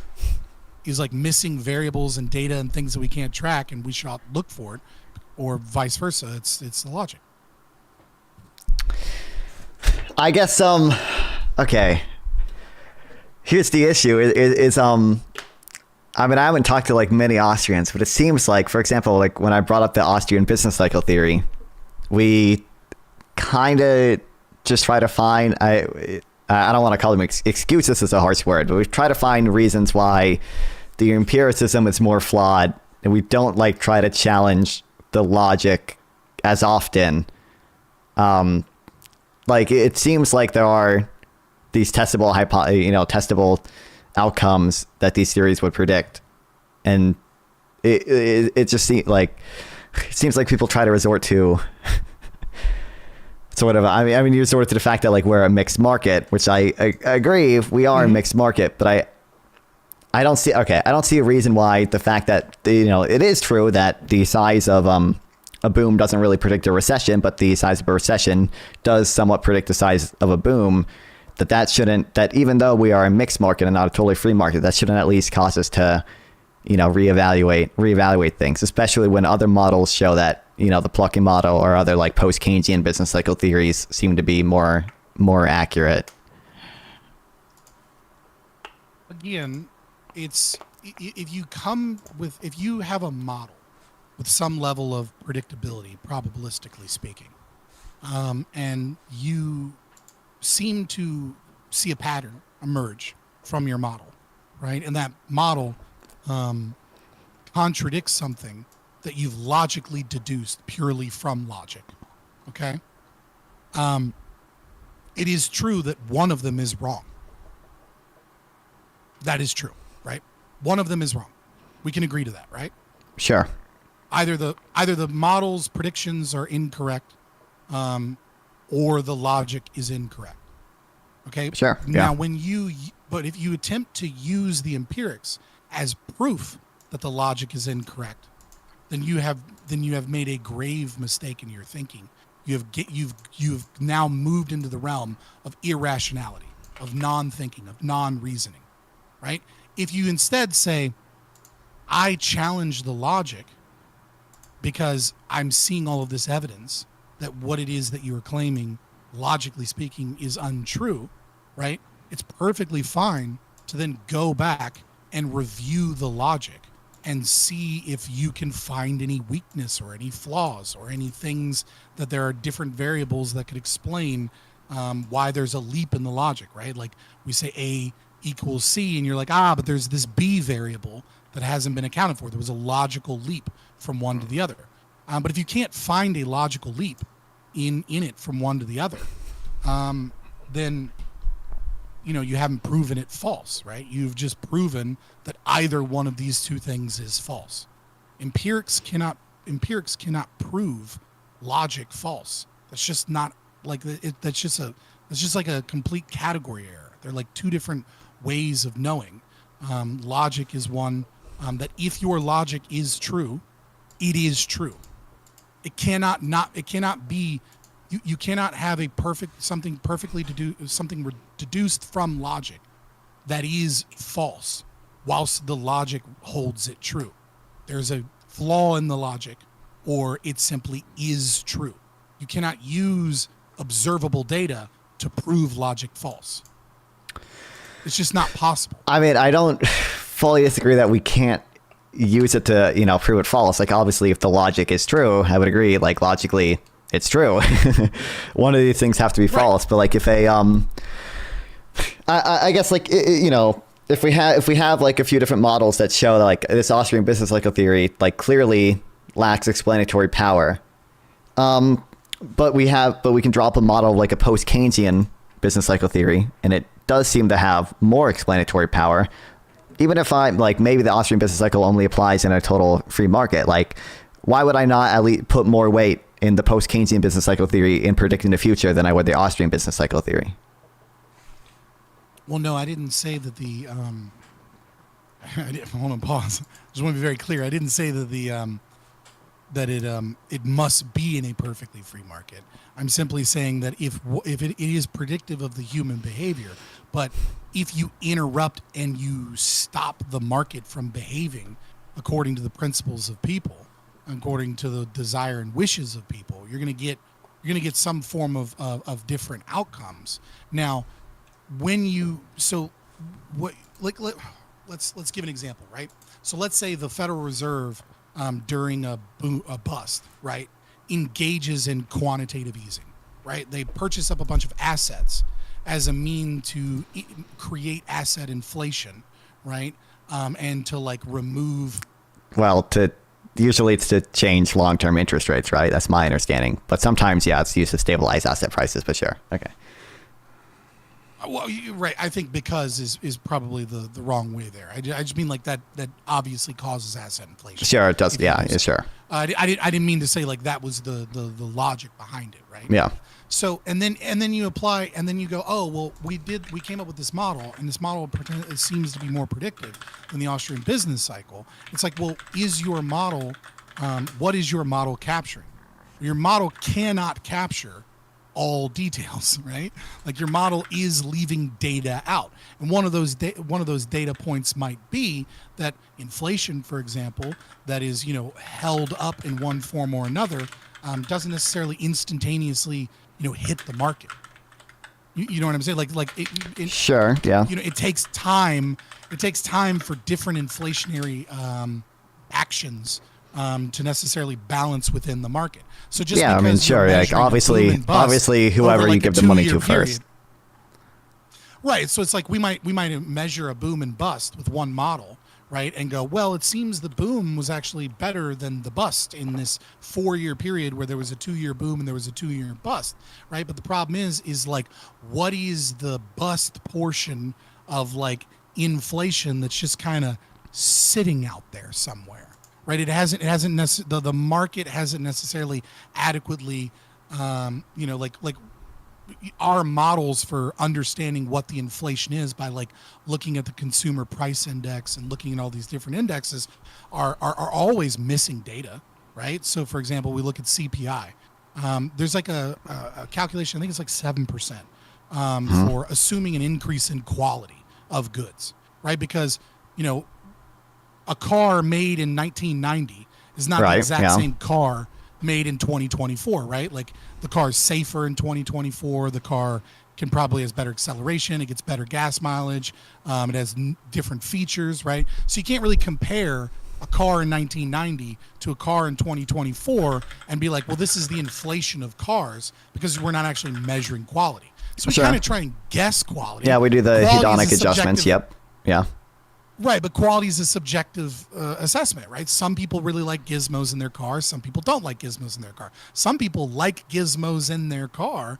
missing variables and data and things that we can't track, and we should look for it, or vice versa. It's the logic. I guess okay. Here's the issue: is I mean, I haven't talked to many Austrians, but it seems like, for example, when I brought up the Austrian business cycle theory, we kind of just try to find I don't want to call them excuses, is a harsh word, but we try to find reasons why the empiricism is more flawed, and we don't like try to challenge the logic as often. Like it seems like there are these testable testable outcomes that these theories would predict, and it just seems like people try to resort to sort of, I mean, you resort to the fact that like we're a mixed market, which I agree, we are a mixed market, but I don't see a reason why the fact that, it is true that the size of a boom doesn't really predict a recession, but the size of a recession does somewhat predict the size of a boom, that even though we are a mixed market and not a totally free market, that shouldn't at least cause us to, reevaluate things, especially when other models show that, the plucking model or other like post-Keynesian business cycle theories seem to be more accurate. Again, it's if you have a model with some level of predictability, probabilistically speaking, and you seem to see a pattern emerge from your model, right? And that model contradicts something that you've logically deduced purely from logic, okay? It is true that one of them is wrong. That is true, right? One of them is wrong. We can agree to that, right? Sure. Either the model's predictions are incorrect, or the logic is incorrect. Okay. Sure. Now, but if you attempt to use the empirics as proof that the logic is incorrect, then you have made a grave mistake in your thinking. You've now moved into the realm of irrationality, of non-thinking, of non-reasoning, right? If you instead say, I challenge the logic because I'm seeing all of this evidence that what it is that you are claiming, logically speaking, is untrue, right? It's perfectly fine to then go back and review the logic and see if you can find any weakness or any flaws or any things that there are different variables that could explain why there's a leap in the logic, right? Like we say A equals C, and you're like, but there's this B variable that hasn't been accounted for. There was a logical leap from one to the other. But if you can't find a logical leap in it from one to the other, then you haven't proven it false, right? You've just proven that either one of these two things is false. Empirics cannot prove logic false. That's just not like that's just like a complete category error. They're like two different ways of knowing. Logic is one that if your logic is true, it is true. It cannot be. You cannot have something deduced from logic that is false whilst the logic holds it true. There's a flaw in the logic, or it simply is true. You cannot use observable data to prove logic false. It's just not possible. I mean, I don't fully disagree that we can't use it to, you know, prove it false. Like, obviously, if the logic is true, I would agree. Like, logically, it's true. One of these things have to be false. But like, if I guess, like, you know, if we have like a few different models that show that, like, this Austrian business cycle theory, like, clearly lacks explanatory power. But we can drop a model like a post-Keynesian business cycle theory, and it does seem to have more explanatory power. Even if I'm like, maybe the Austrian business cycle only applies in a total free market, like, why would I not at least put more weight in the post-Keynesian business cycle theory in predicting the future than I would the Austrian business cycle theory? Well, no, I didn't say that the hold on, pause. I just want to be very clear. I didn't say that it must be in a perfectly free market. I'm simply saying that if it is predictive of the human behavior, but if you interrupt and you stop the market from behaving according to the principles of people, according to the desire and wishes of people, you're going to get some form of different outcomes. Now, let's give an example, right? So let's say the Federal Reserve during a bust, right, engages in quantitative easing, right? They purchase up a bunch of assets as a mean to create asset inflation, right? And to like remove. Well, usually it's to change long-term interest rates, right? That's my understanding. But sometimes, yeah, it's used to stabilize asset prices. But sure, okay. Well, you're right. I think because is probably the wrong way there. I just mean like that obviously causes asset inflation. Sure, it does. Yeah, sure. I didn't mean to say like that was the logic behind it, right? Yeah. So and then you apply and then you go, oh well, we came up with this model, and this model it seems to be more predictive than the Austrian business cycle. It's like, well, is your model what is your model capturing? Your model cannot capture all details, right? Like, your model is leaving data out, and one of those data points might be that inflation, for example, that is, you know, held up in one form or another, doesn't necessarily instantaneously, you know, hit the market. You know what I'm saying? Sure, yeah. You know, it takes time. It takes time for different inflationary actions to necessarily balance within the market. So just yeah, I mean, sure, like obviously, whoever you give the money to first, right? So it's like we might measure a boom and bust with one model, right? And go, well, it seems the boom was actually better than the bust in this 4-year period where there was a 2-year boom and there was a 2-year bust, right? But the problem is like, what is the bust portion of like inflation that's just kind of sitting out there somewhere? Right, the market hasn't necessarily adequately, you know, like our models for understanding what the inflation is by like looking at the consumer price index and looking at all these different indexes are always missing data, right? So, for example, we look at CPI. There's like a calculation, I think it's like 7% for assuming an increase in quality of goods, right? Because, you know, a car made in 1990 is not the exact same car made in 2024, right? Like, the car is safer in 2024. The car probably has better acceleration. It gets better gas mileage. It has different features, right? So you can't really compare a car in 1990 to a car in 2024 and be like, well, this is the inflation of cars, because we're not actually measuring quality. So we kind of try and guess quality. Yeah, we do the hedonic adjustments. Yep. Yeah. Right, but quality is a subjective assessment, right? Some people really like gizmos in their car. Some people don't like gizmos in their car. Some people like gizmos in their car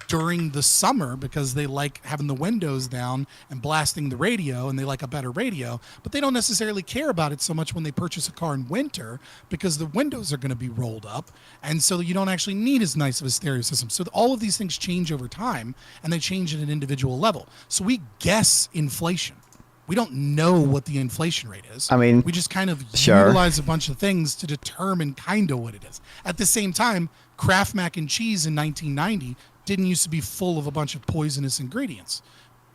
during the summer because they like having the windows down and blasting the radio, and they like a better radio, but they don't necessarily care about it so much when they purchase a car in winter because the windows are going to be rolled up, and so you don't actually need as nice of a stereo system. So all of these things change over time, and they change at an individual level. So we guess inflation. We don't know what the inflation rate is. I mean, we just kind of utilize a bunch of things to determine kind of what it is. At the same time, Kraft mac and cheese in 1990 didn't used to be full of a bunch of poisonous ingredients.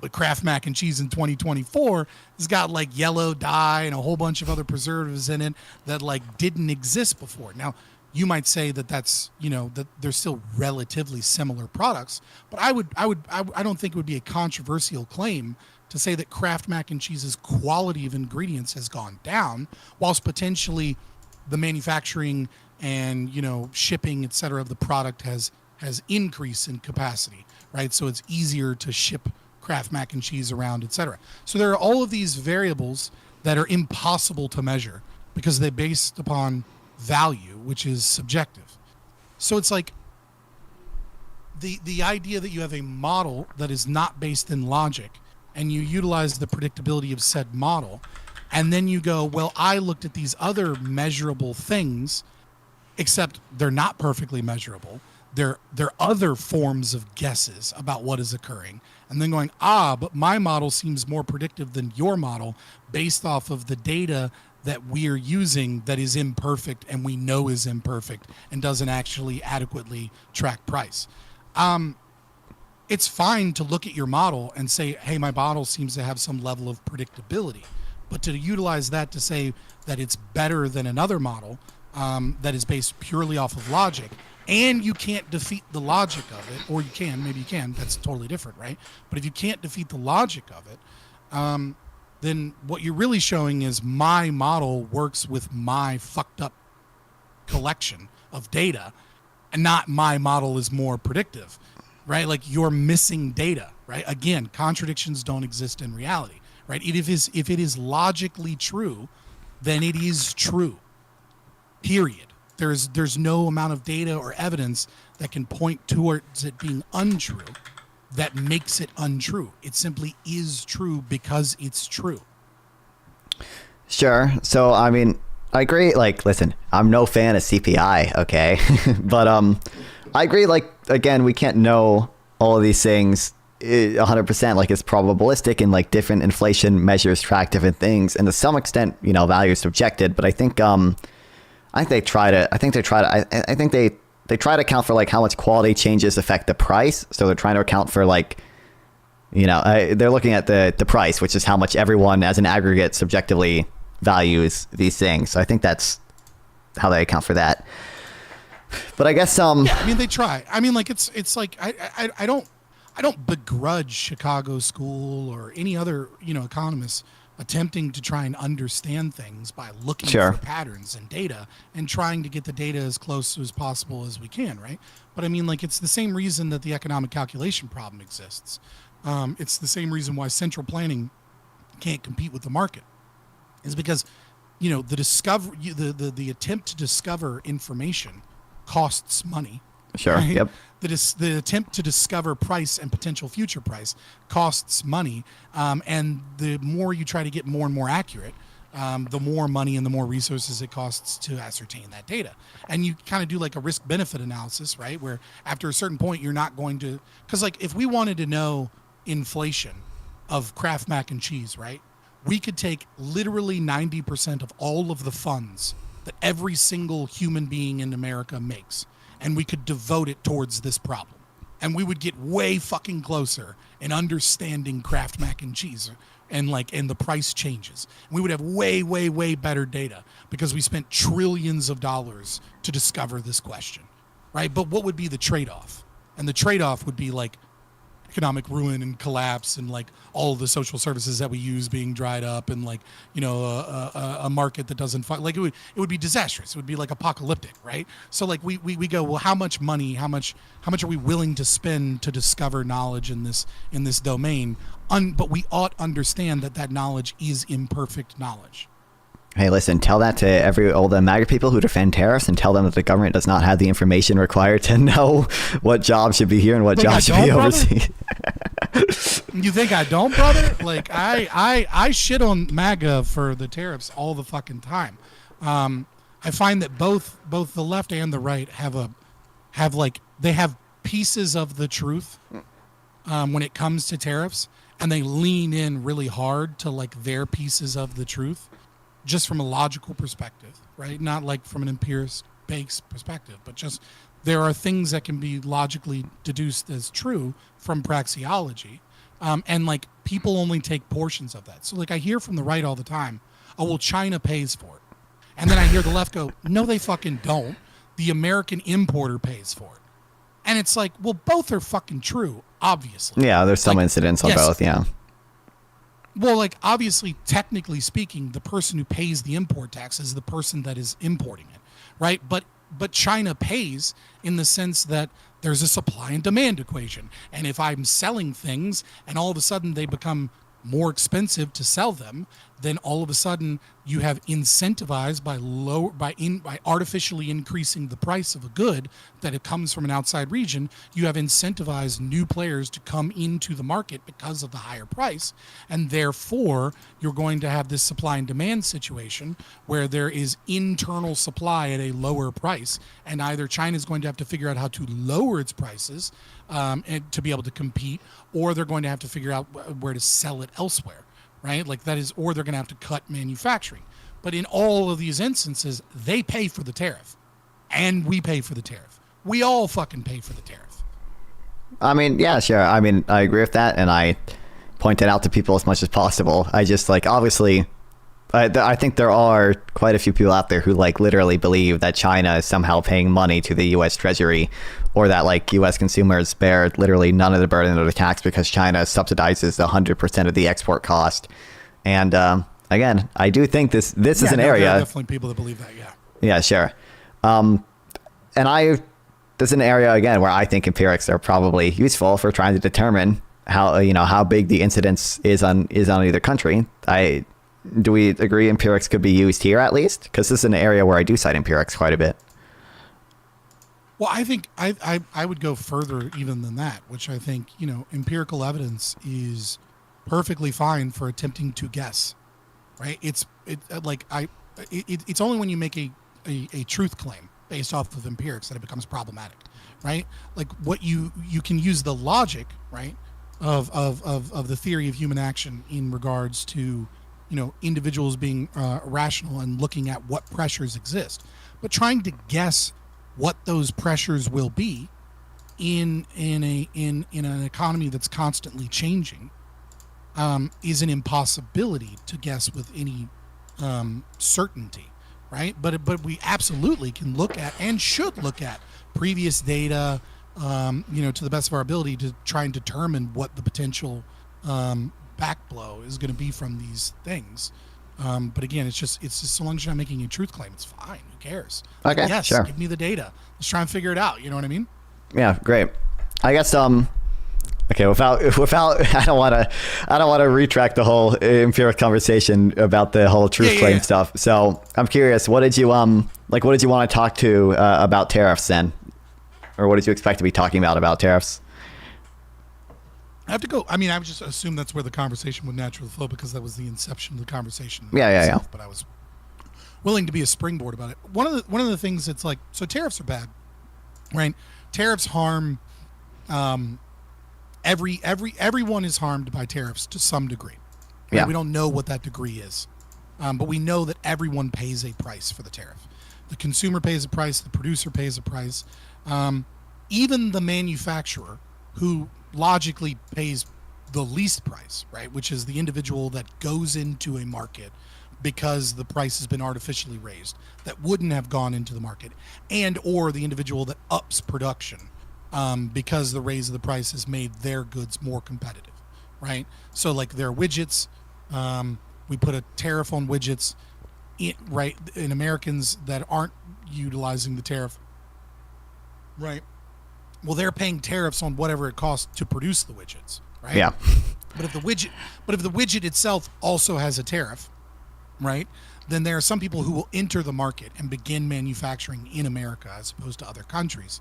But Kraft mac and cheese in 2024 has got like yellow dye and a whole bunch of other preservatives in it that like didn't exist before. Now, you might say that that's, that they're still relatively similar products. But I don't think it would be a controversial claim to say that Kraft Mac and Cheese's quality of ingredients has gone down, whilst potentially the manufacturing and, shipping, et cetera, of the product has increased in capacity, right? So it's easier to ship Kraft Mac and Cheese around, et cetera. So there are all of these variables that are impossible to measure because they're based upon value, which is subjective. So it's like the idea that you have a model that is not based in logic and you utilize the predictability of said model, and then you go, well, I looked at these other measurable things, except they're not perfectly measurable. They're other forms of guesses about what is occurring. And then going, but my model seems more predictive than your model based off of the data that we're using that is imperfect and we know is imperfect and doesn't actually adequately track price. It's fine to look at your model and say, hey, my model seems to have some level of predictability. But to utilize that to say that it's better than another model that is based purely off of logic, and you can't defeat the logic of it, or you can, maybe you can, that's totally different, right? But if you can't defeat the logic of it, then what you're really showing is my model works with my fucked up collection of data, and not my model is more predictive, right? Like you're missing data, right? Again, contradictions don't exist in reality, right? If it is logically true, then it is true, period. There's no amount of data or evidence that can point towards it being untrue that makes it untrue. It simply is true because it's true. Sure. So, I mean, I agree. Like, listen, I'm no fan of CPI, okay? But I agree, like, again, we can't know all of these things 100%. Like, it's probabilistic, and like different inflation measures track different things. And to some extent, value is subjected. But I think they try to account for like how much quality changes affect the price. So they're trying to account for like, they're looking at the price, which is how much everyone as an aggregate subjectively values these things. So I think that's how they account for that. But I guess yeah, I mean, they try. I mean, like it's like I don't begrudge Chicago School or any other economists attempting to try and understand things by looking for patterns and data and trying to get the data as close as possible as we can, right? But I mean, like, it's the same reason that the economic calculation problem exists. It's the same reason why central planning can't compete with the market, is because the attempt to discover information costs money. Sure. Right? Yep. The attempt to discover price and potential future price costs money, and the more you try to get more and more accurate, the more money and the more resources it costs to ascertain that data. And you kind of do like a risk-benefit analysis, right? Where after a certain point, you're not going to, because like if we wanted to know inflation of Kraft Mac and Cheese, right? We could take literally 90% of all of the funds that every single human being in America makes, and we could devote it towards this problem. And we would get way fucking closer in understanding Kraft Mac and Cheese and the price changes. We would have way, way, way better data because we spent trillions of dollars to discover this question, right? But what would be the trade-off? And the trade-off would be like economic ruin and collapse and like all of the social services that we use being dried up and like a market that doesn't like it would be disastrous. It would be like apocalyptic, right? So like we go, well, how much money, how much are we willing to spend to discover knowledge in this domain? But we ought understand that knowledge is imperfect knowledge. Hey, listen, tell that to all the MAGA people who defend tariffs, and tell them that the government does not have the information required to know what jobs should be here and what jobs should be overseas. You think I don't, brother? Like I shit on MAGA for the tariffs all the fucking time. I find that both the left and the right have pieces of the truth when it comes to tariffs, and they lean in really hard to like their pieces of the truth. Just from a logical perspective, right? Not like from an empirics-based perspective, but just there are things that can be logically deduced as true from praxeology, and like people only take portions of that. So like I hear from the right all the time, oh, well, China pays for it. And then I hear the left go, no, they fucking don't. the American importer pays for it. And it's like, well, both are fucking true, obviously. Yeah, there's some Like, incidents on yes. both. Yeah. Well, like, obviously, technically speaking, the person who pays the import tax is the person that is importing it, right? But China pays in the sense that there's a supply and demand equation. And if I'm selling things and all of a sudden they become more expensive to sell them, then all of a sudden you have incentivized by artificially increasing the price of a good that it comes from an outside region. You have incentivized new players to come into the market because of the higher price, and therefore you're going to have this supply and demand situation where there is internal supply at a lower price, and either China is going to have to figure out how to lower its prices and to be able to compete, or they're going to have to figure out where to sell it elsewhere. Right? Like that is, or they're going to have to cut manufacturing. But in all of these instances, they pay for the tariff and we pay for the tariff. We all fucking pay for the tariff. I mean, yeah, sure. I mean, I agree with that. And I point it out to people as much as possible. I just like, obviously, I think there are quite a few people out there who like literally believe that China is somehow paying money to the U.S. Treasury, or that like U.S. consumers bear literally none of the burden of the tax because China subsidizes 100% of the export cost. And again, I do think this is an area. There are definitely people that believe that. Yeah. Yeah, sure. And this is an area again where I think empirics are probably useful for trying to determine how big the incidence is on either country. Do we agree empirics could be used here at least? Because this is an area where I do cite empirics quite a bit. Well, I think I would go further even than that, which I think, empirical evidence is perfectly fine for attempting to guess, right? It's only when you make a truth claim based off of empirics that it becomes problematic, right? Like what you can use the logic, right, of the theory of human action in regards to individuals being rational and looking at what pressures exist, but trying to guess what those pressures will be in an economy that's constantly changing is an impossibility to guess with any certainty, right? But we absolutely can look at and should look at previous data, to the best of our ability to try and determine what the potential backblow is going to be from these things. But again, it's just so long as you're not making a truth claim, it's fine. Who cares? Okay, yes, sure. Give me the data. Let's try and figure it out. You know what I mean? Yeah, great. I guess okay, without I don't want to retract the whole empiric conversation about the whole truth claim stuff. So I'm curious, what did you want to talk to about tariffs then, or what did you expect to be talking about tariffs? I have to go. I mean, I would just assume that's where the conversation would naturally flow because that was the inception of the conversation. Yeah. But I was willing to be a springboard about it. One of the things that's like, so tariffs are bad, right? Tariffs harm. Everyone is harmed by tariffs to some degree. Right? Yeah. We don't know what that degree is, but we know that everyone pays a price for the tariff. The consumer pays a price. The producer pays a price. Even the manufacturer, who logically pays the least price, right, which is the individual that goes into a market because the price has been artificially raised, that wouldn't have gone into the market, and or the individual that ups production because the raise of the price has made their goods more competitive, right? So like their widgets, we put a tariff on widgets, in Americans that aren't utilizing the tariff, right? Well, they're paying tariffs on whatever it costs to produce the widgets, right? Yeah. But if the widget itself also has a tariff, right, then there are some people who will enter the market and begin manufacturing in America as opposed to other countries,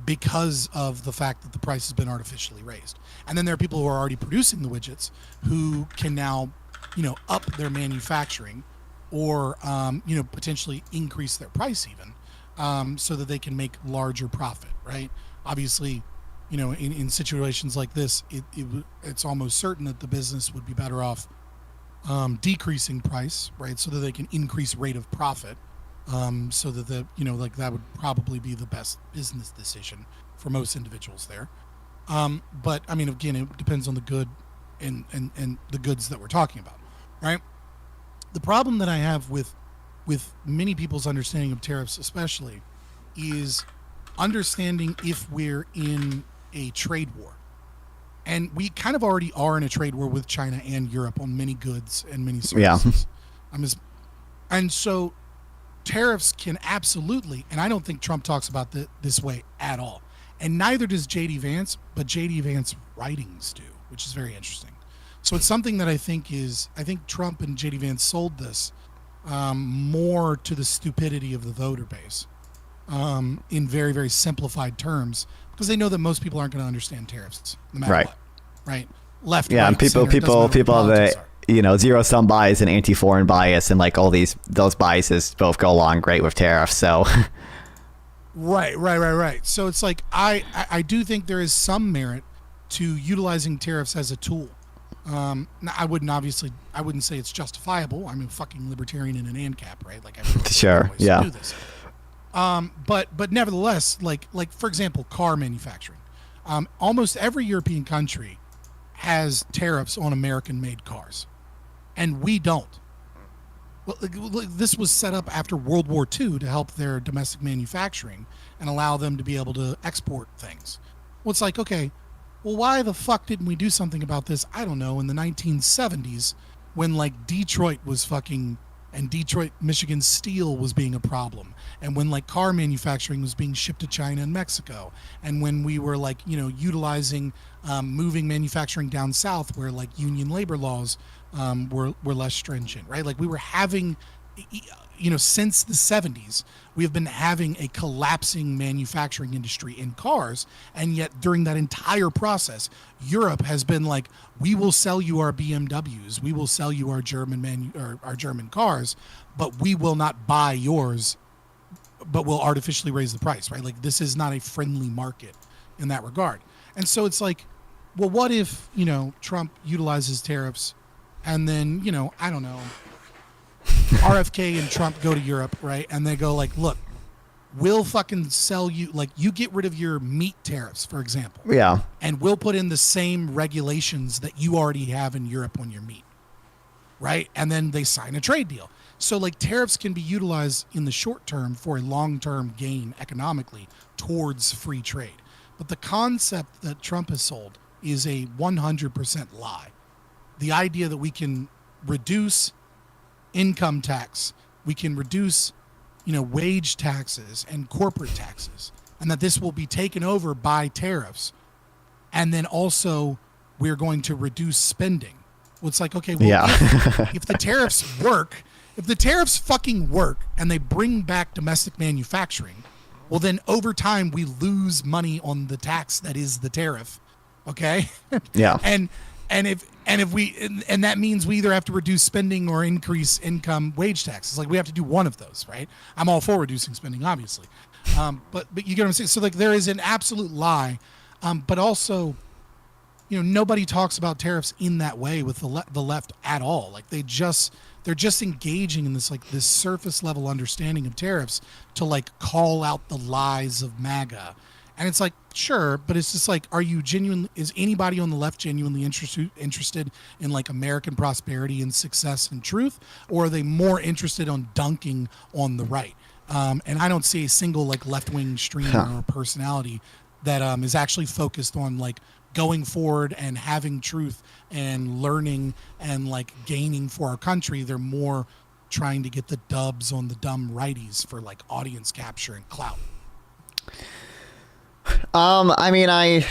because of the fact that the price has been artificially raised. And then there are people who are already producing the widgets who can now, up their manufacturing or, potentially increase their price even. So that they can make larger profit, right? Obviously, in situations like this, it's almost certain that the business would be better off decreasing price, right? So that they can increase rate of profit, so that that would probably be the best business decision for most individuals there. But I mean, again, it depends on the good and the goods that we're talking about, right? The problem that I have with with many people's understanding of tariffs, especially, is understanding if we're in a trade war. And we kind of already are in a trade war with China and Europe on many goods and many services. Yeah. And so tariffs can absolutely, and I don't think Trump talks about this way at all. And neither does J.D. Vance, but J.D. Vance writings do, which is very interesting. So it's something that I think Trump and J.D. Vance sold this more to the stupidity of the voter base in very, very simplified terms, because they know that most people aren't going to understand tariffs no matter what, right? Left, yeah, right, and people have the zero-sum bias and anti-foreign bias, and like all those biases both go along great with tariffs. So, right. So it's like I do think there is some merit to utilizing tariffs as a tool. I wouldn't say it's justifiable. I'm a fucking libertarian and an ANCAP, right? Like, sure, yeah. Do this. But nevertheless, like for example, car manufacturing. Almost every European country has tariffs on American-made cars, and we don't. Well, this was set up after World War II to help their domestic manufacturing and allow them to be able to export things. Well, it's like, okay, well, why the fuck didn't we do something about this? I don't know, in the 1970s when like Detroit was fucking, and Detroit, Michigan steel was being a problem, and when like car manufacturing was being shipped to China and Mexico, and when we were like, utilizing, moving manufacturing down south where like union labor laws were less stringent, right? Like we were having, since the 70s, we have been having a collapsing manufacturing industry in cars, and yet during that entire process, Europe has been like, we will sell you our BMWs, we will sell you our German cars, but we will not buy yours, but we'll artificially raise the price, right? Like this is not a friendly market in that regard. And so it's like, well, what if, Trump utilizes tariffs and then, I don't know, RFK and Trump go to Europe, right? And they go like, look, we'll fucking sell you, like you get rid of your meat tariffs, for example. Yeah. And we'll put in the same regulations that you already have in Europe on your meat, right? And then they sign a trade deal. So like tariffs can be utilized in the short term for a long-term gain economically towards free trade. But the concept that Trump has sold is a 100% lie. The idea that we can reduce income tax, we can reduce, wage taxes and corporate taxes, and that this will be taken over by tariffs, and then also we're going to reduce spending. Well, it's like, okay, well, yeah. if the tariffs work, if the tariffs fucking work and they bring back domestic manufacturing, well, then over time we lose money on the tax that is the tariff. Okay. Yeah. And that means we either have to reduce spending or increase income wage taxes. Like we have to do one of those, right? I'm all for reducing spending, obviously. But you get what I'm saying? So like there is an absolute lie. But also, nobody talks about tariffs in that way with the left at all. Like they're just engaging in this surface level understanding of tariffs to like call out the lies of MAGA. And it's like, sure, but it's just like, is anybody on the left genuinely interested in like American prosperity and success and truth? Or are they more interested on dunking on the right? And I don't see a single like left-wing streamer or personality that is actually focused on like going forward and having truth and learning and like gaining for our country. They're more trying to get the dubs on the dumb righties for like audience capture and clout. I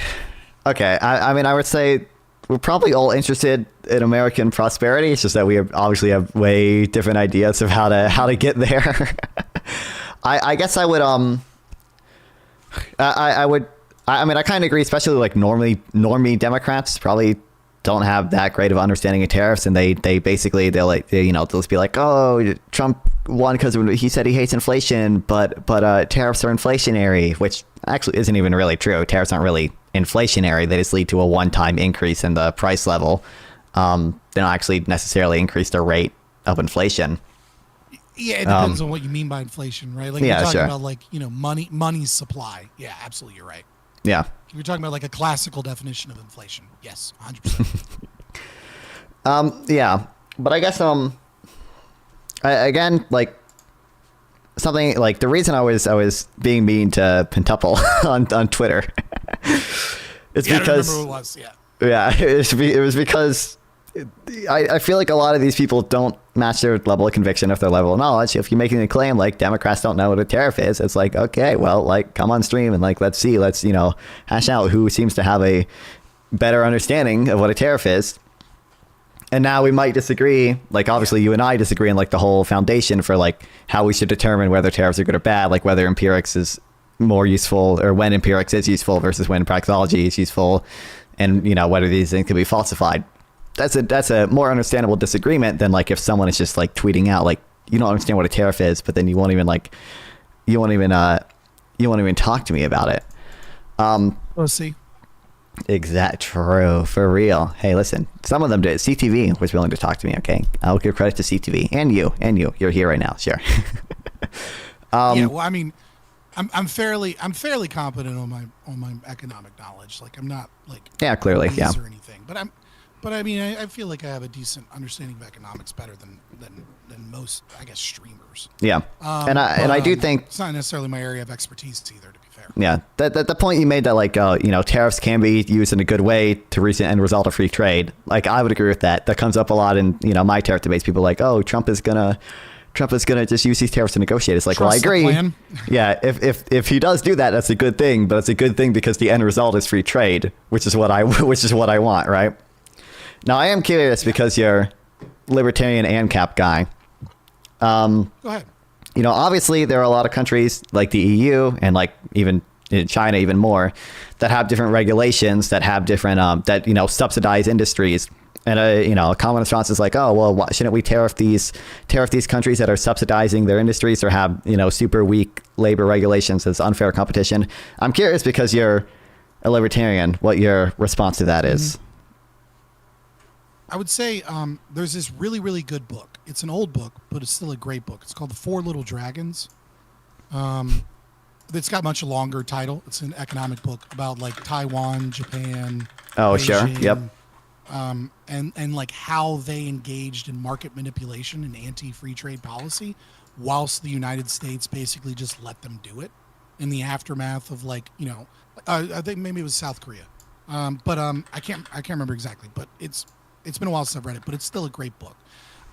would say we're probably all interested in American prosperity. It's just that we obviously have way different ideas of how to get there. I guess I would I kind of agree, especially like normie Democrats probably don't have that great of understanding of tariffs, and they'll just be like, oh, Trump won because he said he hates inflation, but tariffs are inflationary, which actually isn't even really true. Tariffs aren't really inflationary. They just lead to a one-time increase in the price level. They don't actually necessarily increase the rate of inflation. Yeah, it depends on what you mean by inflation, right? Like you're talking about like, money supply. Yeah, absolutely, you're right. Yeah. You're talking about like a classical definition of inflation. Yes, 100%. Yeah, but I guess again, like something like the reason I was being mean to Pentuple on Twitter. It's Yeah, because I remember who it was. Yeah. yeah, it was because I feel like a lot of these people don't match their level of conviction with their level of knowledge. If you're making a claim like Democrats don't know what a tariff is, it's like, okay, well, like come on stream and like let's hash out who seems to have a better understanding of what a tariff is. And now we might disagree. Like obviously you and I disagree on like the whole foundation for like how we should determine whether tariffs are good or bad, like whether empirics is more useful or when empirics is useful versus when praxeology is useful, and whether these things can be falsified. That's a more understandable disagreement than like if someone is just like tweeting out like you don't understand what a tariff is, but then you won't even talk to me about it. We'll see. True, for real. Hey, listen, some of them did. CTV was willing to talk to me. Okay, I'll give credit to CTV and you. You're here right now. Sure. Yeah. Well, I mean, I'm fairly competent on my economic knowledge. Like I'm not like clearly or anything, but I mean I feel like I have a decent understanding of economics, better than most, I guess, streamers. Yeah, and I do think it's not necessarily my area of expertise either, to be fair. Yeah, the point you made that like tariffs can be used in a good way to reach an end result of free trade. Like I would agree with that. That comes up a lot in my tariff debates. People are like, oh, Trump is gonna just use these tariffs to negotiate. It's like, Trust well, I agree. plan. Yeah, if he does do that, that's a good thing. But it's a good thing because the end result is free trade, which is what I want, right? Now I am curious because you're libertarian ANCAP guy. Go ahead. Obviously there are a lot of countries like the EU and like even in China even more that have different regulations that have different that subsidize industries. And a common response is like, oh well, why shouldn't we tariff these countries that are subsidizing their industries or have super weak labor regulations as unfair competition? I'm curious because you're a libertarian, what your response to that is. I would say there's this really, really good book. It's an old book, but it's still a great book. It's called The Four Little Dragons. It's got a much longer title. It's an economic book about like Taiwan, Japan. Oh, Beijing, sure. Yep. And like how they engaged in market manipulation and anti-free trade policy, whilst the United States basically just let them do it in the aftermath of like I think maybe it was South Korea, but I can't remember exactly. But it's been a while since I've read it, but it's still a great book.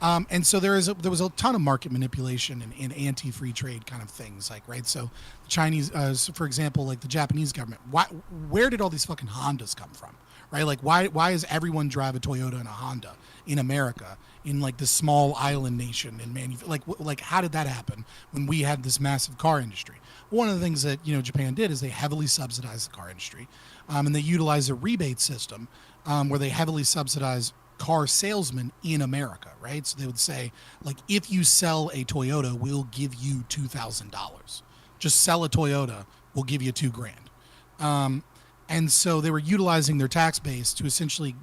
And so there was a ton of market manipulation and anti-free trade kind of things, like, right? So the Chinese, for example, like the Japanese government, where did all these fucking Hondas come from, right? Like why does everyone drive a Toyota and a Honda in America, in like this small island nation, and like how did that happen when we had this massive car industry? One of the things that Japan did is they heavily subsidized the car industry, and they utilized a rebate system where they heavily subsidized car salesmen in America, right? So they would say, like, if you sell a Toyota, we'll give you $2,000. Just sell a Toyota, we'll give you $2,000. And so they were utilizing their tax base to essentially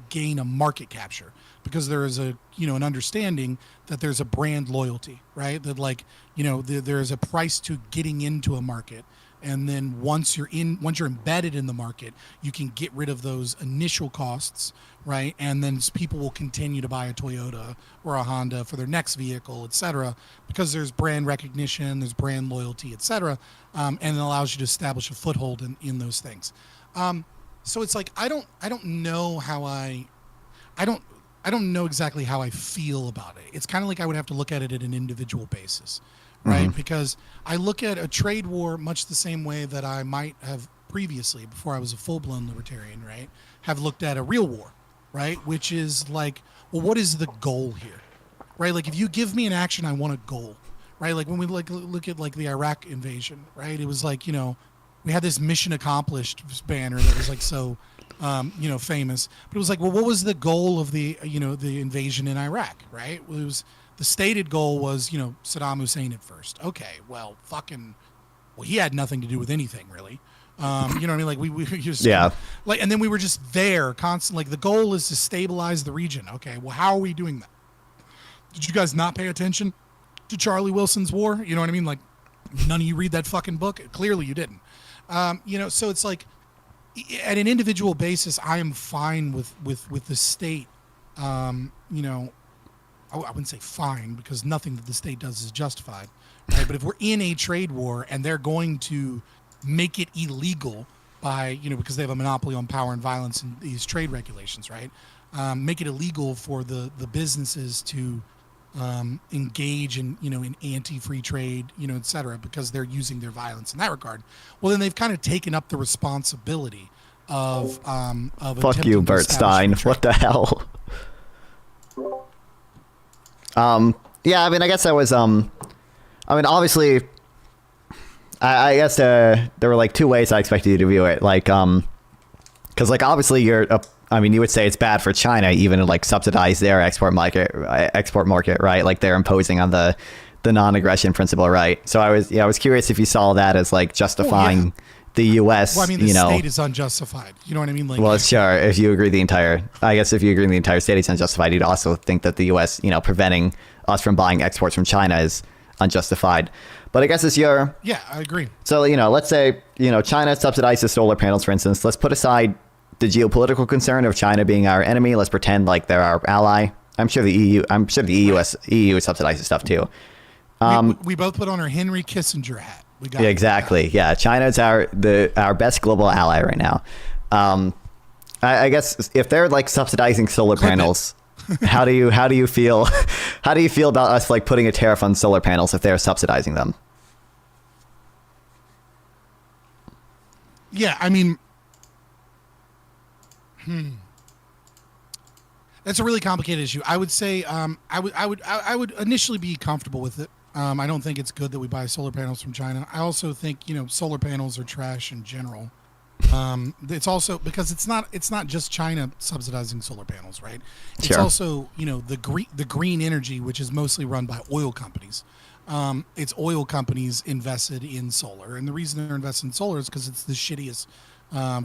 gain a market capture, because there is an understanding that there's a brand loyalty, right? That there's a price to getting into a market. And then once you're embedded in the market, you can get rid of those initial costs, right? And then people will continue to buy a Toyota or a Honda for their next vehicle, et cetera, because there's brand recognition, there's brand loyalty, et cetera, and it allows you to establish a foothold in those things. So it's like I don't know exactly how I feel about it. It's kind of like I would have to look at it at an individual basis. Right, Mm-hmm. because I look at a trade war much the same way that I might have previously, before I was a full-blown libertarian, right, have looked at a real war, right, which is like, well, what is the goal here, right? Like, if you give me an action, I want a goal, right? Like when we look at like the Iraq invasion, right? It was like, we had this mission accomplished banner that was like so, famous, but it was like, well, what was the goal of the invasion in Iraq, right? Well, it was. The stated goal was, Saddam Hussein at first. Okay, well, he had nothing to do with anything, really. You know what I mean? Like, we just... Yeah. Like, and then we were just there constantly. Like, the goal is to stabilize the region. Okay, well, how are we doing that? Did you guys not pay attention to Charlie Wilson's war? You know what I mean? Like, none of you read that fucking book? Clearly you didn't. So it's like, at an individual basis, I am fine with the state, I wouldn't say fine, because nothing that the state does is justified, right? But if we're in a trade war and they're going to make it illegal by, because they have a monopoly on power and violence in these trade regulations, right? Make it illegal for the businesses to engage in, in anti-free trade, et cetera, because they're using their violence in that regard. Well, then they've kind of taken up the responsibility of fuck you, Bert Stein. What the hell? Yeah, I mean, I guess that was, obviously, I guess there were like two ways I expected you to view it. Like, because like obviously you would say it's bad for China even to like subsidize their export market, right? Like they're imposing on the non-aggression principle, right? So I was curious if you saw that as like justifying the U.S. Well, I mean, the state is unjustified. You know what I mean? Like, well, sure. If you agree the entire state is unjustified, you'd also think that the U.S. preventing us from buying exports from China is unjustified. But I guess it's your... Yeah, I agree. So, let's say, China subsidizes solar panels, for instance. Let's put aside the geopolitical concern of China being our enemy. Let's pretend like they're our ally. I'm sure the EU subsidizes stuff too. We both put on our Henry Kissinger hat. We got exactly. Yeah, China's our best global ally right now. I guess if they're like subsidizing solar panels, how do you feel? How do you feel about us like putting a tariff on solar panels if they're subsidizing them? Yeah, I mean, that's a really complicated issue. I would say I would initially be comfortable with it. I don't think it's good that we buy solar panels from China. I also think solar panels are trash in general. It's also because it's not just China subsidizing solar panels, right? It's also the green energy, which is mostly run by oil companies. It's oil companies invested in solar, and the reason they're invested in solar is because it's the shittiest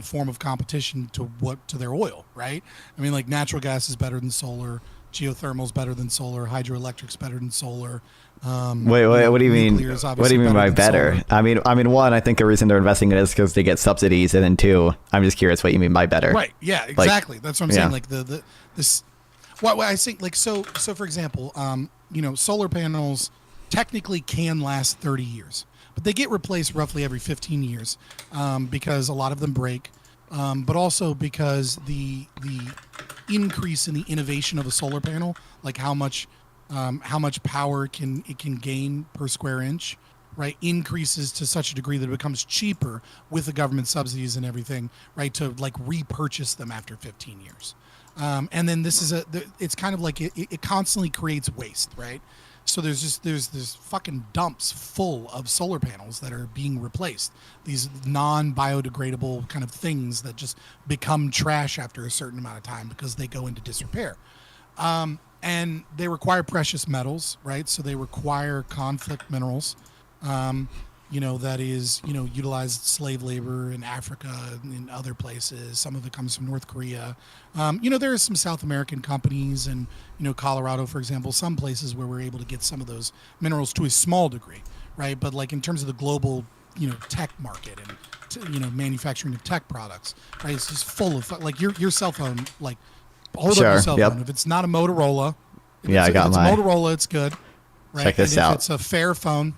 form of competition to their oil, right? I mean, like natural gas is better than solar, geothermal is better than solar, hydroelectric's better than solar. Wait, what do you mean? What do you mean by better? I mean, one, I think the reason they're investing in it is because they get subsidies, and then two, I'm just curious what you mean by better. Right? Yeah, exactly. That's what I'm saying. Like this. What I think, like so for example, solar panels technically can last 30 years, but they get replaced roughly every 15 years because a lot of them break, but also because the increase in the innovation of a solar panel, like how much power it can gain per square inch, right, increases to such a degree that it becomes cheaper with the government subsidies and everything, right, to like repurchase them after 15 years. And then it's kind of like it constantly creates waste, right? So there's fucking dumps full of solar panels that are being replaced. These non-biodegradable kind of things that just become trash after a certain amount of time because they go into disrepair. And they require precious metals, right? So they require conflict minerals, that is, utilized slave labor in Africa and in other places. Some of it comes from North Korea. There are some South American companies and, Colorado, for example, some places where we're able to get some of those minerals to a small degree, right? But like in terms of the global, tech market and, manufacturing of tech products, right? It's just full of, like your cell phone, like, hold up your cell phone. If it's not a Motorola, if it's a Motorola, it's good. Right? Check this out. If it's a fair phone,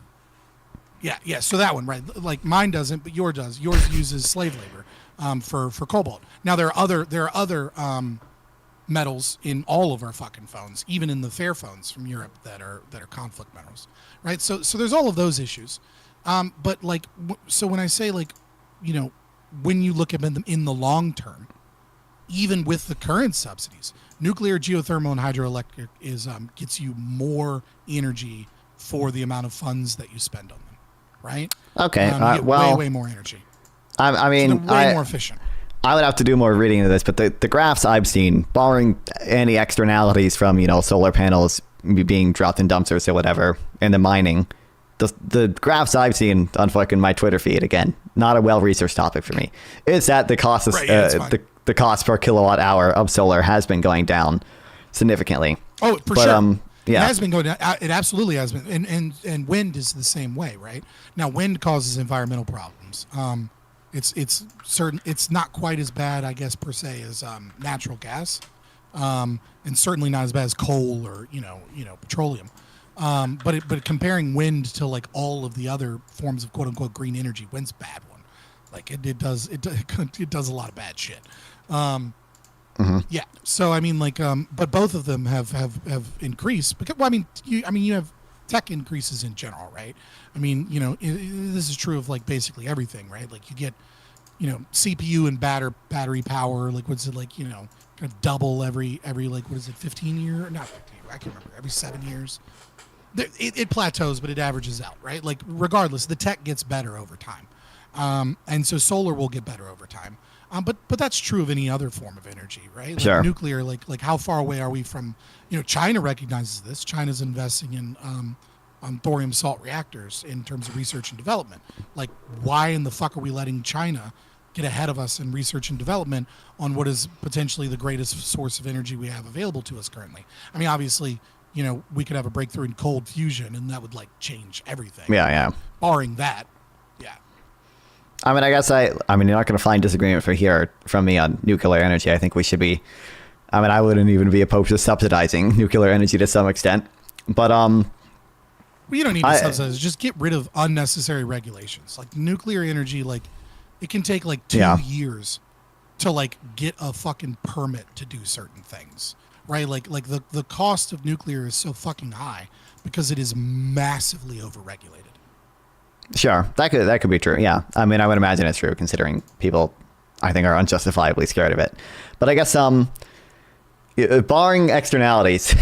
yeah. So that one, right? Like mine doesn't, but yours does. Yours uses slave labor for cobalt. Now there are other metals in all of our fucking phones, even in the fair phones from Europe that are conflict metals, right? So there's all of those issues. But like, so when I say like, when you look at them in the long term, even with the current subsidies, nuclear, geothermal, and hydroelectric gets you more energy for the amount of funds that you spend on them, right? Okay, you get way more energy. I mean, so they're way more efficient. I would have to do more reading into this, but the graphs I've seen, barring any externalities from solar panels being dropped in dumpsters or whatever, and the mining, the graphs I've seen on fucking my Twitter feed, again, not a well-researched topic for me, is that the cost of the cost per kilowatt hour of solar has been going down significantly. Oh, for sure. Yeah. It has been going down. It absolutely has been. And wind is the same way, right? Now, wind causes environmental problems. It's certain. It's not quite as bad, I guess, per se, as natural gas, and certainly not as bad as coal or petroleum. But comparing wind to like all of the other forms of quote unquote green energy, wind's a bad one. Like it does a lot of bad shit. Yeah. So I mean, like, but both of them have increased because you have tech increases in general, right? I mean, this is true of like basically everything, right? Like you get, CPU and battery power, like what's it like, kind of double every like what is it, 15 year? Not 15 year, I can't remember. Every 7 years. It plateaus, but it averages out, right? Like regardless, the tech gets better over time, and so solar will get better over time. But that's true of any other form of energy, right? Like sure. Nuclear, like how far away are we from? China recognizes this. China's investing in thorium salt reactors in terms of research and development. Like, why in the fuck are we letting China get ahead of us in research and development on what is potentially the greatest source of energy we have available to us currently? I mean, obviously, we could have a breakthrough in cold fusion, and that would like change everything. Yeah. Barring that, yeah. I mean, I guess you're not going to find disagreement from me on nuclear energy. I think we should be. I mean, I wouldn't even be opposed to subsidizing nuclear energy to some extent, but Well, you don't need to subsidize. Just get rid of unnecessary regulations. Like nuclear energy, like it can take like 2 years to like get a fucking permit to do certain things, right? Like the cost of nuclear is so fucking high because it is massively overregulated. Sure, that could be true. Yeah, I mean, I would imagine it's true considering people, I think, are unjustifiably scared of it. But I guess barring externalities,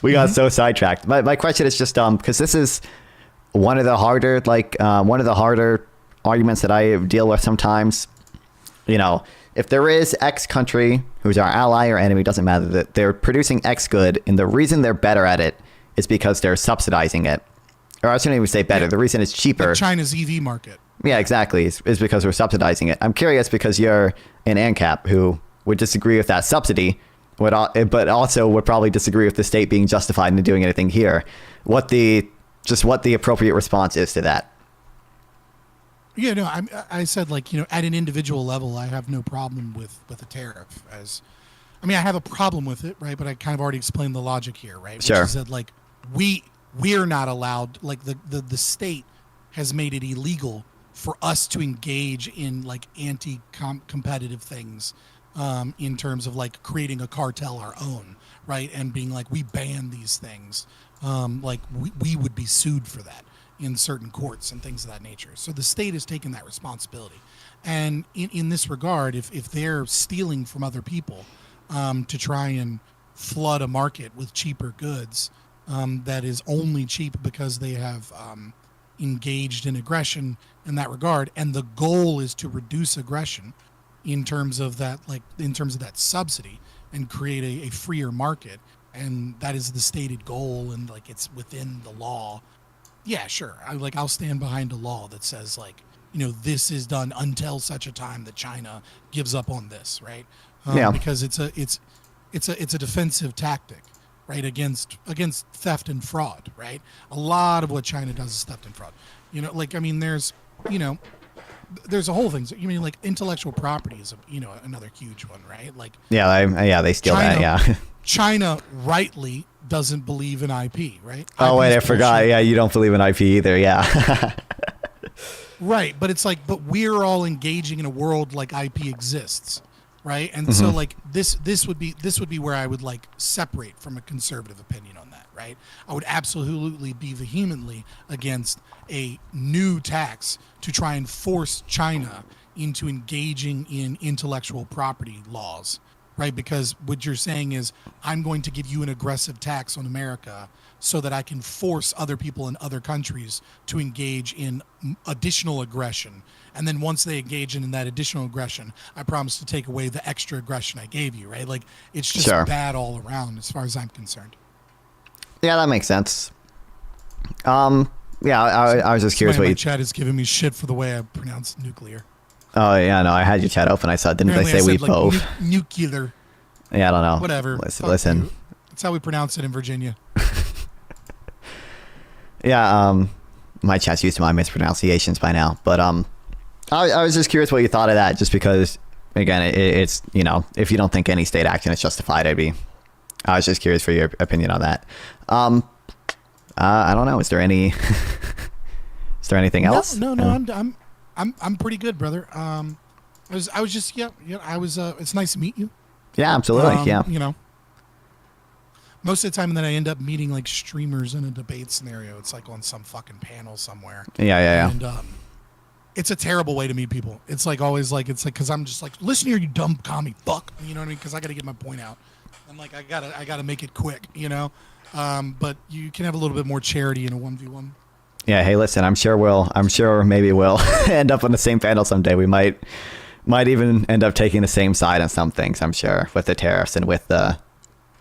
we got so sidetracked. My question is just because this is one of the harder arguments that I deal with sometimes. If there is X country who's our ally or enemy, doesn't matter, that they're producing X good, and the reason they're better at it is because they're subsidizing it. Or I shouldn't even say better. The reason it's cheaper. Like China's EV market. Yeah, exactly. Is because we're subsidizing it. I'm curious because you're an ANCAP who would disagree with that subsidy, but also would probably disagree with the state being justified in doing anything here. What the appropriate response is to that. Yeah, no, I said like, at an individual level, I have no problem with a tariff. I have a problem with it, right? But I kind of already explained the logic here, right? Which Sure. is that like we're not allowed, like the state has made it illegal for us to engage in like anti-competitive things in terms of like creating a cartel our own, right? And being like, we ban these things. Like we would be sued for that in certain courts and things of that nature. So the state has taken that responsibility. And in this regard, if they're stealing from other people to try and flood a market with cheaper goods, that is only cheap because they have engaged in aggression in that regard, and the goal is to reduce aggression in terms of that subsidy and create a freer market, and that is the stated goal, and like it's within the law. Yeah, sure. I'll stand behind a law that says like, this is done until such a time that China gives up on this, right? Because it's a defensive tactic. Right, against theft and fraud, right? A lot of what China does is theft and fraud. There's a whole thing. So, like intellectual property is another huge one, right? Like they steal China, that. Yeah. China rightly doesn't believe in IP, right? Oh wait, I IP's forgot. bullshit. Yeah, you don't believe in IP either. Yeah. Right, but it's like, but we're all engaging in a world like IP exists. Right. And so like this would be where I would like separate from a conservative opinion on that. Right. I would absolutely be vehemently against a new tax to try and force China into engaging in intellectual property laws. Right. Because what you're saying is I'm going to give you an aggressive tax on America so that I can force other people in other countries to engage in additional aggression. And then once they engage in that additional aggression, I promise to take away the extra aggression I gave you, right? Like, it's just bad all around as far as I'm concerned. Yeah, that makes sense. I was just curious what my chat is giving me shit for the way I pronounce nuclear. Oh, yeah, no, I had your chat open. I saw, didn't Apparently they say I we said, both? Like, nuclear. Yeah, I don't know. Whatever. Listen. That's how we pronounce it in Virginia. Yeah, my chat's used to my mispronunciations by now. But I was just curious what you thought of that, just because again, it's, you know, if you don't think any state action is justified, I was just curious for your opinion on that. I don't know. Is there anything else? No. I'm pretty good, brother. I was just it's nice to meet you. Yeah, absolutely. Yeah. You know, most of the time that I end up meeting like streamers in a debate scenario, it's like on some fucking panel somewhere. Yeah. And it's a terrible way to meet people. It's like always like, it's like, cause I'm just like, listen here, you dumb commie fuck. You know what I mean? Cause I got to get my point out. I'm like, I gotta make it quick, you know? But you can have a little bit more charity in a 1v1. Yeah. Hey, listen, I'm sure maybe we'll end up on the same panel someday. We might even end up taking the same side on some things, I'm sure, with the tariffs and with the,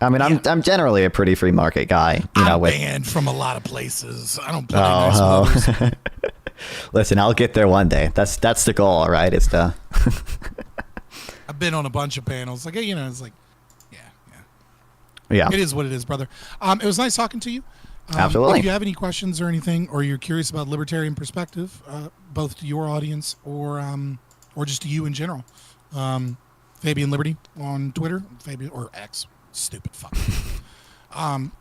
I mean, I'm generally a pretty free market guy, you know, I'm with banned from a lot of places. I don't play nice with others. Listen, I'll get there one day. That's the goal, right? It's the. I've been on a bunch of panels. Like, you know, it's like, yeah. It is what it is, brother. It was nice talking to you. Absolutely. If you have any questions or anything, or you're curious about libertarian perspective, both to your audience or just to you in general, Fabian Liberty on Twitter, Fabian or X, stupid fuck.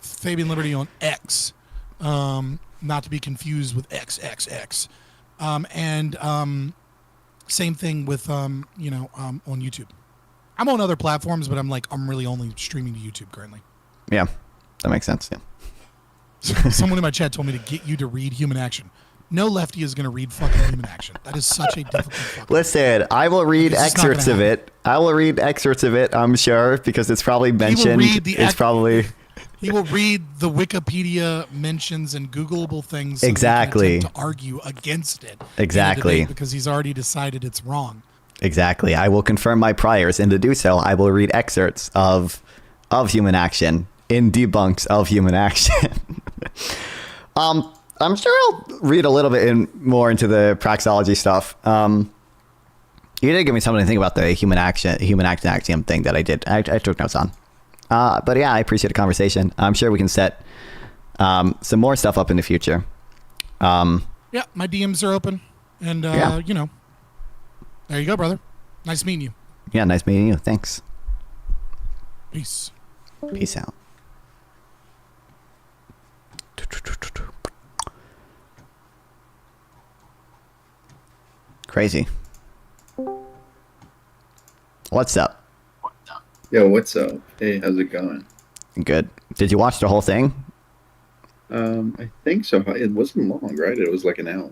Fabian Liberty on X. Not to be confused with XXX. And same thing with, on YouTube. I'm on other platforms, but I'm really only streaming to YouTube currently. Yeah, that makes sense. Yeah. Someone in my chat told me to get you to read Human Action. No lefty is going to read fucking Human Action. That is such a difficult fucking Listen, I will read excerpts of it. I will read excerpts of it, I'm sure, because it's probably mentioned. He will read the Wikipedia mentions and Googleable things. Exactly. To argue against it. Exactly. Because he's already decided it's wrong. Exactly. I will confirm my priors, and to do so, I will read excerpts of Human Action in debunks of Human Action. I'm sure I'll read a little bit more into the praxeology stuff. You did give me something to think about the human action axiom thing that I did. I took notes on. But yeah, I appreciate the conversation. I'm sure we can set some more stuff up in the future. Yeah, my DMs are open, and you know, there you go, brother. Nice meeting you. Yeah, nice meeting you. Thanks. Peace. Peace out. Crazy. What's up? Yo, what's up? Hey, how's it going? Good. Did you watch the whole thing? I think so. It wasn't long, right? It was like an hour.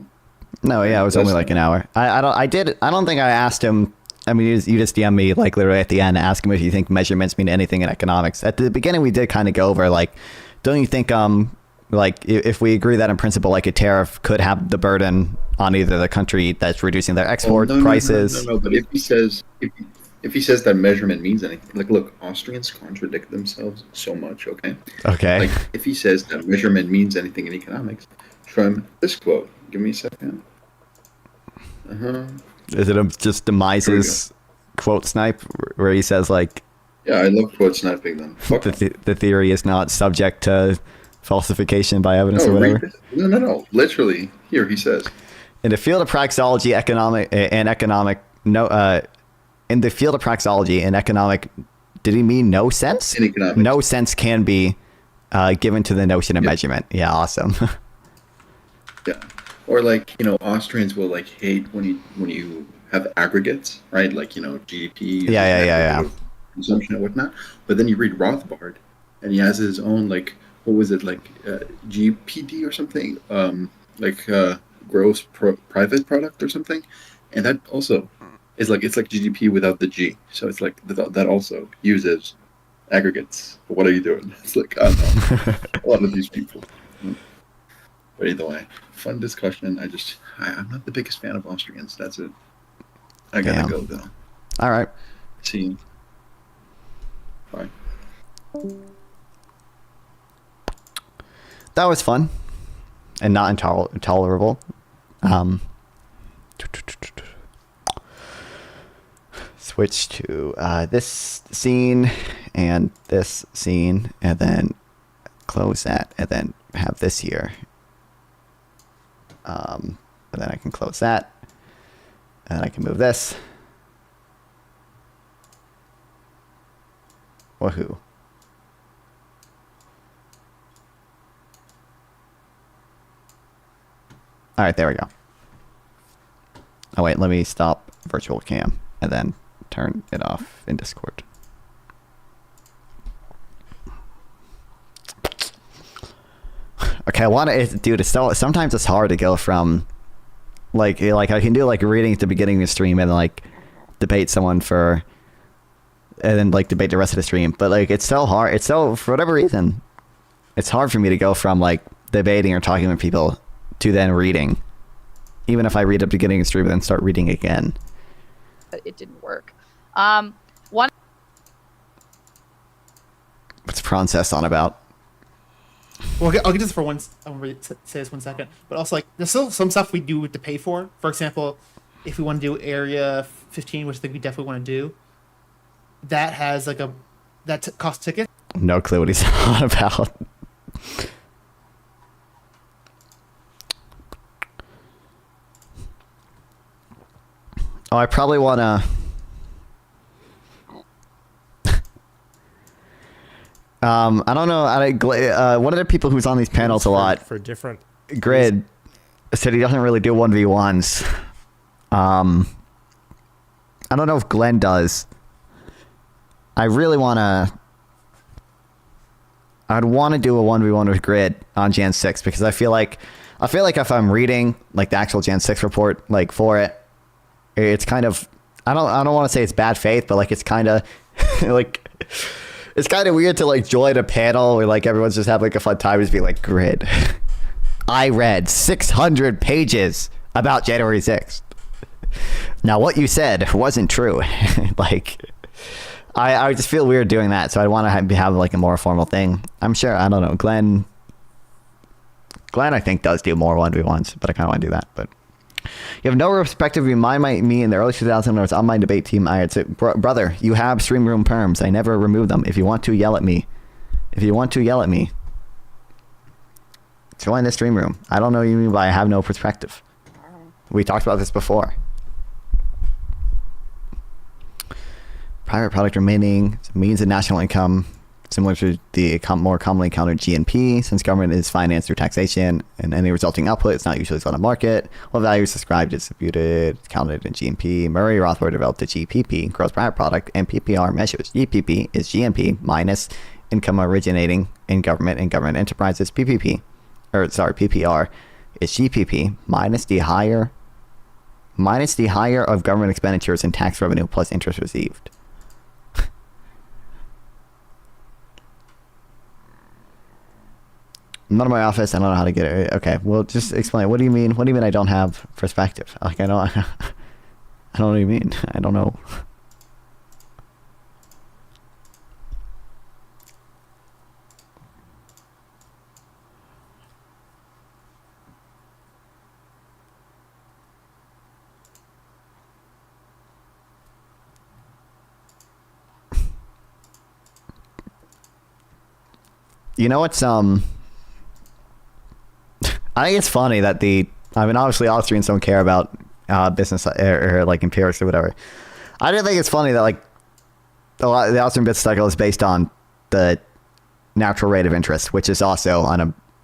No, yeah, it was only like an hour. I don't think I asked him. I mean, you just DM'd me like literally at the end, ask him if you think measurements mean anything in economics. At the beginning, we did kind of go over like, don't you think like if we agree that in principle, like a tariff could have the burden on either the country that's reducing their export prices. No, but if he says that measurement means anything, like, look, Austrians contradict themselves so much. Okay. Like, if he says that measurement means anything in economics, show him this quote. Give me a second. Is it just Demise's quote snipe where he says like, yeah, I love quote sniping them. The theory is not subject to falsification by evidence or whatever. No. Literally, here he says. In the field of praxeology, in the field of praxeology and economic, did he mean no sense? In economics. No sense can be given to the notion of measurement. Yeah, awesome. Yeah. Or like, you know, Austrians will like hate when you have aggregates, right? Like, you know, GDP. Yeah. Consumption and whatnot. But then you read Rothbard, and he has his own, like, what was it, like GPD or something? Gross private product or something. And that also is like, it's like GDP without the G. So it's like that also uses aggregates. But what are you doing? It's like, I don't know. A lot of these people. But either way, fun discussion. I'm not the biggest fan of Austrians. That's it. I gotta go though. All right. See you. Bye. That was fun and not intolerable. Switch to this scene and this scene, and then close that, and then have this here. And then I can close that, and I can move this. Woohoo. All right, there we go. Oh wait, let me stop virtual cam and then turn it off in Discord. Okay, I want to, dude. It's so, sometimes it's hard to go from like I can do like reading at the beginning of the stream and like debate someone for, and then like debate the rest of the stream. But like it's so hard. It's so, for whatever reason, it's hard for me to go from like debating or talking with people to then reading. Even if I read at the beginning of the stream and then start reading again. It didn't work. One. What's Process on about? Well, I'll get this for one. I'm going to say this 1 second. But also, like, there's still some stuff we do to pay for. For example, if we want to do Area 15, which I think we definitely want to do, that has like costs tickets. No clue what he's on about. Oh, I probably want to... I don't know. One of the people who's on these panels a lot, for different Grid, said he doesn't really do 1v1s. I don't know if Glenn does. I really want to... I'd want to do a 1v1 with Grid on Jan 6 because I feel like if I'm reading like the actual Jan 6 report like for it, it's kind of, I don't want to say it's bad faith, but like it's kind of like it's kind of weird to like join a panel where like everyone's just having like a fun time, just be like, Grid, I read 600 pages about January 6th. Now what you said wasn't true. Like I just feel weird doing that, so I want to have like a more formal thing. I'm sure, I don't know, Glenn I think does do more 1v1s, but I kind of want to do that. But you have no perspective. Remind me in the early 2000s when I was on my debate team, I had said, brother, you have stream room perms. I never removed them. If you want to yell at me, join the stream room. I don't know what you mean by I have no perspective. We talked about this before. Private product remaining means of national income, similar to the more commonly encountered GNP, since government is financed through taxation and any resulting output is not usually on the market. What value is described, distributed, counted in GNP. Murray Rothbard developed the GPP, gross private product, and PPR measures. GPP is GNP minus income originating in government and government enterprises. PPR is GPP minus the higher of government expenditures and tax revenue plus interest received. I'm not in my office. I don't know how to get it. Okay, well, just explain. What do you mean? What do you mean I don't have perspective? Like, I don't know what you mean. I don't know. You know what's I think it's funny that obviously Austrians don't care about business or like empirics or whatever. I do think it's funny that like the Austrian business cycle is based on the natural rate of interest, which is also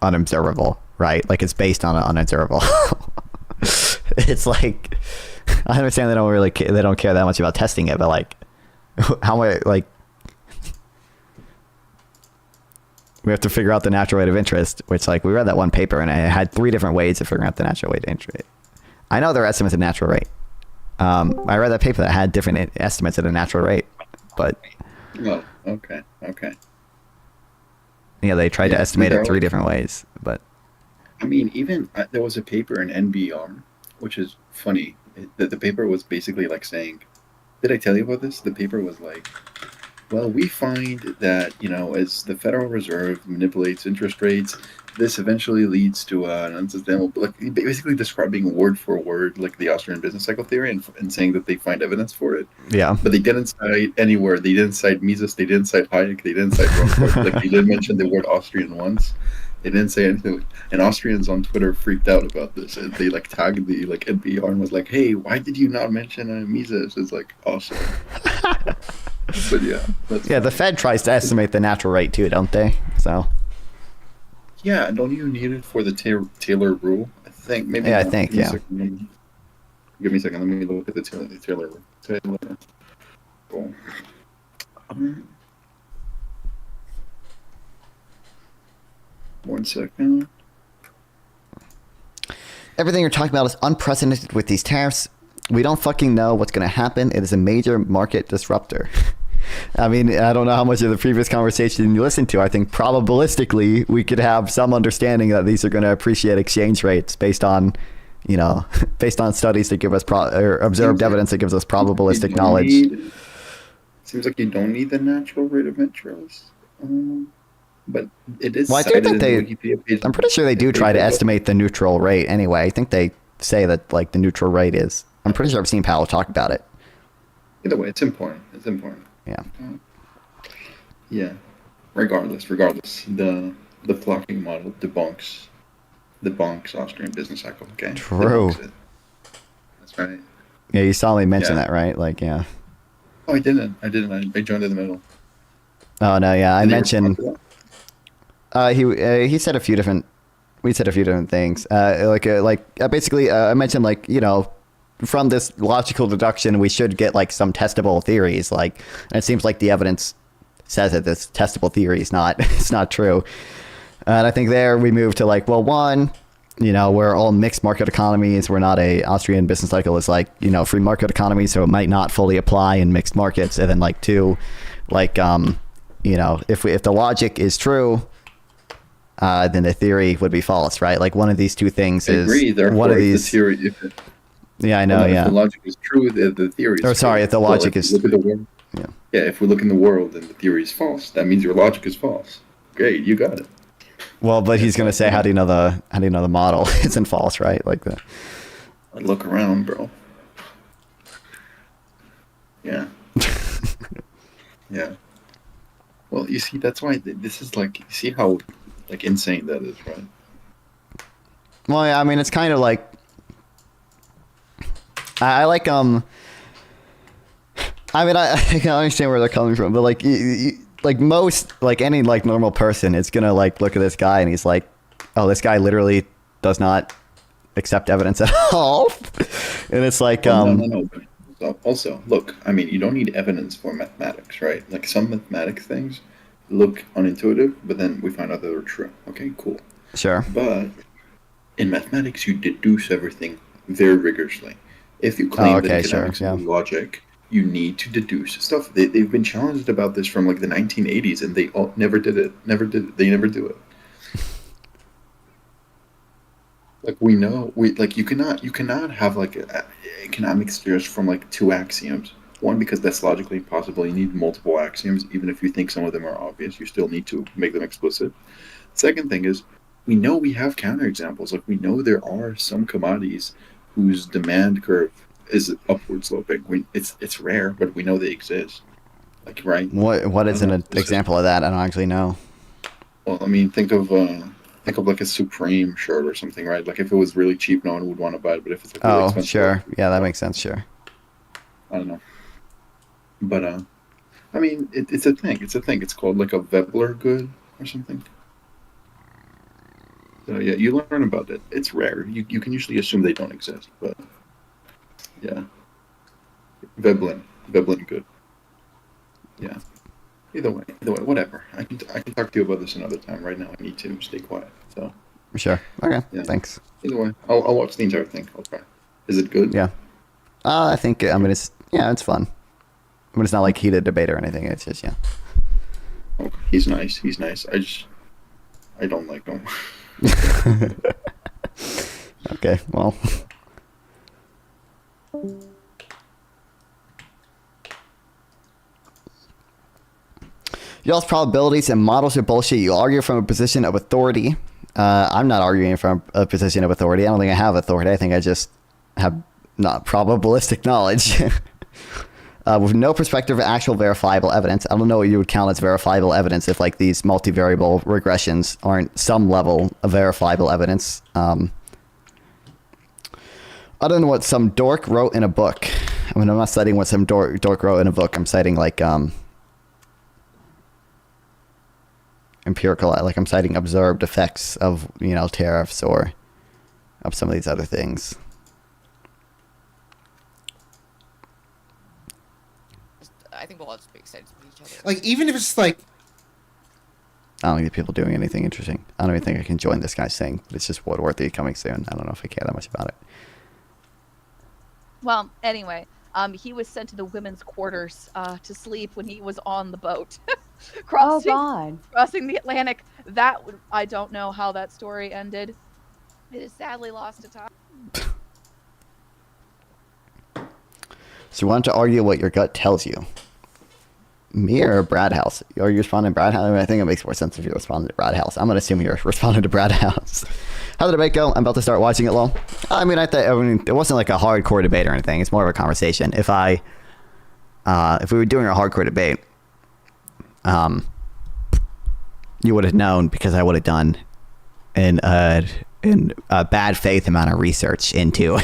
unobservable, right? Like it's based on unobservable. It's like, I understand they don't care that much about testing it, but like how much, like, we have to figure out the natural rate of interest, which like we read that one paper and it had 3 different ways of figuring out the natural rate of interest. I know there are estimates of natural rate. I read that paper that had different estimates of the natural rate, but oh, okay. Yeah, they tried to estimate it 3 different ways, but I mean, even there was a paper in NBR, which is funny. The paper was basically like saying, did I tell you about this? The paper was like, well, we find that, as the Federal Reserve manipulates interest rates, this eventually leads to an unsustainable, like, basically describing word for word like the Austrian business cycle theory and saying that they find evidence for it. Yeah. But they didn't cite anywhere. They didn't cite Mises. They didn't cite Hayek. They didn't cite Rothbard. Like, they did mention the word Austrian once. They didn't say anything. And Austrians on Twitter freaked out about this. And they like tagged the NPR and was like, hey, why did you not mention Mises? It's like, awesome. But yeah. That's Yeah, the Fed tries to estimate the natural rate too, don't they? So. Yeah, don't you need it for the Taylor rule? I think maybe. Yeah, I not. think, Give me a yeah. second. Give me a second. Let me look at the Taylor rule. Cool. One second. Everything you're talking about is unprecedented with these tariffs. We don't fucking know what's going to happen. It is a major market disruptor. I mean, I don't know how much of the previous conversation you listened to. I think probabilistically we could have some understanding that these are going to appreciate exchange rates based on, you know, based on studies that give us or observed evidence that gives us probabilistic knowledge. Seems like you don't need the natural rate of interest. But it is. Well, I do think I'm pretty sure they do try to estimate the neutral rate anyway. I think they say that like the neutral rate is. I'm pretty sure I've seen Powell talk about it. Either way, it's important. It's important. Yeah. Yeah. Regardless, the flocking model debunks Austrian business cycle. Okay. True. That's right. Yeah, you saw me mention that, right? Like, yeah. Oh, I didn't. I joined in the middle. Oh no, yeah, I mentioned. He said a few different. We said a few different things. Basically, I mentioned like, you know, from this logical deduction, we should get like some testable theories. Like, and it seems like the evidence says that this testable theory is not it's not true. And I think there we move to like, well, one, you know, we're all mixed market economies. We're not a Austrian business cycle is like, you know, free market economy, so it might not fully apply in mixed markets. And then like two, like you know, if the logic is true, then the theory would be false, right? Like one of these two things is one of these. The theory, yeah, I know. If yeah. the logic is true, the theory. Is sorry, if the logic true. is. Look at the world. Yeah. Yeah. If we look in the world and the theory is false, that means your logic is false. Great, you got it. Well, but he's gonna say, how do you know the model isn't false, right? Like that. I look around, bro. Yeah. Yeah. Well, you see, that's why this is like. You see how like insane that is, right? Well, yeah, I mean, it's kind of like. I like I mean, I can understand where they're coming from, but like like most like any like normal person, it's gonna like look at this guy and he's like, oh, this guy literally does not accept evidence at all, and it's like no. Also, look, I mean, you don't need evidence for mathematics, right? Like some mathematics things look unintuitive, but then we find out that they're true. Okay, cool. Sure. But in mathematics, you deduce everything very rigorously. If you claim that economics is logic, you need to deduce stuff. They've been challenged about this from like the 1980s, and they never did it. They never do it. Like you cannot have like economics just from like two axioms. One, because that's logically impossible. You need multiple axioms, even if you think some of them are obvious. You still need to make them explicit. Second thing is, we know we have counterexamples. Like we know there are some commodities whose demand curve is upward sloping. It's rare, but we know they exist. Like, right? What is an example of that? I don't actually know. Well, I mean, think of like a Supreme shirt or something, right? Like if it was really cheap, no one would want to buy it. But if it's like really expensive, sure, yeah, that makes sense. Sure. I don't know, but I mean, it's a thing. It's a thing. It's called like a Vebler good or something. So yeah, you learn about it. It's rare. You can usually assume they don't exist, but yeah. Veblen good. Yeah. Either way, whatever. I can talk to you about this another time. Right now, I need to stay quiet. So. Sure. Okay. Yeah. Thanks. Either way, I'll watch the entire thing. I'll try. Is it good? Yeah. I think it's fun. I mean, it's not like heated debate or anything. It's just Oh, he's nice. I don't like him. Okay, well. Y'all's probabilities and models are bullshit. You argue from a position of authority. I'm not arguing from a position of authority. I don't think I have authority. I think I just have not probabilistic knowledge. With no perspective of actual verifiable evidence. I don't know what you would count as verifiable evidence if like these multivariable regressions aren't some level of verifiable evidence. I don't know what some dork wrote in a book. when I'm not citing what some dork wrote in a book, I'm citing like empirical, like I'm citing observed effects of, you know, tariffs or of some of these other things. I think we'll all just be excited to meet each other. Like, even if it's like, I don't think people doing anything interesting. I don't even think I can join this guy's thing, but it's just Woodworthy coming soon. I don't know if I care that much about it. Well, anyway, he was sent to the women's quarters to sleep when he was on the boat. Crossing the Atlantic. I don't know how that story ended. It is sadly lost to time. So you want to argue what your gut tells you? Me or Brad House? Are you responding to Brad House? I mean, I think it makes more sense if you're responding to Brad House. I'm going to assume you're responding to Brad House. How'd the debate go? I'm about to start watching it, lol. I mean, it wasn't like a hardcore debate or anything. It's more of a conversation. If we were doing a hardcore debate, you would have known because I would have done in a bad faith amount of research into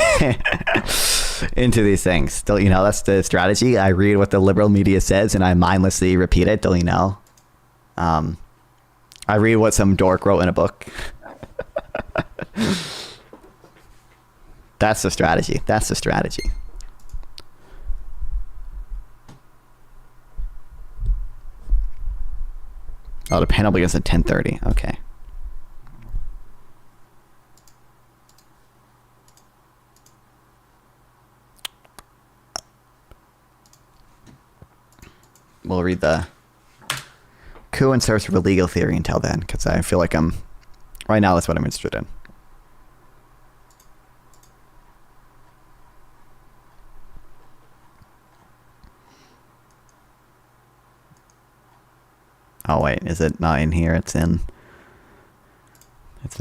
into these things. Still, you know, that's the strategy. I read what the liberal media says and I mindlessly repeat it. Don't you know? I read what some dork wrote in a book. That's the strategy. That's the strategy. Oh, the panel begins at 10:30. Okay. We'll read the coup and search for legal theory until then, because I feel like right now that's what I'm interested in. Oh wait, is it not in here? It's in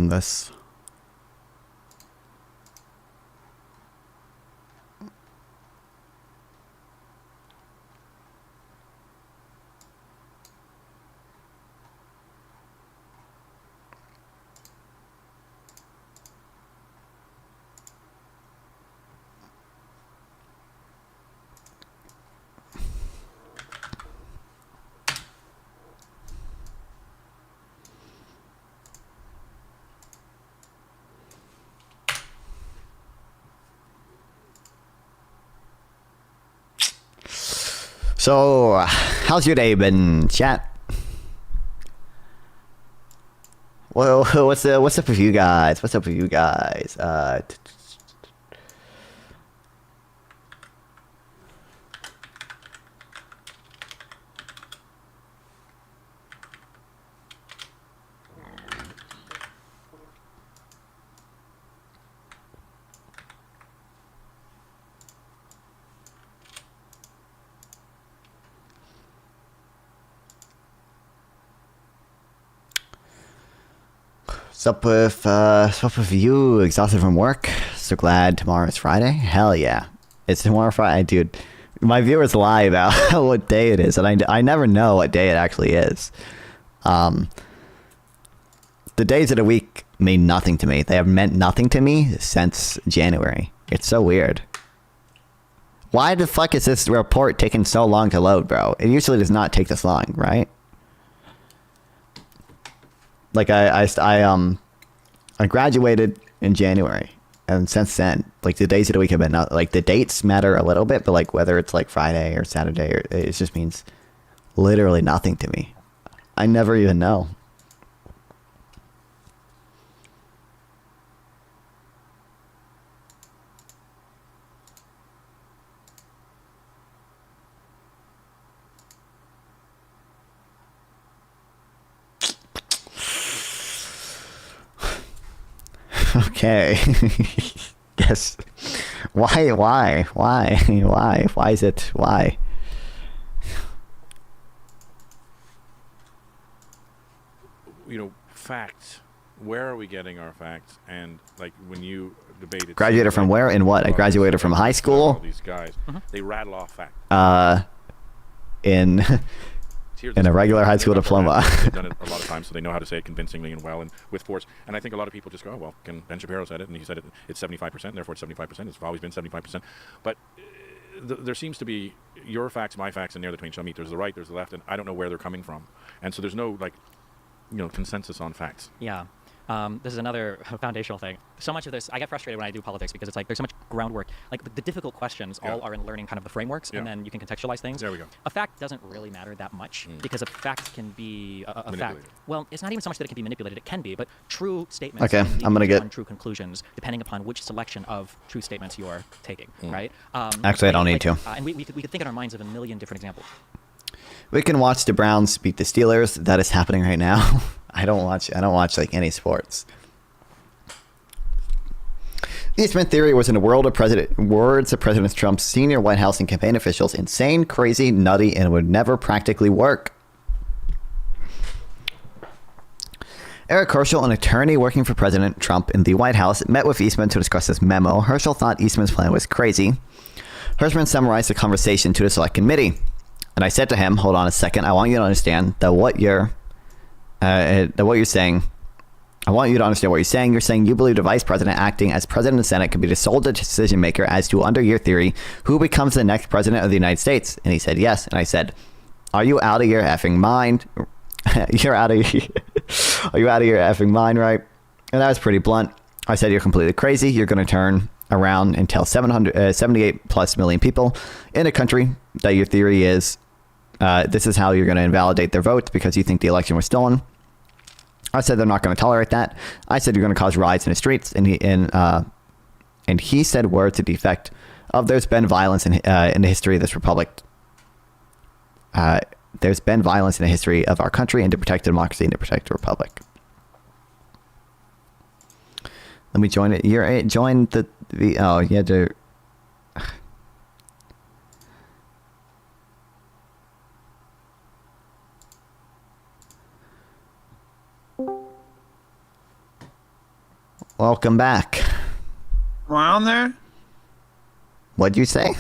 this. So, how's your day been, chat? Well, what's up with you guys? What's up with you guys? What's up with you? Exhausted from work? So glad tomorrow's Friday? Hell yeah. It's tomorrow Friday, dude. My viewers lie about what day it is, and I never know what day it actually is. The days of the week mean nothing to me. They have meant nothing to me since January. It's so weird. Why the fuck is this report taking so long to load, bro? It usually does not take this long, right? Like I graduated in January, and since then, like the days of the week have been not, like the dates matter a little bit, but like whether it's like Friday or Saturday, or it just means literally nothing to me. I never even know. Okay. Yes. Why is it? Why? You know, facts. Where are we getting our facts? And like when you debate it, Graduated from where and what? I graduated from high school. These guys, they rattle off facts. In a regular high school diploma. They've done it a lot of times, so they know how to say it convincingly and well and with force. And I think a lot of people just go, oh, well, Ben Shapiro said it, and he said it's 75%, and therefore it's 75%. It's always been 75%. But there seems to be your facts, my facts, and near the between shall meet. There's the right, there's the left, and I don't know where they're coming from. And so there's no consensus on facts. Yeah. This is another foundational thing. So much of this, I get frustrated when I do politics because it's like there's so much groundwork. Like the difficult questions all are in learning kind of the frameworks, and then you can contextualize things. There we go. A fact doesn't really matter that much because a fact can be a fact. Well, it's not even so much that it can be manipulated. It can be, but true statements Okay, can I'm gonna get untrue conclusions depending upon which selection of true statements you are taking, right? Actually, I don't need to. And we could think in our minds of a million different examples. We can watch the Browns beat the Steelers. That is happening right now. I don't watch like any sports. The Eastman theory was in the words of President Trump's senior White House and campaign officials insane, crazy, nutty, and would never practically work. Eric Herschel, an attorney working for President Trump in the White House, met with Eastman to discuss this memo. Herschel thought Eastman's plan was crazy. Herschel summarized the conversation to the select committee. And I said to him, hold on a second, I want you to understand that what you're saying, I want you to understand what you're saying. You're saying you believe the vice president acting as president of the Senate could be the sole decision maker as to, under your theory, who becomes the next president of the United States. And he said, yes. And I said, are you out of your effing mind? Are you out of your effing mind, right? And that was pretty blunt. I said, you're completely crazy. You're going to turn around and tell 78 plus million people in a country that your theory is this is how you're going to invalidate their votes because you think the election was stolen. I said they're not going to tolerate that. I said you're going to cause riots in the streets, and he said words to the effect of there's been violence in the history of this republic. There's been violence in the history of our country, and to protect democracy and to protect the republic. Let me join it. You're join the oh you had to. Welcome back. Am I on there? What'd you say?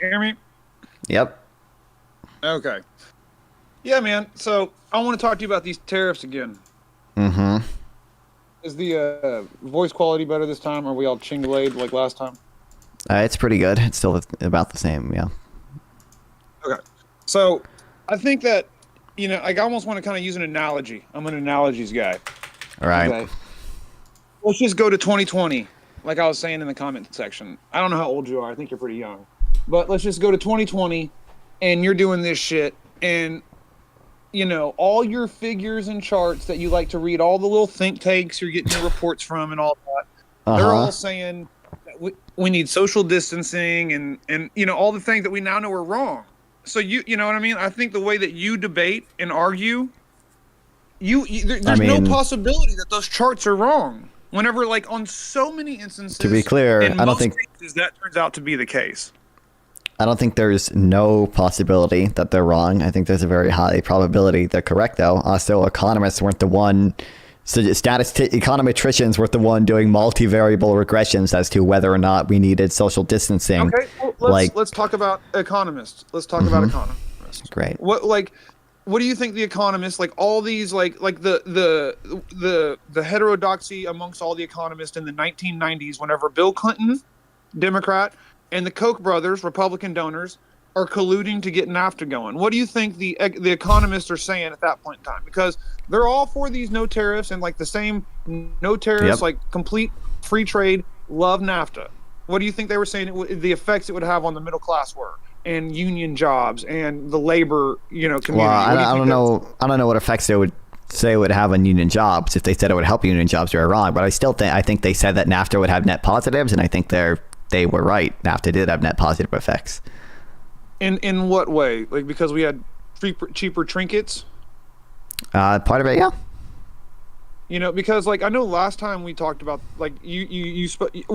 Hear me? Yep. Okay. Yeah, man. So I want to talk to you about these tariffs again. Mm-hmm. Is the voice quality better this time? Or are we all ching-delayed like last time? It's pretty good. It's still about the same, yeah. Okay. So I think that, I almost want to kind of use an analogy. I'm an analogies guy. All right. Okay. Let's just go to 2020, like I was saying in the comment section. I don't know how old you are. I think you're pretty young. But let's just go to 2020, and you're doing this shit, and, all your figures and charts that you like to read, all the little think tanks you're getting your reports from and all that, they're all saying that we need social distancing and all the things that we now know are wrong. So you know what I mean? I think the way that you debate and argue, there's no possibility that those charts are wrong. Whenever, on so many instances, to be clear, in I don't most think cases, that turns out to be the case. I don't think there's no possibility that they're wrong. I think there's a very high probability they're correct, though. Also, economists weren't the one. So econometricians were the one doing multivariable regressions as to whether or not we needed social distancing. Okay, well, let's talk about economists. Let's talk about economists. Great. What do you think the economists, all these, the heterodoxy amongst all the economists in the 1990s, whenever Bill Clinton, Democrat, and the Koch brothers, Republican donors, are colluding to get NAFTA going? What do you think the economists are saying at that point in time? Because they're all for these no tariffs and the same no tariffs, complete free trade, love NAFTA. What do you think they were saying the effects it would have on the middle class were? And union jobs and the labor, community. Well, I don't know. I don't know what effects they would say it would have on union jobs. If they said it would help union jobs, they're wrong. But I think they said that NAFTA would have net positives, and I think they were right. NAFTA did have net positive effects. In what way? Because we had cheaper trinkets. Part of it, yeah. Because I know last time we talked about you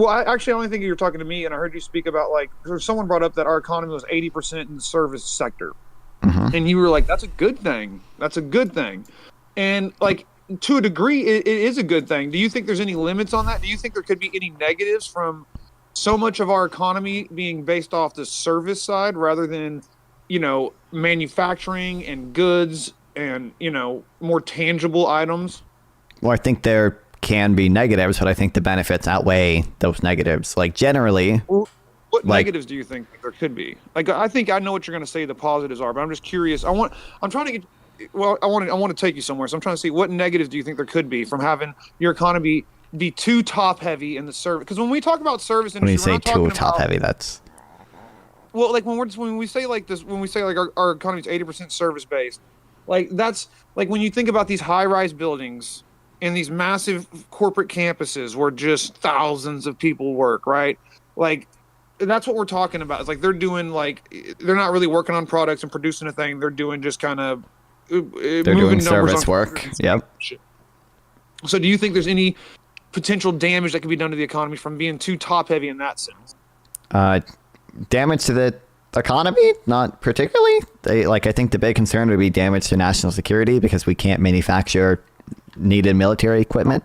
I only think you were talking to me, and I heard you speak about someone brought up that our economy was 80% in the service sector, and you were like, that's a good thing. That's a good thing, and to a degree, it is a good thing. Do you think there's any limits on that? Do you think there could be any negatives from so much of our economy being based off the service side rather than manufacturing and goods and more tangible items? Well, I think there can be negatives, but I think the benefits outweigh those negatives. Generally. What What like negatives do you think there could be? Like, I think I know what you're going to say the positives are, but I'm just curious. I'm trying to get. Well, I want to take you somewhere, so I'm trying to see what negatives do you think there could be from having your economy be too top heavy in the service? Because when we talk about service when industry, you say too top heavy, that's well, like when we say like this, when we say like our economy is 80% service based, like that's like when you think about these high rise buildings and these massive corporate campuses where just thousands of people work, right? Like that's what we're talking about. It's like they're doing like they're not really working on products and producing a thing. They're doing just kind of they're doing service work. Yep. So do you think there's any potential damage that could be done to the economy from being too top heavy in that sense? Damage to the economy? Not particularly. I think the big concern would be damage to national security because we can't manufacture needed military equipment.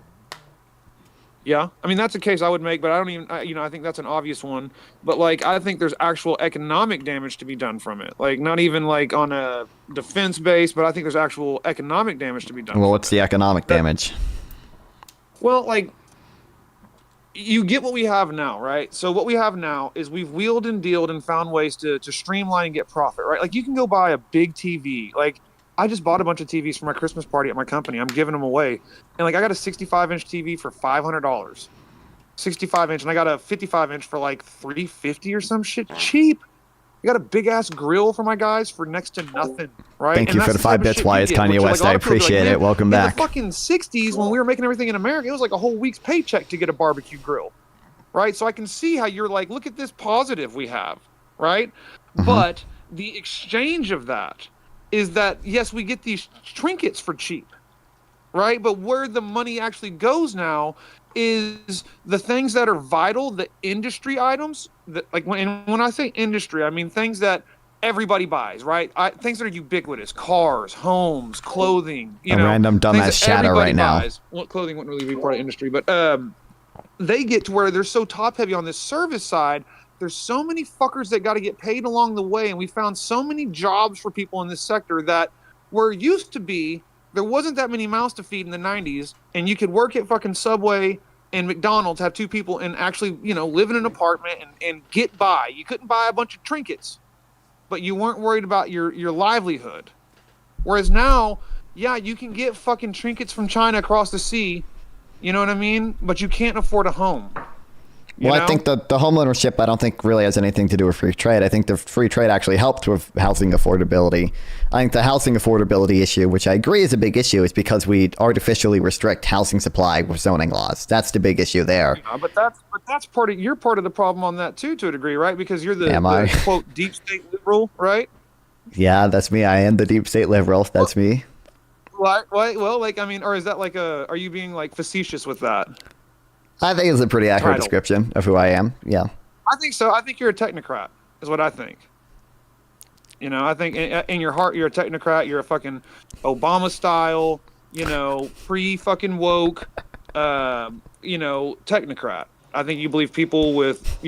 Yeah, I mean that's a case I would make, but I don't even, I think that's an obvious one. But like, I think there's actual economic damage to be done from it. Like, not even like on a defense base, but I think there's actual economic damage to be done. Well, what's the economic damage? Well, like, you get what we have now, right? So what we have now is we've wheeled and dealed and found ways to streamline and get profit, right? Like, you can go buy a big TV. Like, I just bought a bunch of TVs for my Christmas party at my company. I'm giving them away. And like, I got a 65-inch TV for $500. 65-inch, and I got a 55-inch for like $350 or some shit. Cheap. I got a big-ass grill for my guys for next to nothing, right? Thank you for the 5 bits, Wyatt. Kanye West. I appreciate it. Welcome back. In the fucking 60s, when we were making everything in America, it was like a whole week's paycheck to get a barbecue grill, right? So I can see how you're like, look at this positive we have, right? But the exchange of that is that, yes, we get these trinkets for cheap, right? But where the money actually goes now is the things that are vital, the industry items. That, like when I say industry, I mean things that everybody buys, right? Things that are ubiquitous: cars, homes, clothing. A random dumbass shadow right now. Well, clothing wouldn't really be part of industry, but they get to where they're so top heavy on this service side. There's so many fuckers that got to get paid along the way, and we found so many jobs for people in this sector that where it used to be there wasn't that many mouths to feed in the 90s, and you could work at fucking Subway and McDonald's, have two people, and actually, live in an apartment and get by. You couldn't buy a bunch of trinkets, but you weren't worried about your livelihood. Whereas now, yeah, you can get fucking trinkets from China across the sea, you know what I mean? But you can't afford a home. Well, I think the home ownership, I don't think really has anything to do with free trade. I think the free trade actually helped with housing affordability. I think the housing affordability issue, which I agree is a big issue, is because we artificially restrict housing supply with zoning laws. That's the big issue there. Yeah, but that's you're part of the problem on that too, to a degree, right? Because you're the quote deep state liberal, right? Yeah, that's me. I am the deep state liberal. That's me. Well, like, I mean, or is that like are you being like facetious with that? I think it's a pretty accurate description of who I am. Yeah. I think so. I think you're a technocrat, is what I think. I think in your heart, you're a technocrat. You're a fucking Obama style, pre-fucking woke, technocrat. I think you believe people with,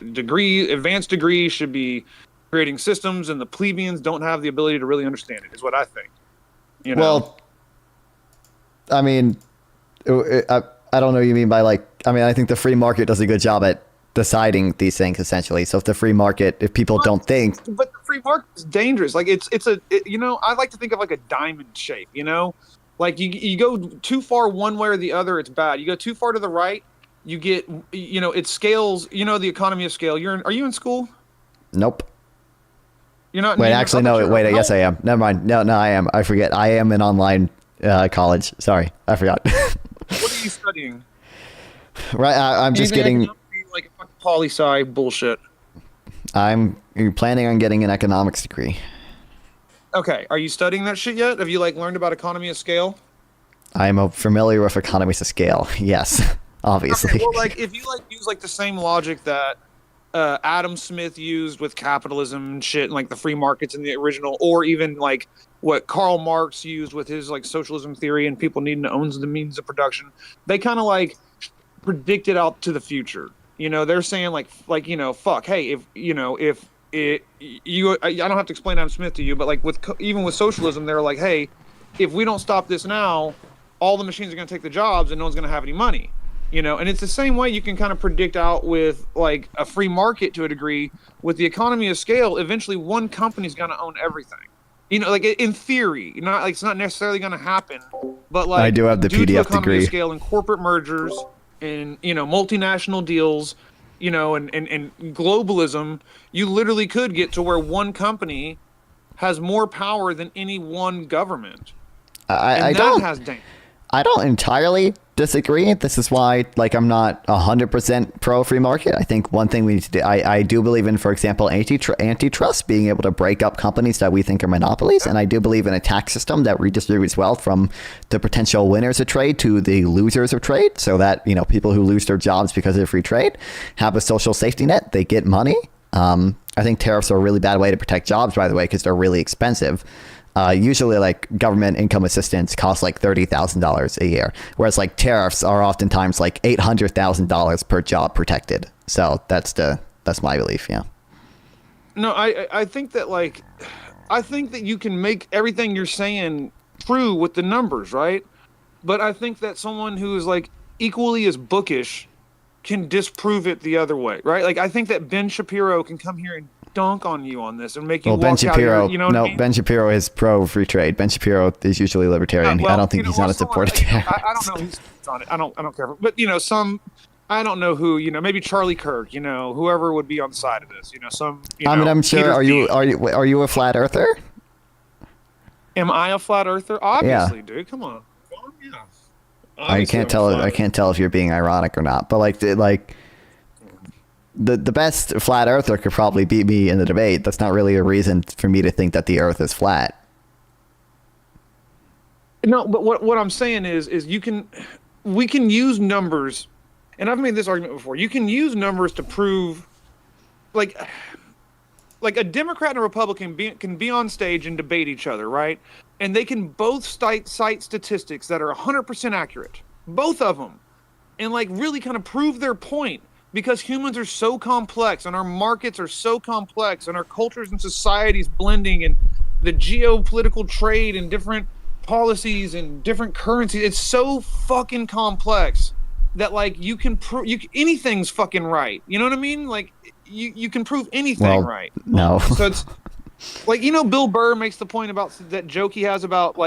advanced degrees should be creating systems, and the plebeians don't have the ability to really understand it, is what I think. Well, I mean, I don't know what you mean by I think the free market does a good job at deciding these things essentially. So if the free market, if people don't think, but the free market is dangerous. Like I like to think of like a diamond shape, like you go too far one way or the other, it's bad. You go too far to the right, you get, it scales, the economy of scale. Are you in school? Nope. You're not. Wait, actually, no, wait, yes, I am. Never mind. No, I am. I forget. I am in online college. Sorry. I forgot. What are you studying? Right, I'm just getting like a poli-sci bullshit. I'm planning on getting an economics degree. Okay, are you studying that shit yet? Have you learned about economy of scale? I'm familiar with economies of scale. Yes, obviously. Okay, well, if you use the same logic that Adam Smith used with capitalism and shit, and the free markets in the original, or even what Karl Marx used with his socialism theory and people needing to own the means of production, they kind of predicted out to the future. They're saying fuck, hey, I don't have to explain Adam Smith to you, but even with socialism, they're like, hey, if we don't stop this now, all the machines are going to take the jobs and no one's going to have any money. And it's the same way you can kind of predict out with like a free market to a degree. With the economy of scale, eventually one company's going to own everything. Like in theory, it's not necessarily going to happen, but like I do have the due to PDF economy degree. of scale and corporate mergers and multinational deals, and globalism, you literally could get to where one company has more power than any one government. I don't entirely disagree. This is why, I'm not 100% pro free market. I think one thing we need to do, I do believe in, for example, antitrust, being able to break up companies that we think are monopolies. And I do believe in a tax system that redistributes wealth from the potential winners of trade to the losers of trade, so that, people who lose their jobs because of free trade have a social safety net. They get money. I think tariffs are a really bad way to protect jobs, by the way, because they're really expensive. Usually government income assistance costs $30,000 a year, whereas tariffs are oftentimes $800,000 per job protected. So that's my belief. Yeah. No, I think that I think that you can make everything you're saying true with the numbers, right? But I think that someone who is equally as bookish can disprove it the other way, right? I think that Ben Shapiro can come here and dunk on you on this and make you walk Ben Shapiro, out here, Ben Shapiro is pro free trade. Ben Shapiro is usually libertarian. I don't think he's not a supporter of tariffs. I don't know who's on it. I don't care. But I don't know who, maybe Charlie Kirk, whoever would be on the side of this, I'm sure. Are you a flat earther? Am I a flat earther? Obviously, dude. Come on. Yeah. I can't tell if you're being ironic or not. But the best flat earther could probably beat me in the debate. That's not really a reason for me to think that the earth is flat. No, but what I'm saying is we can use numbers, and I've made this argument before. You can use numbers to prove, like a Democrat and a Republican can be on stage and debate each other, right? And they can both cite statistics that are 100% accurate, both of them, and really kind of prove their point. Because humans are so complex and our markets are so complex and our cultures and societies blending and the geopolitical trade and different policies and different currencies, it's so fucking complex that you can prove anything's fucking right. You know what I mean? You can prove anything right. No. So it's Bill Burr makes the point about that joke he has about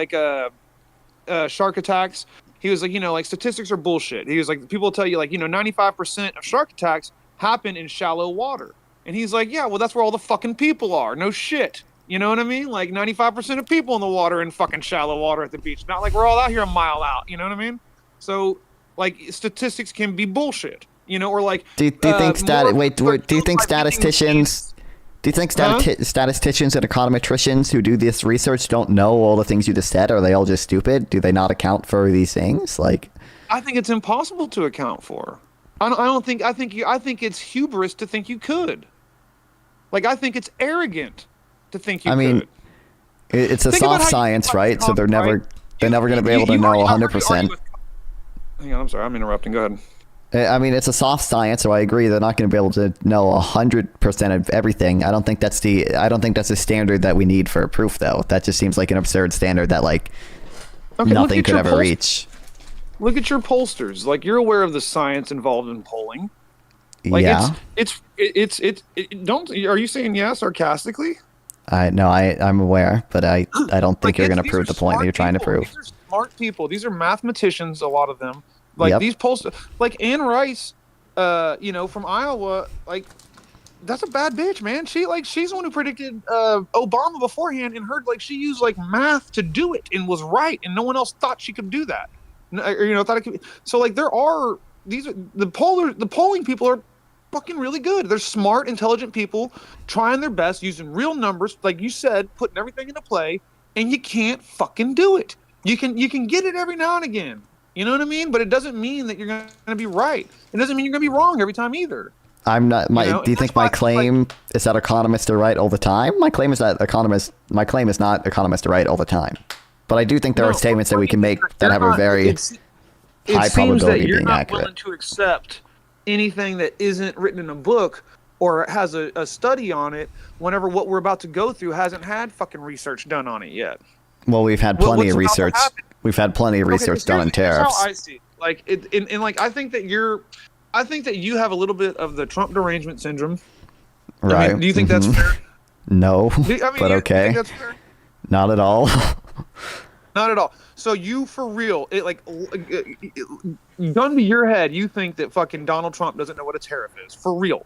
shark attacks. He was statistics are bullshit. He was people tell you 95% of shark attacks happen in shallow water. And he's yeah, well, that's where all the fucking people are. No shit. You know what I mean? 95% of people in the water in fucking shallow water at the beach. Not we're all out here a mile out. You know what I mean? So statistics can be bullshit. Or do you think statisticians? Do you think statisticians and econometricians who do this research don't know all the things you just said? Are they all just stupid? Do they not account for these things? I think it's impossible to account for. I think it's hubris to think you could. I think it's arrogant to think you could. It's a soft science, right? So they're never going to be able to know 100%. Hang on, I'm sorry, I'm interrupting. Go ahead. It's a soft science, so I agree they're not going to be able to know 100% of everything. I don't think that's a standard that we need for proof, though. That just seems like an absurd standard that nothing could ever reach. Look at your pollsters. You're aware of the science involved in polling. Yeah. Don't. Are you saying yes sarcastically? No, I'm aware, but I don't think you're going to prove the point that you're trying to prove. These are smart people. These are mathematicians. A lot of them. These pollsters, Ann Rice, from Iowa, that's a bad bitch, man. She's the one who predicted Obama beforehand, and heard she used math to do it and was right, and no one else thought she could do that. Thought it could. So there are the polling people are fucking really good. They're smart, intelligent people trying their best, using real numbers, like you said, putting everything into play, and you can't fucking do it. You can get it every now and again. You know what I mean? But it doesn't mean that you're going to be right. It doesn't mean you're going to be wrong every time either. I'm not. Do you think my claim is that economists are right all the time? My claim is not economists are right all the time. But I do think there are statements that we can make that have a very high probability of being accurate. It seems that you're not willing to accept anything that isn't written in a book or has a study on it whenever what we're about to go through hasn't had fucking research done on it yet. Well, we've had plenty of research. We've had plenty of research done in tariffs. Here's how I see it. Like and like I think that you have a little bit of the Trump derangement syndrome. Right. I mean, do you think that's Mhm. fair? No, But but okay. Think that's fair? Not at all. Not at all. So you, for real, gun to your head, you think that fucking Donald Trump doesn't know what a tariff is? For real?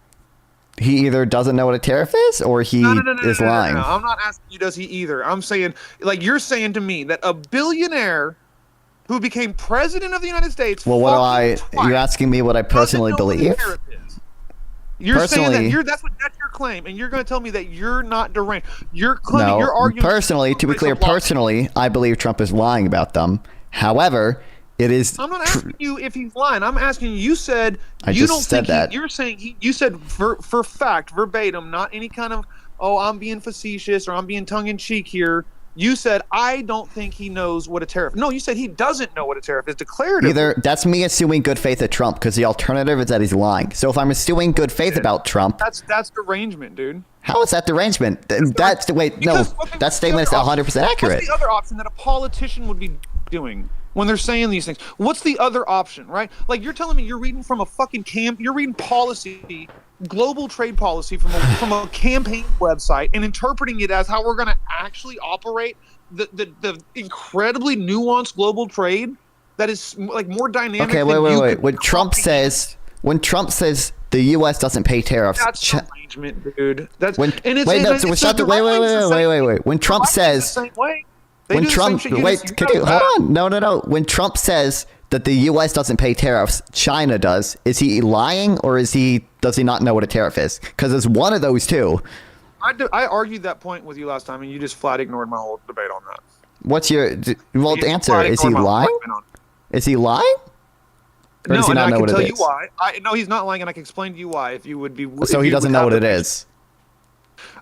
He either doesn't know what a tariff is, or he is lying. No. I'm not asking you, does he either? I'm saying, like, you're saying to me that a billionaire who became president of the United States. Well, you're asking me what I personally believe? You're saying Personally- that that's your claim, and you're going to tell me that you're not deranged. You're claiming, No, you're arguing. personally, to be clear, personally, I believe Trump is lying about them. However, it is. I'm not asking you if he's lying. I'm asking you. You said I you just don't said think that. you're saying you said for fact, verbatim, not any kind of I'm being facetious or I'm being tongue in cheek here. You said I don't think he knows what a tariff. No, you said he doesn't know what a tariff is. Declarative. Either that's me assuming good faith at Trump, because the alternative is that he's lying. So if I'm assuming good faith about Trump, That's derangement, dude. how is that derangement? That's that statement is 100% accurate. What's the other option that a politician would be doing when they're saying these things? What's the other option, right? Like, you're telling me you're reading from a fucking you're reading policy, global trade policy from a campaign website and interpreting it as how we're going to actually operate the incredibly nuanced global trade that is like more dynamic. Okay, wait. When Trump says the U.S. doesn't pay tariffs, that's arrangement, dude. That's When Trump says, when Trump hold on, no. When Trump says that the U.S. doesn't pay tariffs, China does. Is he lying, or does he not know what a tariff is? Because it's one of those two. I argued that point with you last time, and you just flat ignored my whole debate on that. What's your answer? Is he lying? Is he lying? Or No, does he and not I know can what tell it you is? why. No, he's not lying, and I can explain to you why. If you would be. So he doesn't know what it is.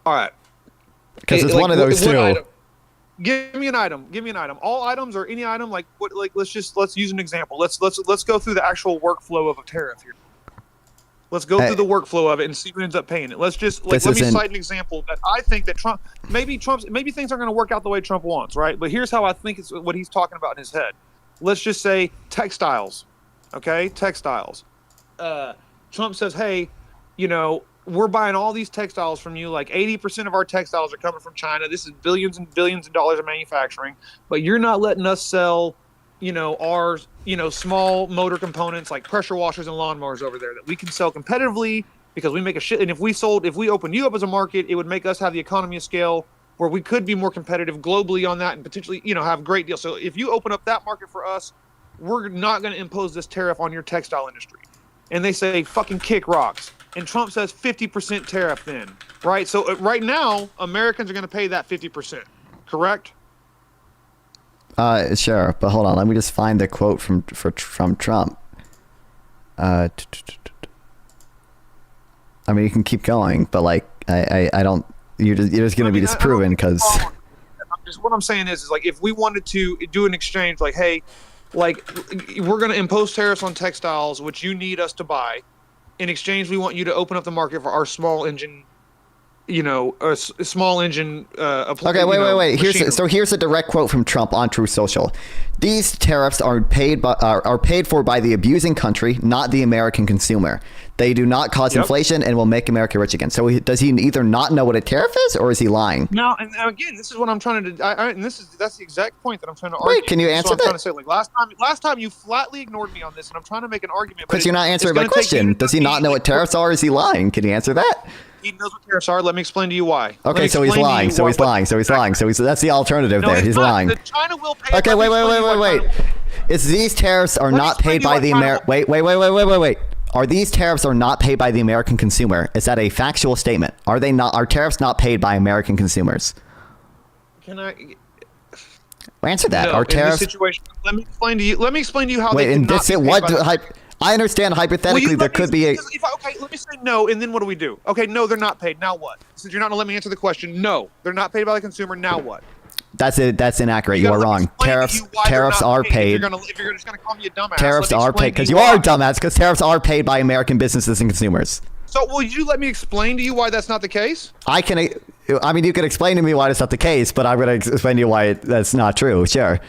All right. Because it's one of those two. Item? Give me an item. All items or any item. Like what? Like let's use an example. Let's go through the actual workthrough of a tariff here. Let's go through the workflow of it and see who ends up paying it. Let's just let me cite an example that I think that maybe things aren't going to work out the way Trump wants, right? But here's how I think it's what he's talking about in his head. Let's just say textiles, okay? Textiles. Trump says, hey, we're buying all these textiles from you. Like 80% of our textiles are coming from China. This is billions and billions of dollars of manufacturing, but you're not letting us sell our, small motor components like pressure washers and lawnmowers over there that we can sell competitively because we make a shit. And if we opened you up as a market, it would make us have the economy of scale where we could be more competitive globally on that and potentially, have great deals. So if you open up that market for us, we're not going to impose this tariff on your textile industry. And they say, fucking kick rocks. And Trump says 50% tariff then, right? So right now, Americans are going to pay that 50%, correct? Sure, but hold on. Let me just find the quote from Trump. I mean, you can keep going, but like, I don't. You're just going to be disproven because. What I'm saying is like if we wanted to do an exchange, like, hey, like we're going to impose tariffs on textiles, which you need us to buy. In exchange, we want you to open up the market for our small engine. A small engine. Okay, wait. Here's a direct quote from Trump on Truth Social. These tariffs are paid for by the abusing country, not the American consumer. They do not cause inflation and will make America rich again. So does he either not know what a tariff is, or is he lying? No, and again, this is what I'm trying to. That's the exact point that I'm trying to argue. Wait, can you answer that? I'm trying to say, like last time you flatly ignored me on this, and I'm trying to make an argument. Because you're not answering my question. Does he not know what tariffs are? Or is he lying? Can you answer that? He knows what tariffs are. Let me explain to you why. Okay, so he's lying. So he's lying. That's the alternative there. He's lying. China will pay. Okay, wait. It's these tariffs are not paid by the American. Wait. Are these tariffs are not paid by the American consumer? Is that a factual statement? Are they not? Are tariffs not paid by American consumers? Can I answer that? No, are tariffs? In this situation, let me explain to you how. Wait, they in this I understand hypothetically there could be a. Okay, let me say no, and then what do we do? Okay, no, they're not paid. Now what? Since you're not going to let me answer the question, no, they're not paid by the consumer. Now what? That's it. That's inaccurate. You are wrong. Tariffs are paid. If you're just going to call me a dumbass, tariffs are paid because you are a dumbass. Because tariffs are paid by American businesses and consumers. So, will you let me explain to you why that's not the case? I mean, you can explain to me why that's not the case, but I'm going to explain to you why that's not true. Sure.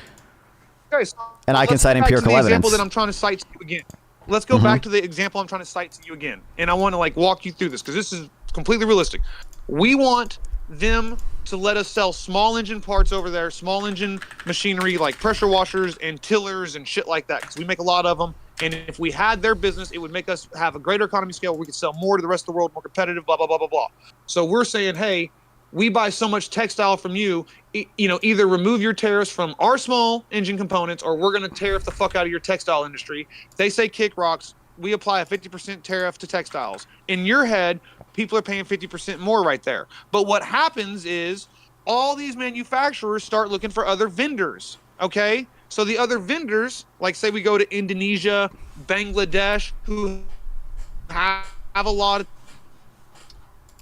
Okay, so And I can cite back to empirical the evidence. example that I'm trying to cite to you again. Let's go back to the example I'm trying to cite to you again. And I want to like walk you through this because this is completely realistic. We want them to let us sell small engine parts over there, small engine machinery like pressure washers and tillers and shit like that because we make a lot of them. And if we had their business, it would make us have a greater economy scale where we could sell more to the rest of the world, more competitive, blah, blah, blah, blah, blah. So we're saying, hey, we buy so much textile from you, either remove your tariffs from our small engine components or we're going to tariff the fuck out of your textile industry. If they say kick rocks, we apply a 50% tariff to textiles. In your head, people are paying 50% more right there. But what happens is all these manufacturers start looking for other vendors, okay? So the other vendors, like say we go to Indonesia, Bangladesh, who have a lot of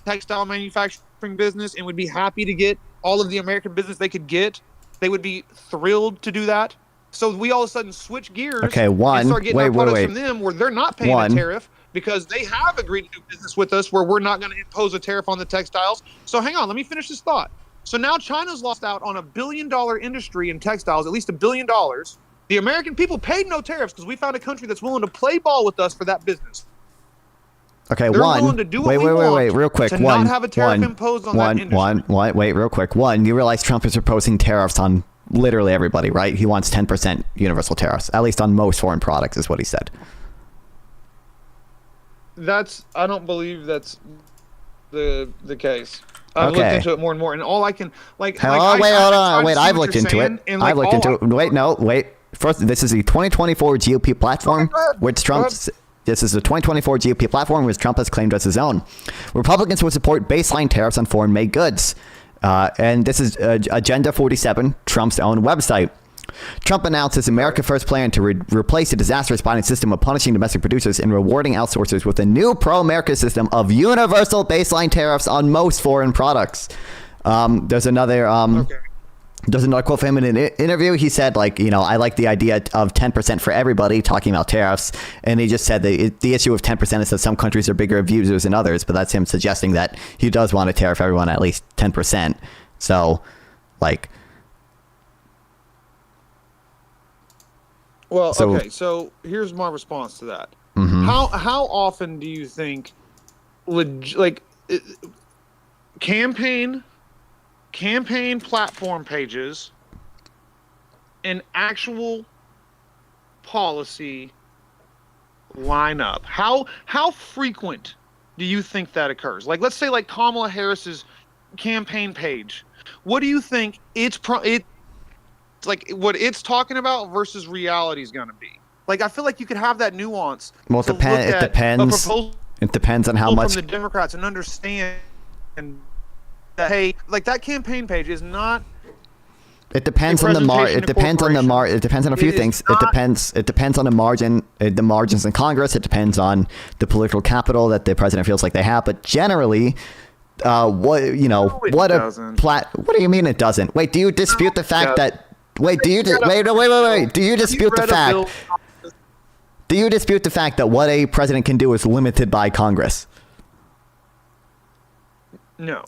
textile manufacturing business and would be happy to get all of the American business they could get. They would be thrilled to do that. So we all of a sudden switch gears and start getting our products from them where they're not paying a tariff because they have agreed to do business with us where we're not going to impose a tariff on the textiles. So hang on, let me finish this thought. So now China's lost out on $1 billion industry in textiles, at least $1 billion. The American people paid no tariffs because we found a country that's willing to play ball with us for that business. Okay, They're willing to do what we want real quick. to not have a tariff imposed on that industry. Wait, real quick. One, you realize Trump is proposing tariffs on literally everybody, right? He wants 10% universal tariffs, at least on most foreign products, is what he said. I don't believe that's the case. I've looked into it more and more, and all I can Wait, I've looked into it. I've looked into it. First, this is the 2024 GOP platform, which Trump's. This is the 2024 GOP platform, which Trump has claimed as his own. Republicans would support baseline tariffs on foreign-made goods. And this is Agenda 47, Trump's own website. Trump announced his America First plan to replace the disaster responding system of punishing domestic producers and rewarding outsourcers with a new pro-America system of universal baseline tariffs on most foreign products. There's another quote from him in an interview. He said, I like the idea of 10% for everybody, talking about tariffs. And he just said the issue of 10% is that some countries are bigger abusers than others. But that's him suggesting that he does want to tariff everyone at least 10%. So, okay. So here's my response to that. Mm-hmm. How often do you think, campaign platform pages and actual policy line up? How frequent do you think that occurs? Let's say Kamala Harris's campaign page. What do you think what it's talking about versus reality is going to be? I feel like you could have that nuance. Well, it depends. It depends on how much from the Democrats and understand that, hey, that campaign page is not. It depends on it depends on a few things. It depends on the margins in Congress. It depends on the political capital that the president feels like they have. But generally, what do you mean it doesn't? Wait, do you dispute the fact that? Wait, do you wait? Do you dispute the fact? Do you dispute the fact that what a president can do is limited by Congress? No.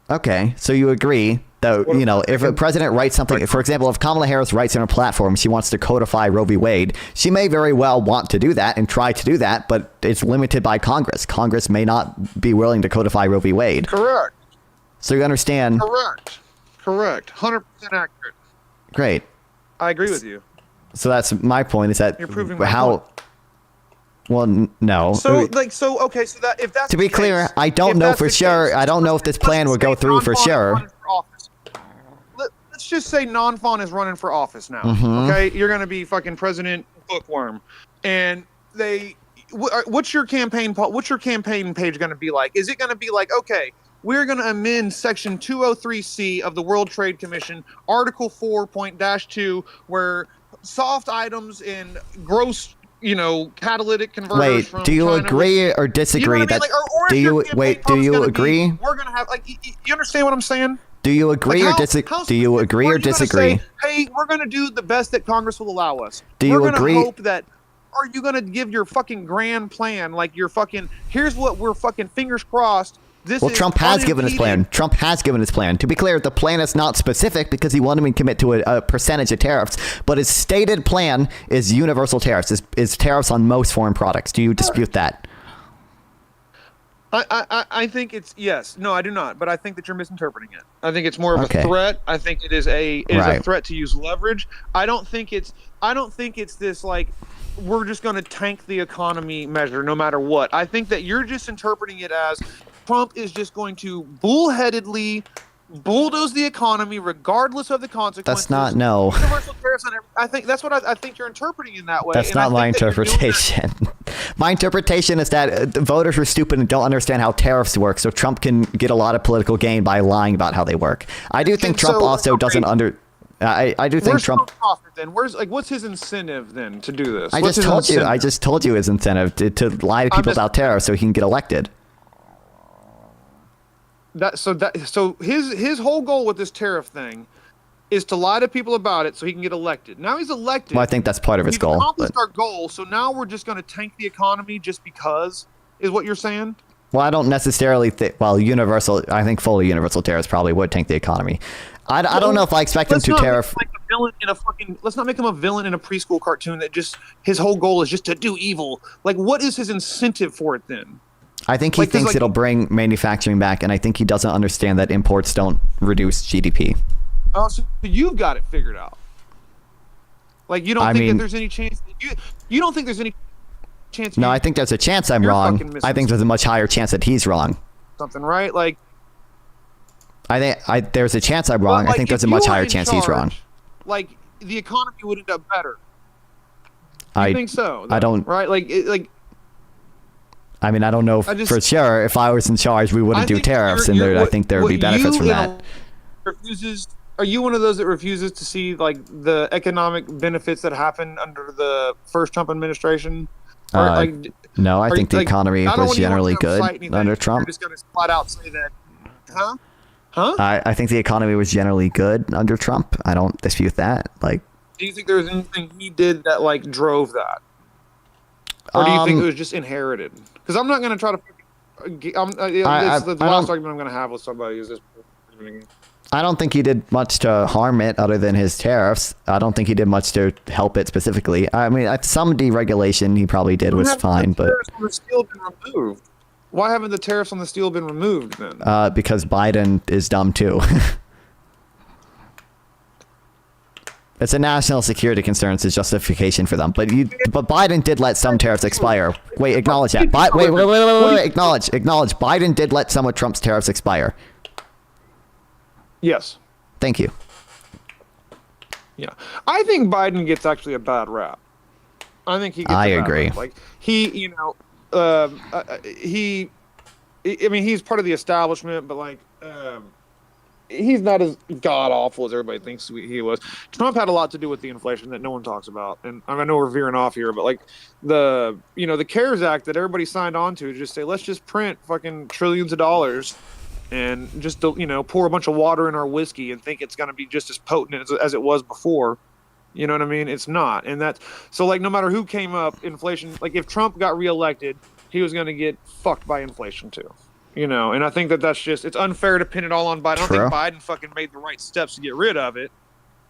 Okay, so you agree that, if a president writes something, for example, if Kamala Harris writes on her platform, she wants to codify Roe v. Wade, she may very well want to do that and try to do that, but it's limited by Congress. Congress may not be willing to codify Roe v. Wade. Correct. So you understand. Correct. 100% accurate. Great. I agree with you. So that's my point, is that you're proving my point. Well, no. So that if that's to be clear, I don't know for sure. I don't know if this plan will go through for sure. Let's just say Non-Fawn is running for office now. Mm-hmm. Okay, you're gonna be fucking President Bookworm, and what's your campaign page gonna be like? Is it gonna be like, okay, we're gonna amend Section 203C of the World Trade Commission, Article 4.-2, where soft items and gross, catalytic converters. Wait, do you agree or disagree that? Do you agree? We're gonna have you understand what I'm saying? Do you agree or disagree? Do you agree or disagree? Hey, we're gonna do the best that Congress will allow us. Do you agree? Hope that. Are you gonna give your fucking grand plan? Here's what we're fucking fingers crossed Well, Trump has given his plan. Trump has given his plan. To be clear, the plan is not specific because he won't even commit to a percentage of tariffs. But his stated plan is universal tariffs, is tariffs on most foreign products. Do you dispute that? I think it's yes. No, I do not. But I think that you're misinterpreting it. I think it's more of a threat. I think it is a threat to use leverage. I don't think it's this like we're just going to tank the economy measure no matter what. I think that you're just interpreting it as Trump is just going to bullheadedly bulldoze the economy regardless of the consequences. That's not Universal tariffs on I think that's what I think you're interpreting in that way. That's not my interpretation. My interpretation is that the voters were stupid and don't understand how tariffs work, so Trump can get a lot of political gain by lying about how they work. I do think Trump also doesn't I do think where's Trump. Profit then? What's his incentive then to do this? I just told you his incentive to lie to people about tariffs so he can get elected. So his whole goal with this tariff thing is to lie to people about it so he can get elected. Now he's elected. Well, I think that's part of his goal. He's accomplished our goal, so now we're just going to tank the economy just because, is what you're saying? Well, I don't necessarily think. Well, I think fully universal tariffs probably would tank the economy. I don't know if I expect him to tariff. Let's not make him a villain in a preschool cartoon that just his whole goal is just to do evil. Like, what is his incentive for it then? I think he thinks it'll bring manufacturing back, and I think he doesn't understand that imports don't reduce GDP. Oh, so you've got it figured out. Like, you don't think that there's any chance that you don't think there's any chance. No, I think there's a chance I'm wrong. I think there's a much higher chance that he's wrong. Something, right? Like, there's a chance I'm wrong. I think there's a much higher chance he's wrong. Like, the economy would end up better. I think so. I don't. Right? I mean, I don't know for sure. If I was in charge, we wouldn't do tariffs, and I think there would be benefits from that. Are you one of those that refuses to see like the economic benefits that happened under the first Trump administration? No, I think the economy was generally good under Trump. You're just going to flat out say that, huh? I think the economy was generally good under Trump. I don't dispute that. Like, do you think there was anything he did that like drove that, or do you think it was just inherited? Because I'm not going to try to. The last argument I'm going to have with somebody is this. I don't think he did much to harm it other than his tariffs. I don't think he did much to help it specifically. I mean, some deregulation he probably did was fine, but why haven't the tariffs on the steel been removed then? Because Biden is dumb too. It's a national security concern. It's a justification for them. But Biden did let some tariffs expire. Wait, acknowledge that. Wait. Acknowledge. Biden did let some of Trump's tariffs expire. Yes. Thank you. Yeah, I think Biden gets actually a bad rap. I think he gets I agree. Like he, I mean, he's part of the establishment, but like, he's not as god awful as everybody thinks he was. Trump had a lot to do with the inflation that no one talks about, and I know we're veering off here, but like the CARES Act that everybody signed on to just say let's just print fucking trillions of dollars and just pour a bunch of water in our whiskey and think it's going to be just as potent as it was before. You know what I mean? It's not. And that's so like no matter who came up, inflation, like if Trump got reelected, he was going to get fucked by inflation too. And I think that's just, it's unfair to pin it all on Biden. I don't think Biden fucking made the right steps to get rid of it,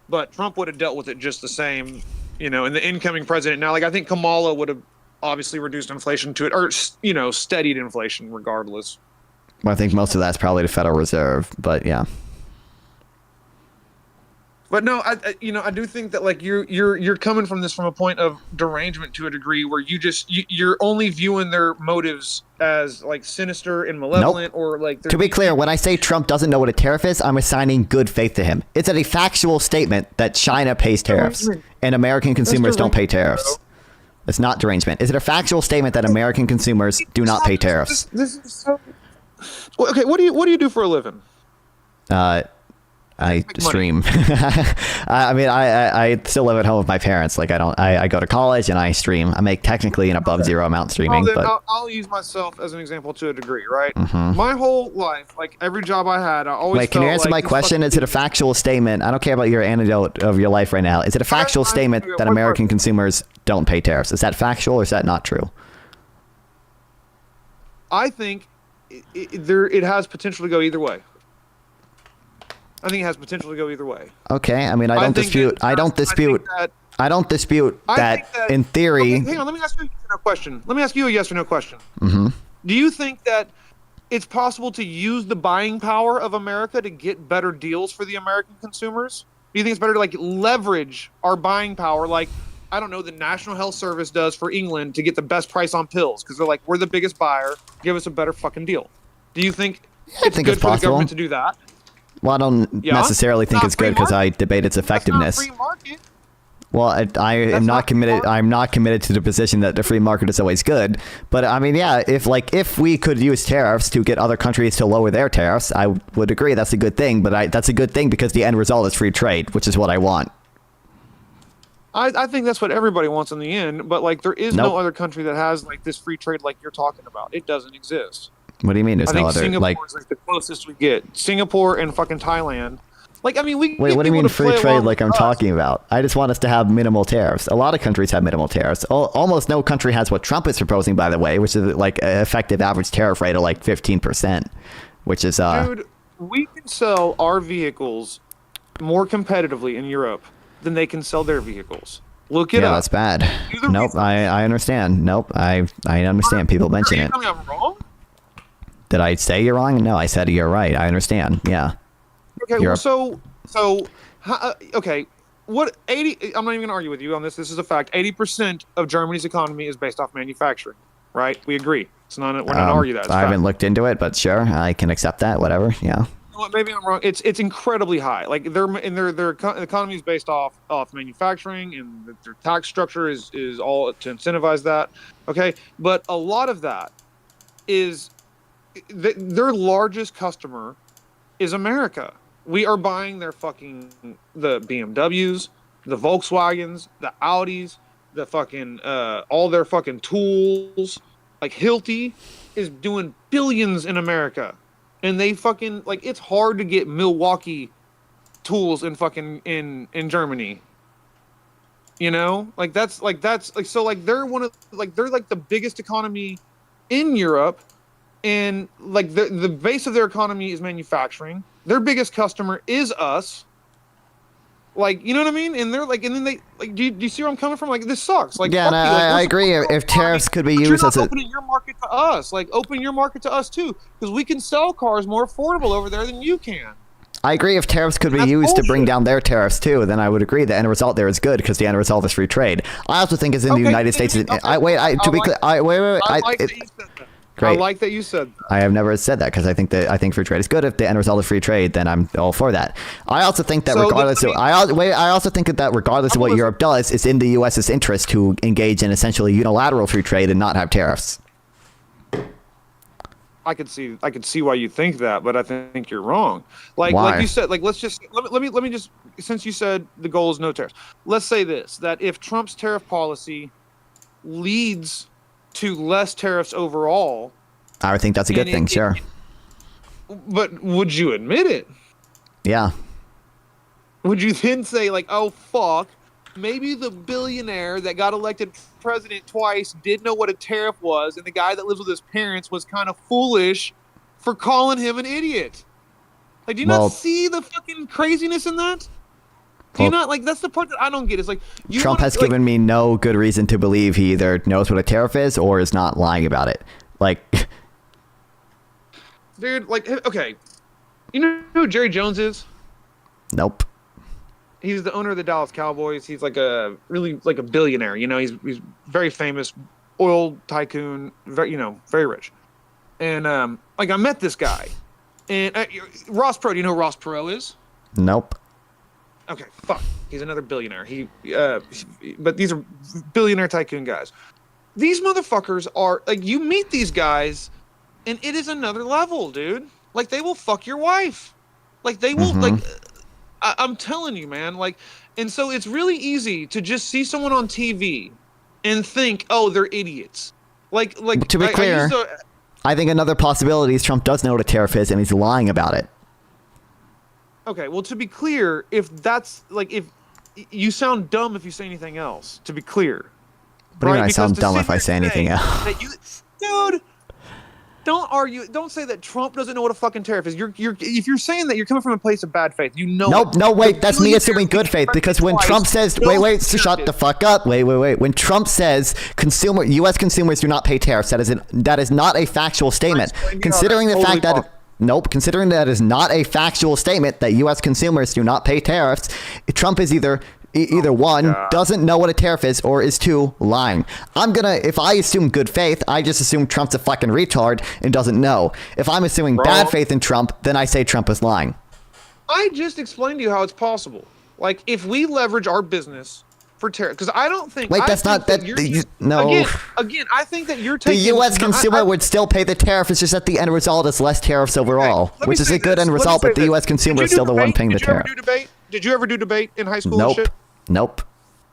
but Trump would have dealt with it just the same, and the incoming president now, like I think Kamala would have obviously reduced inflation to it, or, steadied inflation regardless. Well, I think most of that's probably the Federal Reserve, but yeah. But no, I do think that like you're coming from this from a point of derangement to a degree where you're only viewing their motives as like sinister and malevolent. Nope. Or like. To be clear, when I say Trump doesn't know what a tariff is, I'm assigning good faith to him. It's a factual statement that China pays tariffs and American consumers don't pay tariffs. It's not derangement. Is it a factual statement that American consumers do not pay tariffs? This is so. Okay, what do you do for a living? I stream. I mean, I still live at home with my parents. Like I go to college and I stream. I make technically an above zero amount streaming. But I'll use myself as an example to a degree, right? Mm-hmm. My whole life, like every job I had, I always. Wait, can you answer my question? Is it a factual statement? I don't care about your anecdote of your life right now. Is it a factual statement that American consumers don't pay tariffs? Is that factual or is that not true? I think it has potential to go either way. I think it has potential to go either way. Okay, I mean, I don't dispute that in theory. Okay, hang on, let me ask you a yes or no question. Let me ask you a yes or no question. Mm-hmm. Do you think that it's possible to use the buying power of America to get better deals for the American consumers? Do you think it's better to like leverage our buying power, like, I don't know, the National Health Service does for England to get the best price on pills? Because they're like, we're the biggest buyer, give us a better fucking deal. Do you think it's good for the government to do that? Well, I don't necessarily think it's good because I debate its effectiveness. Free market. Well, I am not committed. I'm not committed to the position that the free market is always good. But I mean, yeah, if we could use tariffs to get other countries to lower their tariffs, I would agree that's a good thing. But that's a good thing because the end result is free trade, which is what I want. I think that's what everybody wants in the end. But like, there is no other country that has like this free trade like you're talking about. It doesn't exist. What do you mean? There's no other Singapore is like the closest we get. Singapore and fucking Thailand. Like, I mean, we. Wait, what do you mean free trade? Like I'm talking about? I just want us to have minimal tariffs. A lot of countries have minimal tariffs. Almost no country has what Trump is proposing, by the way, which is like an effective average tariff rate of like 15%, which is. Dude, we can sell our vehicles more competitively in Europe than they can sell their vehicles. Look it up. Yeah, that's bad. Nope, I understand. Nope, I understand. People mention it. Are you telling me I'm wrong? Did I say you're wrong? No, I said you're right. I understand. Yeah. Okay, well, okay, what 80? I'm not even gonna argue with you on this. This is a fact. 80% of Germany's economy is based off manufacturing, right? We agree. It's not. We're not arguing that. I haven't looked into it, but sure, I can accept that. Whatever. Yeah. Well, maybe I'm wrong. It's incredibly high. Like their economy is based off manufacturing, and their tax structure is all to incentivize that. Okay, but a lot of that is their largest customer is America. We are buying their fucking the BMWs, the Volkswagens, the Audis, the fucking all their fucking tools. Like Hilti is doing billions in America, and they fucking like it's hard to get Milwaukee tools in fucking in Germany. You know, like that's like so like they're they're like the biggest economy in Europe, and like the base of their economy is manufacturing. Their biggest customer is us. Like, you know what I mean? And they're like, and then they like, do you see where I'm coming from? Like, this sucks. Like, yeah, and I agree. If tariffs could be used as opening your market to us, like, open your market to us too, because we can sell cars more affordable over there than you can. I agree. If tariffs could be used to bring down their tariffs too, then I would agree. The end result there is good because the end result is free trade. I also think it's in the United States. To be clear, Great. I like that you said that. I have never said that because I think free trade is good. If the end result is free trade, then I'm all for that. I also think that regardless of what Europe does, it's in the U.S.'s interest to engage in essentially unilateral free trade and not have tariffs. I could see why you think that, but I think you're wrong. Like you said, like let me just, since you said the goal is no tariffs, let's say this, that if Trump's tariff policy leads to less tariffs overall, I would think that's a good thing, sure. But would you admit it? Yeah. Would you then say like, oh fuck, maybe the billionaire that got elected president twice did know what a tariff was, and the guy that lives with his parents was kind of foolish for calling him an idiot? Like, do you not see the fucking craziness in that? Do you not, like, that's the part that I don't get. It's like, Trump has given me no good reason to believe he either knows what a tariff is or is not lying about it. Like, dude, like, okay, you know who Jerry Jones is? Nope. He's the owner of the Dallas Cowboys. He's like a billionaire. You know, he's very famous, oil tycoon, very rich. And like, I met this guy, and Ross Perot. Do you know who Ross Perot is? Nope. Okay, fuck. He's another billionaire. But these are billionaire tycoon guys. These motherfuckers are like, you meet these guys, and it is another level, dude. Like, they will fuck your wife. Like, they will like. I'm telling you, man. Like, and so it's really easy to just see someone on TV and think, oh, they're idiots. Like to be clear, I think another possibility is Trump does know what a tariff is, and he's lying about it. Okay, well, to be clear, if that's like, if you sound dumb if you say anything else, to be clear. But right? I sound dumb if I say anything else. Dude, don't argue. Don't say that Trump doesn't know what a fucking tariff is. If you're saying that, you're coming from a place of bad faith. You know. Nope. No, wait. That's me assuming good faith because when Trump says, wait, shut the fuck up. Wait. When Trump says U.S. consumers do not pay tariffs, that is not a factual statement. Considering the fact that. Nope. Considering that is not a factual statement that U.S. consumers do not pay tariffs, Trump is either one, doesn't know what a tariff is, or is two, lying. If I assume good faith, I just assume Trump's a fucking retard and doesn't know. If I'm assuming bad faith in Trump, then I say Trump is lying. I just explained to you how it's possible. Like, if we leverage our business for tariff, because I don't think. Wait, that's not that. No. Again, I think that you're taking. The U.S. consumer would still pay the tariff. It's just that the end result is less tariffs overall, which is a good end result. But the U.S. consumer is still the one paying the tariff. Did you ever do debate in high school? Nope. And shit? Nope.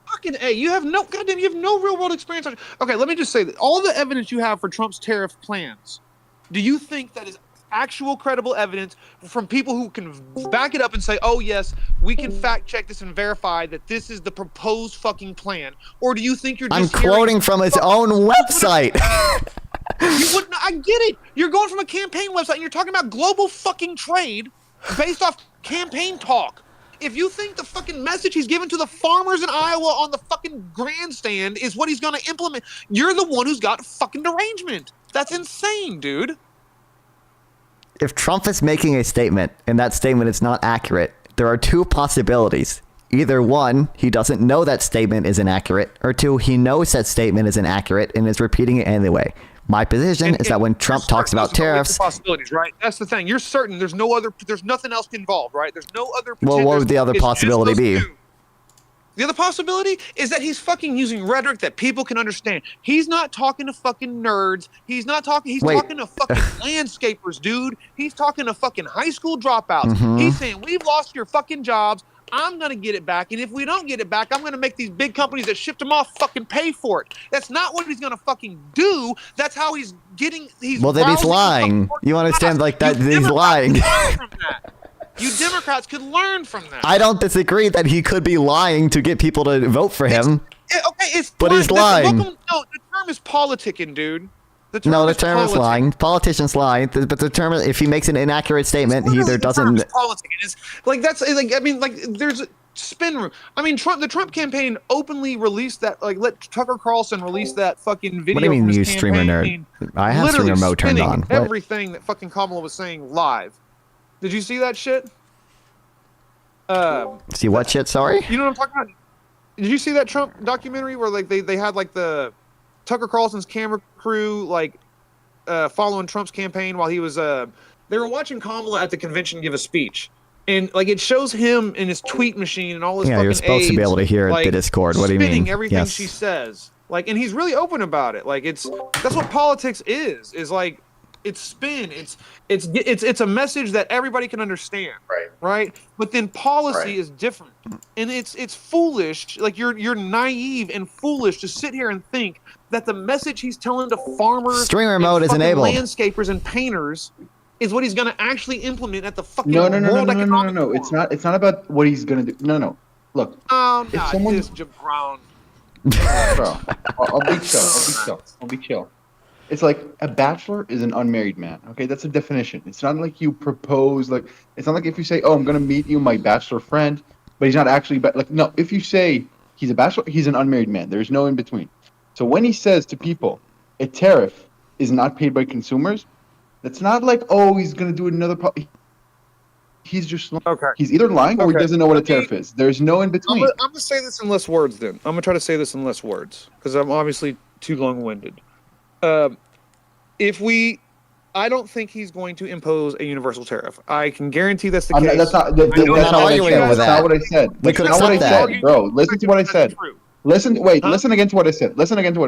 Fucking A. You have no real world experience. Okay, let me just say that all the evidence you have for Trump's tariff plans, do you think that is actual credible evidence from people who can back it up and say, oh yes, we can fact check this and verify that this is the proposed fucking plan? Or do you think you're just I'm quoting from his own website. I get it. You're going from a campaign website and you're talking about global fucking trade based off campaign talk. If you think the fucking message he's given to the farmers in Iowa on the fucking grandstand is what he's going to implement, you're the one who's got fucking derangement. That's insane, dude. If Trump is making a statement and that statement is not accurate, there are two possibilities. Either one, he doesn't know that statement is inaccurate, or two, he knows that statement is inaccurate and is repeating it anyway. My position is that when Trump talks about tariffs, possibilities, right? That's the thing. You're certain there's nothing else involved, right? There's no other. Well, what would the other possibility be? The other possibility is that he's fucking using rhetoric that people can understand. He's not talking to fucking nerds. He's talking to fucking landscapers, dude. He's talking to fucking high school dropouts. Mm-hmm. He's saying, we've lost your fucking jobs. I'm going to get it back. And if we don't get it back, I'm going to make these big companies that shipped them off fucking pay for it. That's not what he's going to fucking do. That's how he's getting. Well, then he's lying. You understand, like that? He's lying. You Democrats could learn from that. I don't disagree that he could be lying to get people to vote for him. But he's lying. No, the term is politicking, dude. The term is lying. Politicians lie. But the term, if he makes an inaccurate statement, he either doesn't. Politicking. There's a spin room. I mean, the Trump campaign openly released that, let Tucker Carlson release that fucking video. What do you mean, from you his streamer campaign, nerd? I have streamer mode turned on. What? Everything that fucking Kamala was saying live. Did you see that shit? See what shit? Sorry. You know what I'm talking about? Did you see that Trump documentary where they had the Tucker Carlson's camera crew following Trump's campaign while he was they were watching Kamala at the convention give a speech, and it shows him in his tweet machine and all his fucking you're supposed to be able to hear the Discord. What do you mean? Spinning everything she says, and he's really open about it. That's what politics is it's spin. It's a message that everybody can understand. Right. But then policy is different, and it's foolish. You're naive and foolish to sit here and think that the message he's telling to farmers, streamer mode is enabled, landscapers and painters, is what he's going to actually implement at the fucking No. It's not about what he's going to do. No. Look. If someone this Brown. Bro, I'll be chill. It's like a bachelor is an unmarried man. Okay, that's a definition. It's not like you propose. It's not like if you say, "Oh, I'm gonna meet you, my bachelor friend," but he's not actually. No, if you say he's a bachelor, he's an unmarried man. There's no in between. So when he says to people, a tariff is not paid by consumers, that's not like, oh, he's gonna do another. He's just he's either lying or he doesn't know what a tariff is. There's no in between. I'm gonna say this in less words. Then I'm gonna try to say this in less words because I'm obviously too long-winded. I don't think he's going to impose a universal tariff. I can guarantee that's the case. That's not what I said. That's not what I said, bro. Listen to what I said. Listen again to what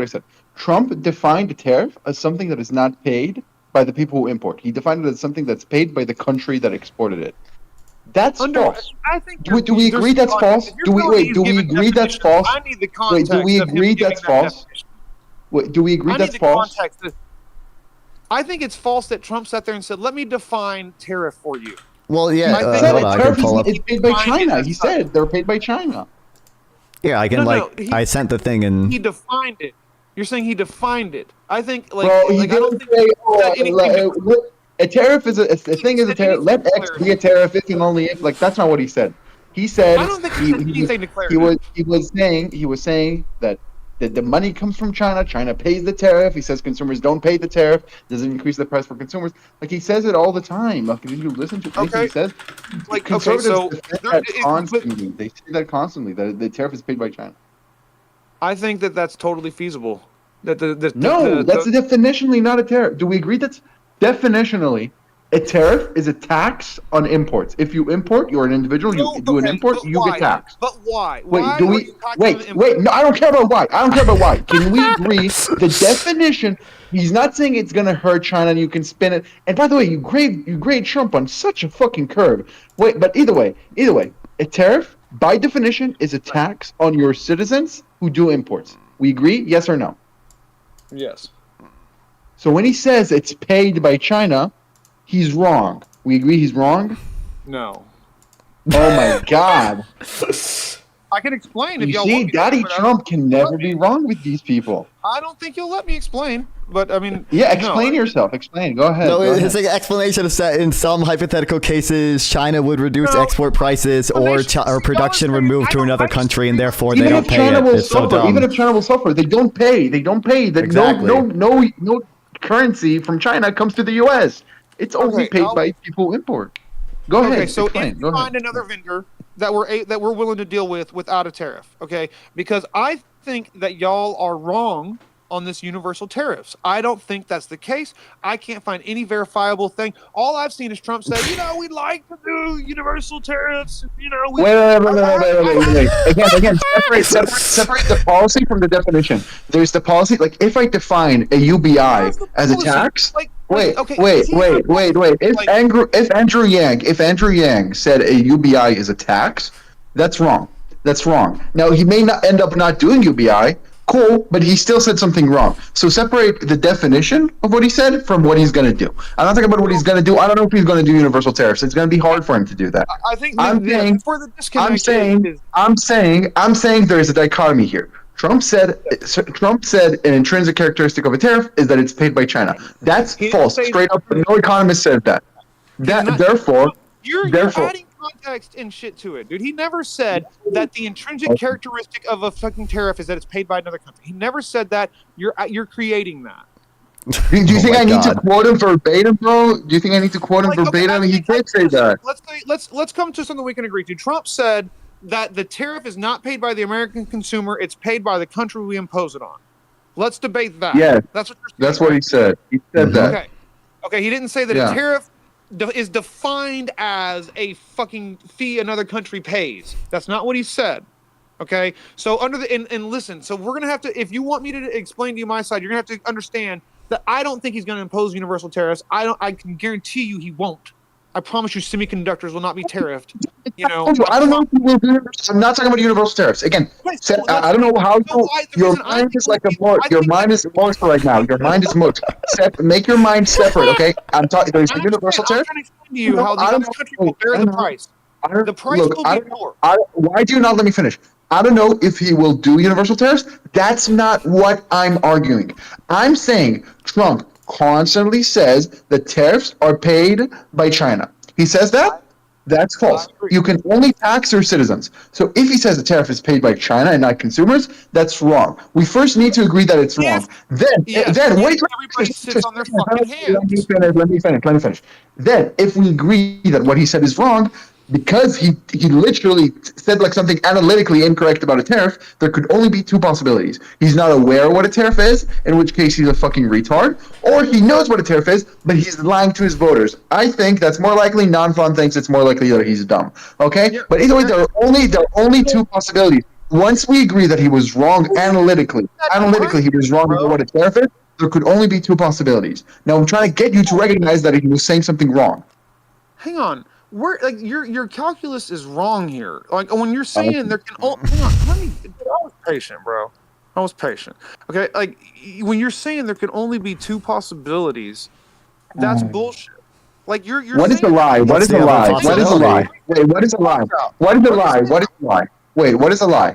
I said. Trump defined a tariff as something that is not paid by the people who import. He defined it as something that's paid by the country that exported it. That's false. Do we agree that's false? Do we agree that's false? I need the context. Do we agree that's false? Do we agree that's false? I think it's false that Trump sat there and said, "Let me define tariff for you." Well, yeah, it's paid by China. He said they're paid by China. Yeah, I can I sent the thing and he defined it. You're saying he defined it. I think like, Bro, he like I don't didn't think say, he said anything different. a tariff is a thing is a tariff. Let X be a tariff if and only if. Like that's not what he said. He said I don't think he said anything declarative. he was saying that the money comes from China. China pays the tariff. He says consumers don't pay the tariff. Doesn't increase the price for consumers. Like he says it all the time. Like if you listen to anything he says, Like conservatives so defend that constantly. They say that constantly that the tariff is paid by China. I think that that's totally feasible. That that's definitionally not a tariff. Do we agree that's definitionally a tariff is a tax on imports? If you import, you're an individual. You do an import, you get taxed. But why? Wait, why do we? Wait. No, I don't care about why. I don't care about why. Can we agree? The definition. He's not saying it's gonna hurt China, and you can spin it. And by the way, you grade Trump on such a fucking curve. Wait, but either way, a tariff by definition is a tax on your citizens who do imports. We agree? Yes or no? Yes. So when he says it's paid by China, he's wrong. We agree he's wrong? No. Oh my God. I can explain if You y'all see, want me to, Daddy but Trump can never be wrong with these people. I don't think you'll let me explain. But I mean, Yeah, explain yourself. Explain. Go ahead. No, Go his ahead. explanation is that in some hypothetical cases, China would reduce export prices or production would move to another country, and therefore they don't pay it. It's so dumb. Even if China will suffer, they don't pay. They don't pay. Exactly. No currency from China comes to the U.S. It's only paid by people who import. Go ahead. Okay, so explain. if you find another vendor that we're willing to deal with without a tariff, okay? Because I think that y'all are wrong on this universal tariffs. I don't think that's the case. I can't find any verifiable thing. All I've seen is Trump say, we'd like to do universal tariffs. Wait. Again, separate the policy from the definition. There's the policy. Like if I define a UBI as a tax. Wait. If Andrew Yang said a UBI is a tax, that's wrong. That's wrong. Now he may not end up not doing UBI. Cool, but he still said something wrong. So separate the definition of what he said from what he's going to do. I'm not talking about what he's going to do. I don't know if he's going to do universal tariffs. It's going to be hard for him to do that. I think I'm saying there is a dichotomy here. Trump said an intrinsic characteristic of a tariff is that it's paid by China. That's false. Straight up, no economist said that. Therefore, you're adding context and shit to it, dude. He never said that the intrinsic characteristic of a fucking tariff is that it's paid by another country. He never said that. You're creating that. Do you think I need to quote him verbatim, bro? Do you think I need to quote him verbatim? He did say that. Let's come to something we can agree to. Trump said that the tariff is not paid by the American consumer; it's paid by the country we impose it on. Let's debate that. Yeah, that's what you're saying. That's what he said. He said that. Okay. He didn't say that a tariff is defined as a fucking fee another country pays. That's not what he said. Okay, so under the and listen. So we're gonna have to. If you want me to explain to you my side, you're gonna have to understand that I don't think he's gonna impose universal tariffs. I can guarantee you he won't. I promise you, semiconductors will not be tariffed. I don't know if you will do. I'm not talking about universal tariffs. Again, I don't know how your mind is like a morph. Your mind is morphed right now. Your mind is morphed. Make your mind separate, okay? I'm talking. There's a universal tariff. I'm trying to explain to you how the other country will bear the price. The price will be more. Why do you not let me finish? I don't know if he will do universal tariffs. That's not what I'm arguing. I'm saying Trump constantly says the tariffs are paid by China. He says that? That's false. You can only tax your citizens. So if he says the tariff is paid by China and not consumers, that's wrong. We first need to agree that it's wrong. Then wait. Everybody sits on their fucking hands. Let me finish. Then if we agree that what he said is wrong, because he literally said like something analytically incorrect about a tariff, there could only be two possibilities. He's not aware what a tariff is, in which case he's a fucking retard, or he knows what a tariff is, but he's lying to his voters. I think that's more likely. Non-fun thinks it's more likely that he's dumb. Okay? Yeah, but either way, there are only two possibilities. Once we agree that he was wrong analytically he was wrong about what a tariff is, there could only be two possibilities. Now I'm trying to get you to recognize that he was saying something wrong. Hang on. Your calculus is wrong here. Like when you're saying there can only I was patient, bro. I was patient. Okay, like when you're saying there can only be two possibilities, that's bullshit. Like you're What is the lie? What is the lie? What is the lie? Wait, what is the lie? What is the lie? What is the lie? Wait, what is a lie?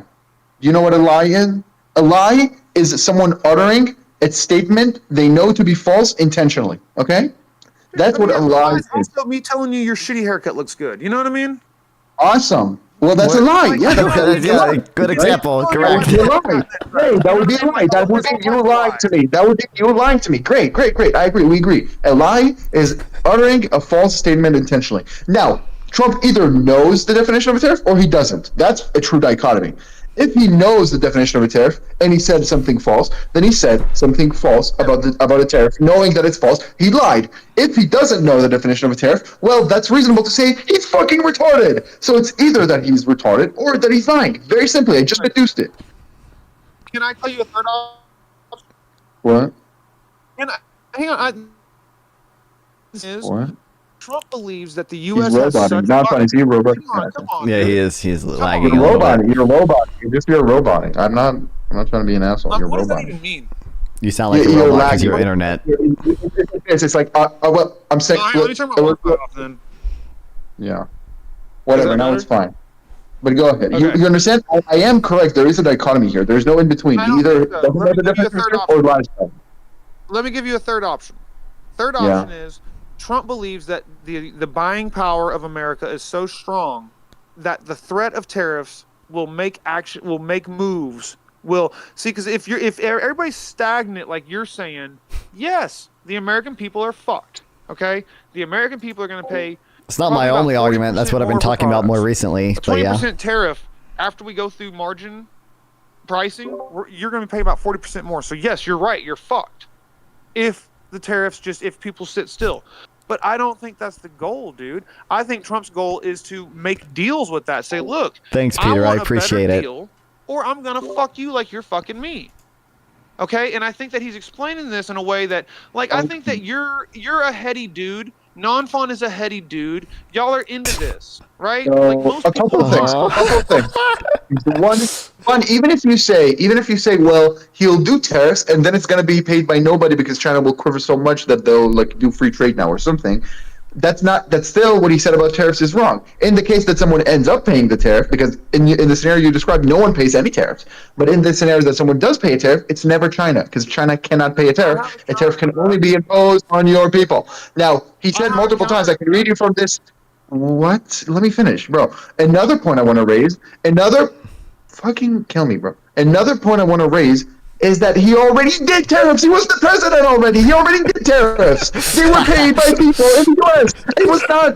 Do you know what a lie is? A lie is someone uttering a statement they know to be false intentionally. Okay, that's what a lie is. Also, me telling you your shitty haircut looks good. You know what I mean? Awesome. Well, that's a lie. Yeah, that's a lie. Good example. Correct. That would be a lie. Hey, that would be a lie. That would be you lying to me. That would be you lying to me. Great. I agree. We agree. A lie is uttering a false statement intentionally. Now, Trump either knows the definition of a tariff or he doesn't. That's a true dichotomy. If he knows the definition of a tariff and he said something false, then he said something false about a tariff, knowing that it's false. He lied. If he doesn't know the definition of a tariff, well, that's reasonable to say he's fucking retarded. So it's either that he's retarded or that he's lying. Very simply, I just deduced it. Can I tell you a third option? What? Hang on. What? Trump believes that the He's U.S. has roboting. such. Not funny. Is he robot? Come on, Yeah, he is. He's lagging. You're a little bit. roboting. You're roboting. You're roboting. I'm not trying to be an asshole. You're What does that roboting. even mean? You sound like a You're robot because lagging. your internet. It's like well, I'm saying. Let me turn my Wi-Fi off then. Yeah. Whatever. Now better? it's fine. But go ahead. Okay. You understand? I am correct. There is a dichotomy here. There's no in between. I don't Either think so. doesn't Let have me the give you a definition third or lies. Let me give you a third option. Third Yeah. option is Trump believes that the buying power of America is so strong that the threat of tariffs will make moves. Because if everybody's stagnant like you're saying, yes, the American people are fucked. Okay, the American people are going to pay. It's not my only argument. That's what I've been talking about more recently. But yeah. 20% tariff after we go through margin pricing, you're going to pay about 40% more. So yes, you're right. You're fucked. If people sit still. But I don't think that's the goal, dude. I think Trump's goal is to make deals with that. Say, look, Thanks, Peter. I want a appreciate better it. deal, or I'm gonna fuck you like you're fucking me. Okay, and I think that he's explaining this in a way that, like, I think that you're a heady dude. Non-Fon is a heady dude. Y'all are into this, right? A couple of things. One, even if you say, well, he'll do tariffs and then it's going to be paid by nobody because China will quiver so much that they'll like do free trade now or something. That's still what he said about tariffs is wrong. In the case that someone ends up paying the tariff, because in the scenario you described, no one pays any tariffs. But in the scenario that someone does pay a tariff, it's never China, because China cannot pay a tariff. A tariff can only be imposed on your people. Now, he said multiple times, I can read you from this. What? Let me finish, bro. Another point I want to raise, fucking kill me, bro. Another point I want to raise is that he already did tariffs. He was the president already. He already did tariffs. They were paid by people in the U.S. It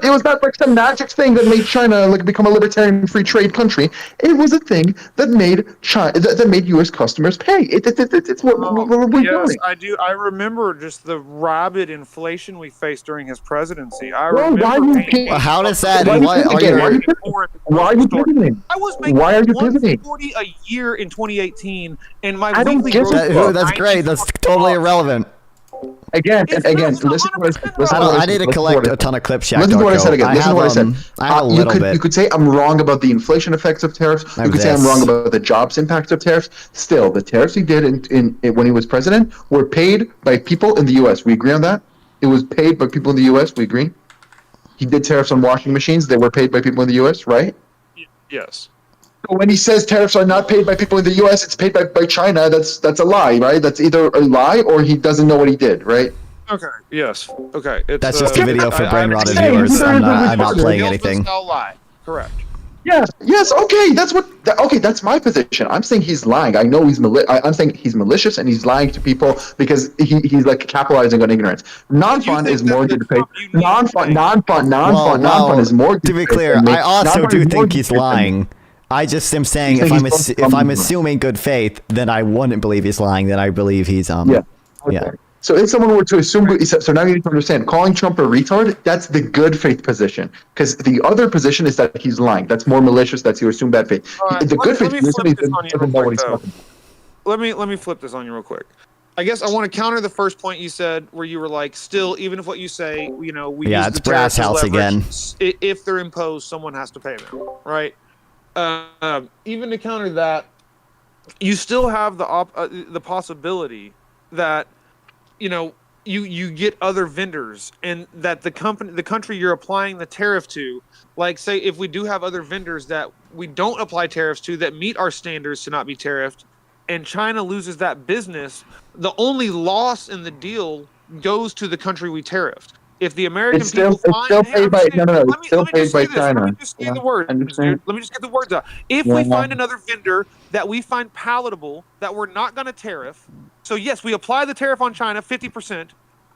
was not like some magic thing that made China like become a libertarian free trade country. It was a thing that made that made U.S. customers pay. It's what we're doing. I do. I remember just the rabid inflation we faced during his presidency. How does that? Why are you pivoting? I was making $140 a year in 2018, and my weekly gross. That's great. That's totally irrelevant. Again, listen to what I said. I need to collect a ton of clips. Listen to what I said again. Listen to what I said. I have a little bit. You could say I'm wrong about the inflation effects of tariffs. You could say I'm wrong about the jobs impacts of tariffs. Still, the tariffs he did in when he was president were paid by people in the U.S. We agree on that? It was paid by people in the U.S. We agree? He did tariffs on washing machines. They were paid by people in the U.S., right? Yes. So when he says tariffs are not paid by people in the U.S., it's paid by China. That's a lie, right? That's either a lie or he doesn't know what he did, right? Okay. Yes. Okay. That's just a video for brain rotted viewers. I'm not playing anything. Lie. Correct. Yes. Yes. Okay. That's my position. I'm saying he's lying. I know I'm saying he's malicious and he's lying to people because he's like capitalizing on ignorance. Non-fun is more good to pay. Non-fun is more. To be clear, I also do think he's lying. I just am saying if I'm assuming good faith, then I wouldn't believe he's lying. Then I believe he's yeah. So if someone were to assume, so now you need to understand, calling Trump a retard, that's the good faith position. Because the other position is that he's lying. That's more malicious. That's you assume bad faith. The good faith position is doesn't know what he's talking about. Let me flip this on you real quick. I guess I want to counter the first point you said, where you were like, still, even if what you say, we use it's the brass house again. If they're imposed, someone has to pay them, right? Even to counter that, you still have the possibility that you get other vendors, and that the country you're applying the tariff to, like say if we do have other vendors that we don't apply tariffs to that meet our standards to not be tariffed, and China loses that business, the only loss in the deal goes to the country we tariffed. If the American It's still people find, paid by it's still paid by China. Let me just say the words, dude. Let me just get the words out. If we find another vendor that we find palatable that we're not going to tariff, so yes, we apply the tariff on China 50%,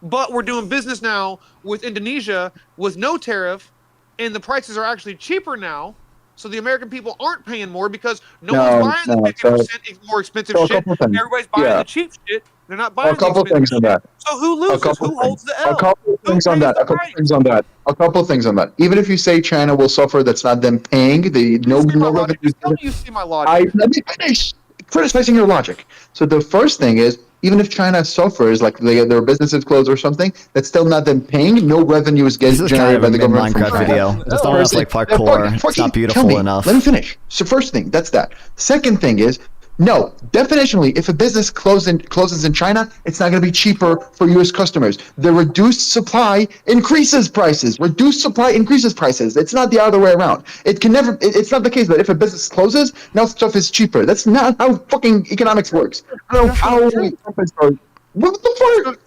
but we're doing business now with Indonesia with no tariff, and the prices are actually cheaper now. So the American people aren't paying more because one's buying the 50% more expensive shit. Everybody's buying the cheap shit. They're not buying a couple the expensive things on that. shit. So who loses? Who holds the L? A couple things on that. A couple things on that. Even if you say China will suffer, that's not them paying. No revenue. Just tell me you see my logic. Let me finish criticizing your logic. So the first thing is, even if China suffers, like their businesses close or something, that's still not them paying. No revenue is getting generated by the government. Minecraft video. It's not enough like parkour. It's not beautiful enough. Let me finish. So first thing, that's that. Second thing is, no, definitionally, if a business closes in China, it's not going to be cheaper for U.S. customers. The reduced supply increases prices. Reduced supply increases prices. It's not the other way around. It can never. It's not the case that if a business closes, now stuff is cheaper. That's not how fucking economics works. I don't know how. What the fuck?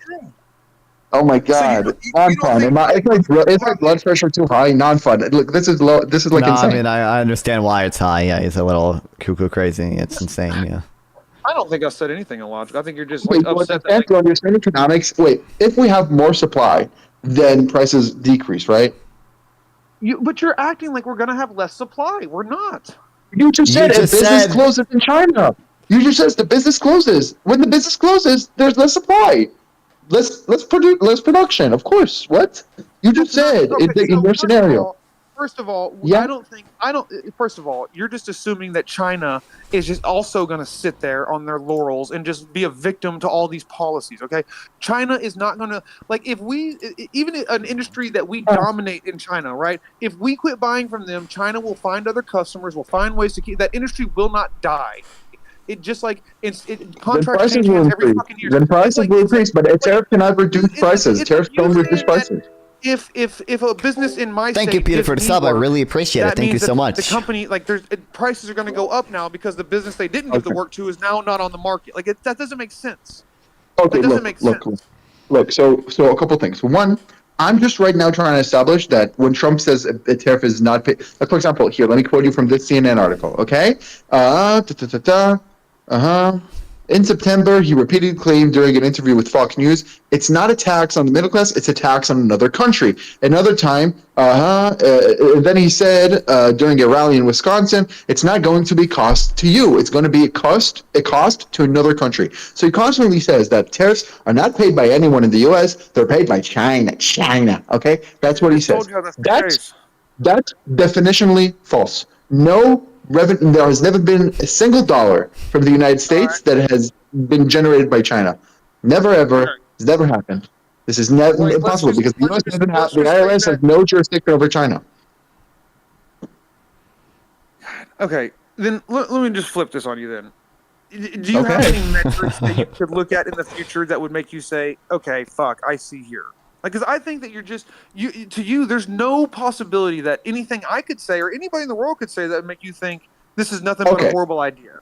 Oh my god, non-fun. Is my blood pressure too high? Non-fun. Look, this is low. This is like insane. I mean, I understand why it's high. Yeah, it's a little cuckoo crazy. It's insane. Yeah. I don't think I said anything illogical. I think you're just like upset. To understand economics, if we have more supply, then prices decrease, right? But you're acting like we're gonna have less supply. We're not. You just said business closes in China. You just said the business closes. When the business closes, there's less supply. Let's produce less production. Of course. What you just said in your scenario. First of all, yeah. First of all, you're just assuming that China is just also going to sit there on their laurels and just be a victim to all these policies. Okay, China is not going to even an industry that we dominate in China, right? If we quit buying from them, China will find other customers. Will find ways to keep that industry will not die. It just like contracts change hands every fucking year. Then prices will increase, but a tariff cannot reduce prices. Tariffs don't reduce prices. If a business in my thank you, Peter, for the sub. I really appreciate it. Thank you so much. The company prices are going to go up now because the business they didn't give the work to is now not on the market. That doesn't make sense. Okay, look. So a couple things. One, I'm just right now trying to establish that when Trump says a tariff is not paid, like for example, here, let me quote you from this CNN article, okay? In September, he repeatedly claimed during an interview with Fox News, it's not a tax on the middle class, it's a tax on another country. Another time, then he said during a rally in Wisconsin, it's not going to be cost to you, it's going to be a cost to another country. So he constantly says that tariffs are not paid by anyone in the U.S., they're paid by China, okay? That's what he says. That's definitionally false. There has never been a single dollar from the United States that has been generated by China. Never, ever. It's never happened. This is never impossible because the U.S. doesn't have, the IRS has no jurisdiction over China. Okay, then let me just flip this on you then. Do you have any metrics that you could look at in the future that would make you say, okay, fuck, I see here? Because I think that to you, there's no possibility that anything I could say or anybody in the world could say that would make you think this is nothing but a horrible idea.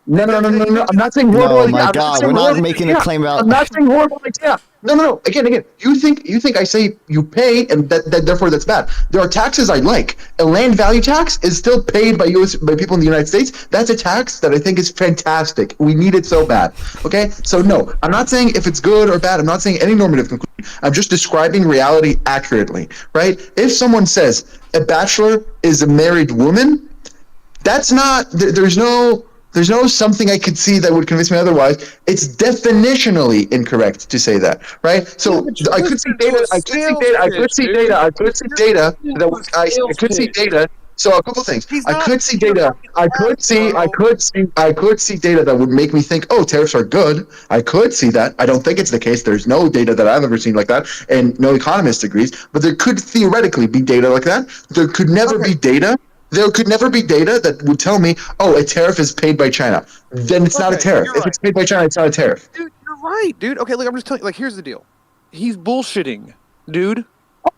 No. I'm not saying horrible idea. Oh my God, we're not making a claim about. I'm not saying horrible idea. No. Again. You think I say you pay and that therefore that's bad. There are taxes I like. A land value tax is still paid by people in the United States. That's a tax that I think is fantastic. We need it so bad. Okay? So no, I'm not saying if it's good or bad. I'm not saying any normative conclusion. I'm just describing reality accurately, right? If someone says a bachelor is a married woman, that's not there's no something I could see that would convince me otherwise. It's definitionally incorrect to say that, right? So I could see data. So a couple things. I could see data that would make me think, oh, tariffs are good. I could see that. I don't think it's the case. There's no data that I've ever seen like that, and no economist agrees. But there could theoretically be data like that. There could never be data. There could never be data that would tell me, oh, a tariff is paid by China. Then it's not a tariff. If it's paid by China, it's not a tariff. Dude, you're right, dude. Okay, look, I'm just telling you, here's the deal. He's bullshitting, dude.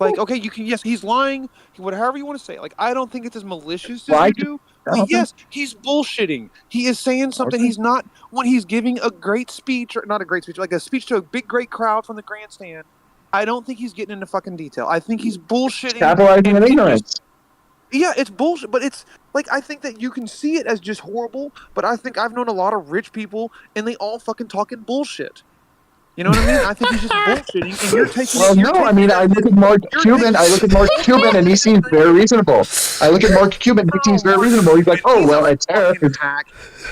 Okay, he's lying, however you want to say it. I don't think it's as malicious as you do, Yes, he's bullshitting. He is saying something he's not when he's giving a great speech, or not a great speech, like a speech to a big, great crowd from the grandstand. I don't think he's getting into fucking detail. I think he's bullshitting. Capitalizing on ignorance. Yeah, it's bullshit, but it's like I think that you can see it as just horrible, but I think I've known a lot of rich people and they all fucking talking bullshit. You know what I mean? I think he's just bullshitting, and you're taking. Well, no, I mean, I look at Mark Cuban. I look at Mark Cuban, and he seems very reasonable. I look at Mark Cuban, he seems very reasonable. He's like, oh well, a tariff.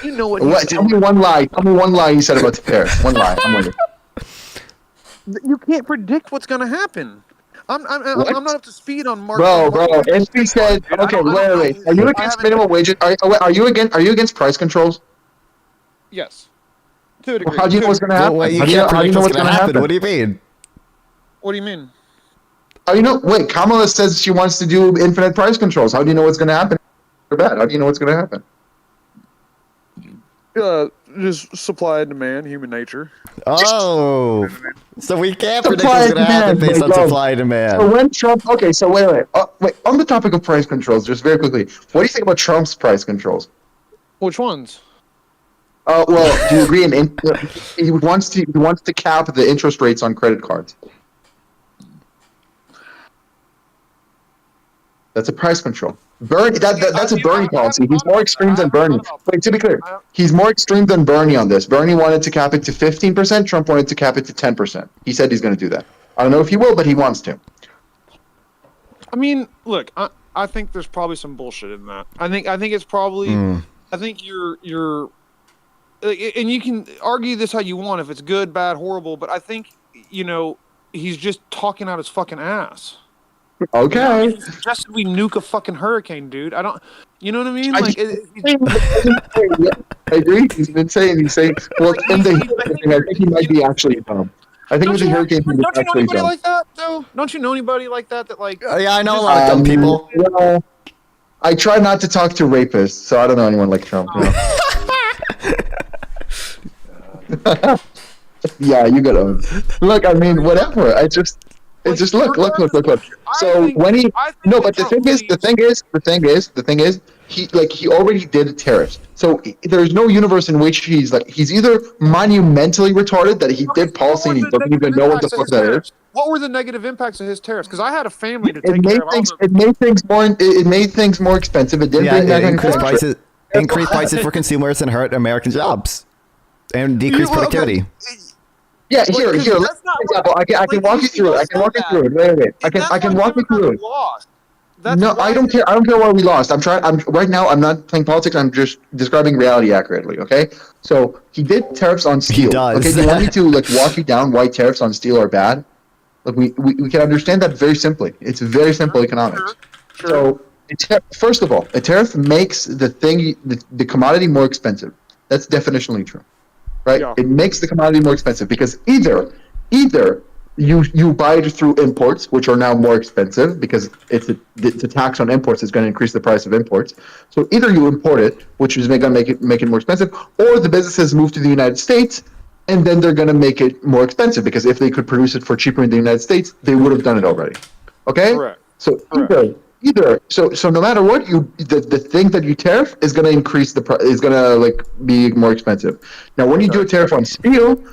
You know what? Tell me one lie. Tell me one lie he said about the tariff. One lie. I'm waiting. You can't predict what's going to happen. I'm not up to speed on Mark. Bro, if he said, okay, wait. Are you against minimum wages? Are you against price controls? Yes. To a degree. How do you know what's going to happen? Well, you can't predict what's going to happen. What do you mean? What do you mean? How do you know? Wait, Kamala says she wants to do infinite price controls. How do you know what's going to happen? Or bad? How do you know what's going to happen? Just supply and demand, human nature. Oh, so we can't predict what's going to happen based on supply and demand. So when Trump, okay, so wait. On the topic of price controls, just very quickly, what do you think about Trump's price controls? Which ones? Well, do you agree? He wants to cap the interest rates on credit cards. That's a price control. That's a Bernie policy. He's more extreme than Bernie. But to be clear, he's more extreme than Bernie on this. Bernie wanted to cap it to 15%. Trump wanted to cap it to 10%. He said he's going to do that. I don't know if he will, but he wants to. I mean, look, I think there's probably some bullshit in that. I think it's probably. I think you're. And you can argue this how you want, if it's good, bad, horrible, but I think, he's just talking out his fucking ass. Okay. He suggested we nuke a fucking hurricane, dude. I don't, you know what I mean? I agree. He's been saying, well, I think he might be actually dumb. I think with the hurricane, don't you know anybody like that, though? Don't you know anybody like that yeah, I know a lot of dumb people. Well, I try not to talk to rapists, so I don't know anyone like Trump. Yeah, you got to look. I mean, whatever. It's just look. So when the thing is, he already did tariffs. So there's no universe in which he's either monumentally retarded that he did policy and he doesn't even know what the fuck that is. What were the negative impacts of his tariffs? Because I had a family to take care of. It made things more expensive. It didn't bring back increase prices for consumers and hurt American jobs. And decrease productivity. Yeah, here. For example, I can walk you through it. Wait. I can walk you through it. No, I don't care. I don't care why we lost. Right now. I'm not playing politics. I'm just describing reality accurately. Okay. So he did tariffs on steel. He does. Okay. Do you want me to walk you down why tariffs on steel are bad? Look, we can understand that very simply. It's very simple economics. Sure. So first of all, a tariff makes the commodity more expensive. That's definitionally true. Right? Yeah. It makes the commodity more expensive because either you buy it through imports, which are now more expensive because it's a tax on imports. It's going to increase the price of imports. So either you import it, which is going to make it more expensive, or the businesses move to the United States, and then they're going to make it more expensive because if they could produce it for cheaper in the United States, they would have done it already. Okay? Correct. So either so no matter what the thing that you tariff is going to increase the price, is going to be more expensive. Now when you do a tariff on steel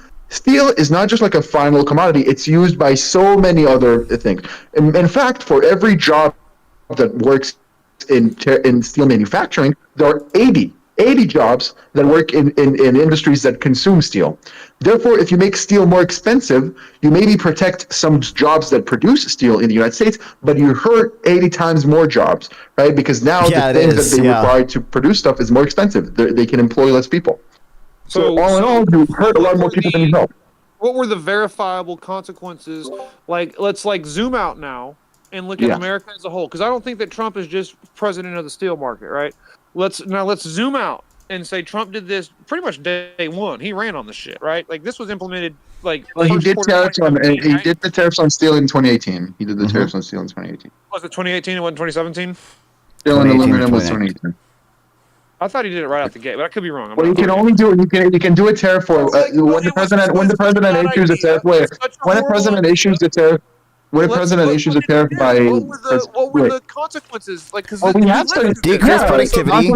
is not just a final commodity. It's used by so many other things. In fact, for every job that works in steel manufacturing, there are 80 jobs that work in industries that consume steel. Therefore, if you make steel more expensive, you maybe protect some jobs that produce steel in the United States, but you hurt 80 times more jobs, right? Because now the thing that they require to produce stuff is more expensive. They can employ less people. So all in all, you hurt a lot more people than you help. What were the verifiable consequences? Let's zoom out now and look at America as a whole, because I don't think that Trump is just president of the steel market, right? Let's zoom out and say Trump did this pretty much day one. He ran on this shit, right? This was implemented he did the tariffs on steel in 2018. He did the tariffs on steel in 2018. Was it 2018? It wasn't 2017. Steel and aluminum was 2018. I thought he did it right out the gate, but I could be wrong. You can only do it. You can do a tariff for when the president issues a tariff. When a president issues a tariff by... What were the consequences? Like, because we have studies. Decrease productivity.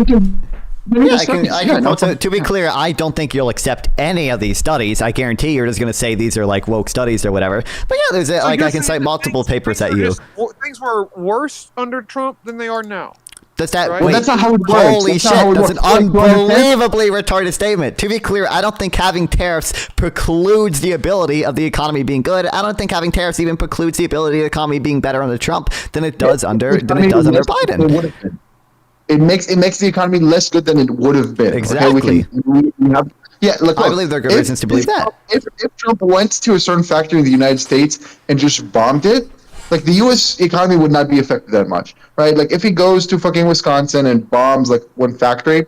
Yeah, I can so to be clear, I don't think you'll accept any of these studies. I guarantee you're just going to say these are like woke studies or whatever. But yeah, there's I can cite multiple papers at you. Things were worse under Trump than they are now. Does that? Right? Wait, that's not how it works. Holy That's shit! not how it That's an works. unbelievably retarded statement. To be clear, I don't think having tariffs precludes the ability of the economy being good. I don't think having tariffs even precludes the ability of the economy being better under Trump than it does under Biden. It makes the economy less good than it would have been. Exactly. Okay? Look, I believe there are good reasons to believe that. If Trump went to a certain factory in the United States and just bombed it, like the U.S. economy would not be affected that much, right? Like if he goes to fucking Wisconsin and bombs like one factory,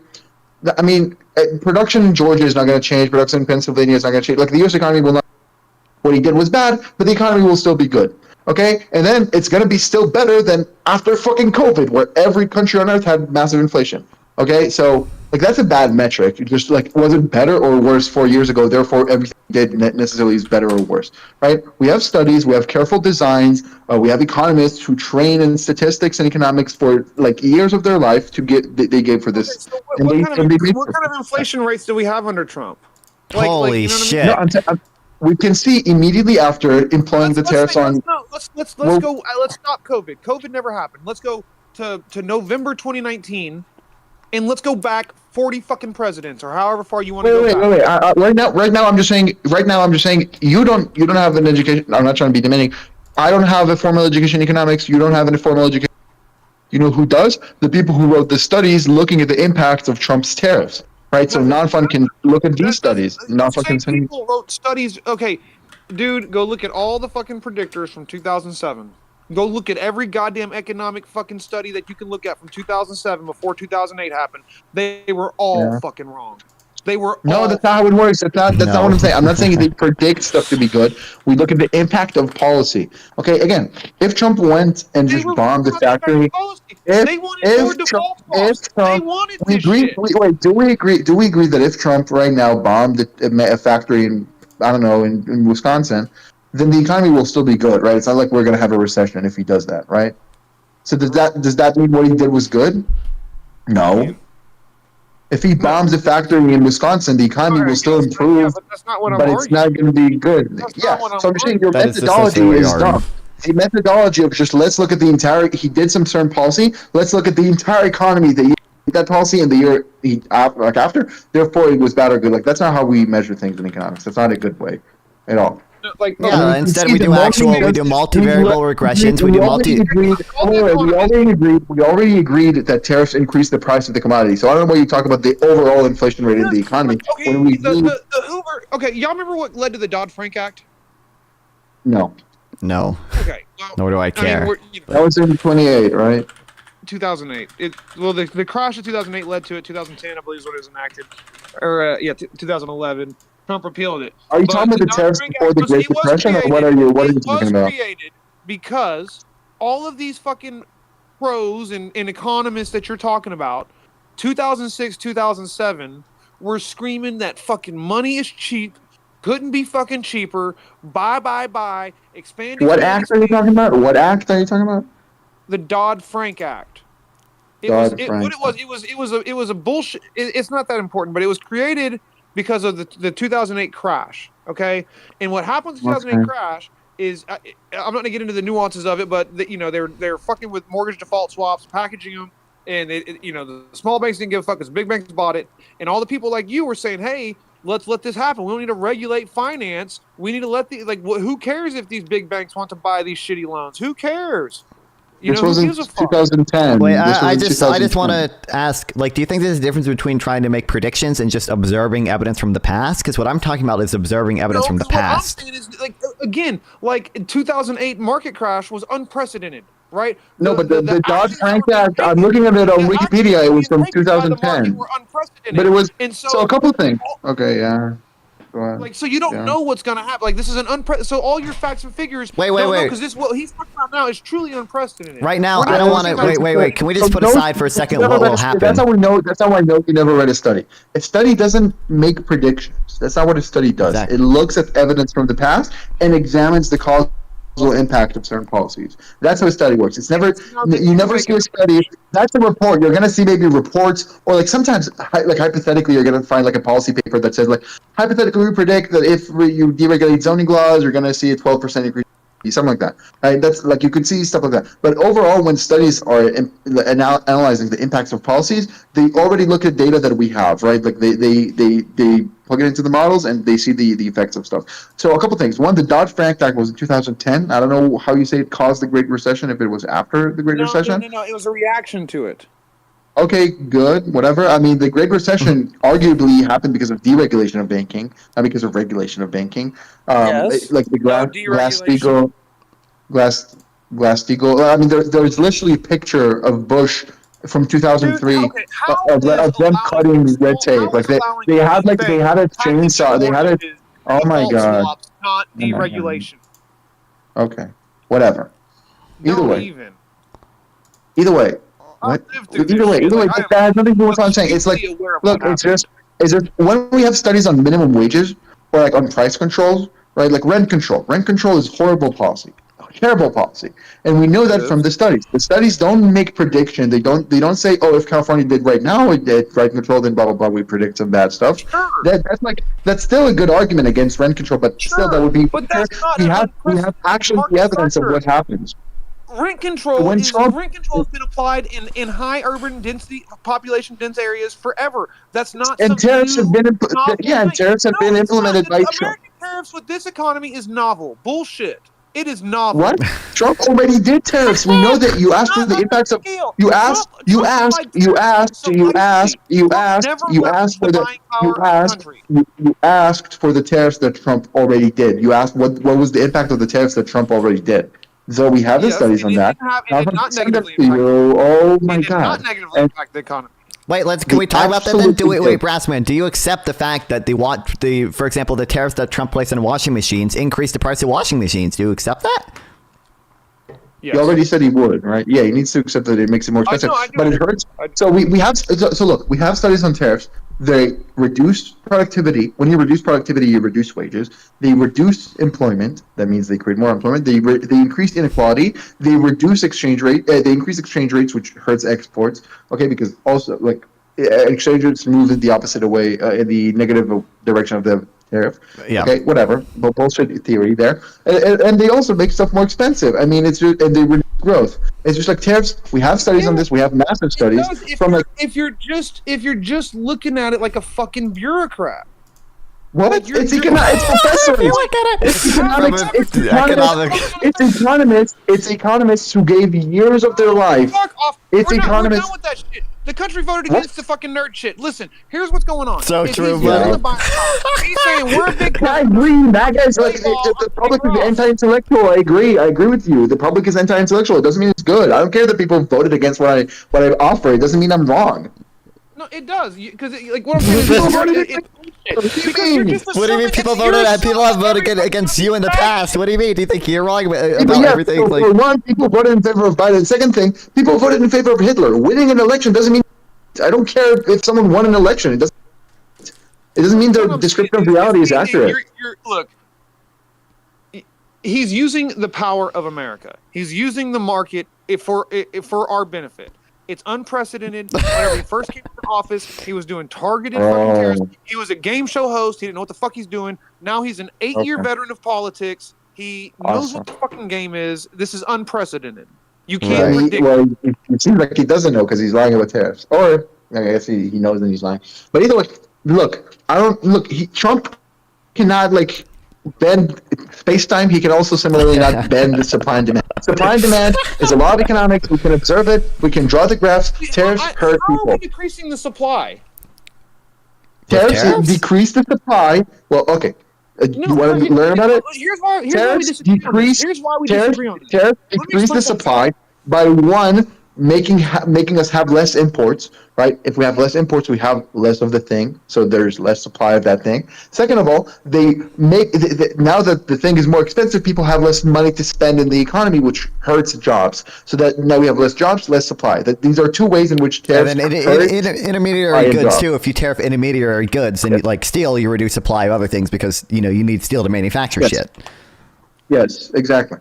I mean, production in Georgia is not going to change. Production in Pennsylvania is not going to change. Like the U.S. economy will not. What he did was bad, but the economy will still be good. Okay, and then it's gonna be still better than after fucking COVID, where every country on earth had massive inflation. Okay, so like that's a bad metric. It just like was it better or worse 4 years ago? Therefore, everything did necessarily is better or worse, right? We have studies, we have careful designs, we have economists who train in statistics and economics for like years of their life to get they gave for this. Okay, so what kind of inflation rates do we have under Trump? Holy shit! No, we can see immediately after employing the tariffs on. Let's go. Let's stop COVID. COVID never happened. Let's go to November 2019, and let's go back 40 fucking presidents or however far you want to go back. Wait. Right now, I'm just saying. You don't have an education. I'm not trying to be demeaning. I don't have a formal education in economics. You don't have a formal education. You know who does? The people who wrote the studies looking at the impacts of Trump's tariffs. Right, so non-fund can look at these studies. Non-fund can people wrote studies. Okay, dude, go look at all the fucking predictors from 2007. Go look at every goddamn economic fucking study that you can look at from 2007 before 2008 happened. They were all fucking wrong. They were that's not how it works. That's not what I'm saying. I'm not saying they predict stuff to be good. We look at the impact of policy. Okay, again, if Trump went and just bombed the factory, do we agree that if Trump right now bombed a factory in in Wisconsin, then the economy will still be good, right? It's not like we're going to have a recession if he does that, right? So does that mean what he did was good? No. If he bombs a factory in Wisconsin, the economy will still improve, but it's not going to be good. So I'm saying your methodology is dumb. The methodology of just let's look at the entire. He did some certain policy. Let's look at the entire economy that policy and the year after. Therefore, it was bad or good. Like that's not how we measure things in economics. That's not a good way at all. Instead we do multivariable regressions. We already agreed that tariffs increase the price of the commodity. So I don't know why you talk about the overall inflation rate of the economy. Okay, y'all remember what led to the Dodd-Frank Act? No. Okay. Well, nor do I care. That was in 28, right? 2008. The crash of 2008 led to it. 2010, I believe, is when it was enacted. Or 2011. Trump repealed it. Are you talking about the tariffs before the Great Depression, or what are you talking about? It was created because all of these fucking pros and economists that you're talking about, 2006, 2007, were screaming that fucking money is cheap, couldn't be fucking cheaper, buy, expanding. What act are you talking about? The Dodd-Frank Act. It was a bullshit. It's not that important, but it was created because of the 2008 crash, okay? And what happened in the 2008 crash is, I'm not going to get into the nuances of it, but they're fucking with mortgage default swaps, packaging them, and the small banks didn't give a fuck because big banks bought it, and all the people like you were saying, hey, let's let this happen. We don't need to regulate finance. We need to let who cares if these big banks want to buy these shitty loans? Who cares? This was in 2010. Wait, I just want to ask, do you think there's a difference between trying to make predictions and just observing evidence from the past? Because what I'm talking about is observing evidence from the past. What I'm saying is, again, 2008 market crash was unprecedented, right? No, but the Dodd-Frank Act, I'm looking at it on Wikipedia, it was from 2010. But it was, so a couple of things. Okay, yeah. So you don't know what's going to happen. This is an unprecedented. So all your facts and figures. Wait. Because what he's talking about now is truly unprecedented. Right now, I don't want to. Wait. Can we just put aside for a second what will happen? That's how we know. That's how I know you never read a study. A study doesn't make predictions. That's not what a study does. Exactly. It looks at evidence from the past and examines the cause impact of certain policies. That's how a study works. It's never you never see a study. That's a report. You're gonna see maybe reports, or like sometimes like hypothetically, you're gonna find like a policy paper that says like hypothetically we predict that if you deregulate zoning laws, you're gonna see a 12% increase. Something like that, right? That's like you could see stuff like that. But overall, when studies are analyzing the impacts of policies, they already look at data that we have, right? Like they plug it into the models and they see the effects of stuff. So a couple things. One, the Dodd-Frank Act was in 2010. I don't know how you say it caused the Great Recession, if it was after the Great Recession. No. It was a reaction to it. Okay, good, whatever. I mean, the Great Recession arguably happened because of deregulation of banking, not because of regulation of banking. Yes. Like the Glass-Steagall. I mean, there's literally a picture of Bush from 2003 of them cutting red tape. Like they had a chainsaw. They had a. Oh my god. Swaps, not deregulation. Okay, whatever. Either way. Either way, that has nothing to do with what I'm saying. It's like, look, it's just when we have studies on minimum wages or like on price controls, right? Like rent control. Rent control is horrible policy, terrible policy, and we know that from the studies. The studies don't make prediction. They don't say, oh, if California did right now, it did rent control, then blah blah blah. We predict some bad stuff. Sure. That's still a good argument against rent control, but still that would be. But that's not. We have actually the evidence of what happens. Rent control has been applied in high urban density, population dense areas forever. That's not. And tariffs have been implemented by Trump. American tariffs with this economy is novel bullshit. It is novel. What? Trump already did tariffs. We know that. You asked for the impacts of. You asked for the tariffs that Trump already did. You asked what was the impact of the tariffs that Trump already did. So we have the studies on that. Oh my god! Not negatively impact the economy. Wait, can we talk about that then? Wait, Brassman, do you accept the fact that for example, the tariffs that Trump placed on washing machines increased the price of washing machines? Do you accept that? Yes. He already said he would, right? Yeah, he needs to accept that it makes it more expensive, but it hurts. So we have studies on tariffs. They reduce productivity. When you reduce productivity, you reduce wages. They reduce employment. That means they create more employment. They increase inequality. They reduce exchange rate. They increase exchange rates, which hurts exports. Okay, because also like exchange rates move in the opposite way, in the negative direction of the tariff. Yeah. Okay, whatever. But bullshit theory there. And they also make stuff more expensive. I mean, and they reduce growth. It's just like tariffs. We have studies on this. We have massive studies if you're just looking at it like a fucking bureaucrat. What? Like it's economics. It's professors. It's economists. It's economists who gave years of their life. Fuck off. We're done with that shit. The country voted against the fucking nerd shit. Listen, here's what's going on. So true, he's saying we're a big. I agree. That guy's like the public is anti-intellectual. I agree with you. The public is anti-intellectual. It doesn't mean it's good. I don't care that people voted against what I offer. It doesn't mean I'm wrong. No, it does. Because like what I'm saying is what do you mean people voted? People have voted against you in the past. What do you mean? Do you think you're wrong about everything? For one, people voted in favor of Biden. Second thing, people voted in favor of Hitler. Winning an election doesn't mean. I don't care if someone won an election. It doesn't mean their description of reality is accurate. Look, he's using the power of America. He's using the market for our benefit. It's unprecedented. Whenever he first came into office, he was doing targeted fucking terrorism. He was a game show host. He didn't know what the fuck he's doing. Now he's an 8-year veteran of politics. He knows what the fucking game is. This is unprecedented. You can't predict. Well, it seems like he doesn't know because he's lying about tariffs. Or I guess he knows and he's lying. But either way, Trump cannot bend space-time. He can also similarly not bend the supply and demand. Supply and demand is a law of economics. We can observe it. We can draw the graphs. Tariffs hurt people. How are we decreasing the supply? Tariffs decrease the supply. Well, okay. You want to learn about it? Here's why we disagree on this. Tariffs decrease the supply by one, making us have less imports, right? If we have less imports, we have less of the thing, so there's less supply of that thing. Second of all, they make now that the thing is more expensive, people have less money to spend in the economy, which hurts jobs. So that now we have less jobs, less supply. These are two ways in which tariffs hurt intermediary goods too. If you tariff intermediary goods and like steel, you reduce supply of other things because you need steel to manufacture shit. Yes, exactly.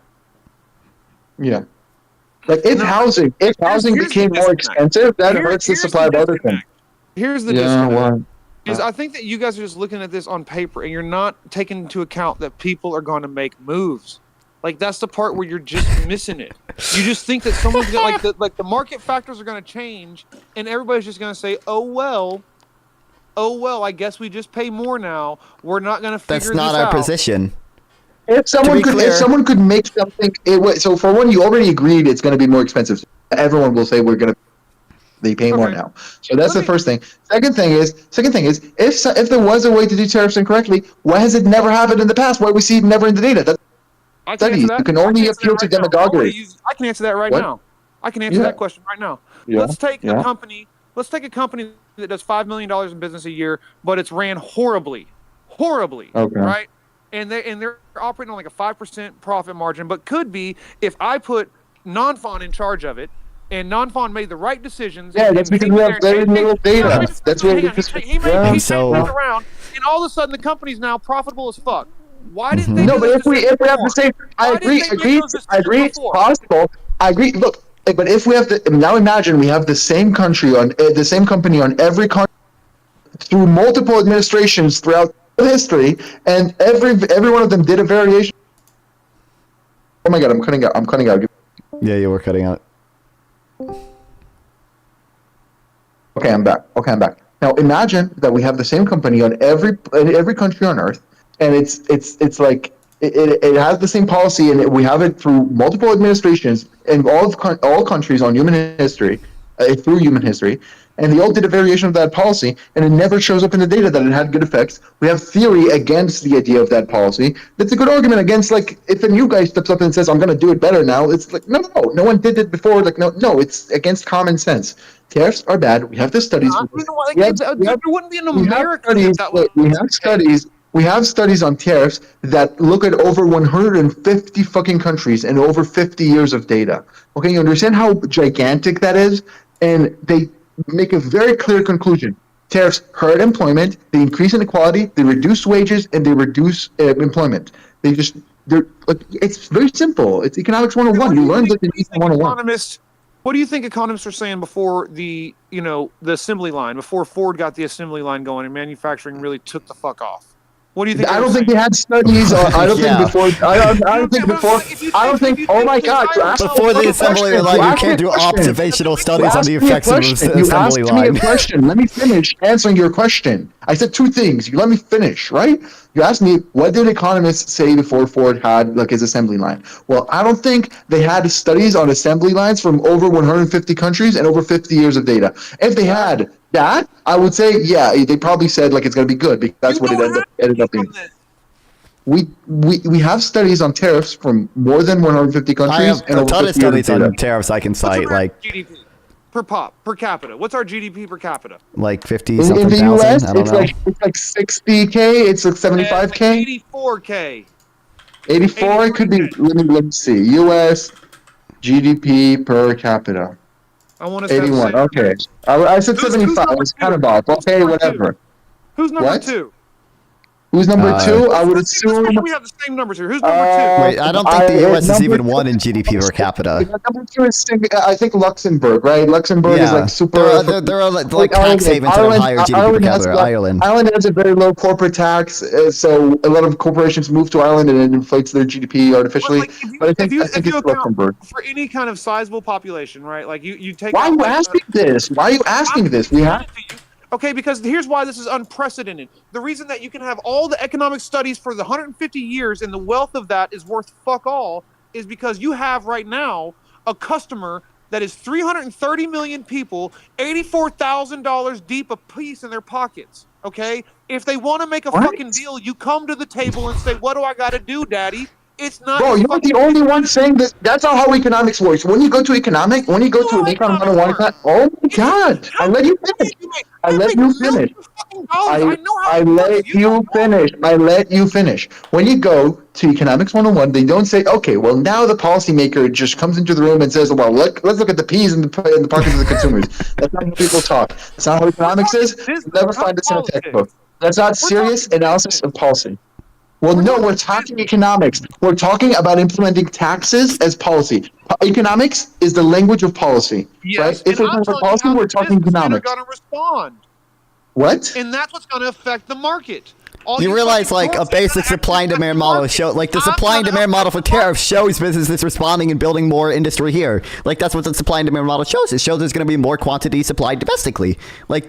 Yeah. Like if housing here's the became more disconnect. expensive, that Here- hurts the here's supply of other things. Here's the Yeah, disconnect. well, Is I think that you guys are just looking at this on paper and you're not taking into account that people are going to make moves. Like that's the part where you're just missing it. You just think that someone's gonna, like the market factors are going to change and everybody's just going to say, "Oh well, I guess we just pay more now. We're not going to figure That's this not out." our position. If someone could make something, so for one, you already agreed it's going to be more expensive. Everyone will say they pay more now. So that's the first thing. Second thing is, if there was a way to do tariffs incorrectly, why has it never happened in the past? Why we see it never in the data? That's I can studies. answer that. You can I only answer appeal that to right now. demagoguery. I can answer that right What? now. I can answer Yeah. that question right now. Yeah. Let's take Yeah. a company. Let's take a company that does $5 million in business a year, but it's ran horribly, Okay. right? And they're operating on like a 5% profit margin, but could be if I put non-fawn in charge of it, and non-fawn made the right decisions. Yeah, and that's because came we in have there and very little data. That's what hang we on, just. he made Yeah. things around, and all of a sudden the company's now profitable as fuck. Why didn't they? No, do but those if we decisions have the before? same, I Why agree. didn't they make those decisions I agree. It's before? possible. I agree. Look, but if we have now imagine we have the same country on the same company on every country through multiple administrations throughout history, and every one of them did a variation. Oh my god, I'm cutting out. Yeah, you were cutting out. Okay, I'm back. Now imagine that we have the same company on every country on Earth, and it's like it has the same policy, and we have it through multiple administrations in all countries on human history, through human history, and they all did a variation of that policy, and it never shows up in the data that it had good effects. We have theory against the idea of that policy. That's a good argument against, like, if a new guy steps up and says, I'm going to do it better now, it's like, no one did it before. Like, no, it's against common sense. Tariffs are bad. We have the studies. There wouldn't be an America We have studies on tariffs that look at over 150 fucking countries and over 50 years of data. Okay, you understand how gigantic that is? And they make a very clear conclusion. Tariffs hurt employment, they increase inequality, they reduce wages, and they reduce employment. It's very simple. It's economics 101. You learn that in 101. What do you think economists are saying before the assembly line, before Ford got the assembly line going and manufacturing really took the fuck off? What do you think? I don't think they had studies. I don't think before. I don't think before. I don't think. Oh my God! Before the assembly line, you can't do observational studies on the effects of the assembly line. You asked me a question. Let me finish answering your question. I said two things. You let me finish, right? You asked me, what did economists say before Ford had like his assembly line? Well, I don't think they had studies on assembly lines from over 150 countries and over 50 years of data. If they had that, I would say, yeah, they probably said like it's going to be good because that's what it ended up being. We have studies on tariffs from more than 150 countries. I have and a ton of studies on tariffs I can cite, like GDP per capita. What's our GDP per capita? like 50 in something the thousand. US, I don't know. it's like 60K. It's like 75K. 84K. 84. It could be. Let me see. US GDP per capita. I want to say 81. Okay. I said 75. It's kind of off. Okay, whatever. Who's number What? two? Who's number two? I would assume. We have the same numbers here. Who's number two? Wait, I don't think the US is even one in GDP per capita. Number two is, I think, Luxembourg, right? Luxembourg is like super. There are like tax havens that have higher GDP per capita. Ireland. Ireland has a very low corporate tax, so a lot of corporations move to Ireland and it inflates their GDP artificially. But I think it's Luxembourg. For any kind of sizable population, right? Like you take. Why are you asking this? Why are you asking this? We have. Okay, because here's why this is unprecedented. The reason that you can have all the economic studies for the 150 years and the wealth of that is worth fuck all is because you have right now a customer that is 330 million people, $84,000 deep a piece in their pockets. Okay? If they want to make a fucking deal, you come to the table and say, what do I got to do, daddy? It's not. Bro, you're the only one saying this. That's not how economics works. When you go to an econ 101 class, oh my God! I let you finish. I let you finish. I let you finish. When you go to economics 101, they don't say, okay, well now the policymaker just comes into the room and says, well, let's look at the peas in the pockets of the consumers. That's not how people talk. That's not how economics is. You'll never find this in a textbook. That's not serious analysis of policy. Well, no, we're talking economics. We're talking about implementing taxes as policy. Economics is the language of policy, right? If we're talking about policy, we're talking economics. Going to respond. What? And that's what's going to affect the market. You realize, like, a basic supply and demand model the supply and demand model for tariffs shows businesses responding and building more industry here. Like, that's what the supply and demand model shows. It shows there's going to be more quantity supplied domestically. The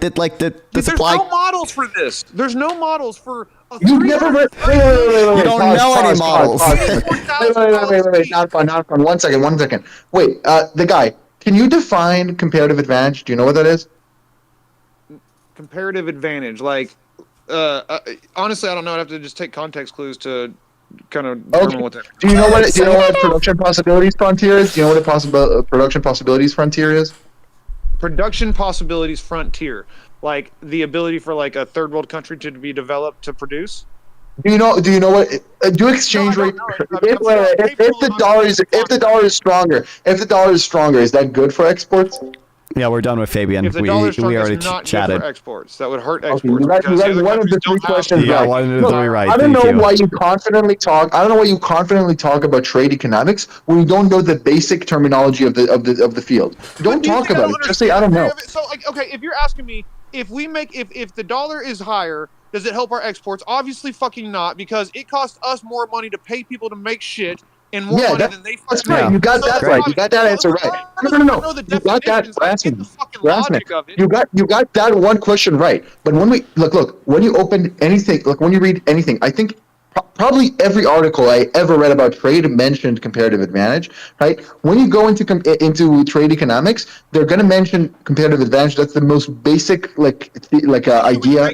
supply. There's no models for this. There's no models for. You've never read. Wait. You don't know any models. Wait. Not fun. 1 second. Wait, the guy. Can you define comparative advantage? Do you know what that is? Comparative advantage, like. Honestly, I don't know. I'd have to just take context clues to kind of determine what that. Do you know what production possibilities frontier is? Do you know what a production possibilities frontier is? Production possibilities frontier, like the ability for like a third world country to be developed to produce. Do you know what? Do exchange rate. If the dollar is stronger, is that good for exports? Yeah, we're done with Fabian. If the we dollar's strong, already it's not chatted. good for exports. That would hurt exports. Okay, you got one of the three questions Yeah, right. one of the three right. I don't Thank know you. why you confidently talk. I don't know why you confidently talk about trade economics when you don't know the basic terminology of the field. Don't talk about it. Just say I don't know. So, like, okay, if you're asking me if the dollar is higher, does it help our exports? Obviously, fucking not, because it costs us more money to pay people to make shit. And more money than they that's right. You got that right. You got that answer right. No. You got that. You got that one question right. But when we look, when you open anything, when you read anything, I think probably every article I ever read about trade mentioned comparative advantage. Right? When you go into trade economics, they're going to mention comparative advantage. That's the most basic idea.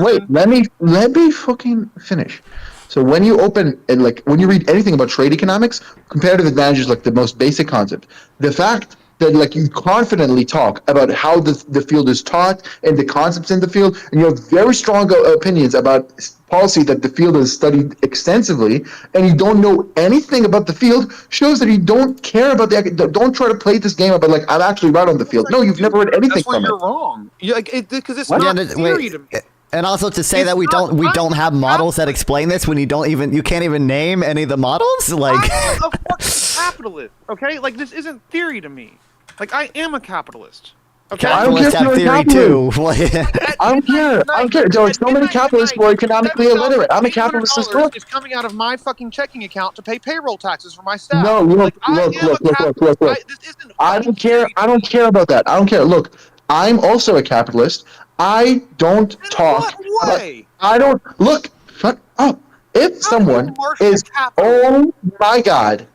Wait, let me fucking finish. So when you open and when you read anything about trade economics, comparative advantage is like the most basic concept. The fact that you confidently talk about how the field is taught and the concepts in the field, and you have very strong opinions about policy that the field has studied extensively, and you don't know anything about the field, shows that you don't care about don't try to play this game about I'm actually right on the field. No, you've never read anything from it. That's where you're wrong. Because it's not theory to me. And also to say that we don't have models that explain this when you can't even name any of the models. I'm a fucking capitalist. Okay, this isn't theory to me. I am a capitalist. Okay? Capitalists have theory too. I don't care. There are so many capitalists who are economically illiterate. I'm a capitalist as well. It's coming out of my fucking checking account to pay payroll taxes for my staff. No, look. I don't care. I don't care about that. I don't care. Look, I'm also a capitalist. I don't talk. I don't look. Shut up. If someone is, oh my god,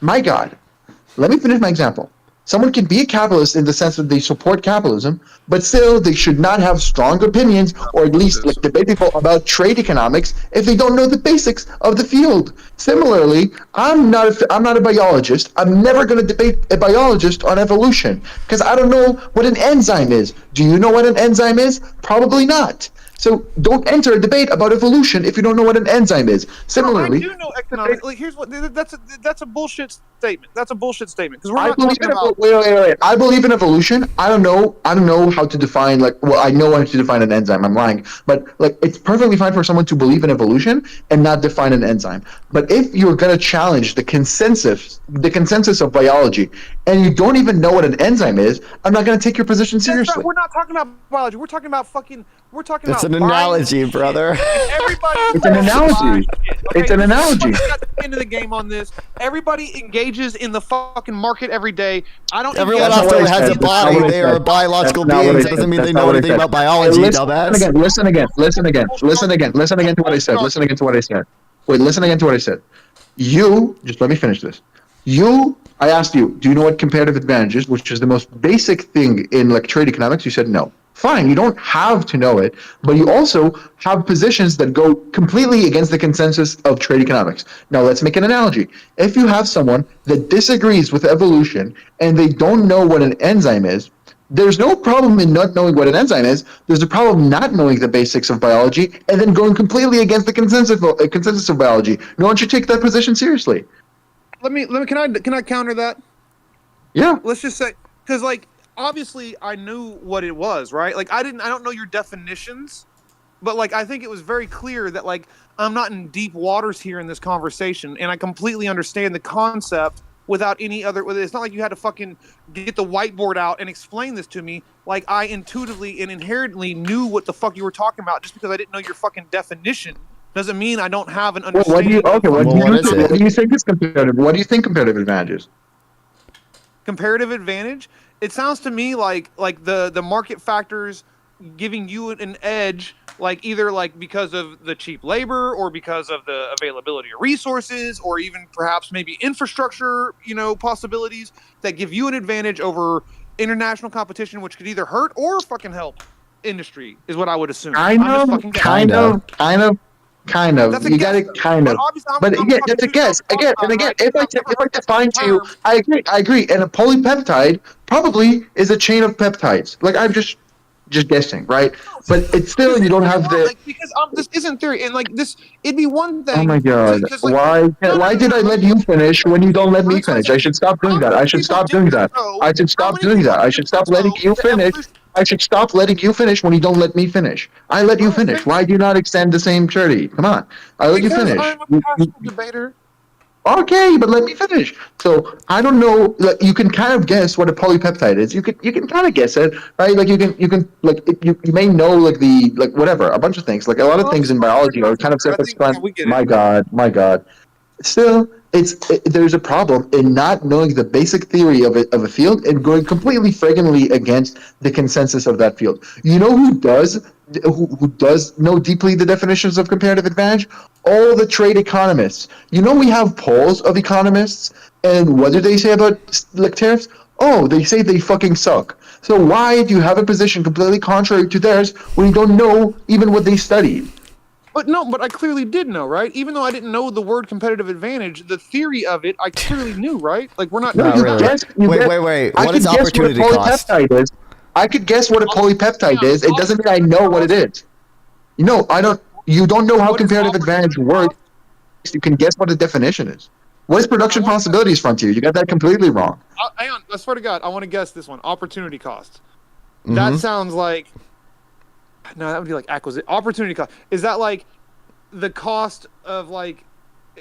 let me finish my example. Someone can be a capitalist in the sense that they support capitalism, but still they should not have strong opinions, or at least debate people about trade economics if they don't know the basics of the field. Similarly, I'm not a biologist. I'm never going to debate a biologist on evolution because I don't know what an enzyme is. Do you know what an enzyme is? Probably not. So don't enter a debate about evolution if you don't know what an enzyme is. Similarly, I do know economics. Here's what that's a bullshit statement. That's a bullshit statement because we're not talking about. Wait. I believe in evolution. I don't know how to define I know how to define an enzyme. I'm lying, but it's perfectly fine for someone to believe in evolution and not define an enzyme. But if you're gonna challenge the consensus of biology, and you don't even know what an enzyme is, I'm not gonna take your position seriously. We're not talking about biology. We're talking about It's an analogy, brother. It's an analogy. It's an analogy. At the end of the game on this, everybody engages in the fucking market every day. I don't. Everyone else that has a body. They are biological beings. Doesn't mean they know anything about biology, dumbass. Listen again to what I said. Listen again to what I said. Wait, listen again to what I said. You, just let me finish this. I asked you, do you know what comparative advantage is, which is the most basic thing in trade economics? You said no. Fine, you don't have to know it, but you also have positions that go completely against the consensus of trade economics. Now, let's make an analogy. If you have someone that disagrees with evolution and they don't know what an enzyme is, there's no problem in not knowing what an enzyme is. There's a problem not knowing the basics of biology and then going completely against the consensus of biology. No one should take that position seriously. Can I counter that? Yeah. Let's just say, because obviously I knew what it was, right? I don't know your definitions, but I think it was very clear that I'm not in deep waters here in this conversation, and I completely understand the concept without any other. It's not like you had to fucking get the whiteboard out and explain this to me. Like I intuitively and inherently knew what the fuck you were talking about. Just because I didn't know your fucking definition doesn't mean I don't have an understanding. What do you think is comparative? What do you think comparative advantage is? Comparative advantage? It sounds to me like the market factors giving you an edge, like either like because of the cheap labor or because of the availability of resources or even perhaps maybe infrastructure, possibilities that give you an advantage over international competition, which could either hurt or fucking help industry, is what I would assume. Kind of. You got it, kind of. But again, it's a guess. Again, if I define to you, I agree. And a polypeptide probably is a chain of peptides. Like I'm just guessing, right? But it's still you don't have the. Because this isn't theory, and like this, it'd be one thing. Oh my god! Why did I let you finish when you don't let me finish? I should stop doing that. I should stop doing that. I should stop doing that. I should stop letting you finish. I should stop letting you finish when you don't let me finish. I let you finish. Why do you not extend the same charity? Come on. I let you finish. I'm a passionate debater. Okay, but let me finish. So I don't know. Like you can kind of guess what a polypeptide is. You can kind of guess it, right? Like you may know like whatever, a bunch of things. Like a lot of things in biology are kind of self-explanatory. My God. Still, there's a problem in not knowing the basic theory of a field and going completely flagrantly against the consensus of that field. You know who does know deeply the definitions of comparative advantage? All the trade economists. We have polls of economists, and what do they say about tariffs? Oh, they say they fucking suck. So why do you have a position completely contrary to theirs when you don't know even what they studied? But I clearly did know, right? Even though I didn't know the word competitive advantage, the theory of it, I clearly knew, right? Like we're not. Not really. Wait. What is opportunity cost? I could guess what a polypeptide is. It doesn't mean I know what it is. I don't. You don't know how comparative advantage works. You can guess what the definition is. What is production possibilities frontier? You got that completely wrong. Hang on. I swear to God, I want to guess this one. Opportunity cost. That sounds like. No, that would be like acquisition. Opportunity cost. Is that like the cost of like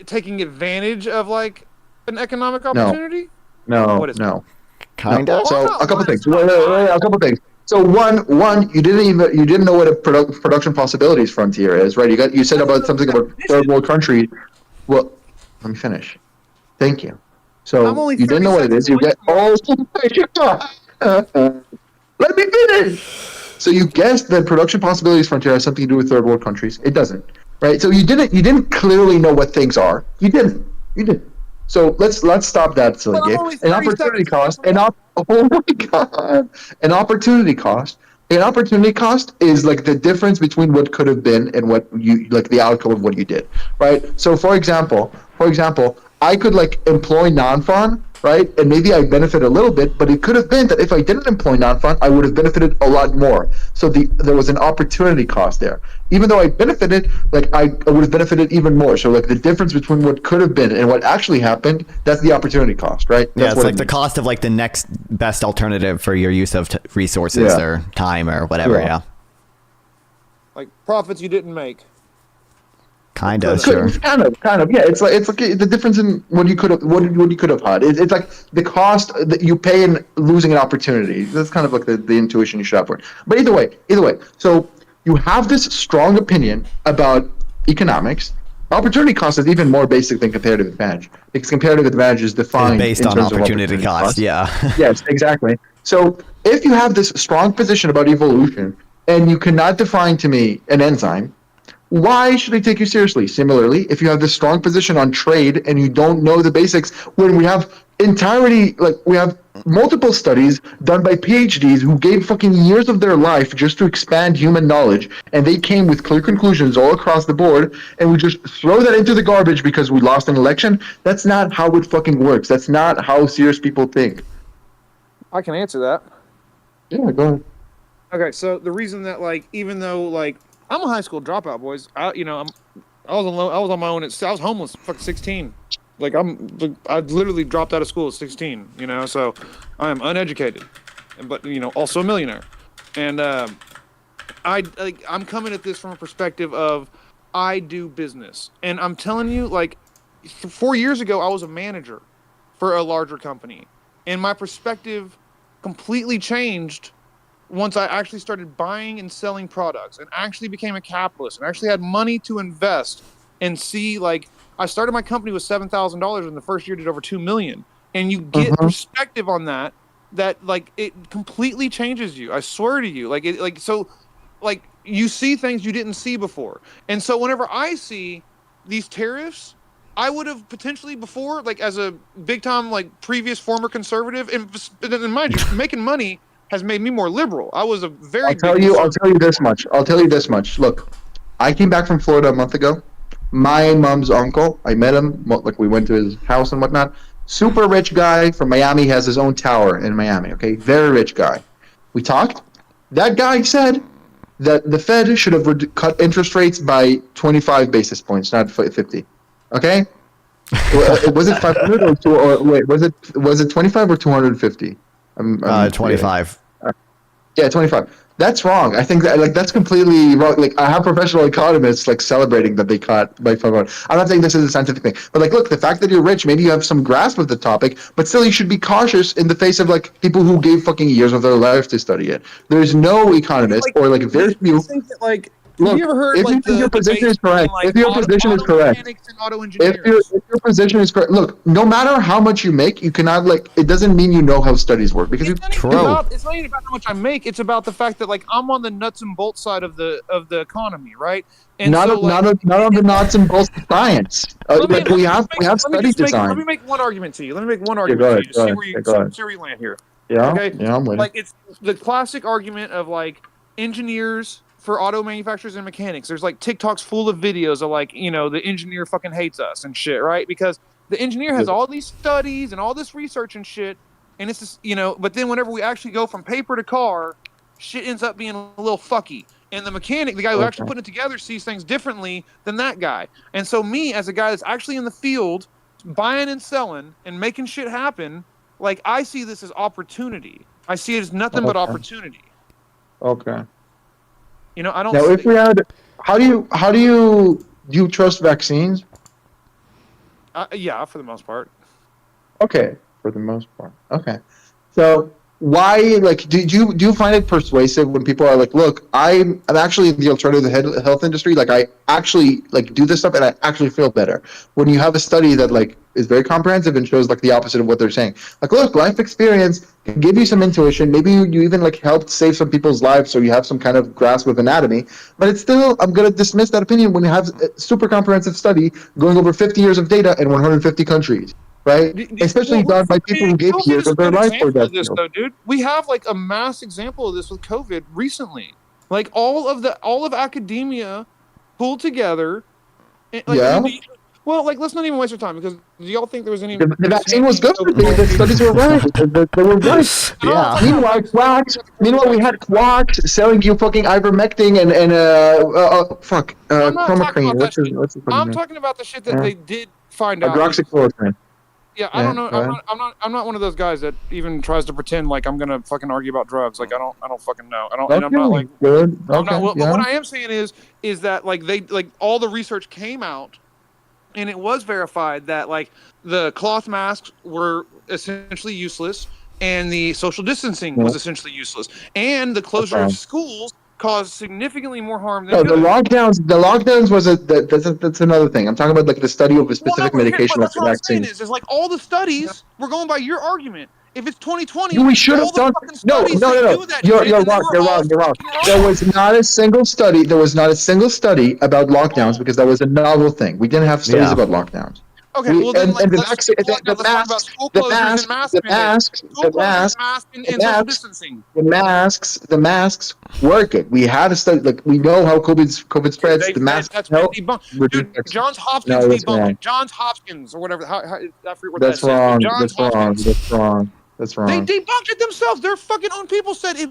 taking advantage of like an economic opportunity? No. What is no. Kind of. So a couple things. Wait, a couple things. So one, you didn't know what a production possibilities frontier is, right? You said about something about third world countries. Well, let me finish. Thank you. So you didn't know what it is. You get let me finish. So you guessed that production possibilities frontier has something to do with third world countries. It doesn't, right? So you didn't clearly know what things are. You didn't. So let's stop that silly game. An opportunity cost. Oh my god! An opportunity cost. An opportunity cost is like the difference between what could have been and what you like the outcome of what you did, right? So for example, I could employ non-fun, right? And maybe I benefit a little bit, but it could have been that if I didn't employ non-fun, I would have benefited a lot more. So there was an opportunity cost there. Even though I benefited, I would have benefited even more. So the difference between what could have been and what actually happened, that's the opportunity cost, right? Yeah, it's like the cost of the next best alternative for your use of resources or time or whatever. Yeah. Like profits you didn't make. Kind of, sure. Kind of. Yeah, it's like the difference in what you could have had. It's like the cost that you pay in losing an opportunity. That's kind of like the intuition you should have for it. But either way. So you have this strong opinion about economics. Opportunity cost is even more basic than comparative advantage because comparative advantage is defined based on opportunity cost. Yeah. Yes, exactly. So if you have this strong position about evolution and you cannot define to me an enzyme, why should I take you seriously? Similarly, if you have this strong position on trade and you don't know the basics, when we have we have multiple studies done by PhDs who gave fucking years of their life just to expand human knowledge, and they came with clear conclusions all across the board, and we just throw that into the garbage because we lost an election. That's not how it fucking works. That's not how serious people think. I can answer that. Yeah, go ahead. Okay, so the reason that even though I'm a high school dropout, boys. I was on my own. I was homeless, fucking 16. I literally dropped out of school at 16. So I am uneducated, but also a millionaire. And I'm coming at this from a perspective of I do business. And I'm telling you, like, 4 years ago, I was a manager for a larger company. And my perspective completely changed once I actually started buying and selling products and actually became a capitalist and actually had money to invest and see, like, I started my company with $7,000 and the first year did over $2 million. And you get perspective on that, like, it completely changes you. I swear to you. Like, you see things you didn't see before. And so whenever I see these tariffs, I would have potentially before, like, as a big time, like, previous former conservative, and mind you, making money has made me more liberal. I was a very I'll tell you this much. Look, I came back from Florida a month ago. My mom's uncle, I met him, like, we went to his house and whatnot. Super rich guy from Miami, he has his own tower in Miami, okay? Very rich guy. We talked. That guy said that the Fed should have cut interest rates by 25 basis points, not 50. Okay? Was it 500 or wait, was it 25 or 250? 25. Yeah, 25. That's wrong. I think that, like, that's completely wrong. Like, I have professional economists, like, celebrating that they cut by 500. I'm not saying this is a scientific thing, but, like, look, the fact that you're rich, maybe you have some grasp of the topic, but still you should be cautious in the face of, like, people who gave fucking years of their life to study it. There's no economist, or, like, very few. Look, have you ever heard, if like, you think the your position is debate between, correct, like, if your position is correct, mechanics and auto if engineers? your position is correct, look, no matter how much you make, you cannot, like, it doesn't mean you know how studies work, because It's not even about how much I make. It's about the fact that, like, I'm on the nuts and bolts side of the economy, right? And not so, like, not on the nuts and bolts of science. Like, we have study design. Let me make one argument to you. Let me make one Yeah, argument go to ahead, you. go ahead, See where you land here. Yeah, Okay. yeah, I'm waiting. Like, it's the classic argument of, like, engineers for auto manufacturers and mechanics. There's, like, TikToks full of videos of, like, you know, the engineer fucking hates us and shit, right? Because the engineer has all these studies and all this research and shit, and it's just, you know, but then whenever we actually go from paper to car, shit ends up being a little fucky. And the mechanic, the guy who actually put it together, sees things differently than that guy. And so me, as a guy that's actually in the field, buying and selling and making shit happen, like, I see this as opportunity. I see it as nothing but opportunity. Okay. You know, I don't. Now, if we had, how do you trust vaccines? Yeah, for the most part. Okay, for the most part. Okay, so why, like, do you find it persuasive when people are like, look, I'm actually in the alternative health industry, like, I actually, like, do this stuff and I actually feel better, when you have a study that, like, is very comprehensive and shows, like, the opposite of what they're saying? Like, look, life experience can give you some intuition, maybe you even, like, helped save some people's lives, so you have some kind of grasp of anatomy, but it's still, I'm going to dismiss that opinion when you have a super comprehensive study going over 50 years of data in 150 countries. Right, especially done by people who gave years of their life for that. Though, dude, we have, like, a mass example of this with COVID recently. Like, all of academia pulled together. Like, yeah. Well, like, let's not even waste our time, because do y'all think there was any? The vaccine was good. The studies were right. They were right. Yeah. Meanwhile, we had quacks selling you fucking ivermectin and chromacrine. I'm talking about the shit that they did find out. Hydroxychloroquine. Yeah, I don't know. I'm not one of those guys that even tries to pretend like I'm gonna fucking argue about drugs. Like, I don't fucking know. I don't. Okay, and I'm not like. Good. Okay. But what I am saying is that, like, they, like, all the research came out, and it was verified that, like, the cloth masks were essentially useless, and the social distancing was essentially useless, and the closure of schools caused significantly more harm than the lockdowns was that's another thing. I'm talking about, like, the study of a specific medication like the vaccine. Is like, all the studies we're going by your argument. If it's 2020, we should have done. No. You're wrong. There was not a single study. There was not a single study about lockdowns because that was a novel thing. We didn't have studies about lockdowns. Okay, well then, like, the masks work it. We had a study, like, we know how COVID spreads. The masks help. Dude, Johns Hopkins debunked it. Johns Hopkins or whatever. I forget what that's wrong. That's wrong. That's wrong. They debunked it themselves. Their fucking own people said it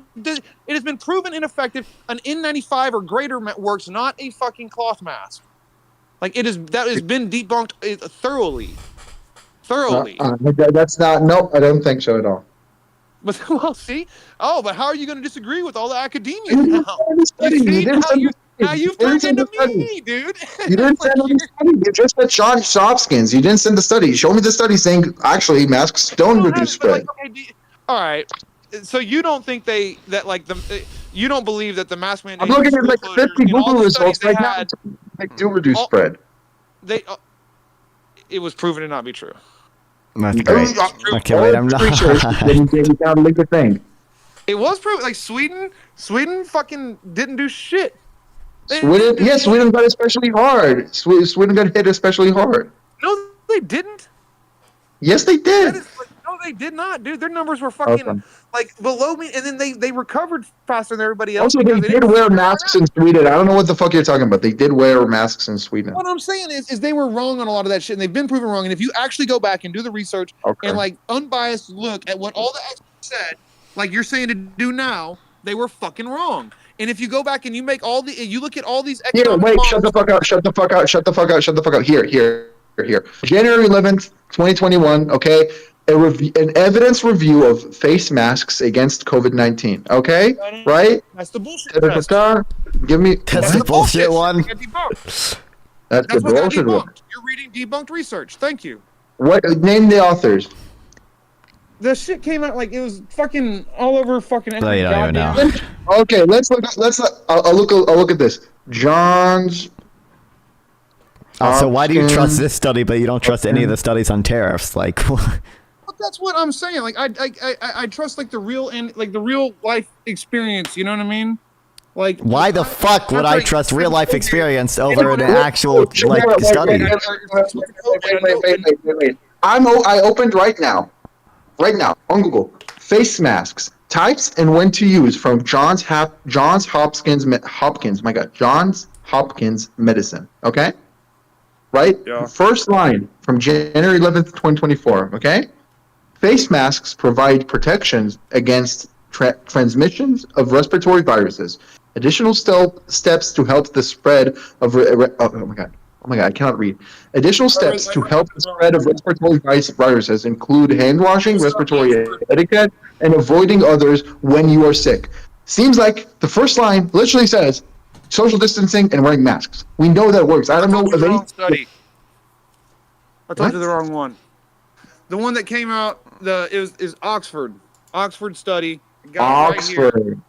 has been proven ineffective. An N95 or greater works, not a fucking cloth mask. Like, that has been debunked thoroughly. That's not. No, I don't think so at all. But, well, see. Oh, but how are you going to disagree with all the academia now? Now you didn't turned send into the study. me, dude. You didn't send me the study. You just said Johns Hopkins. You didn't send the study. Show me the study saying actually masks don't reduce spread. All right. So you don't think you don't believe that the mask mandate? I'm looking at like school 50 closures, and all Google the results studies they right now. had, They do reduce spread. It was proven to not be true. That's great. Okay, wait, I'm not. Didn't sound like a thing. It was proven. Like Sweden fucking didn't do shit. Sweden got especially hard. Sweden got hit especially hard. No, they didn't. Yes, they did. No, they did not, dude. Their numbers were fucking like below me, and then they recovered faster than everybody else. Also, they did wear masks in Sweden. I don't know what the fuck you're talking about. They did wear masks in Sweden. What I'm saying is they were wrong on a lot of that shit, and they've been proven wrong. And if you actually go back and do the research and like unbiased look at what all the experts said, like you're saying to do now, they were fucking wrong. And if you go back and you look at all these Here, wait, shut the fuck out, shut the fuck out, shut the fuck out, shut the fuck out. Here. January 11th, 2021, okay? An evidence review of face masks against COVID-19, okay? Right? That's the bullshit. Give me... That's the bullshit one. That's the bullshit one. You're reading debunked research. Thank you. What? Name the authors. The shit came out like it was fucking all over fucking. No, you don't even know. Okay, I'll look at this. John's. So why do you trust this study, but you don't trust any of the studies on tariffs? Like, But that's what I'm saying. Like, I trust like the real life experience. You know what I mean? Like, why the fuck would I trust real life experience over an actual like study? Wait. I opened right now on Google face masks types and when to use from Johns Hopkins. My God, Johns Hopkins Medicine. Okay. Right? Yeah. First line from January 11th, 2024, okay? Face masks provide protections against transmissions of respiratory viruses. Additional steps to help the spread of... oh my God, I cannot read. Additional steps to help the spread of respiratory viruses include hand washing, respiratory etiquette, and avoiding others when you are sick. Seems like the first line literally says, social distancing and wearing masks. We know that works. I don't know of any study. I told you the wrong one. The one that came out is Oxford. Oxford study. Oxford.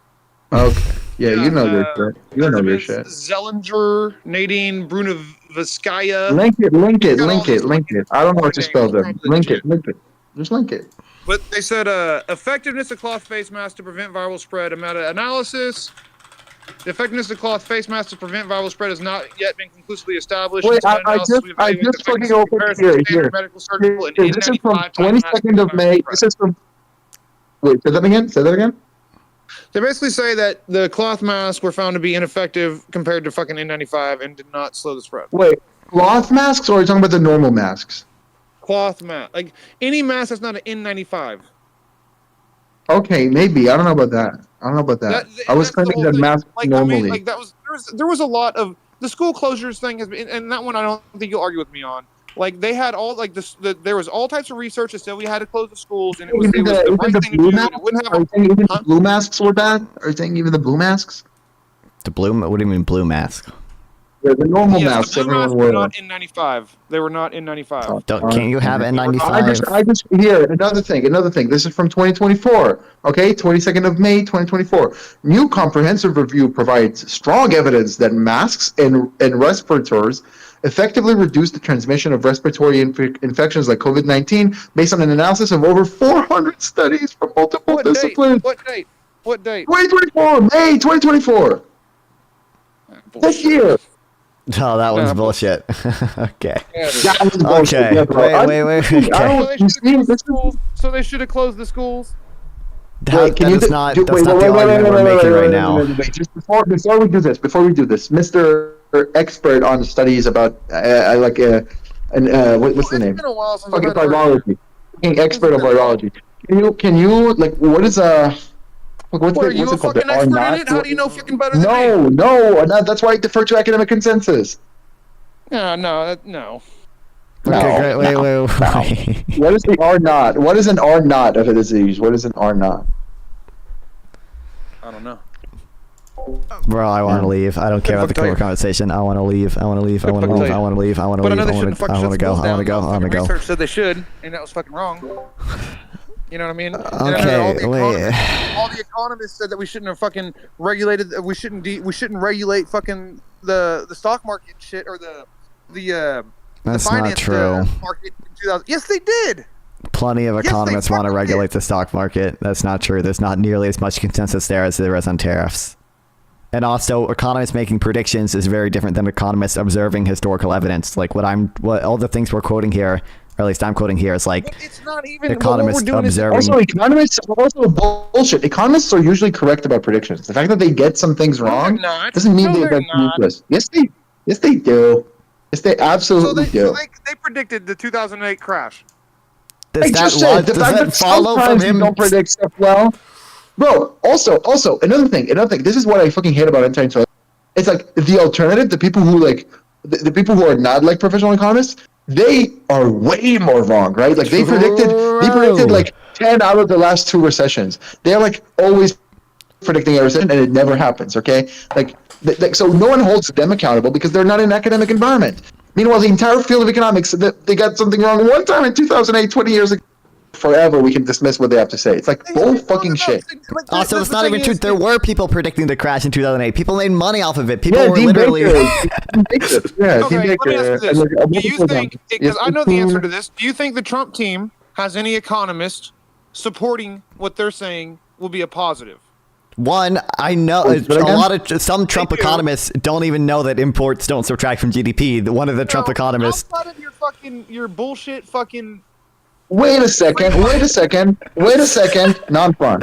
Right okay. Yeah, you know your shit. You know your shit. Zellinger, Nadine Brunoviskaya. Link it. I don't know what to spell them. Link it. Just link it. But they said effectiveness of cloth face masks to prevent viral spread. A meta-analysis. The effectiveness of cloth face masks to prevent viral spread has not yet been conclusively established. Wait, I just fucking opened here. This is from 22nd of May. This is from... Wait, say that again? They basically say that the cloth masks were found to be ineffective compared to fucking N95 and did not slow the spread. Wait, cloth masks or are you talking about the normal masks? Cloth mask. Like, any mask that's not an N95. Okay, maybe. I don't know about that. I was claiming that masks normally. I mean, like there was a lot of the school closures thing has been, and that one I don't think you'll argue with me on. Like they had all like there was all types of research that said we had to close the schools, and it was the right thing to do. It wouldn't have. Are you saying even the blue masks were bad? Are you saying even the blue masks? The blue? What do you mean blue mask? Yeah, the normal masks. The blue masks were not N95. They were not N95. Can't you have N95? I just here another thing. This is from 2024. Okay, 22nd of May, 2024. New comprehensive review provides strong evidence that masks and respirators effectively reduce the transmission of respiratory infections like COVID-19 based on an analysis of over 400 studies from multiple disciplines. What date? 2024, May 2024. This year. Oh, that one's bullshit. Okay. That was bullshit. Okay. Wait. So they should have closed the schools. That's not the argument we're making right now. Just before we do this, Mr. Expert on studies about what's the name? It's been a while since fucking virology. Expert on virology. Can you like what is what's it called? Fucking expert in it? How do you know fucking better than me? No. That's why I defer to academic consensus. No. Okay, great. Wait. What is the R naught? What is an R naught of a disease? What is an R naught? I don't know. Bro, I want to leave. I don't care about the core conversation. I want to leave. I want to leave. I want to move. I want to leave. I want to But I leave. know I they want shouldn't to. fucking I want to shut go. schools I want to down. go. I want to Fucking go. Research said they should, and that was fucking wrong. You know what I mean? Okay, wait. All the economists said that we shouldn't have fucking regulated. We shouldn't regulate fucking the stock market shit or the That's the not finance true. market in 2000. Yes, they did. Plenty of economists want to regulate the stock market. That's not true. There's not nearly as much consensus there as there is on tariffs. And also, economists making predictions is very different than economists observing historical evidence. Like what all the things we're quoting here, or at least I'm quoting here, is like It's not even economists observing. Also, economists are also bullshit. Economists are usually correct about predictions. The fact that they get some things wrong doesn't mean they're useless. Yes, they do. Yes, they absolutely do. So they predicted the 2008 crash. I just said the fact that sometimes you don't predict stuff well. Bro, also, another thing. This is what I fucking hate about anti-intelligence. It's like the alternative, the people who like, the people who are not like professional economists, they are way more wrong, right? Like they predicted like 10 out of the last 2 recessions. They're like always predicting a recession, and it never happens. Okay, like so no one holds them accountable because they're not in an academic environment. Meanwhile, the entire field of economics, they got something wrong one time in 2008, 20 years ago. Forever, we can dismiss what they have to say. It's like bull fucking shit. Also, it's not even true. There were people predicting the crash in 2008. People made money off of it. People were Dean literally. Baker. Yeah, Okay, Dean let me ask you Baker. this: Do you think? Because I know the answer to this. Do you think the Trump team has any economists supporting what they're saying will be a positive? One, I know some Trump economists don't even know that imports don't subtract from GDP. One of the Trump economists. Outside of your bullshit fucking. Wait a second. Non-fun.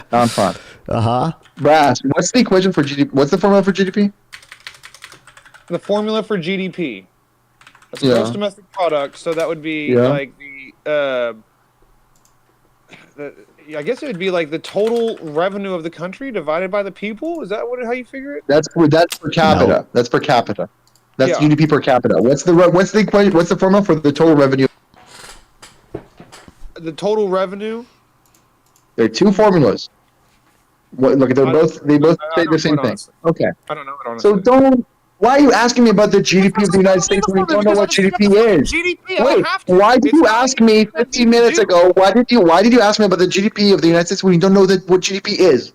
Brass, what's the equation for GDP? What's the formula for GDP? The formula for GDP. That's gross domestic product. So that would be like the I guess it would be like the total revenue of the country divided by the people. Is that how you figure it? That's per capita. No. That's per capita. That's GDP per capita. What's the equation? What's the formula for the total revenue? The total revenue. There are 2 formulas. Look, they both say the same thing. Okay. I don't know. So why are you asking me about the GDP of the United States when you don't know what GDP is? Wait, why did you ask me 15 minutes ago? Why did you ask me about the GDP of the United States when you don't know what GDP is?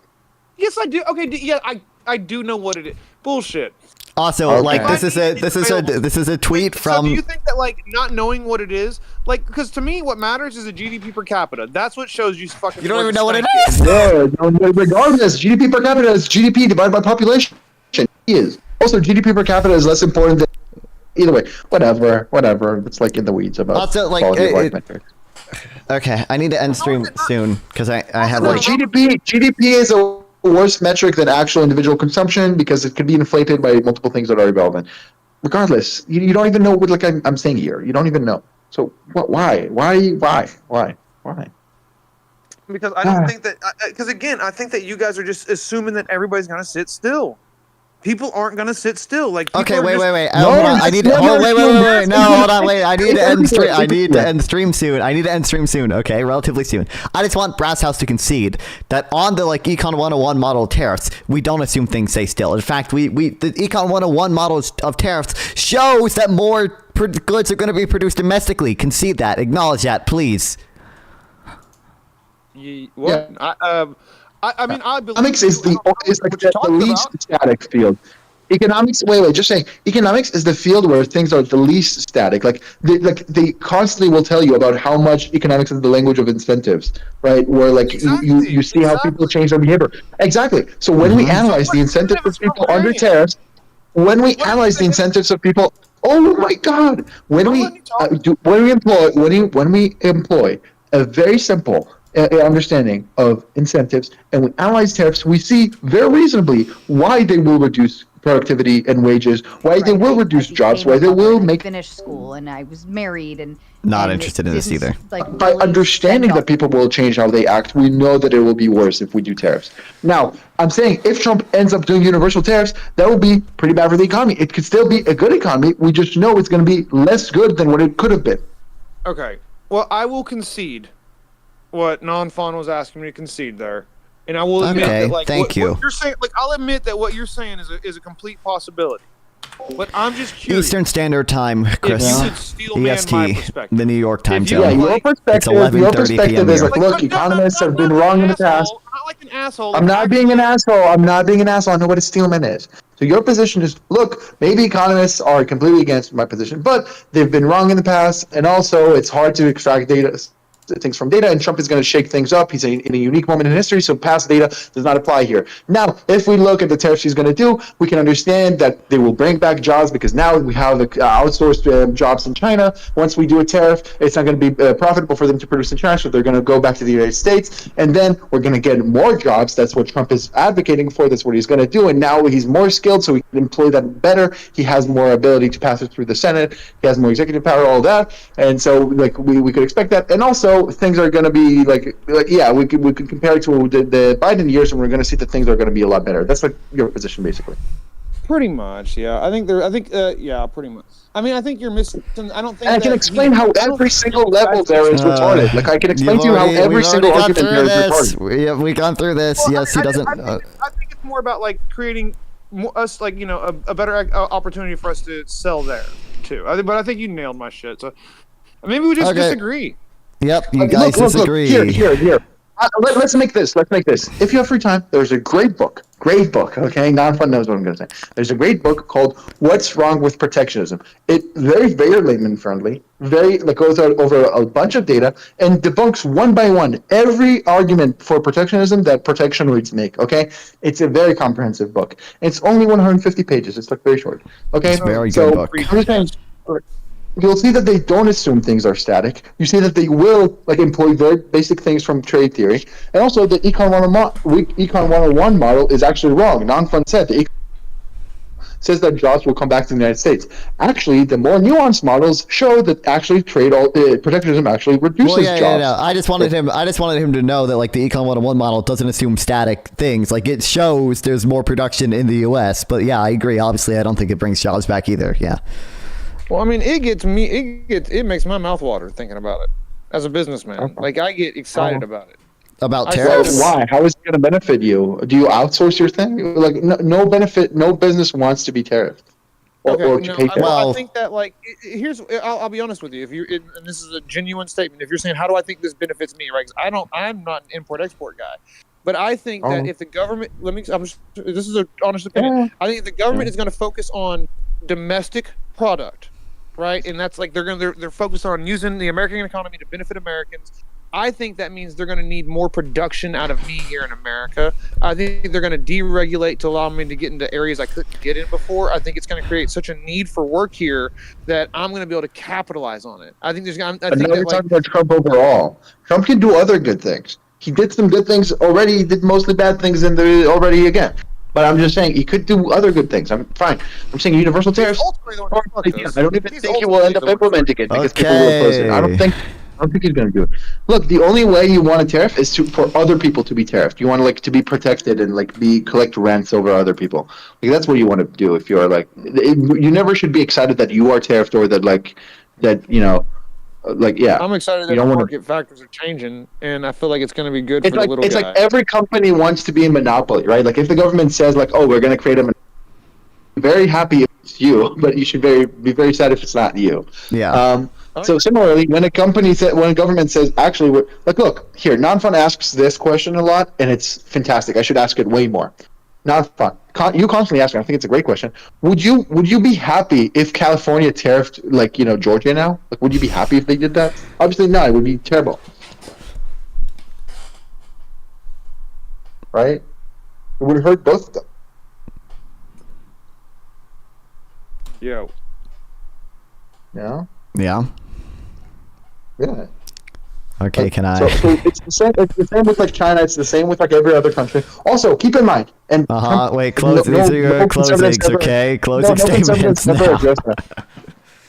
Yes, I do. Okay, yeah, I do know what it is. Bullshit. Also, like this is a tweet from. So do you think that like not knowing what it is, like, because to me what matters is the GDP per capita. That's what shows you fucking. You don't even know what it is. Yeah, regardless, GDP per capita is GDP divided by population. Is also GDP per capita is less important than. Either way, whatever. It's like in the weeds about also, like, quality of life metrics. Okay, I need to end stream soon because I have like GDP is a worse metric than actual individual consumption because it can be inflated by multiple things that are irrelevant. Regardless, you don't even know what like I'm saying here. You don't even know. So why? Because I don't think that. Because again, I think that you guys are just assuming that everybody's gonna sit still. People aren't gonna sit still. Like okay, wait. I need to. Wait. No, hold on. Wait, I need to end stream. I need to end stream soon. Okay, relatively soon. I just want Brass House to concede that on the like Econ 101 model of tariffs, we don't assume things stay still. In fact, the Econ 101 model of tariffs shows that more goods are going to be produced domestically. Concede that. Acknowledge that, please. What? Yeah. I mean, I believe economics is the least static field. Economics. Wait. Just saying, economics is the field where things are the least static. Like they constantly will tell you about how much economics is the language of incentives, right? Where like you see how people change their behavior. Exactly. So when we analyze the incentives of people under tariffs, when we oh my God, when we employ a very simple understanding of incentives and we analyze tariffs, we see very reasonably why they will reduce productivity and wages, why they will reduce jobs, why they will make finish school, and I was married and not interested in this either. Like, by understanding that people will change how they act, we know that it will be worse if we do tariffs. Now, I'm saying if Trump ends up doing universal tariffs, that will be pretty bad for the economy. It could still be a good economy. We just know it's going to be less good than what it could have been. Okay. Well, I will concede what Non-Fawn was asking me to concede there And I will admit Okay, that, like, thank you. what you're saying, like, I'll admit that what you're saying is a complete possibility. But I'm just curious. Eastern Standard Time, Chris. If you could steel man EST, my perspective. the New York time If you- zone. Yeah, your It's perspective, 11:30 p.m. is here. like, look, economists have been wrong in the past. Not like an asshole. I'm not being an asshole. I'm not being an asshole. I know what a steelman is. So your position is, look, maybe economists are completely against my position, but they've been wrong in the past, and also it's hard to extract things from data, and Trump is going to shake things up. He's in a unique moment in history, so past data does not apply here. Now, if we look at the tariffs he's going to do, we can understand that they will bring back jobs because now we have the outsourced jobs in China. Once we do a tariff, it's not going to be profitable for them to produce in China, so they're going to go back to the United States, and then we're going to get more jobs. That's what Trump is advocating for. That's what he's going to do, and now he's more skilled, so we can employ that better. He has more ability to pass it through the Senate. He has more executive power, all that, and so like we could expect that. And also, things are going to be like yeah, we could compare it to the Biden years, and we're going to see that things are going to be a lot better. That's like your position, basically. Pretty much, yeah. Yeah, pretty much. I mean, I think you're missing. I don't think. And I can explain how every single level there is retarded. Like I can explain to you how every single argument there is retarded. We've gone through this. Well, yes, he doesn't. I think it's more about like creating us, like, you know, a better opportunity for us to sell there too. But I think you nailed my shit. So maybe we just disagree. Yep, you guys disagree. Here. Let's make this. If you have free time, there's a great book. Okay, non-fun knows what I'm going to say. There's a great book called "What's Wrong with Protectionism." It very layman friendly, goes out over a bunch of data and debunks one by one every argument for protectionism that protectionoids make. Okay, it's a very comprehensive book. It's only 150 pages. It's like very short. Okay, it's a very good book. You'll see that they don't assume things are static. You see that they will employ very basic things from trade theory. And also the Econ 101 model is actually wrong. Non-fun said the says that jobs will come back to the United States. Actually, the more nuanced models show that actually protectionism actually reduces jobs. Yeah. I just wanted him to know that the Econ 101 model doesn't assume static things. It shows there's more production in the US. But yeah, I agree. Obviously, I don't think it brings jobs back either. Yeah. Well, I mean, it makes my mouth water thinking about it as a businessman. I get excited about it. About tariffs? Why? How is it going to benefit you? Do you outsource your thing? No benefit. No business wants to be tariffed or to pay tariffs. I think that here's. I'll be honest with you. And this is a genuine statement. If you're saying, how do I think this benefits me, right? 'Cause I'm not an import-export guy. But I think that if the government, this is an honest opinion. I think if the government is going to focus on domestic product, right? And that's they're focused on using the American economy to benefit Americans. I think that means they're going to need more production out of me here in America. I think they're going to deregulate to allow me to get into areas I couldn't get in before. I think it's going to create such a need for work here that I'm going to be able to capitalize on it. I think there's. You're talking about Trump overall. Trump can do other good things. He did some good things already. He did mostly bad things already again. But I'm just saying he could do other good things. I'm fine. I'm saying universal tariffs. I don't even think he will end up implementing it because people will oppose it. I don't think he's going to do it. Look, the only way you want a tariff is for other people to be tariffed. You want to be protected and collect rents over other people. That's what you want to do. If you're you never should be excited that you are tariffed or that I'm excited that the market factors are changing, and I feel like it's going to be good for the little guy. It's like every company wants to be a monopoly, right? If the government says we're going to create a monopoly, very happy if it's you, but you should be very sad if it's not you. Yeah. So similarly, when a government says, actually, look here, non-fun asks this question a lot, and it's fantastic. I should ask it way more. Not fun. You constantly ask me. I think it's a great question. Would you be happy if California tariffed Georgia now? Would you be happy if they did that? Obviously not. It would be terrible. Right? It would hurt both of them. Yo. Yeah. Yeah. Yeah. Okay, can I? So it's the same. It's the same with China. It's the same with every other country. Also, keep in mind. And wait, close. These are your closings, okay? Closing statements now.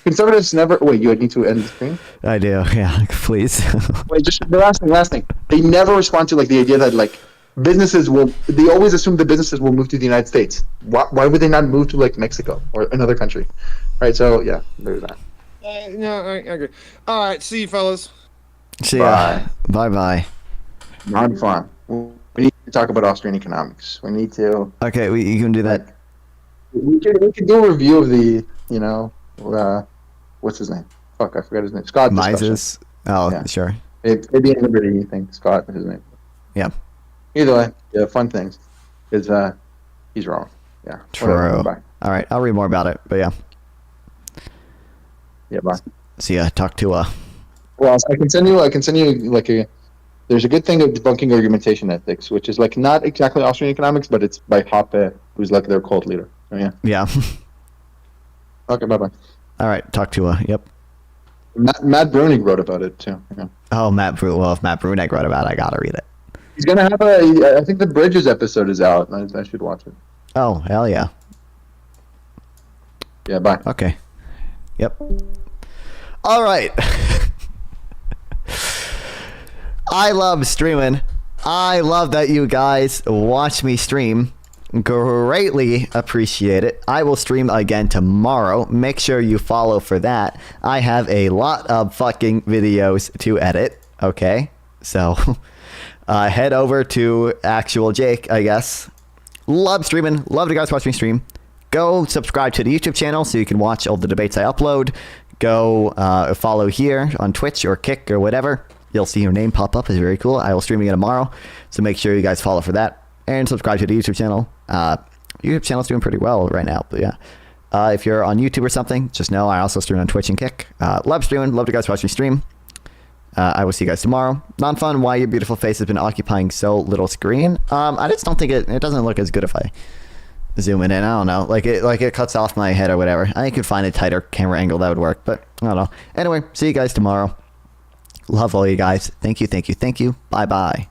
Conservatives never. Wait, you need to end the screen. I do. Yeah, please. Wait, just the last thing. They never respond to the idea that businesses will. They always assume the businesses will move to the United States. Why would they not move to Mexico or another country? Right. So yeah, there's that. No, I agree. All right, see you, fellas. See ya. Bye. Non-fun. We need to talk about Austrian economics. We need to. Okay, you can do that. We could do a review of the, what's his name? Fuck, I forgot his name. Scott. Mises. Oh, Yeah. sure. Fabian Liberty, I think. Scott was his name. Yeah. Either way, yeah, fun things. Because he's wrong. Yeah. True. Whatever, bye. All right, I'll read more about it, but yeah. Yeah, bye. See ya. Talk to Well, I can send you like there's a good thing of debunking argumentation ethics, which is like not exactly Austrian economics, but it's by Hoppe, who's like their cult leader. So yeah. Yeah. Okay, bye-bye. All right, talk to yep. Matt Brunig wrote about it too. Yeah. Oh, if Matt Brunig wrote about it, I gotta read it. He's gonna have I think the Bridges episode is out. I should watch it. Oh, hell yeah. Yeah, bye. Okay. Yep. All right. I love streaming. I love that you guys watch me stream. Greatly appreciate it. I will stream again tomorrow. Make sure you follow for that. I have a lot of fucking videos to edit. Okay? So, head over to Actual Jake, I guess. Love streaming. Love you guys watch me stream. Go subscribe to the YouTube channel so you can watch all the debates I upload. Go follow here on Twitch or Kick or whatever. You'll see your name pop up. It's very cool. I will stream again tomorrow. So make sure you guys follow for that. And subscribe to the YouTube channel. YouTube channel's doing pretty well right now. But yeah. If you're on YouTube or something, just know I also stream on Twitch and Kick. Love streaming. Love you guys watch me stream. I will see you guys tomorrow. Non-fun, why your beautiful face has been occupying so little screen. I just don't think it doesn't look as good if I zoom in. I don't know. Like it cuts off my head or whatever. I could find a tighter camera angle that would work, but I don't know. Anyway, see you guys tomorrow. Love all you guys. Thank you. Bye bye.